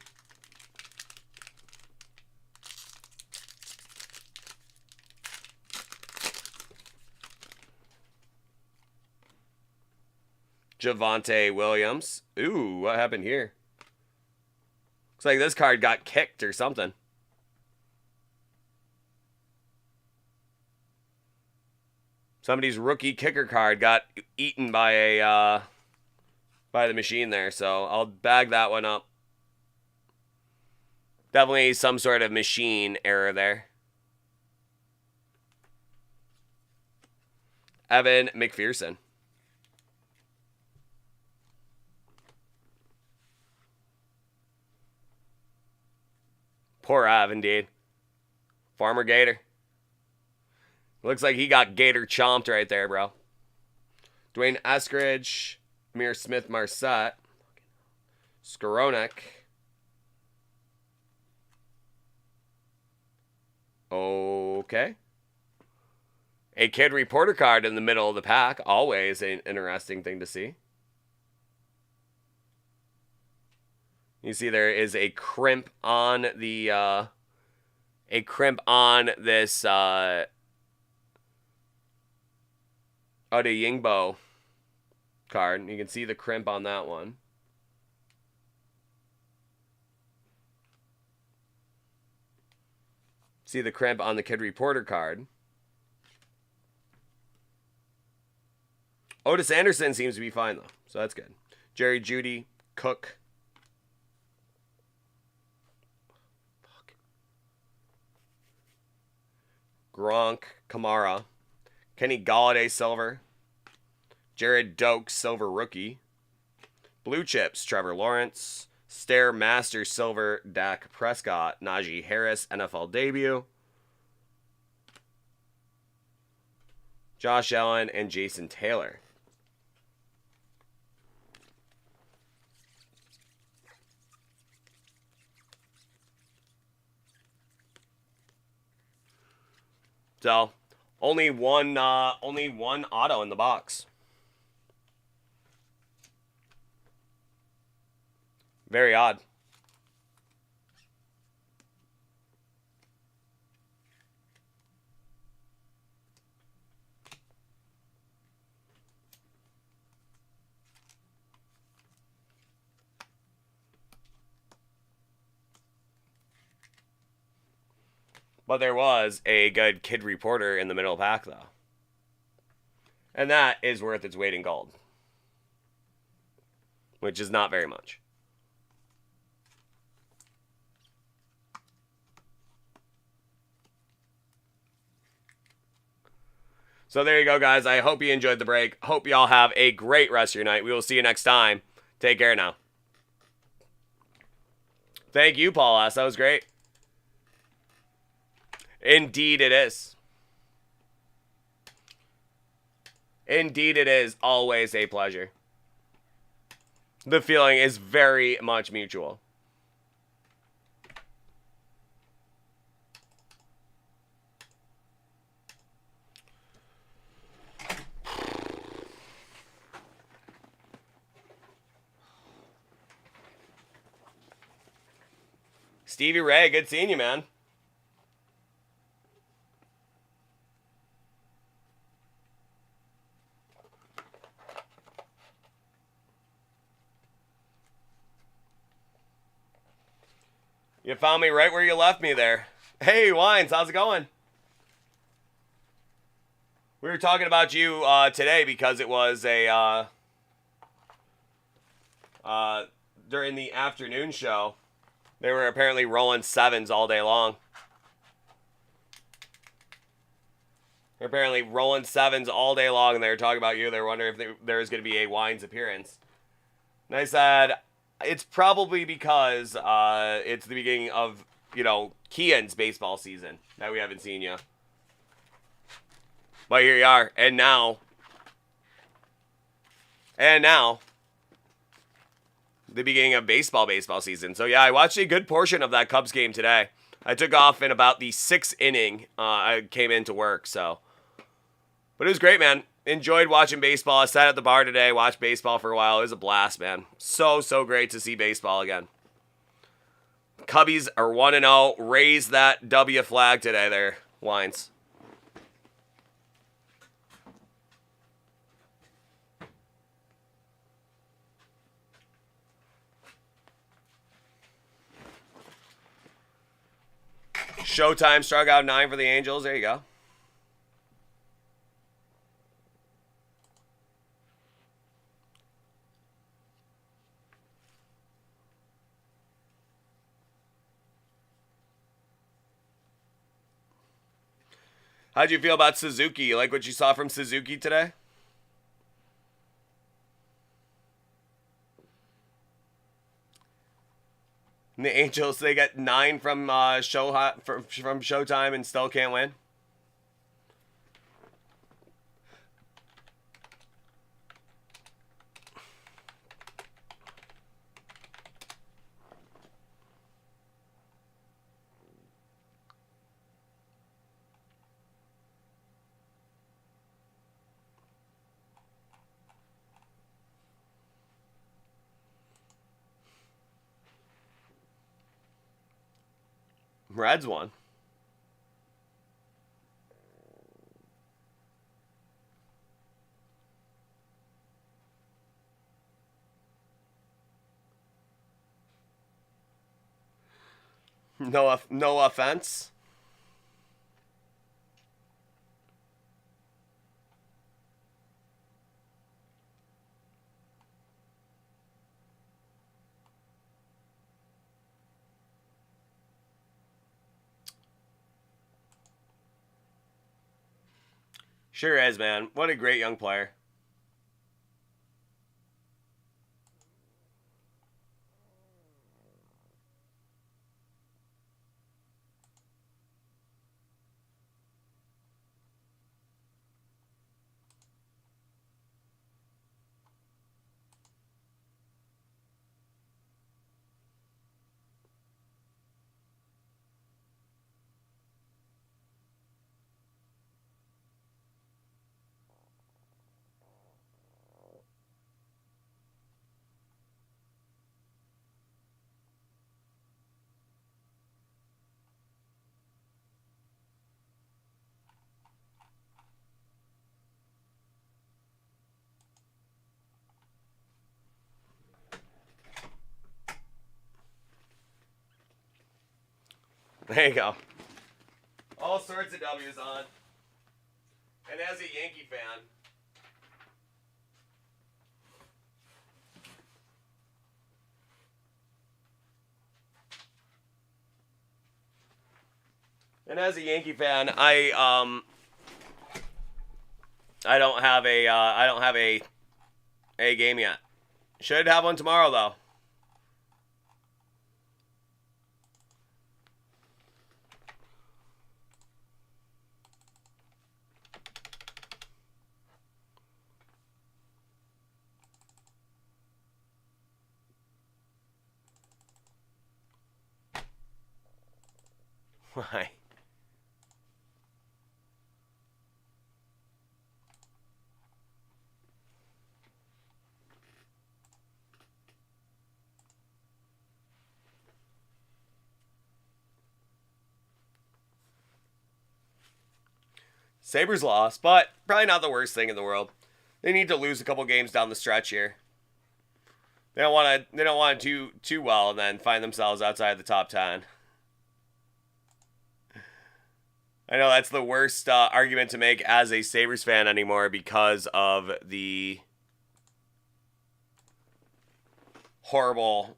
Javonte Williams. Ooh, what happened here? Looks like this card got kicked or something. Somebody's rookie kicker card got eaten by a by the machine there, so I'll bag that one up. Definitely some sort of machine error there. Evan McPherson. Poor Av, indeed. Farmer Gator. Looks like he got Gator chomped right there, bro. Dwayne Eskridge. Amir Smith-Marset. Skoronek. Okay. A kid reporter card in the middle of the pack. Always an interesting thing to see. You see there is a crimp on the this Yingbo card. You can see the crimp on that one. See the crimp on the kid reporter card. Otis Anderson seems to be fine though, so that's good. Jerry Jeudy, Cook. Gronk, Kamara, Kenny Galladay, silver. Jared Doak, silver rookie. Blue Chips, Trevor Lawrence. Stair Master, silver, Dak Prescott. Najee Harris, NFL debut. Josh Allen and Jason Taylor. So, only one auto in the box. Very odd. But there was a good kid reporter in the middle pack, though. And that is worth its weight in gold. Which is not very much. So there you go, guys. I hope you enjoyed the break. Hope y'all have a great rest of your night. We will see you next time. Take care now. Thank you, Paul S. That was great. Indeed it is. Indeed it is always a pleasure. The feeling is very much mutual. Stevie Ray, good seeing you, man. You found me right where you left me there. Hey, Wines, how's it going? We were talking about you today because it was a during the afternoon show. They were apparently rolling sevens all day long. They're apparently rolling sevens all day long, and they were talking about you. They were wondering if there was going to be a Wines appearance. And I said, it's probably because it's the beginning of, Kean's baseball season that we haven't seen you. But here you are. And now, the beginning of baseball season. So, yeah, I watched a good portion of that Cubs game today. I took off in about the 6th inning. I came into work, so. But it was great, man. Enjoyed watching baseball. I sat at the bar today, watched baseball for a while. It was a blast, man. So great to see baseball again. Cubbies are 1-0. Raise that W flag today there, Wines. Showtime struck out 9 for the Angels. There you go. How'd you feel about Suzuki? You like what you saw from Suzuki today? And the Angels, they got 9 from from Showtime and still can't win. Reds won. No offense. Sure is, man. What a great young player. There you go. All sorts of W's on. And as a Yankee fan, I I don't have a game yet. Should have one tomorrow though. Why? Sabres lost, but probably not the worst thing in the world. They need to lose a couple games down the stretch here. They don't want to do too well and then find themselves outside the top 10. I know that's the worst argument to make as a Sabres fan anymore because of the horrible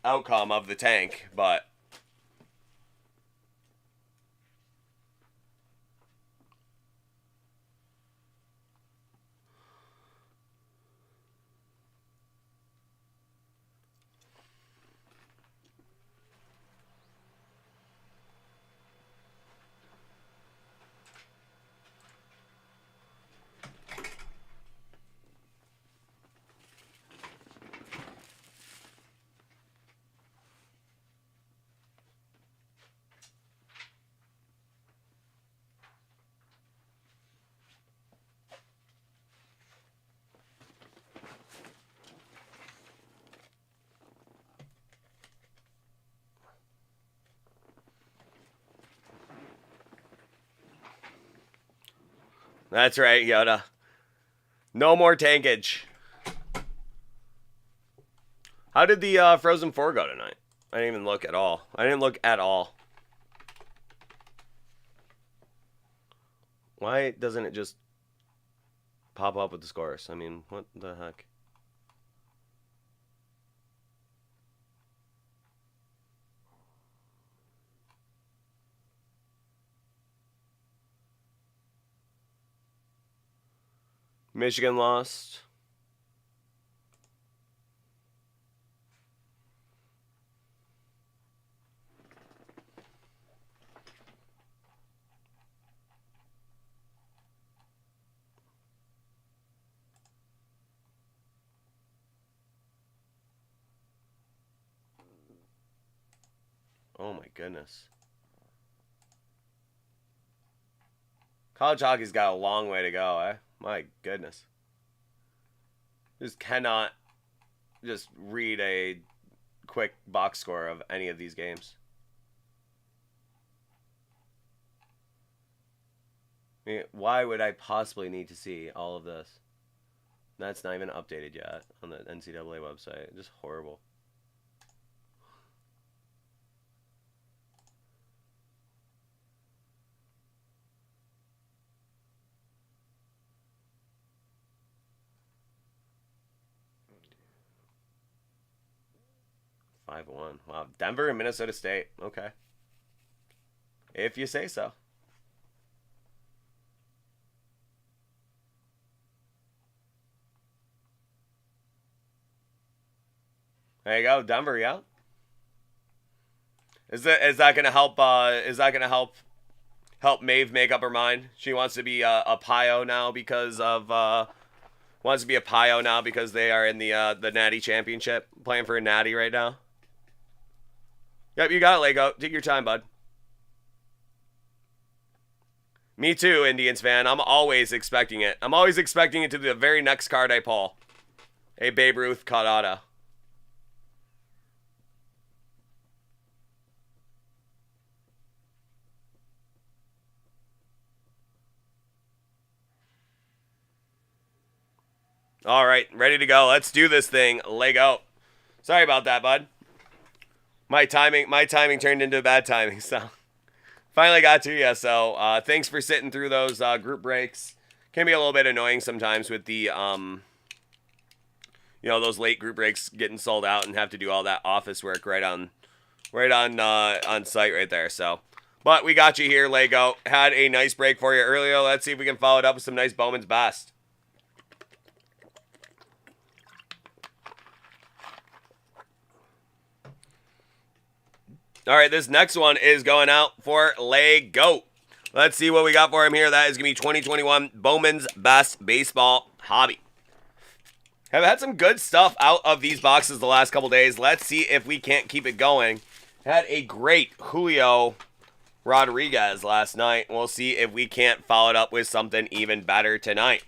outcome of the tank, but that's right, Yoda. No more tankage. How did the Frozen 4 go tonight? I didn't even look at all. I didn't look at all. Why doesn't it just pop up with the scores? I mean, what the heck? Michigan lost. Oh my goodness. College hockey's got a long way to go, eh? My goodness. Just cannot just read a quick box score of any of these games. I mean, why would I possibly need to see all of this? That's not even updated yet on the NCAA website. Just horrible. One. Wow. Denver and Minnesota State. Okay. If you say so. There you go, Denver, yeah. Is that gonna help help Maeve make up her mind? She wants to be a Pio now because of wants to be a Pio now because they are in the Natty Championship, playing for a Natty right now. Yep, you got it, Lego. Take your time, bud. Me too, Indians fan. I'm always expecting it. I'm always expecting it to be the very next card I pull. A Babe Ruth caught auto. All right, ready to go. Let's do this thing. Lego. Sorry about that, bud. My timing turned into bad timing, so finally got to you. So thanks for sitting through those group breaks. Can be a little bit annoying sometimes with the those late group breaks getting sold out and have to do all that office work right on site right there. So But we got you here, Lego. Had a nice break for you earlier. Let's see if we can follow it up with some nice Bowman's Best. All right, this next one is going out for Lego. Let's see what we got for him here. That is going to be 2021 Bowman's Best Baseball Hobby. Have had some good stuff out of these boxes the last couple days. Let's see if we can't keep it going. Had a great Julio Rodriguez last night. We'll see if we can't follow it up with something even better tonight.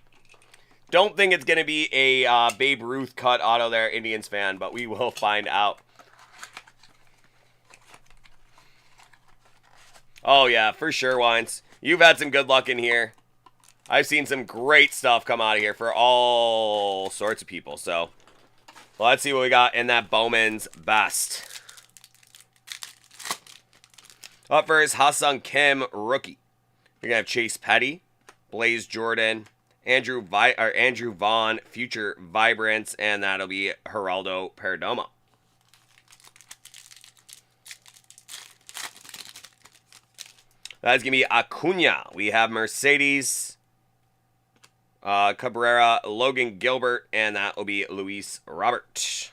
Don't think it's going to be a Babe Ruth cut auto there, Indians fan, but we will find out. Oh, yeah, for sure, Wines. You've had some good luck in here. I've seen some great stuff come out of here for all sorts of people. So, let's see what we got in that Bowman's Best. Up first, Ha-Seong Kim, rookie. We're going to have Chase Petty, Blaze Jordan, Andrew Vaughn, future Vibrance, and that'll be Geraldo Perdomo. That's going to be Acuna. We have Mercedes, Cabrera, Logan Gilbert, and that will be Luis Robert.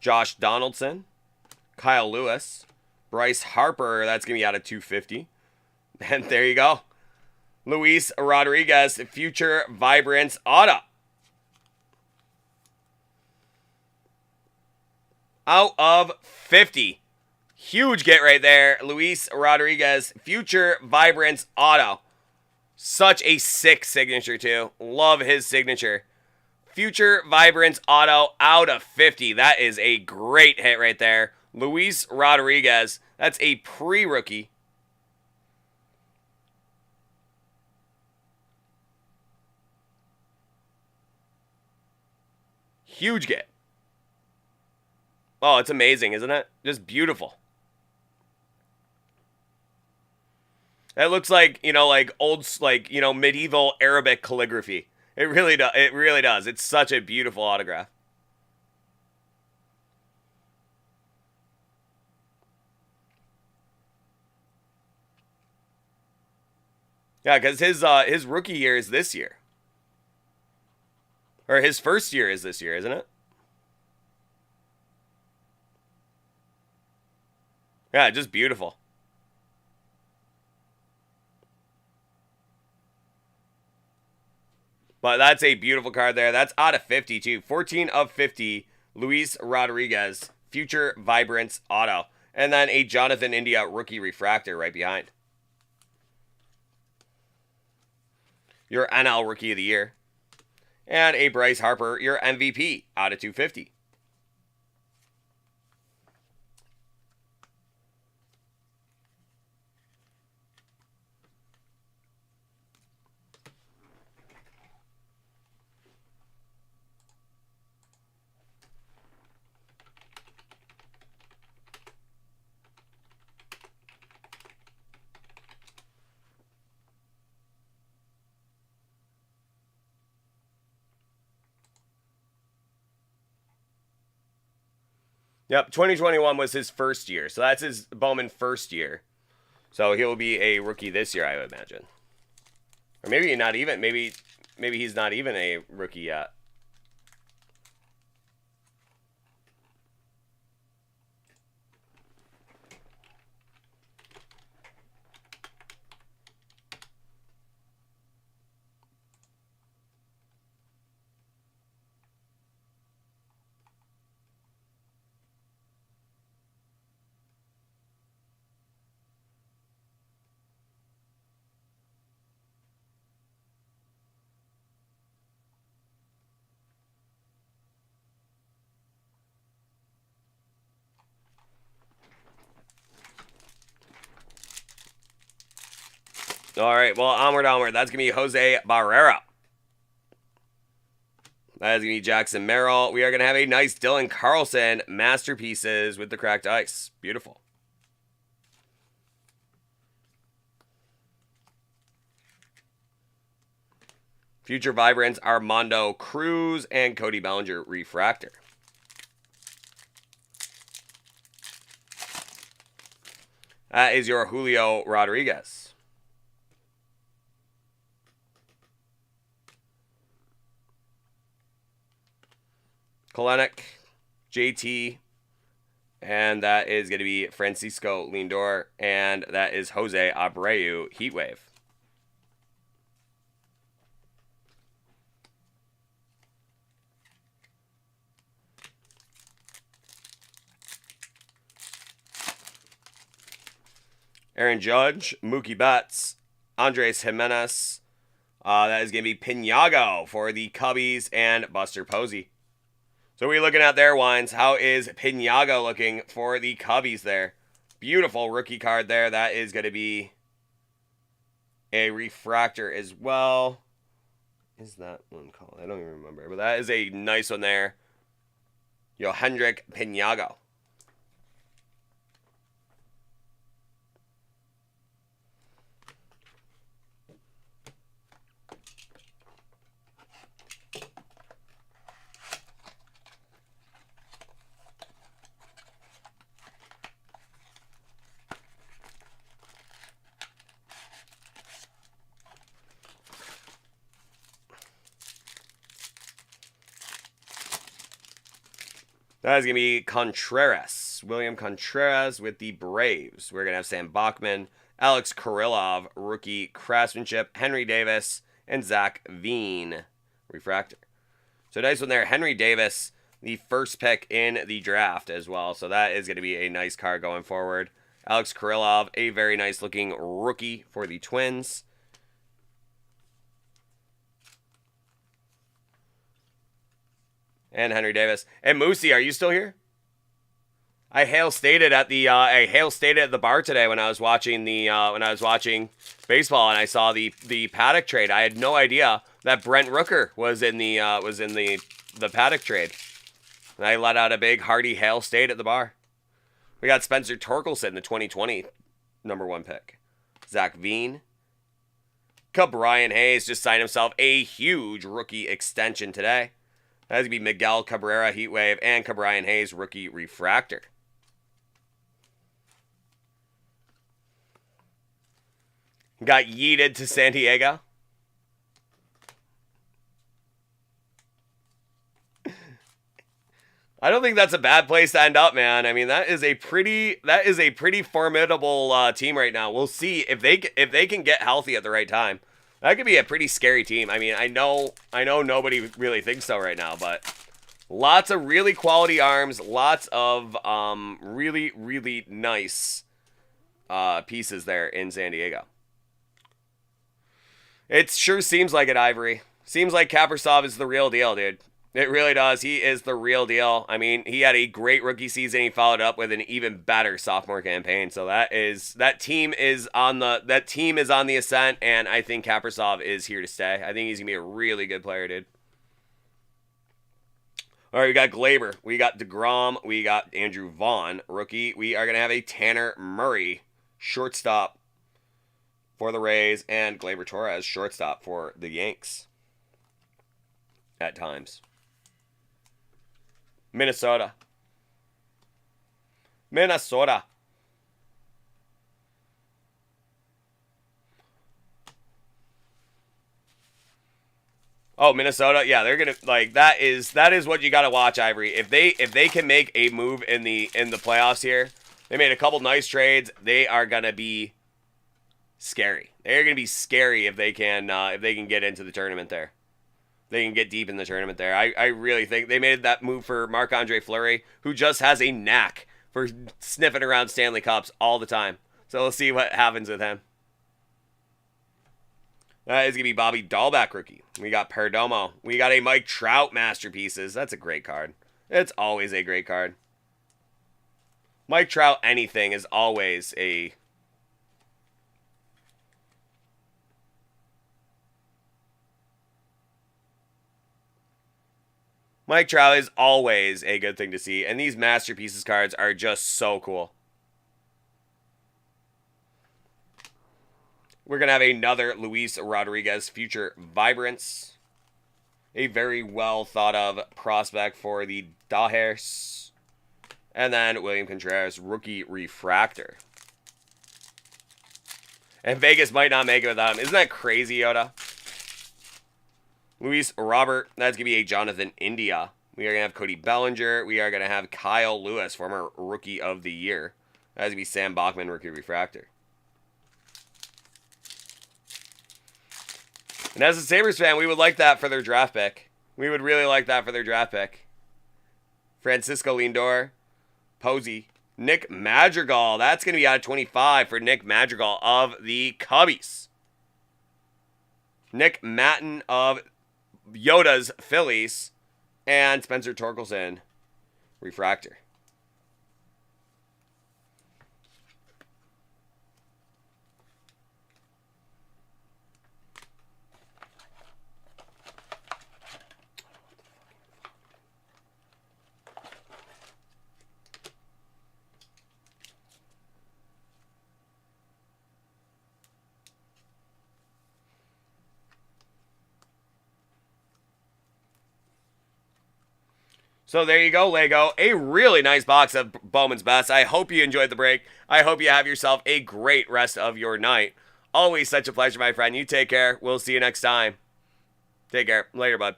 Josh Donaldson, Kyle Lewis, Bryce Harper, that's going to be out of 250. And there you go. Luis Rodriguez, future Vibrance auto. Out of 50. Huge get right there. Luis Rodriguez, future Vibrance auto. Such a sick signature, too. Love his signature. Future Vibrance auto out of 50. That is a great hit right there. Luis Rodriguez. That's a pre-rookie. Huge get. Oh, it's amazing, isn't it? Just beautiful. That looks like, like old, medieval Arabic calligraphy. It really does. It really does. It's such a beautiful autograph. Yeah, because his rookie year is this year. Or his first year is this year, isn't it? Yeah, just beautiful. But that's a beautiful card there. That's out of 50, too. 14 of 50. Luis Rodriguez, future Vibrance auto. And then a Jonathan India rookie refractor right behind. Your NL Rookie of the Year. And a Bryce Harper, your MVP, out of 250. Yep, 2021 was his first year. So that's his Bowman first year. So he'll be a rookie this year, I would imagine. Or maybe not even. Maybe he's not even a rookie yet. All right, well, onward. That's going to be Jose Barrera. That is going to be Jackson Merrill. We are going to have a nice Dylan Carlson masterpieces with the cracked ice. Beautiful. Future Vibrants, Armando Cruz and Cody Bellinger refractor. That is your Julio Rodriguez. Kalenic, JT, and that is going to be Francisco Lindor, and that is Jose Abreu Heatwave. Aaron Judge, Mookie Betts, Andres Jimenez. That is going to be Pinago for the Cubbies and Buster Posey. So we're looking at their wines. How is Pinago looking for the Cubbies there? Beautiful rookie card there. That is going to be a refractor as well. Is that one called? I don't even remember. But that is a nice one there. Yohendrick Pinago. That is going to be Contreras. William Contreras with the Braves. We're going to have Sam Bachman, Alex Kirilloff, rookie craftsmanship, Henry Davis, and Zach Veen, refractor. So nice one there. Henry Davis, the first pick in the draft as well. So that is going to be a nice card going forward. Alex Kirilloff, a very nice looking rookie for the Twins. And Henry Davis. And Moosey, are you still here? I hail stated at the bar today when I was watching baseball, and I saw the Paddock trade. I had no idea that Brent Rooker was in the Paddock trade. And I let out a big hearty hail state at the bar. We got Spencer Torkelson, the 2020 #1 pick. Zach Veen. Brian Hayes just signed himself a huge rookie extension today. That's going to be Miguel Cabrera Heatwave and Brian Hayes rookie refractor. Got yeeted to San Diego. I don't think that's a bad place to end up, man. I mean, that is a pretty formidable team right now. We'll see if they can get healthy at the right time. That could be a pretty scary team. I mean, I know nobody really thinks so right now, but lots of really quality arms, lots of really, really nice pieces there in San Diego. It sure seems like it, Ivory. Seems like Kaprizov is the real deal, dude. It really does. He is the real deal. I mean, he had a great rookie season. He followed up with an even better sophomore campaign. So that team is on the ascent, and I think Kaprizov is here to stay. I think he's gonna be a really good player, dude. All right, we got Glaber, we got DeGrom, we got Andrew Vaughn, rookie. We are gonna have a Tanner Murray, shortstop for the Rays, and Glaber Torres, shortstop for the Yanks. At times. Minnesota. Oh, Minnesota. Yeah, they're gonna that is what you gotta watch, Ivory. If they can make a move in the playoffs here, they made a couple nice trades. They are gonna be scary. They're gonna be scary if they can get into the tournament there. They can get deep in the tournament there. I really think they made that move for Marc-Andre Fleury, who just has a knack for sniffing around Stanley Cups all the time. So we'll see what happens with him. That is going to be Bobby Dahlbeck rookie. We got Perdomo. We got a Mike Trout masterpieces. That's a great card. It's always a great card. Mike Trout anything is always a... Mike Trout is always a good thing to see, and these Masterpieces cards are just so cool. We're going to have another Luis Rodriguez Future Vibrance. A very well thought of prospect for the Dodgers. And then William Contreras Rookie Refractor. And Vegas might not make it without him. Isn't that crazy, Yoda? Luis Robert. That's going to be a Jonathan India. We are going to have Cody Bellinger. We are going to have Kyle Lewis, former Rookie of the Year. That's going to be Sam Bachman Rookie Refractor. And as a Sabres fan, we would like that for their draft pick. We would really like that for their draft pick. Francisco Lindor. Posey. Nick Madrigal. That's going to be out of 25 for Nick Madrigal of the Cubbies. Nick Matten of Yoda's Phillies. And Spencer Torkelson. Refractor. So there you go, Lego. A really nice box of Bowman's Best. I hope you enjoyed the break. I hope you have yourself a great rest of your night. Always such a pleasure, my friend. You take care. We'll see you next time. Take care. Later, bud.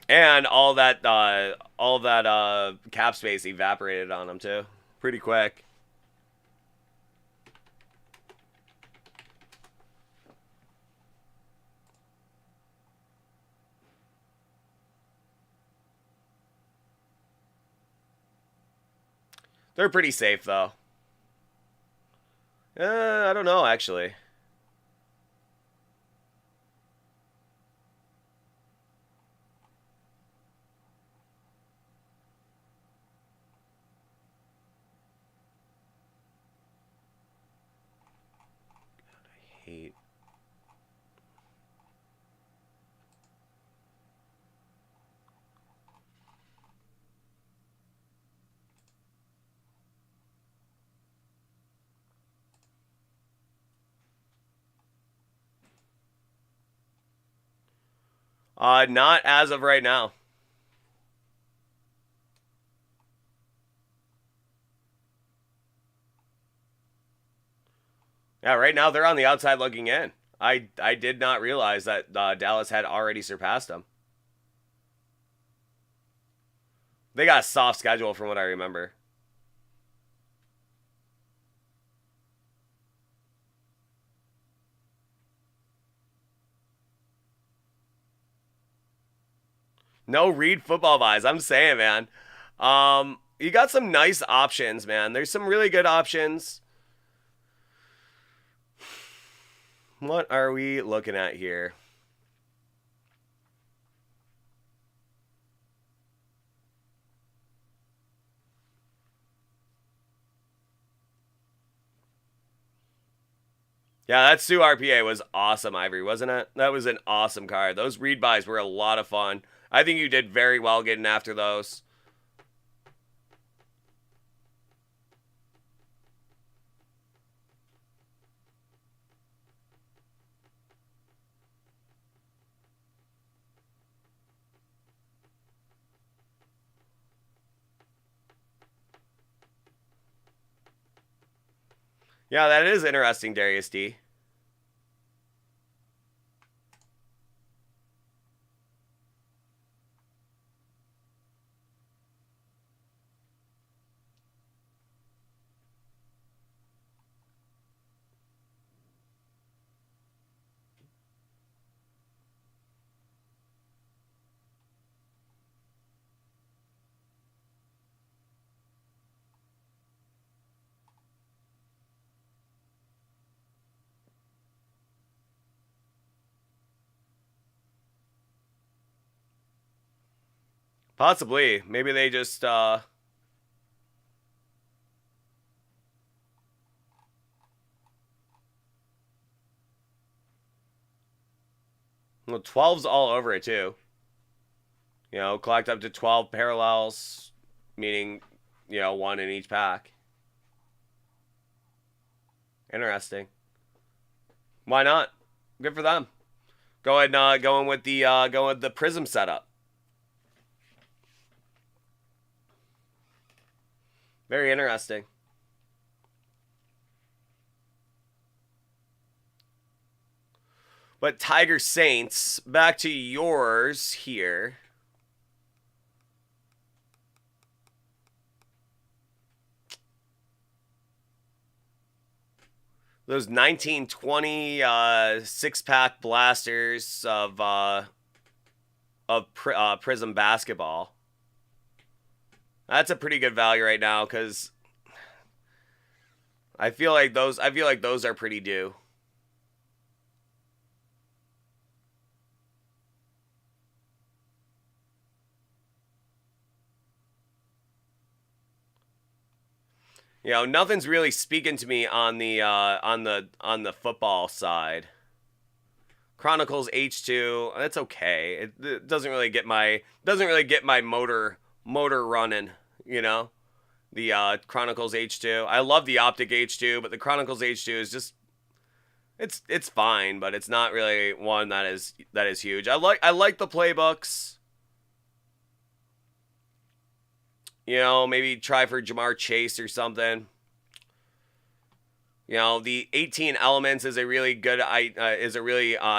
And all that cap space evaporated on him too. Pretty quick. They're pretty safe, though. I don't know, actually. God, I hate... Not as of right now. Yeah, right now they're on the outside looking in. I did not realize that Dallas had already surpassed them. They got a soft schedule from what I remember. No Reed football buys. I'm saying, man. You got some nice options, man. There's some really good options. What are we looking at here? Yeah, that Sue RPA was awesome, Ivory, wasn't it? That was an awesome card. Those read buys were a lot of fun. I think you did very well getting after those. Yeah, that is interesting, Darius D. Possibly. Maybe they just, Well, 12's all over it, too. You know, collect up to 12 parallels, meaning, you know, one in each pack. Interesting. Why not? Good for them. Go ahead and going with the prism setup. Very interesting. But Tiger Saints, back to yours here. Those 1920 six-pack blasters of Prism basketball. That's a pretty good value right now because I feel like those are pretty due. You know, nothing's really speaking to me on the football side. Chronicles H2, that's okay. It doesn't really get my motor running, you know. The Chronicles H2. I love the Optic H2, but the Chronicles H2 is just it's fine, but it's not really one that is huge. I like the playbooks. You know, maybe try for Jamar Chase or something. You know, the 18 elements is a really good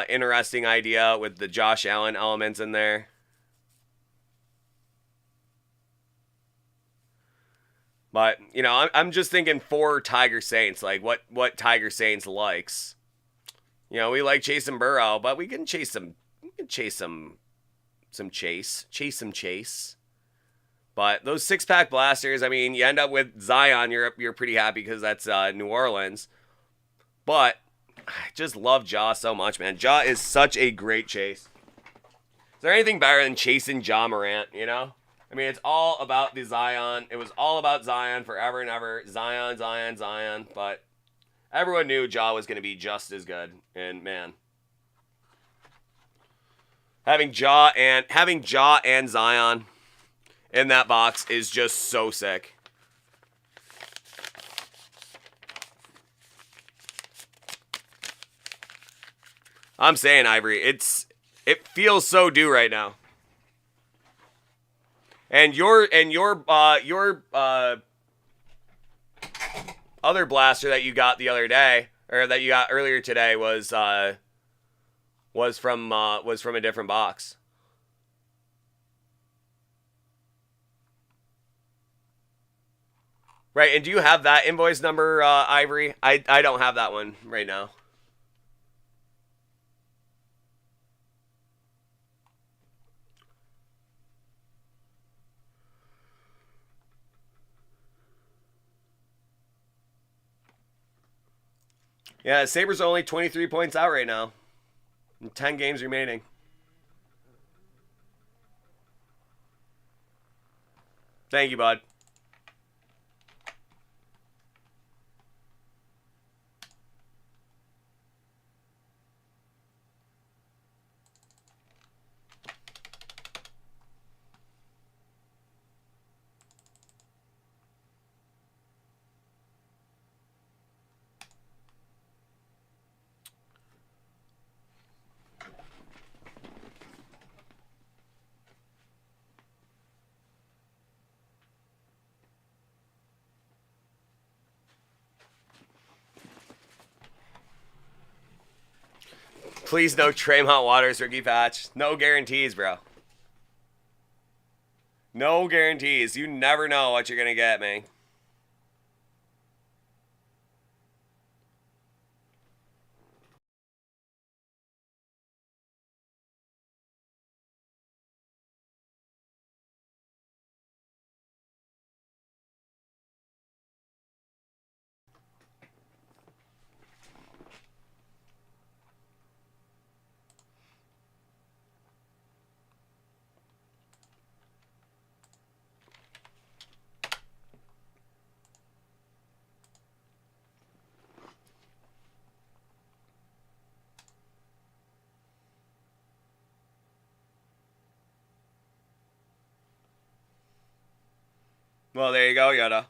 interesting idea with the Josh Allen elements in there. But, you know, I'm just thinking for Tiger Saints, like what Tiger Saints likes. You know, we like chasing Burrow, but we can chase some chase. But those six-pack blasters, I mean, you end up with Zion, you're pretty happy because that's New Orleans. But I just love Ja so much, man. Ja is such a great chase. Is there anything better than chasing Ja Morant, you know? I mean, it's all about the Zion. It was all about Zion forever and ever. Zion. But everyone knew Ja was going to be just as good. And, man, having Ja and Zion in that box is just so sick. I'm saying, Ivory, it feels so due right now. And your other blaster that you got the other day, or that you got earlier today, was from a different box. Right, and do you have that invoice number, Ivory? I don't have that one right now. Yeah, Sabres are only 23 points out right now. 10 games remaining. Thank you, bud. Please no Tremont Waters rookie patch. No guarantees, bro. No guarantees. You never know what you're going to get, man. Well, there you go, Yoda.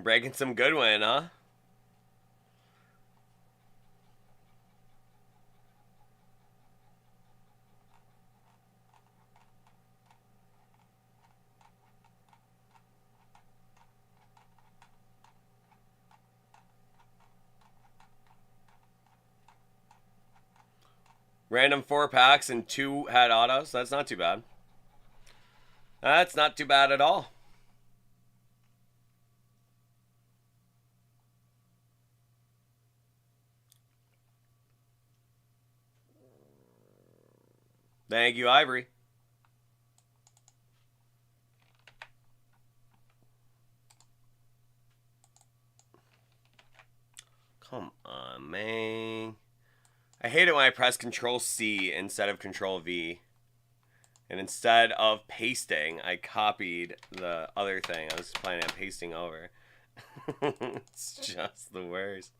Breaking some good win, huh? Random 4-packs and 2 had autos. That's not too bad. That's not too bad at all. Thank you, Ivory. Come on, man. I hate it when I press Control C instead of Control V. And instead of pasting, I copied the other thing. I was planning on pasting over. It's just the worst.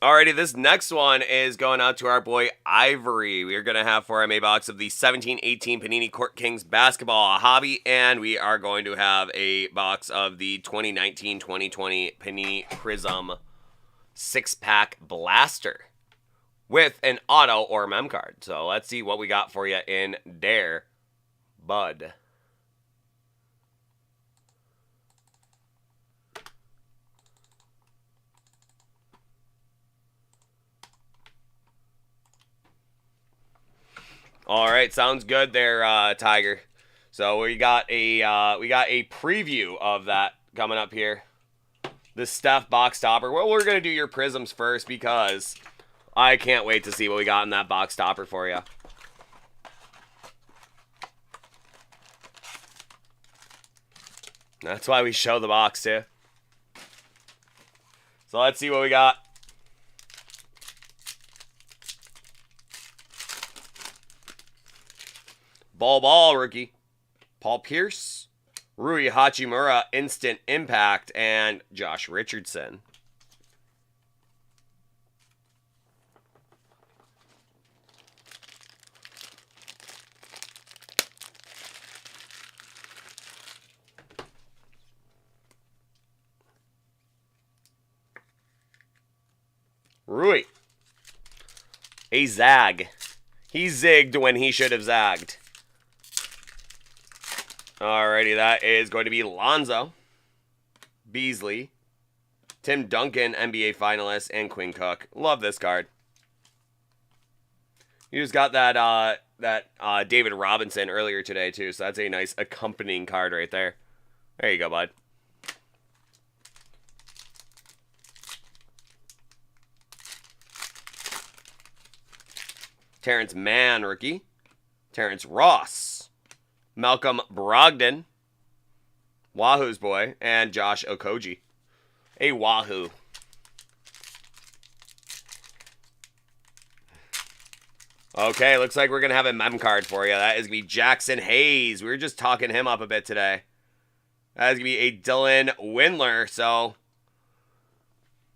Alrighty, this next one is going out to our boy Ivory. We are going to have for him a box of the 17-18 Panini Court Kings Basketball Hobby, and we are going to have a box of the 2019-2020 Panini Prism 6-pack Blaster with an auto or mem card. So let's see what we got for you in there, bud. All right, sounds good there, Tiger. So we got a preview of that coming up here. The Steph box topper. Well, we're gonna do your prisms first because I can't wait to see what we got in that box topper for you. That's why we show the box too. So let's see what we got. Ball rookie. Paul Pierce. Rui Hachimura, Instant Impact, and Josh Richardson. Rui. A zag. He zigged when he should have zagged. Alrighty, that is going to be Lonzo, Beasley, Tim Duncan, NBA finalist, and Quinn Cook. Love this card. You just got that David Robinson earlier today too, so that's a nice accompanying card right there. There you go, bud. Terrence Mann, rookie. Terrence Ross. Malcolm Brogdon, Wahoo's boy, and Josh Okogie. A Wahoo. Okay, looks like we're going to have a mem card for you. That is going to be Jackson Hayes. We were just talking him up a bit today. That is going to be a Dylan Windler. So,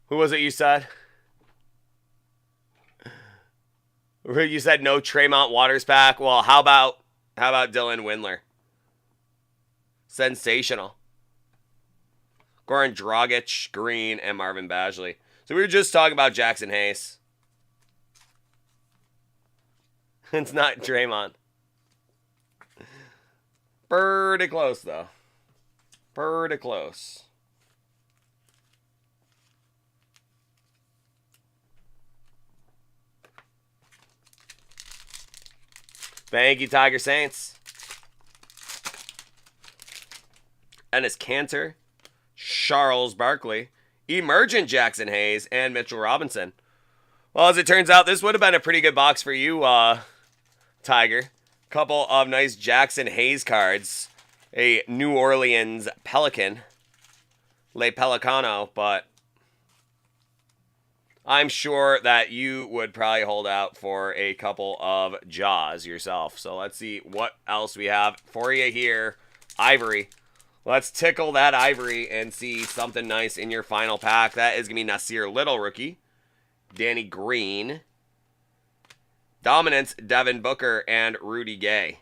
who was it you said? You said no Tremont Waters pack. Well, how about Dylan Windler? Sensational. Goran Dragic, Green, and Marvin Bagley. So we were just talking about Jackson Hayes. It's not Draymond. Pretty close, though. Pretty close. Thank you, Tiger Saints. Enes Kanter, Charles Barkley, Emergent Jackson Hayes, and Mitchell Robinson. Well, as it turns out, this would have been a pretty good box for you, Tiger. Couple of nice Jackson Hayes cards. A New Orleans Pelican. Le Pelicano, but I'm sure that you would probably hold out for a couple of Jaws yourself. So let's see what else we have for you here. Ivory. Let's tickle that Ivory and see something nice in your final pack. That is going to be Nasir Little, rookie. Danny Green. Dominance, Devin Booker, and Rudy Gay.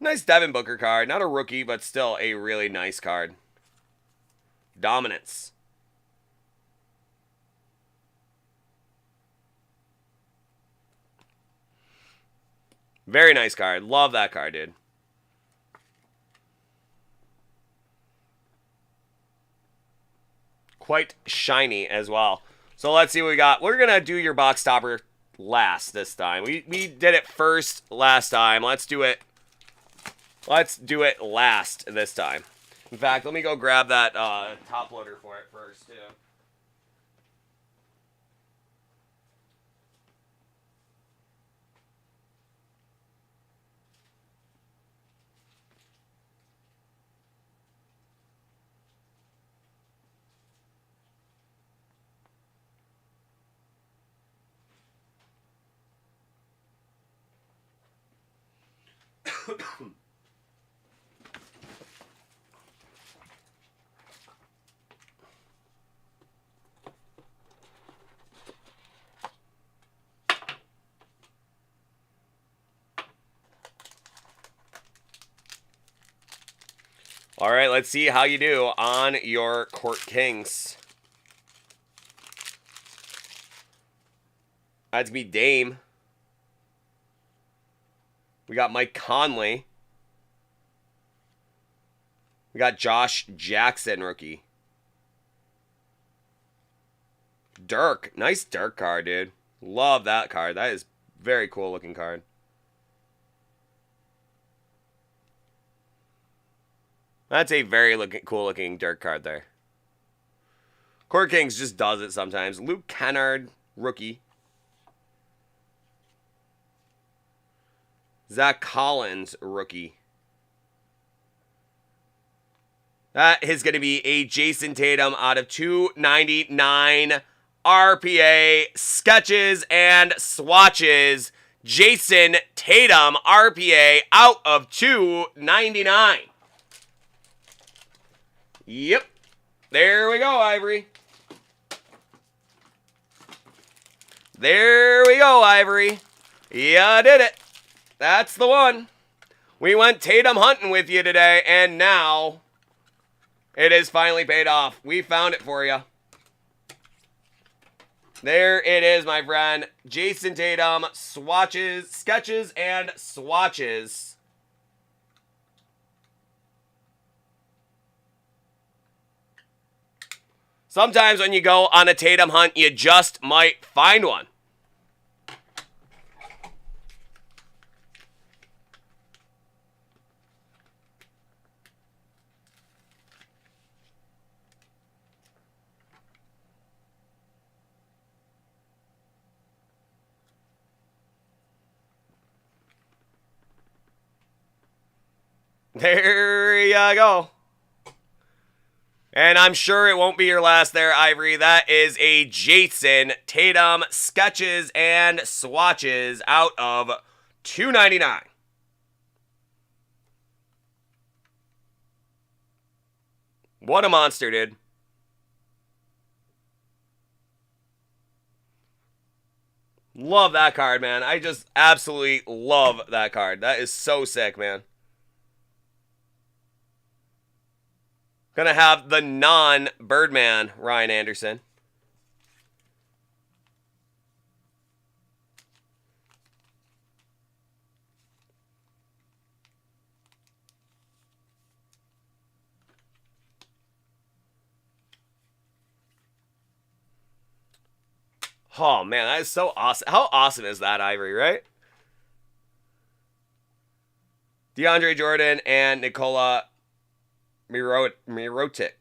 Nice Devin Booker card. Not a rookie, but still a really nice card. Dominance. Very nice card. Love that card, dude. Quite shiny as well. So let's see what we got. We're going to do your box topper last this time. We did it first last time. Let's do it last this time. In fact, let me go grab that top loader for it first, too. All right, let's see how you do on your Court Kings. That's me, Dame. We got Mike Conley. We got Josh Jackson, rookie. Dirk. Nice Dirk card, dude. Love that card. That is very cool looking card. That's a very cool looking dirt card there. Court Kings just does it sometimes. Luke Kennard, rookie. Zach Collins, rookie. That is going to be a Jason Tatum out of 299 RPA sketches and swatches. Jason Tatum RPA out of 299. Yep. There we go, Ivory. There we go, Ivory. Yeah, did it. That's the one. We went Tatum hunting with you today, and now it is finally paid off. We found it for you. There it is, my friend. Jason Tatum, swatches, sketches, and swatches. Sometimes when you go on a Tatum hunt, you just might find one. There you go. And I'm sure it won't be your last there, Ivory. That is a Jason Tatum sketches and swatches out of 299. What a monster, dude. Love that card, man. I just absolutely love that card. That is so sick, man. Gonna have the non-Birdman Ryan Anderson. Oh, man, that is so awesome. How awesome is that, Ivory, right? DeAndre Jordan and Nikola Mirotic.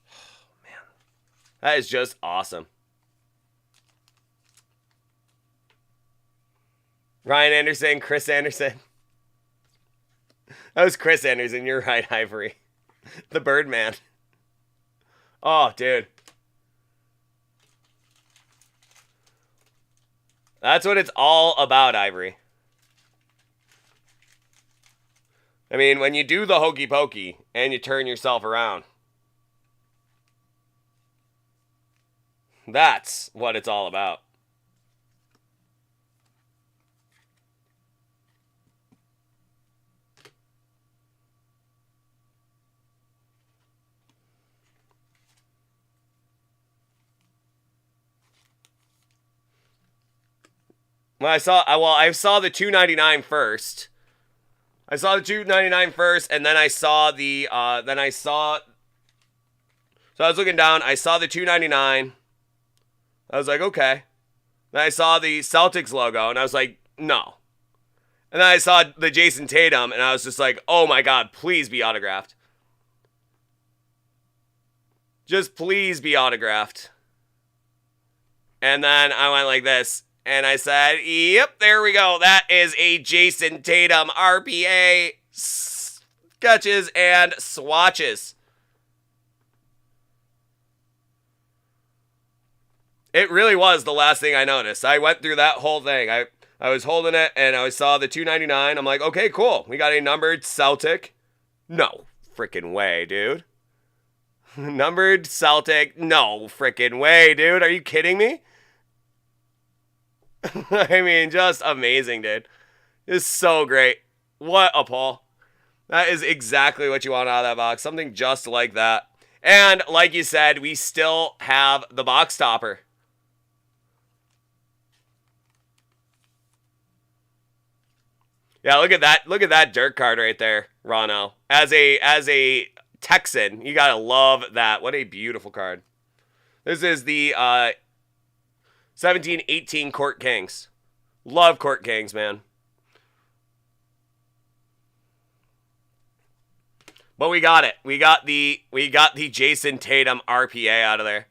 Oh, man. That is just awesome. Ryan Anderson, Chris Anderson. That was Chris Anderson. You're right, Ivory. The Birdman. Oh, dude. That's what it's all about, Ivory. I mean, when you do the hokey pokey and you turn yourself around, that's what it's all about. Well, I saw the 299 first. I saw the 299 first, and then I saw the, so I was looking down, I saw the 299. I was like, okay. Then I saw the Celtics logo, and I was like, no. And then I saw the Jason Tatum, and I was just like, oh my God, please be autographed. Just please be autographed. And then I went like this. And I said, yep, there we go. That is a Jason Tatum RPA sketches and swatches. It really was the last thing I noticed. I went through that whole thing. I was holding it, and I saw the 299. I'm like, okay, cool. We got a numbered Celtic. No freaking way, dude. Numbered Celtic. No freaking way, dude. Are you kidding me? I mean, just amazing, dude. It's so great. What a pull. That is exactly what you want out of that box. Something just like that. And like you said, we still have the box topper. Yeah, look at that. Look at that dirt card right there, Ronno. As a Texan, you gotta love that. What a beautiful card. This is the 17-18 Court Kings. Love Court Kings, man. But we got it. We got the Jason Tatum RPA out of there.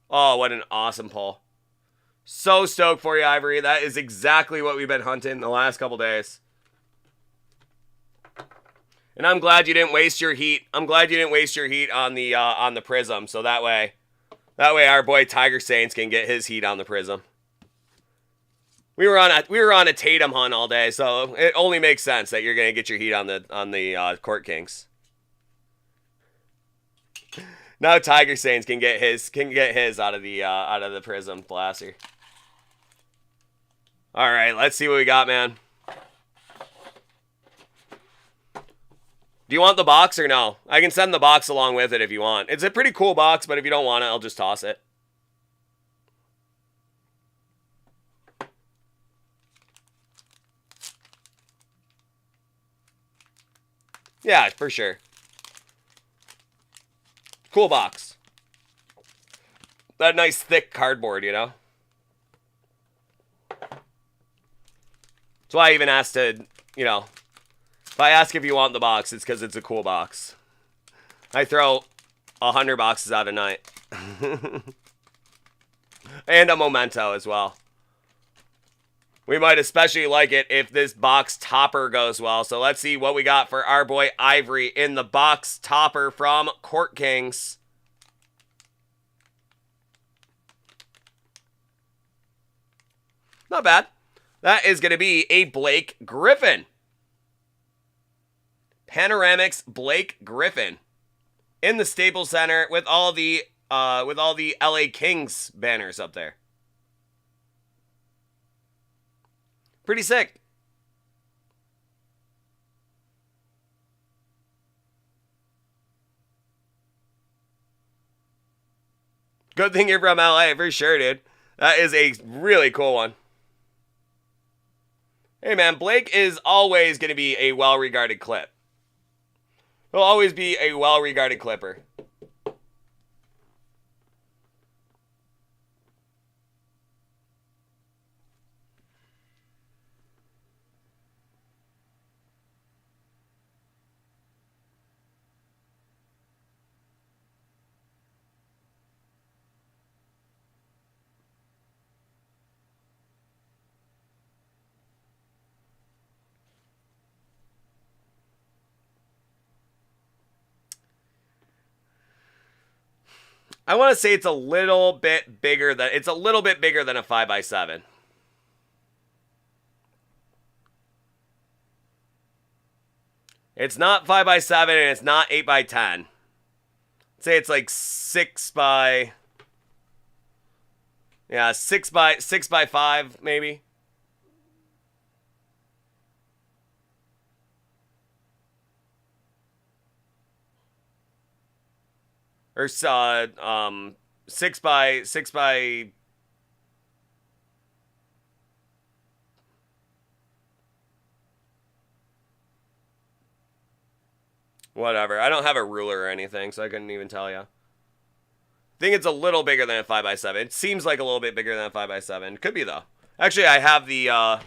Oh, what an awesome pull. So stoked for you, Ivory. That is exactly what we've been hunting the last couple days. And I'm glad you didn't waste your heat. I'm glad you didn't waste your heat on the prism. So that way our boy Tiger Saints can get his heat on the prism. We were on a Tatum hunt all day, so it only makes sense that you're gonna get your heat on the Court Kings. Now Tiger Saints can get his out of the prism blaster. All right, let's see what we got, man. Do you want the box or no? I can send the box along with it if you want. It's a pretty cool box, but if you don't want it, I'll just toss it. Yeah, for sure. Cool box. That nice thick cardboard, you know? That's why I even asked to, you know, if I ask if you want the box, it's because it's a cool box. I throw 100 boxes out a night. And a memento as well. We might especially like it if this box topper goes well. So let's see what we got for our boy Ivory in the box topper from Court Kings. Not bad. That is going to be a Blake Griffin. Panoramics Blake Griffin in the Staples Center with all the LA Kings banners up there. Pretty sick. Good thing you're from LA for sure, dude. That is a really cool one. Hey man, Blake is always going to be a well-regarded clip. He'll always be a well-regarded clipper. I want to say it's a little bit bigger than a 5x7. It's not 5x7 and it's not 8x10. I'd say it's like 6 by 5 maybe. Or 6 by whatever. I don't have a ruler or anything, so I couldn't even tell you. I think it's a little bigger than a 5x7. It seems like a little bit bigger than a 5x7. Could be though. Actually, I have the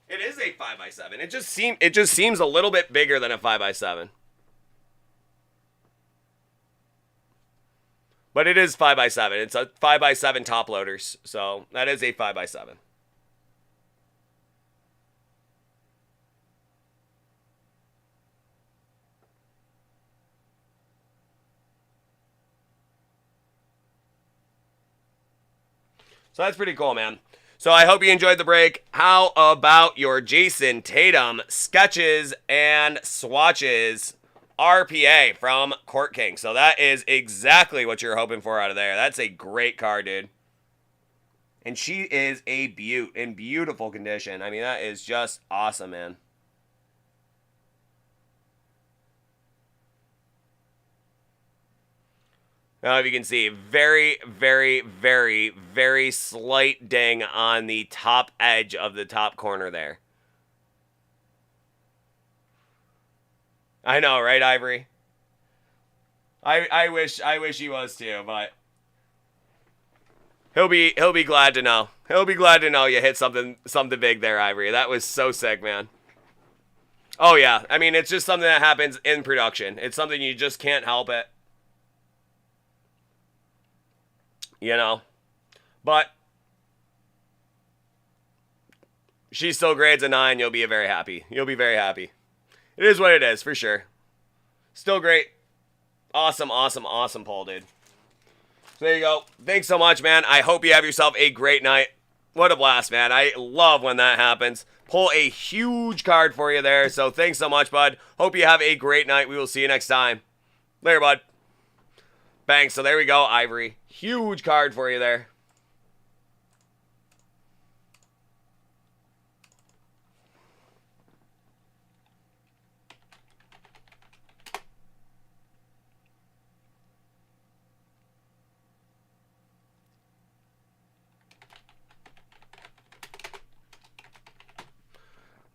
It is a 5x7. It just seems a little bit bigger than a 5x7. But it is 5x7. It's a 5x7 top loaders. So that is a 5x7. So that's pretty cool, man. So I hope you enjoyed the break. How about your Jason Tatum sketches and swatches RPA from Court King? So that is exactly what you're hoping for out of there. That's a great card, dude. And she is a beaut in beautiful condition. I mean, that is just awesome, man. Now, if you can see, very, very, very, very slight ding on the top edge of the top corner there. I know, right, Ivory? I wish he was too, but He'll be glad to know. He'll be glad to know you hit something big there, Ivory. That was so sick, man. Oh yeah, I mean it's just something that happens in production. It's something you just can't help it. You know, but she still grades a 9. You'll be very happy. You'll be very happy. It is what it is for sure. Still great. Awesome, awesome, awesome pull, dude. So there you go. Thanks so much, man. I hope you have yourself a great night. What a blast, man. I love when that happens. Pull a huge card for you there. So thanks so much, bud. Hope you have a great night. We will see you next time. Later, bud. Bang. So there we go, Ivory. Huge card for you there.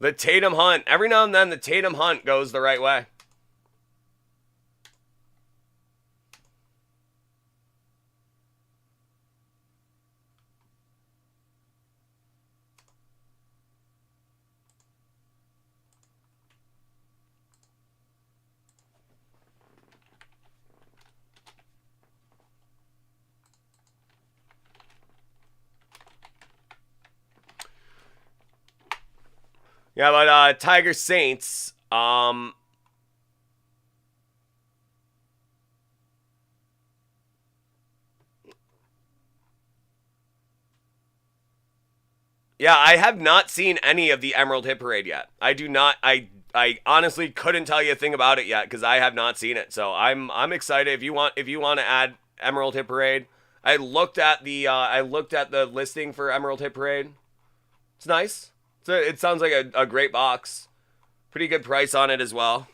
The Tatum Hunt. Every now and then, the Tatum Hunt goes the right way. Yeah, but Tiger Saints, yeah, I have not seen any of the Emerald Hit Parade yet. I do not. I honestly couldn't tell you a thing about it yet because I have not seen it. So I'm excited. If you want to add Emerald Hit Parade, I looked at the listing for Emerald Hit Parade. It's nice. It sounds like a great box. Pretty good price on it as well.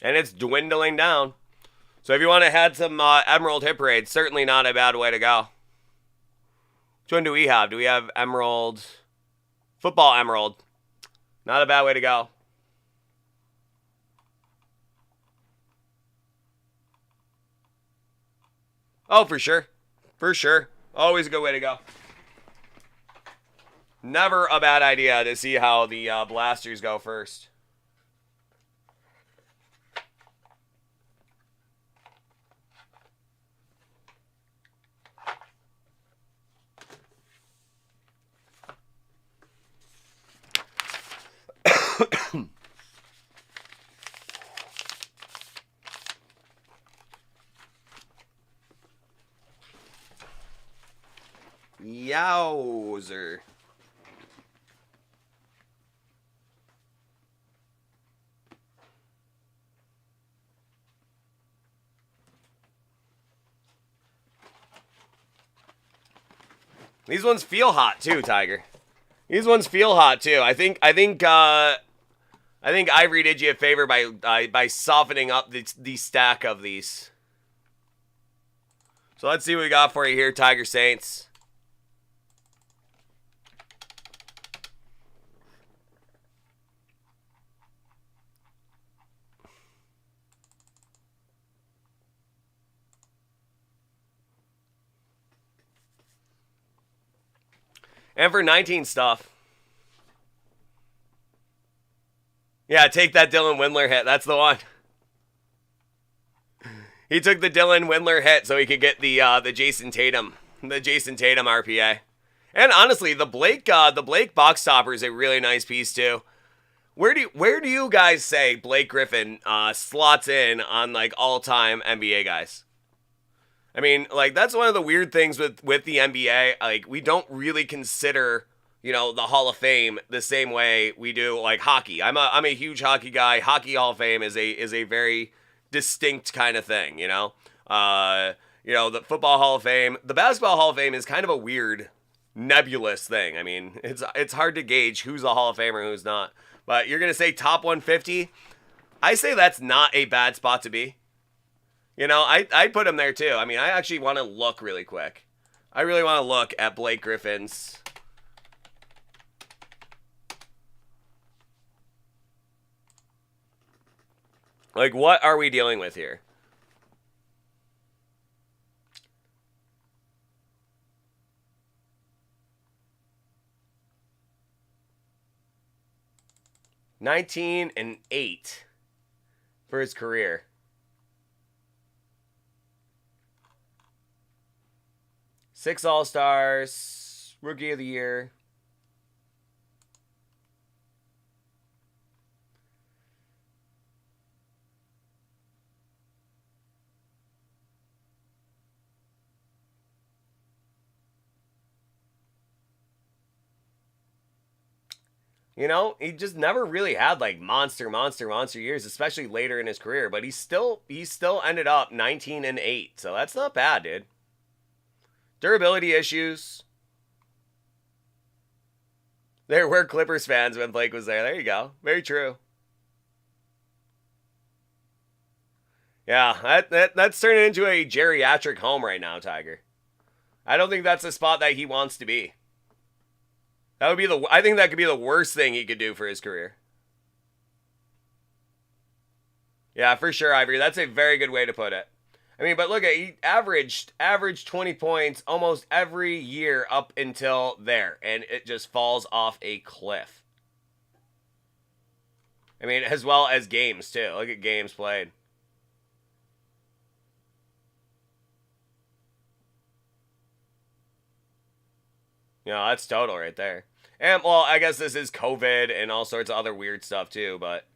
And it's dwindling down. So if you want to add some Emerald Hit Parade, certainly not a bad way to go. Which one do we have? Do we have Emerald? Football Emerald. Not a bad way to go. Oh, for sure. For sure. Always a good way to go. Never a bad idea to see how the blasters go first. Yowzer. These ones feel hot too, Tiger. These ones feel hot too. I think Ivory did you a favor by softening up the stack of these. So let's see what we got for you here, Tiger Saints. And for 19 stuff. Yeah, take that Dylan Windler hit. That's the one. He took the Dylan Windler hit so he could get the Jason Tatum RPA. And honestly, the Blake box topper is a really nice piece too. Where do you guys say Blake Griffin slots in on like all-time NBA guys? I mean, like, that's one of the weird things with the NBA. Like, we don't really consider, you know, the Hall of Fame the same way we do, like, hockey. I'm a huge hockey guy. Hockey Hall of Fame is a very distinct kind of thing, you know? You know, the Football Hall of Fame. The Basketball Hall of Fame is kind of a weird, nebulous thing. I mean, it's hard to gauge who's a Hall of Famer and who's not. But you're going to say top 150? I say that's not a bad spot to be. You know, I'd put him there too. I mean, I actually want to look really quick. I really want to look at Blake Griffin's. Like, what are we dealing with here? (19-8) for his career. 6 All-Stars, Rookie of the Year. You know, he just never really had like monster years, especially later in his career. But he still ended up 19-8, so that's not bad, dude. Durability issues. There were Clippers fans when Blake was there. There you go. Very true. Yeah, that's turning into a geriatric home right now, Tiger. I don't think that's a spot that he wants to be. That would be I think that could be the worst thing he could do for his career. Yeah, for sure, Ivory. That's a very good way to put it. I mean, but look at, he averaged 20 points almost every year up until there, and it just falls off a cliff. I mean, as well as games too. Look at games played. You know, that's total right there. And, well, I guess this is COVID and all sorts of other weird stuff, too, but...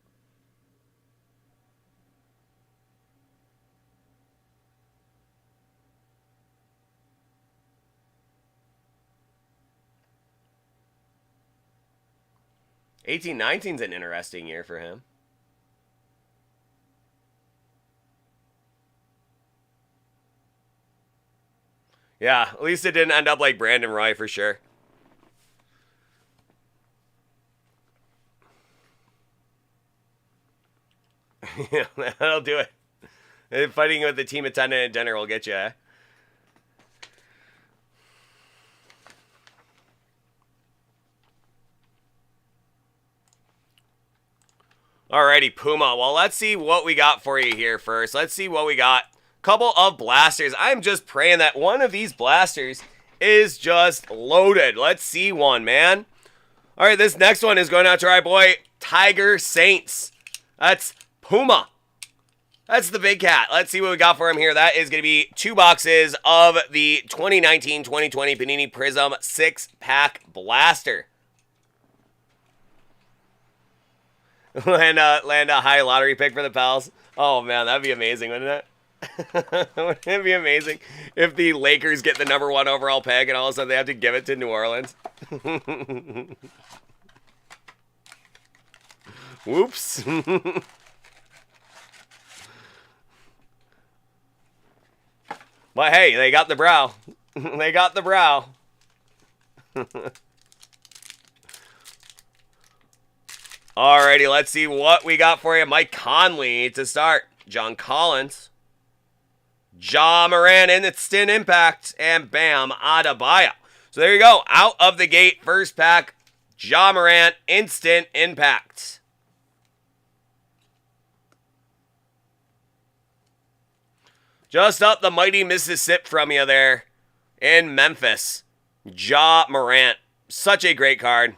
(18-19's an interesting year for him. Yeah, at least it didn't end up like Brandon Roy for sure. Yeah, that'll do it. And fighting with the team attendant at dinner will get you, eh? Alrighty, Puma. Well, let's see what we got for you here first. Let's see what we got. Couple of blasters. I'm just praying that one of these blasters is just loaded. Let's see one, man. All right, this next one is going out to our boy Tiger Saints. That's Puma. That's the big cat. Let's see what we got for him here. That is going to be 2 boxes of the 2019-2020 Panini Prism 6-pack blaster. Land a high lottery pick for the pals. Oh, man, that'd be amazing, wouldn't it? Wouldn't it be amazing if the Lakers get the #1 overall pick and all of a sudden they have to give it to New Orleans? Whoops. But hey, they got the brow. They got the brow. Alrighty, let's see what we got for you. Mike Conley to start. John Collins. Ja Morant instant impact. And Bam Adebayo. So there you go. Out of the gate, first pack. Ja Morant instant impact. Just up the mighty Mississippi from you there in Memphis. Ja Morant. Such a great card.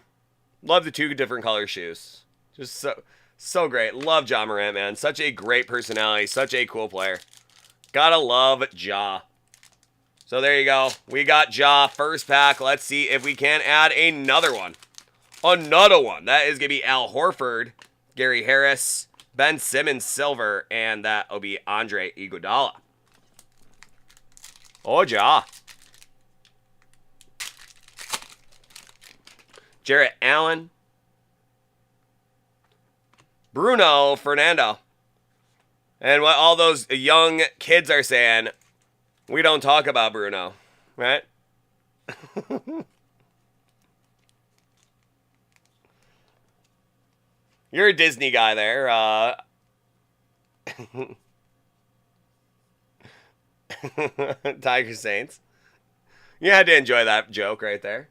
Love the 2 different color shoes. Just so great. Love Ja Morant, man. Such a great personality. Such a cool player. Gotta love Ja. So there you go. We got Ja first pack. Let's see if we can add another one. Another one. That is going to be Al Horford, Gary Harris, Ben Simmons silver, and that will be Andre Iguodala. Oh, Ja. Jarrett Allen. Bruno Fernando. And what all those young kids are saying, we don't talk about Bruno, right? You're a Disney guy there. Tiger Saints. You had to enjoy that joke right there.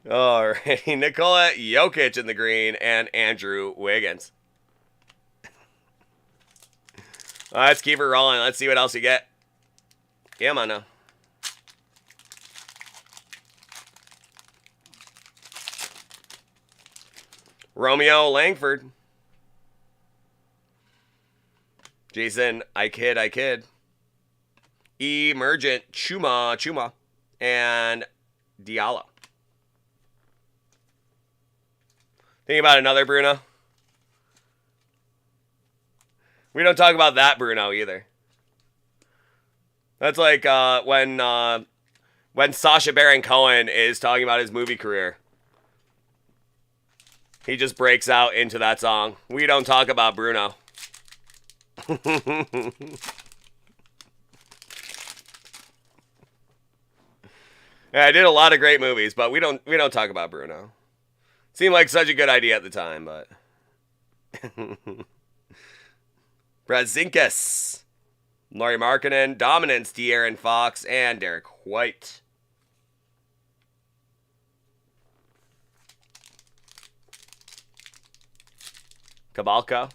Alrighty, Nikola Jokic in the green and Andrew Wiggins. Let's keep it rolling. Let's see what else you get. Come on now. Romeo Langford. Jason, I kid. Emergent, Chuma, and Diallo. Think about another Bruno. We don't talk about that Bruno either. That's like when Sacha Baron Cohen is talking about his movie career. He just breaks out into that song. We don't talk about Bruno. Yeah, I did a lot of great movies, but we don't talk about Bruno. Seemed like such a good idea at the time, but Brazinkas, Laurie Markkinen, Dominance, De'Aaron Fox, and Derek White. Kabalka.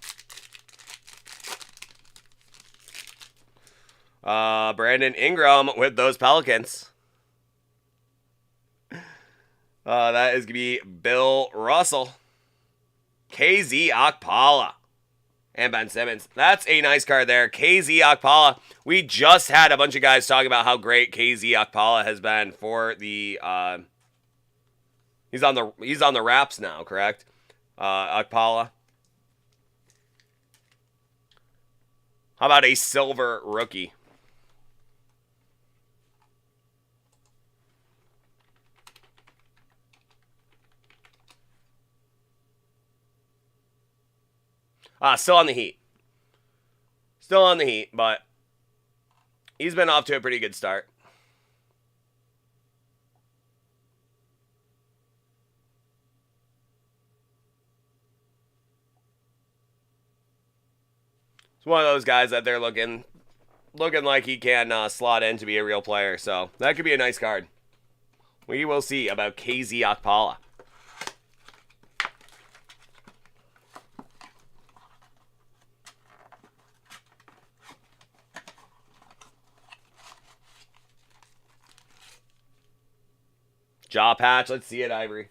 Brandon Ingram with those Pelicans. That is going to be Bill Russell. KZ Okpala. And Ben Simmons. That's a nice card there. KZ Okpala. We just had a bunch of guys talking about how great KZ Okpala has been for the he's on the Raps now, correct? Okpala. How about a silver rookie? Still on the Heat. Still on the Heat, but he's been off to a pretty good start. It's one of those guys that they're looking like he can slot in to be a real player. So that could be a nice card. We will see about KZ Okpala. Jaw patch. Let's see it, Ivory.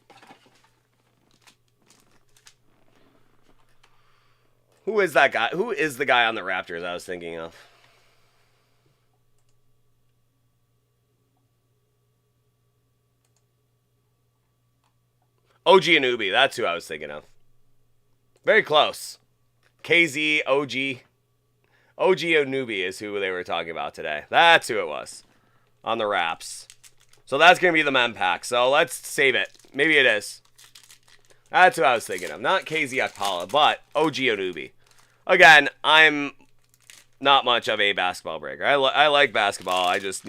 Who is that guy? Who is the guy on the Raptors I was thinking of? OG Anunoby. That's who I was thinking of. Very close. KZ, OG. OG Anunoby is who they were talking about today. That's who it was on the Raps. So that's going to be the mem pack. So let's save it. Maybe it is. That's who I was thinking of. Not KZ Okpala, but OG Anunoby. Again, I'm not much of a basketball breaker. I like basketball. I just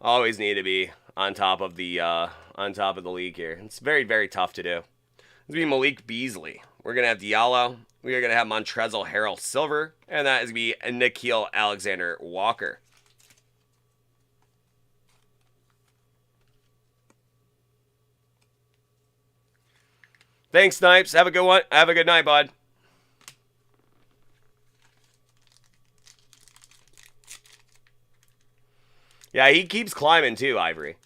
always need to be on top of the league here. It's very, very tough to do. It's going to be Malik Beasley. We're going to have Diallo. We are going to have Montrezl Harrell Silver. And that is going to be Nickeil Alexander-Walker. Thanks, Snipes. Have a good one. Have a good night, bud. Yeah, he keeps climbing too, Ivory.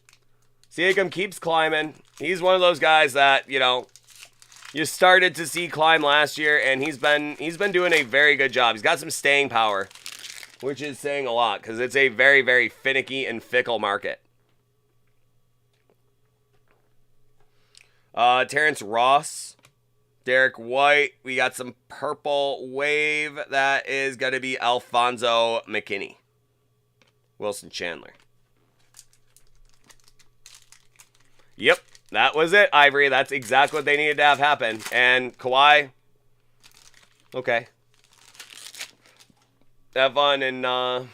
Siakam keeps climbing. He's one of those guys that, you started to see climb last year, and he's been doing a very good job. He's got some staying power, which is saying a lot because it's a very, very finicky and fickle market. Terrence Ross, Derek White. We got some purple wave. That is going to be Alfonso McKinney. Wilson Chandler. Yep, that was it, Ivory. That's exactly what they needed to have happen. And Kawhi, okay. Have fun and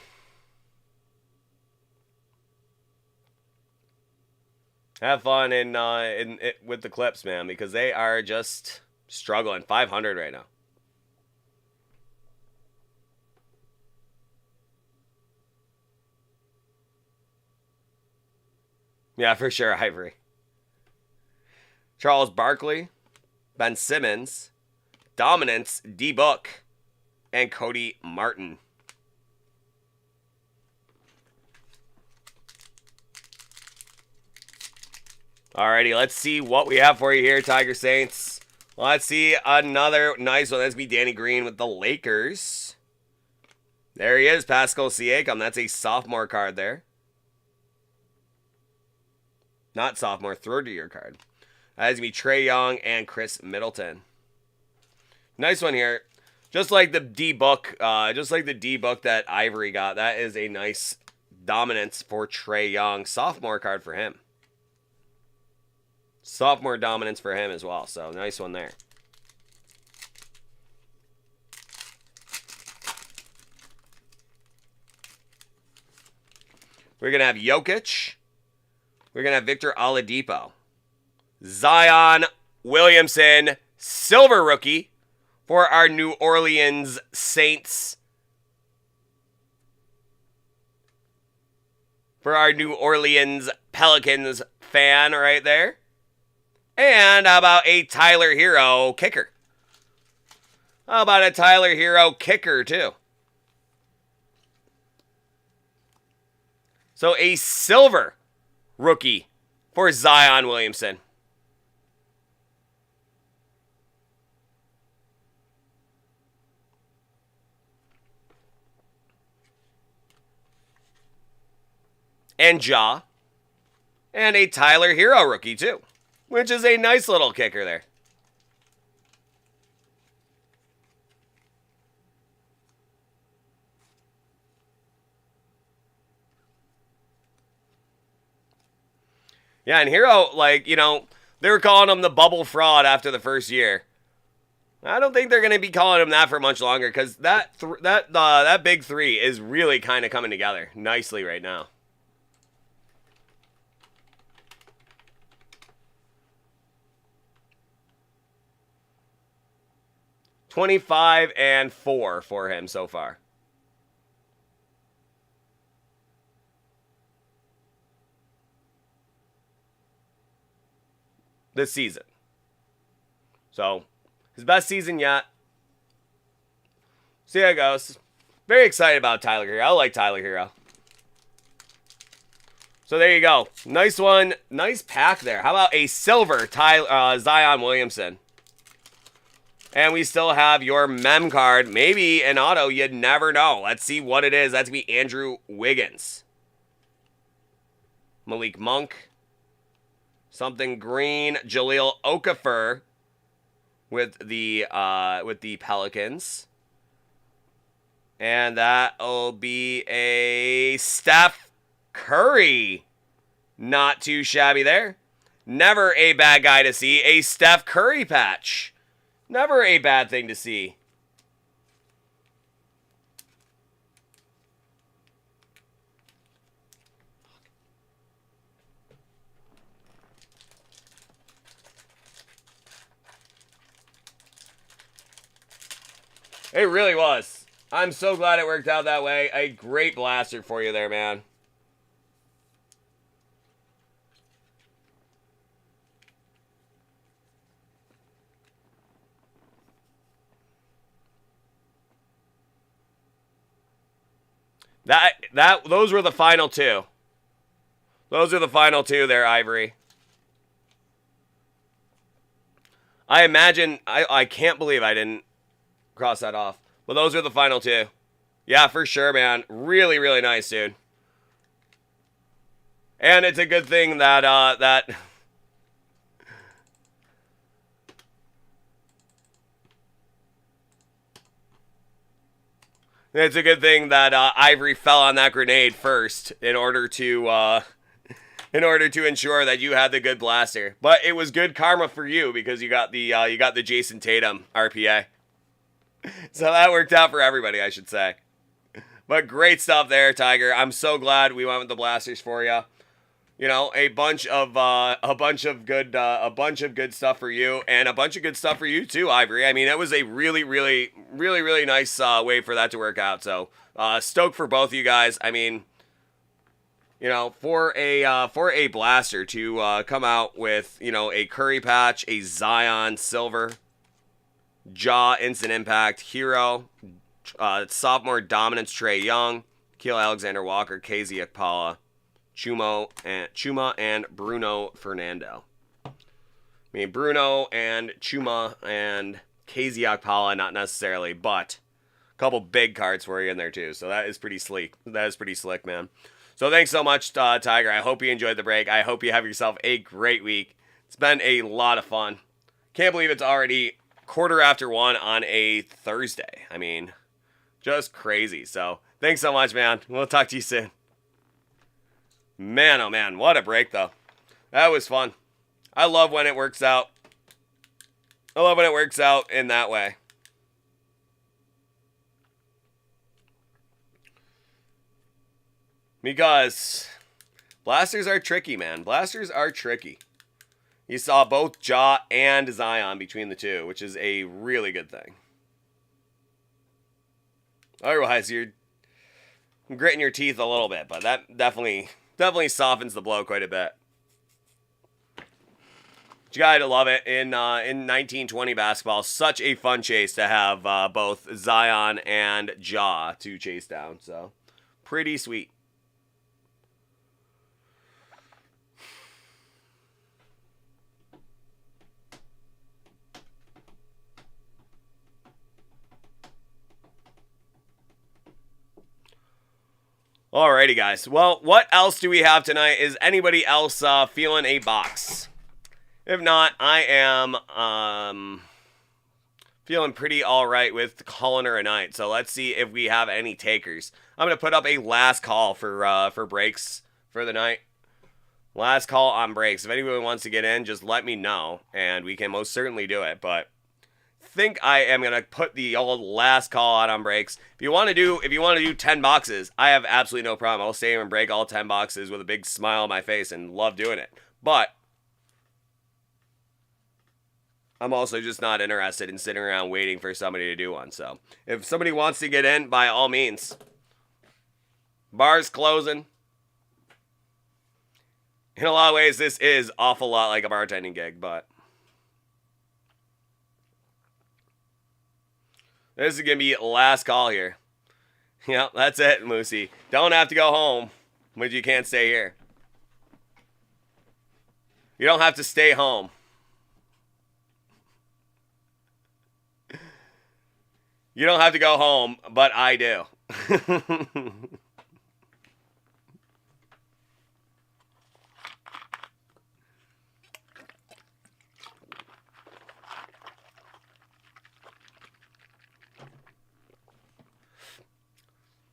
Have fun with the clips, man, because they are just struggling. 500 right now. Yeah, for sure, Ivory. Charles Barkley, Ben Simmons, Dominance, D-Book, and Cody Martin. Alrighty, let's see what we have for you here, Tiger Saints. Let's see another nice one. That's be Danny Green with the Lakers. There he is, Pascal Siakam. That's a sophomore card there. Not sophomore, third-year card. That's going to be Trae Young and Chris Middleton. Nice one here. Just like the D-Book, that Ivory got. That is a nice dominance for Trae Young. Sophomore card for him. Sophomore dominance for him as well. So, nice one there. We're going to have Jokic. We're going to have Victor Oladipo. Zion Williamson, silver rookie for our New Orleans Saints. For our New Orleans Pelicans fan right there. And how about a Tyler Hero kicker? How about a Tyler Hero kicker, too? So a silver rookie for Zion Williamson. And Ja. And a Tyler Hero rookie, too. Which is a nice little kicker there. Yeah, and Hero, like, you know, they were calling him the bubble fraud after the first year. I don't think they're going to be calling him that for much longer because that big three is really kind of coming together nicely right now. $25-4 for him so far. This season. So, his best season yet. See how it goes. Very excited about Tyler Hero. I like Tyler Hero. So there you go. Nice one. Nice pack there. How about a silver Zion Williamson? And we still have your mem card. Maybe an auto. You'd never know. Let's see what it is. That's going to be Andrew Wiggins. Malik Monk. Something green. Jahlil Okafor with the Pelicans. And that'll be a Steph Curry. Not too shabby there. Never a bad guy to see. A Steph Curry patch. Never a bad thing to see. It really was. I'm so glad it worked out that way. A great blaster for you there, man. Those were the final two. Those are the final two there, Ivory. I imagine, I can't believe I didn't cross that off. But those are the final two. Yeah, for sure, man. Really, really nice, dude. And it's a good thing that, it's a good thing that Ivory fell on that grenade first in order to ensure that you had the good blaster. But it was good karma for you because you got the Jason Tatum RPA. So that worked out for everybody, I should say. But great stuff there, Tiger. I'm so glad we went with the blasters for you. you know, a bunch of good stuff for you, and a bunch of good stuff for you too, Ivory. I mean, it was a really nice way for that to work out. So stoked for both of you guys. I mean, you know, for a blaster to come out with, you know, a Curry patch, a Zion silver, Jaw instant impact, Hero, sophomore dominance Trae Young, Keel Alexander Walker, KZ Okpala, Chuma and Bruno Fernando. I mean, Bruno and Chuma and KZ Okpala, not necessarily, but a couple big cards for you in there too. So that is pretty sleek. That is pretty slick, man. So thanks so much, Tiger. I hope you enjoyed the break. I hope you have yourself a great week. It's been a lot of fun. Can't believe it's already 1:15 on a Thursday. I mean, just crazy. So thanks so much, man. We'll talk to you soon. Man, oh man, what a break though. That was fun. I love when it works out. I love when it works out in that way. Because blasters are tricky, man. Blasters are tricky. You saw both Jaw and Zion between the two, which is a really good thing. Otherwise, you're gritting your teeth a little bit, but that definitely softens the blow quite a bit. But you gotta love it. In 1920 basketball, such a fun chase to have both Zion and Jaw to chase down. So, pretty sweet. Alrighty, guys. Well, what else do we have tonight? Is anybody else feeling a box? If not, I am feeling pretty alright with calling her a night. So let's see if we have any takers. I'm going to put up a last call for breaks for the night. Last call on breaks. If anybody wants to get in, just let me know, and we can most certainly do it. But think I am going to put the old last call out on breaks. If you want to do 10 boxes, I have absolutely no problem. I'll stay here and break all 10 boxes with a big smile on my face and love doing it. But I'm also just not interested in sitting around waiting for somebody to do one. So if somebody wants to get in, by all means. Bar's closing. In a lot of ways, this is awful lot like a bartending gig, but this is going to be last call here. Yep, that's it, Moosey. Don't have to go home, but you can't stay here. You don't have to stay home. You don't have to go home, but I do.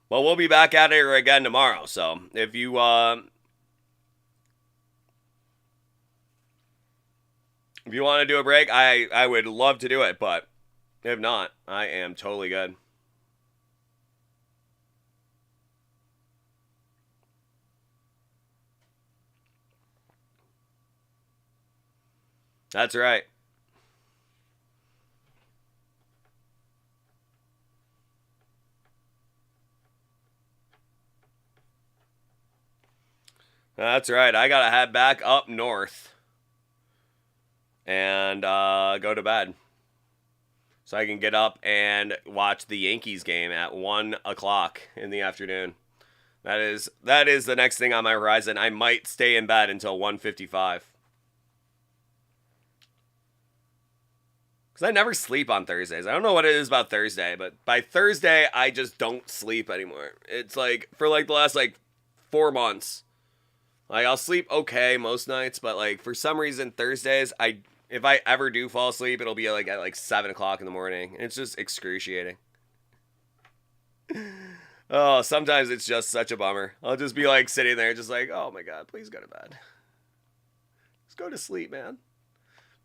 Well, we'll be back at it again tomorrow. So if you want to do a break, I would love to do it. But if not, I am totally good. That's right. That's right. I gotta head back up north and go to bed, so I can get up and watch the Yankees game at 1 o'clock in the afternoon. That is the next thing on my horizon. I might stay in bed until 1:55. Because I never sleep on Thursdays. I don't know what it is about Thursday, but by Thursday, I just don't sleep anymore. It's like, for like the last 4 months. Like, I'll sleep okay most nights, but for some reason Thursdays, if I ever do fall asleep, it'll be at 7 o'clock in the morning. And it's just excruciating. Oh, sometimes it's just such a bummer. I'll just be sitting there just oh my God, please go to bed. Just go to sleep, man.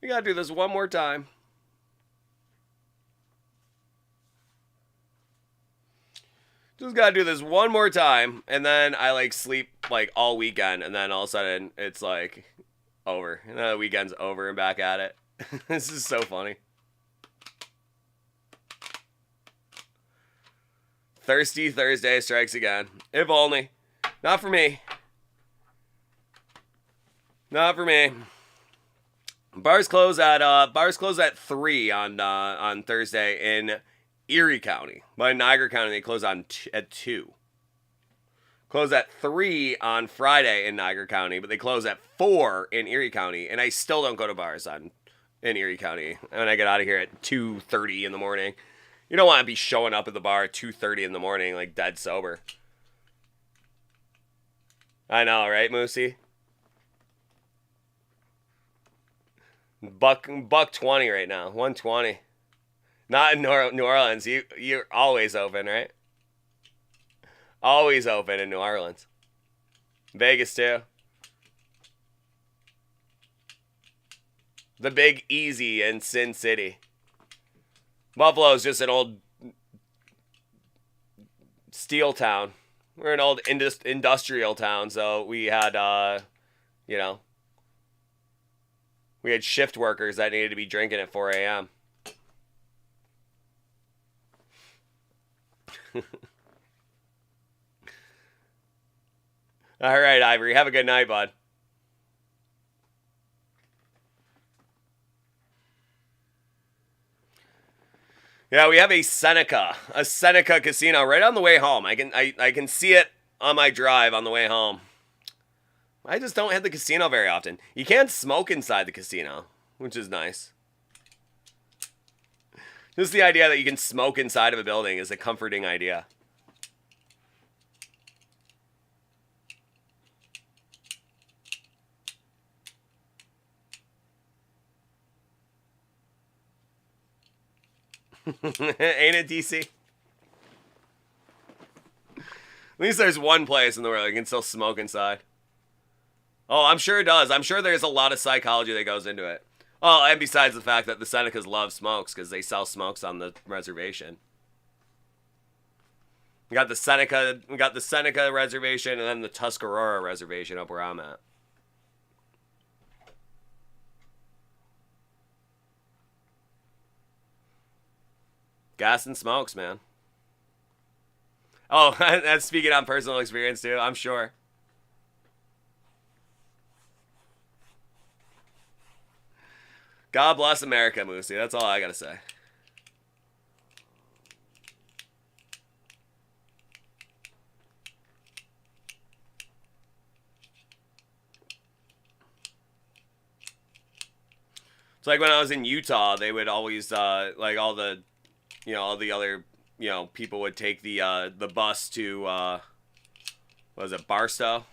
We gotta do this one more time. Just gotta do this one more time, and then I like sleep like all weekend, and then all of a sudden it's like over. And then the weekend's over and back at it. This is so funny. Thirsty Thursday strikes again. If only. Not for me. Not for me. Bars close at 3 on Thursday in Erie County. But in Niagara County they close at 2. Close at 3 on Friday in Niagara County, but they close at 4 in Erie County, and I still don't go to bars in Erie County. And I get out of here at 2:30 in the morning. You don't want to be showing up at the bar at 2:30 in the morning like dead sober. I know, right, Moosey? Buck 20 right now. 120. Not in New Orleans. You're always open, right? Always open in New Orleans. Vegas too. The Big Easy in Sin City. Buffalo's just an old steel town. We're an old industrial town, so we had we had shift workers that needed to be drinking at 4 a.m. All right, Ivory. Have a good night, bud. Yeah, we have a Seneca casino right on the way home. I can see it on my drive on the way home. I just don't hit the casino very often. You can't smoke inside the casino, which is nice. Just the idea that you can smoke inside of a building is a comforting idea. Ain't it, DC? At least there's one place in the world you can still smoke inside. Oh, I'm sure it does. I'm sure there's a lot of psychology that goes into it. Oh, and besides the fact that the Senecas love smokes because they sell smokes on the reservation. We got the Seneca reservation and then the Tuscarora reservation up where I'm at. Gas and smokes, man. Oh, that's speaking on personal experience too, I'm sure. God bless America, Moosey. That's all I gotta say. It's like when I was in Utah, they would always like all the other people would take the bus to what was it, Barstow?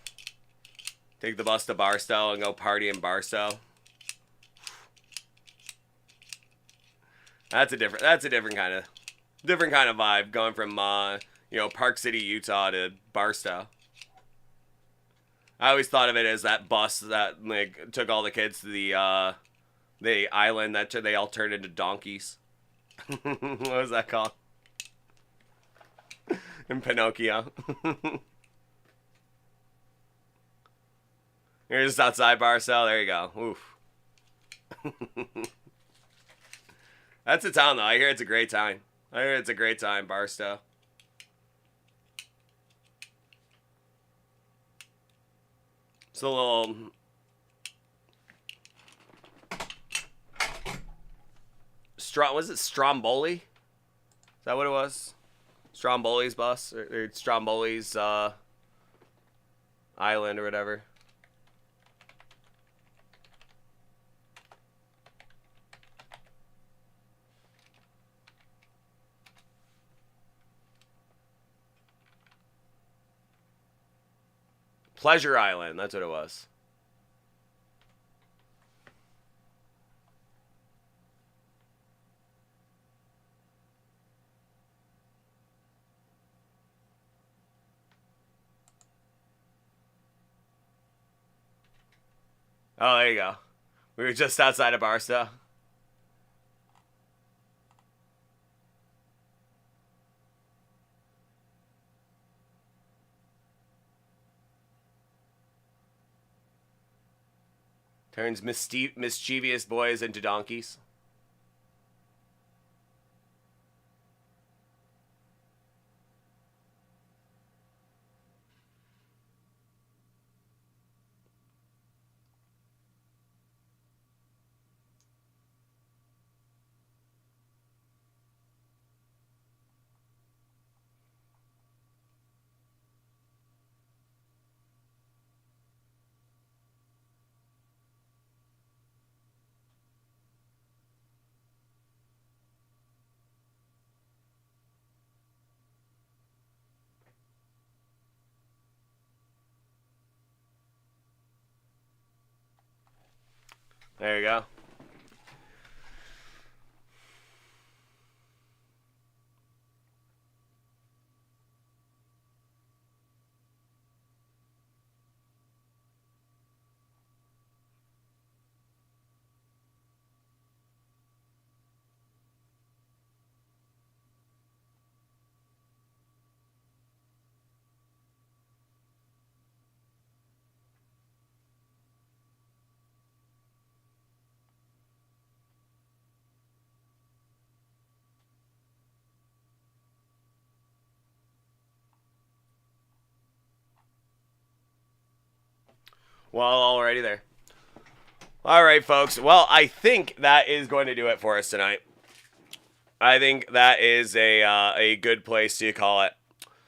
Take the bus to Barstow and go party in Barstow. That's a different kind of vibe going from Park City, Utah to Barstow. I always thought of it as that bus that like took all the kids to the island that they all turned into donkeys. What was that called? In Pinocchio. You're just outside Barstow. There you go. Oof. That's a town, though. I hear it's a great time. Barstow. It's a little... Was it Stromboli? Is that what it was? Stromboli's bus? Or Stromboli's island or whatever. Pleasure Island, that's what it was. Oh, there you go. We were just outside of Barstow. Turns mischievous boys into donkeys. There you go. Well, already there. All right, folks. Well, I think that is going to do it for us tonight. I think that is a good place to call it.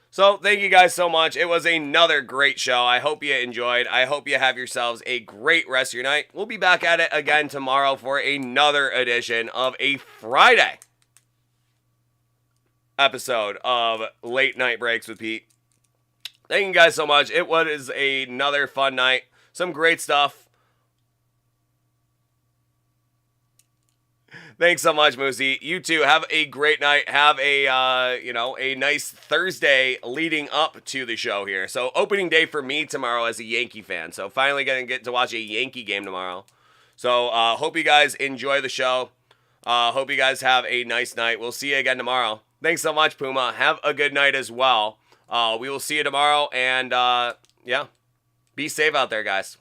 So, thank you guys so much. It was another great show. I hope you enjoyed. I hope you have yourselves a great rest of your night. We'll be back at it again tomorrow for another edition of a Friday episode of Late Night Breaks with Pete. Thank you guys so much. It was another fun night. Some great stuff. Thanks so much, Moosey. You too. Have a great night. Have a a nice Thursday leading up to the show here. So opening day for me tomorrow as a Yankee fan. So finally gonna get to watch a Yankee game tomorrow. So hope you guys enjoy the show. Hope you guys have a nice night. We'll see you again tomorrow. Thanks so much, Puma. Have a good night as well. We will see you tomorrow, and yeah, be safe out there, guys.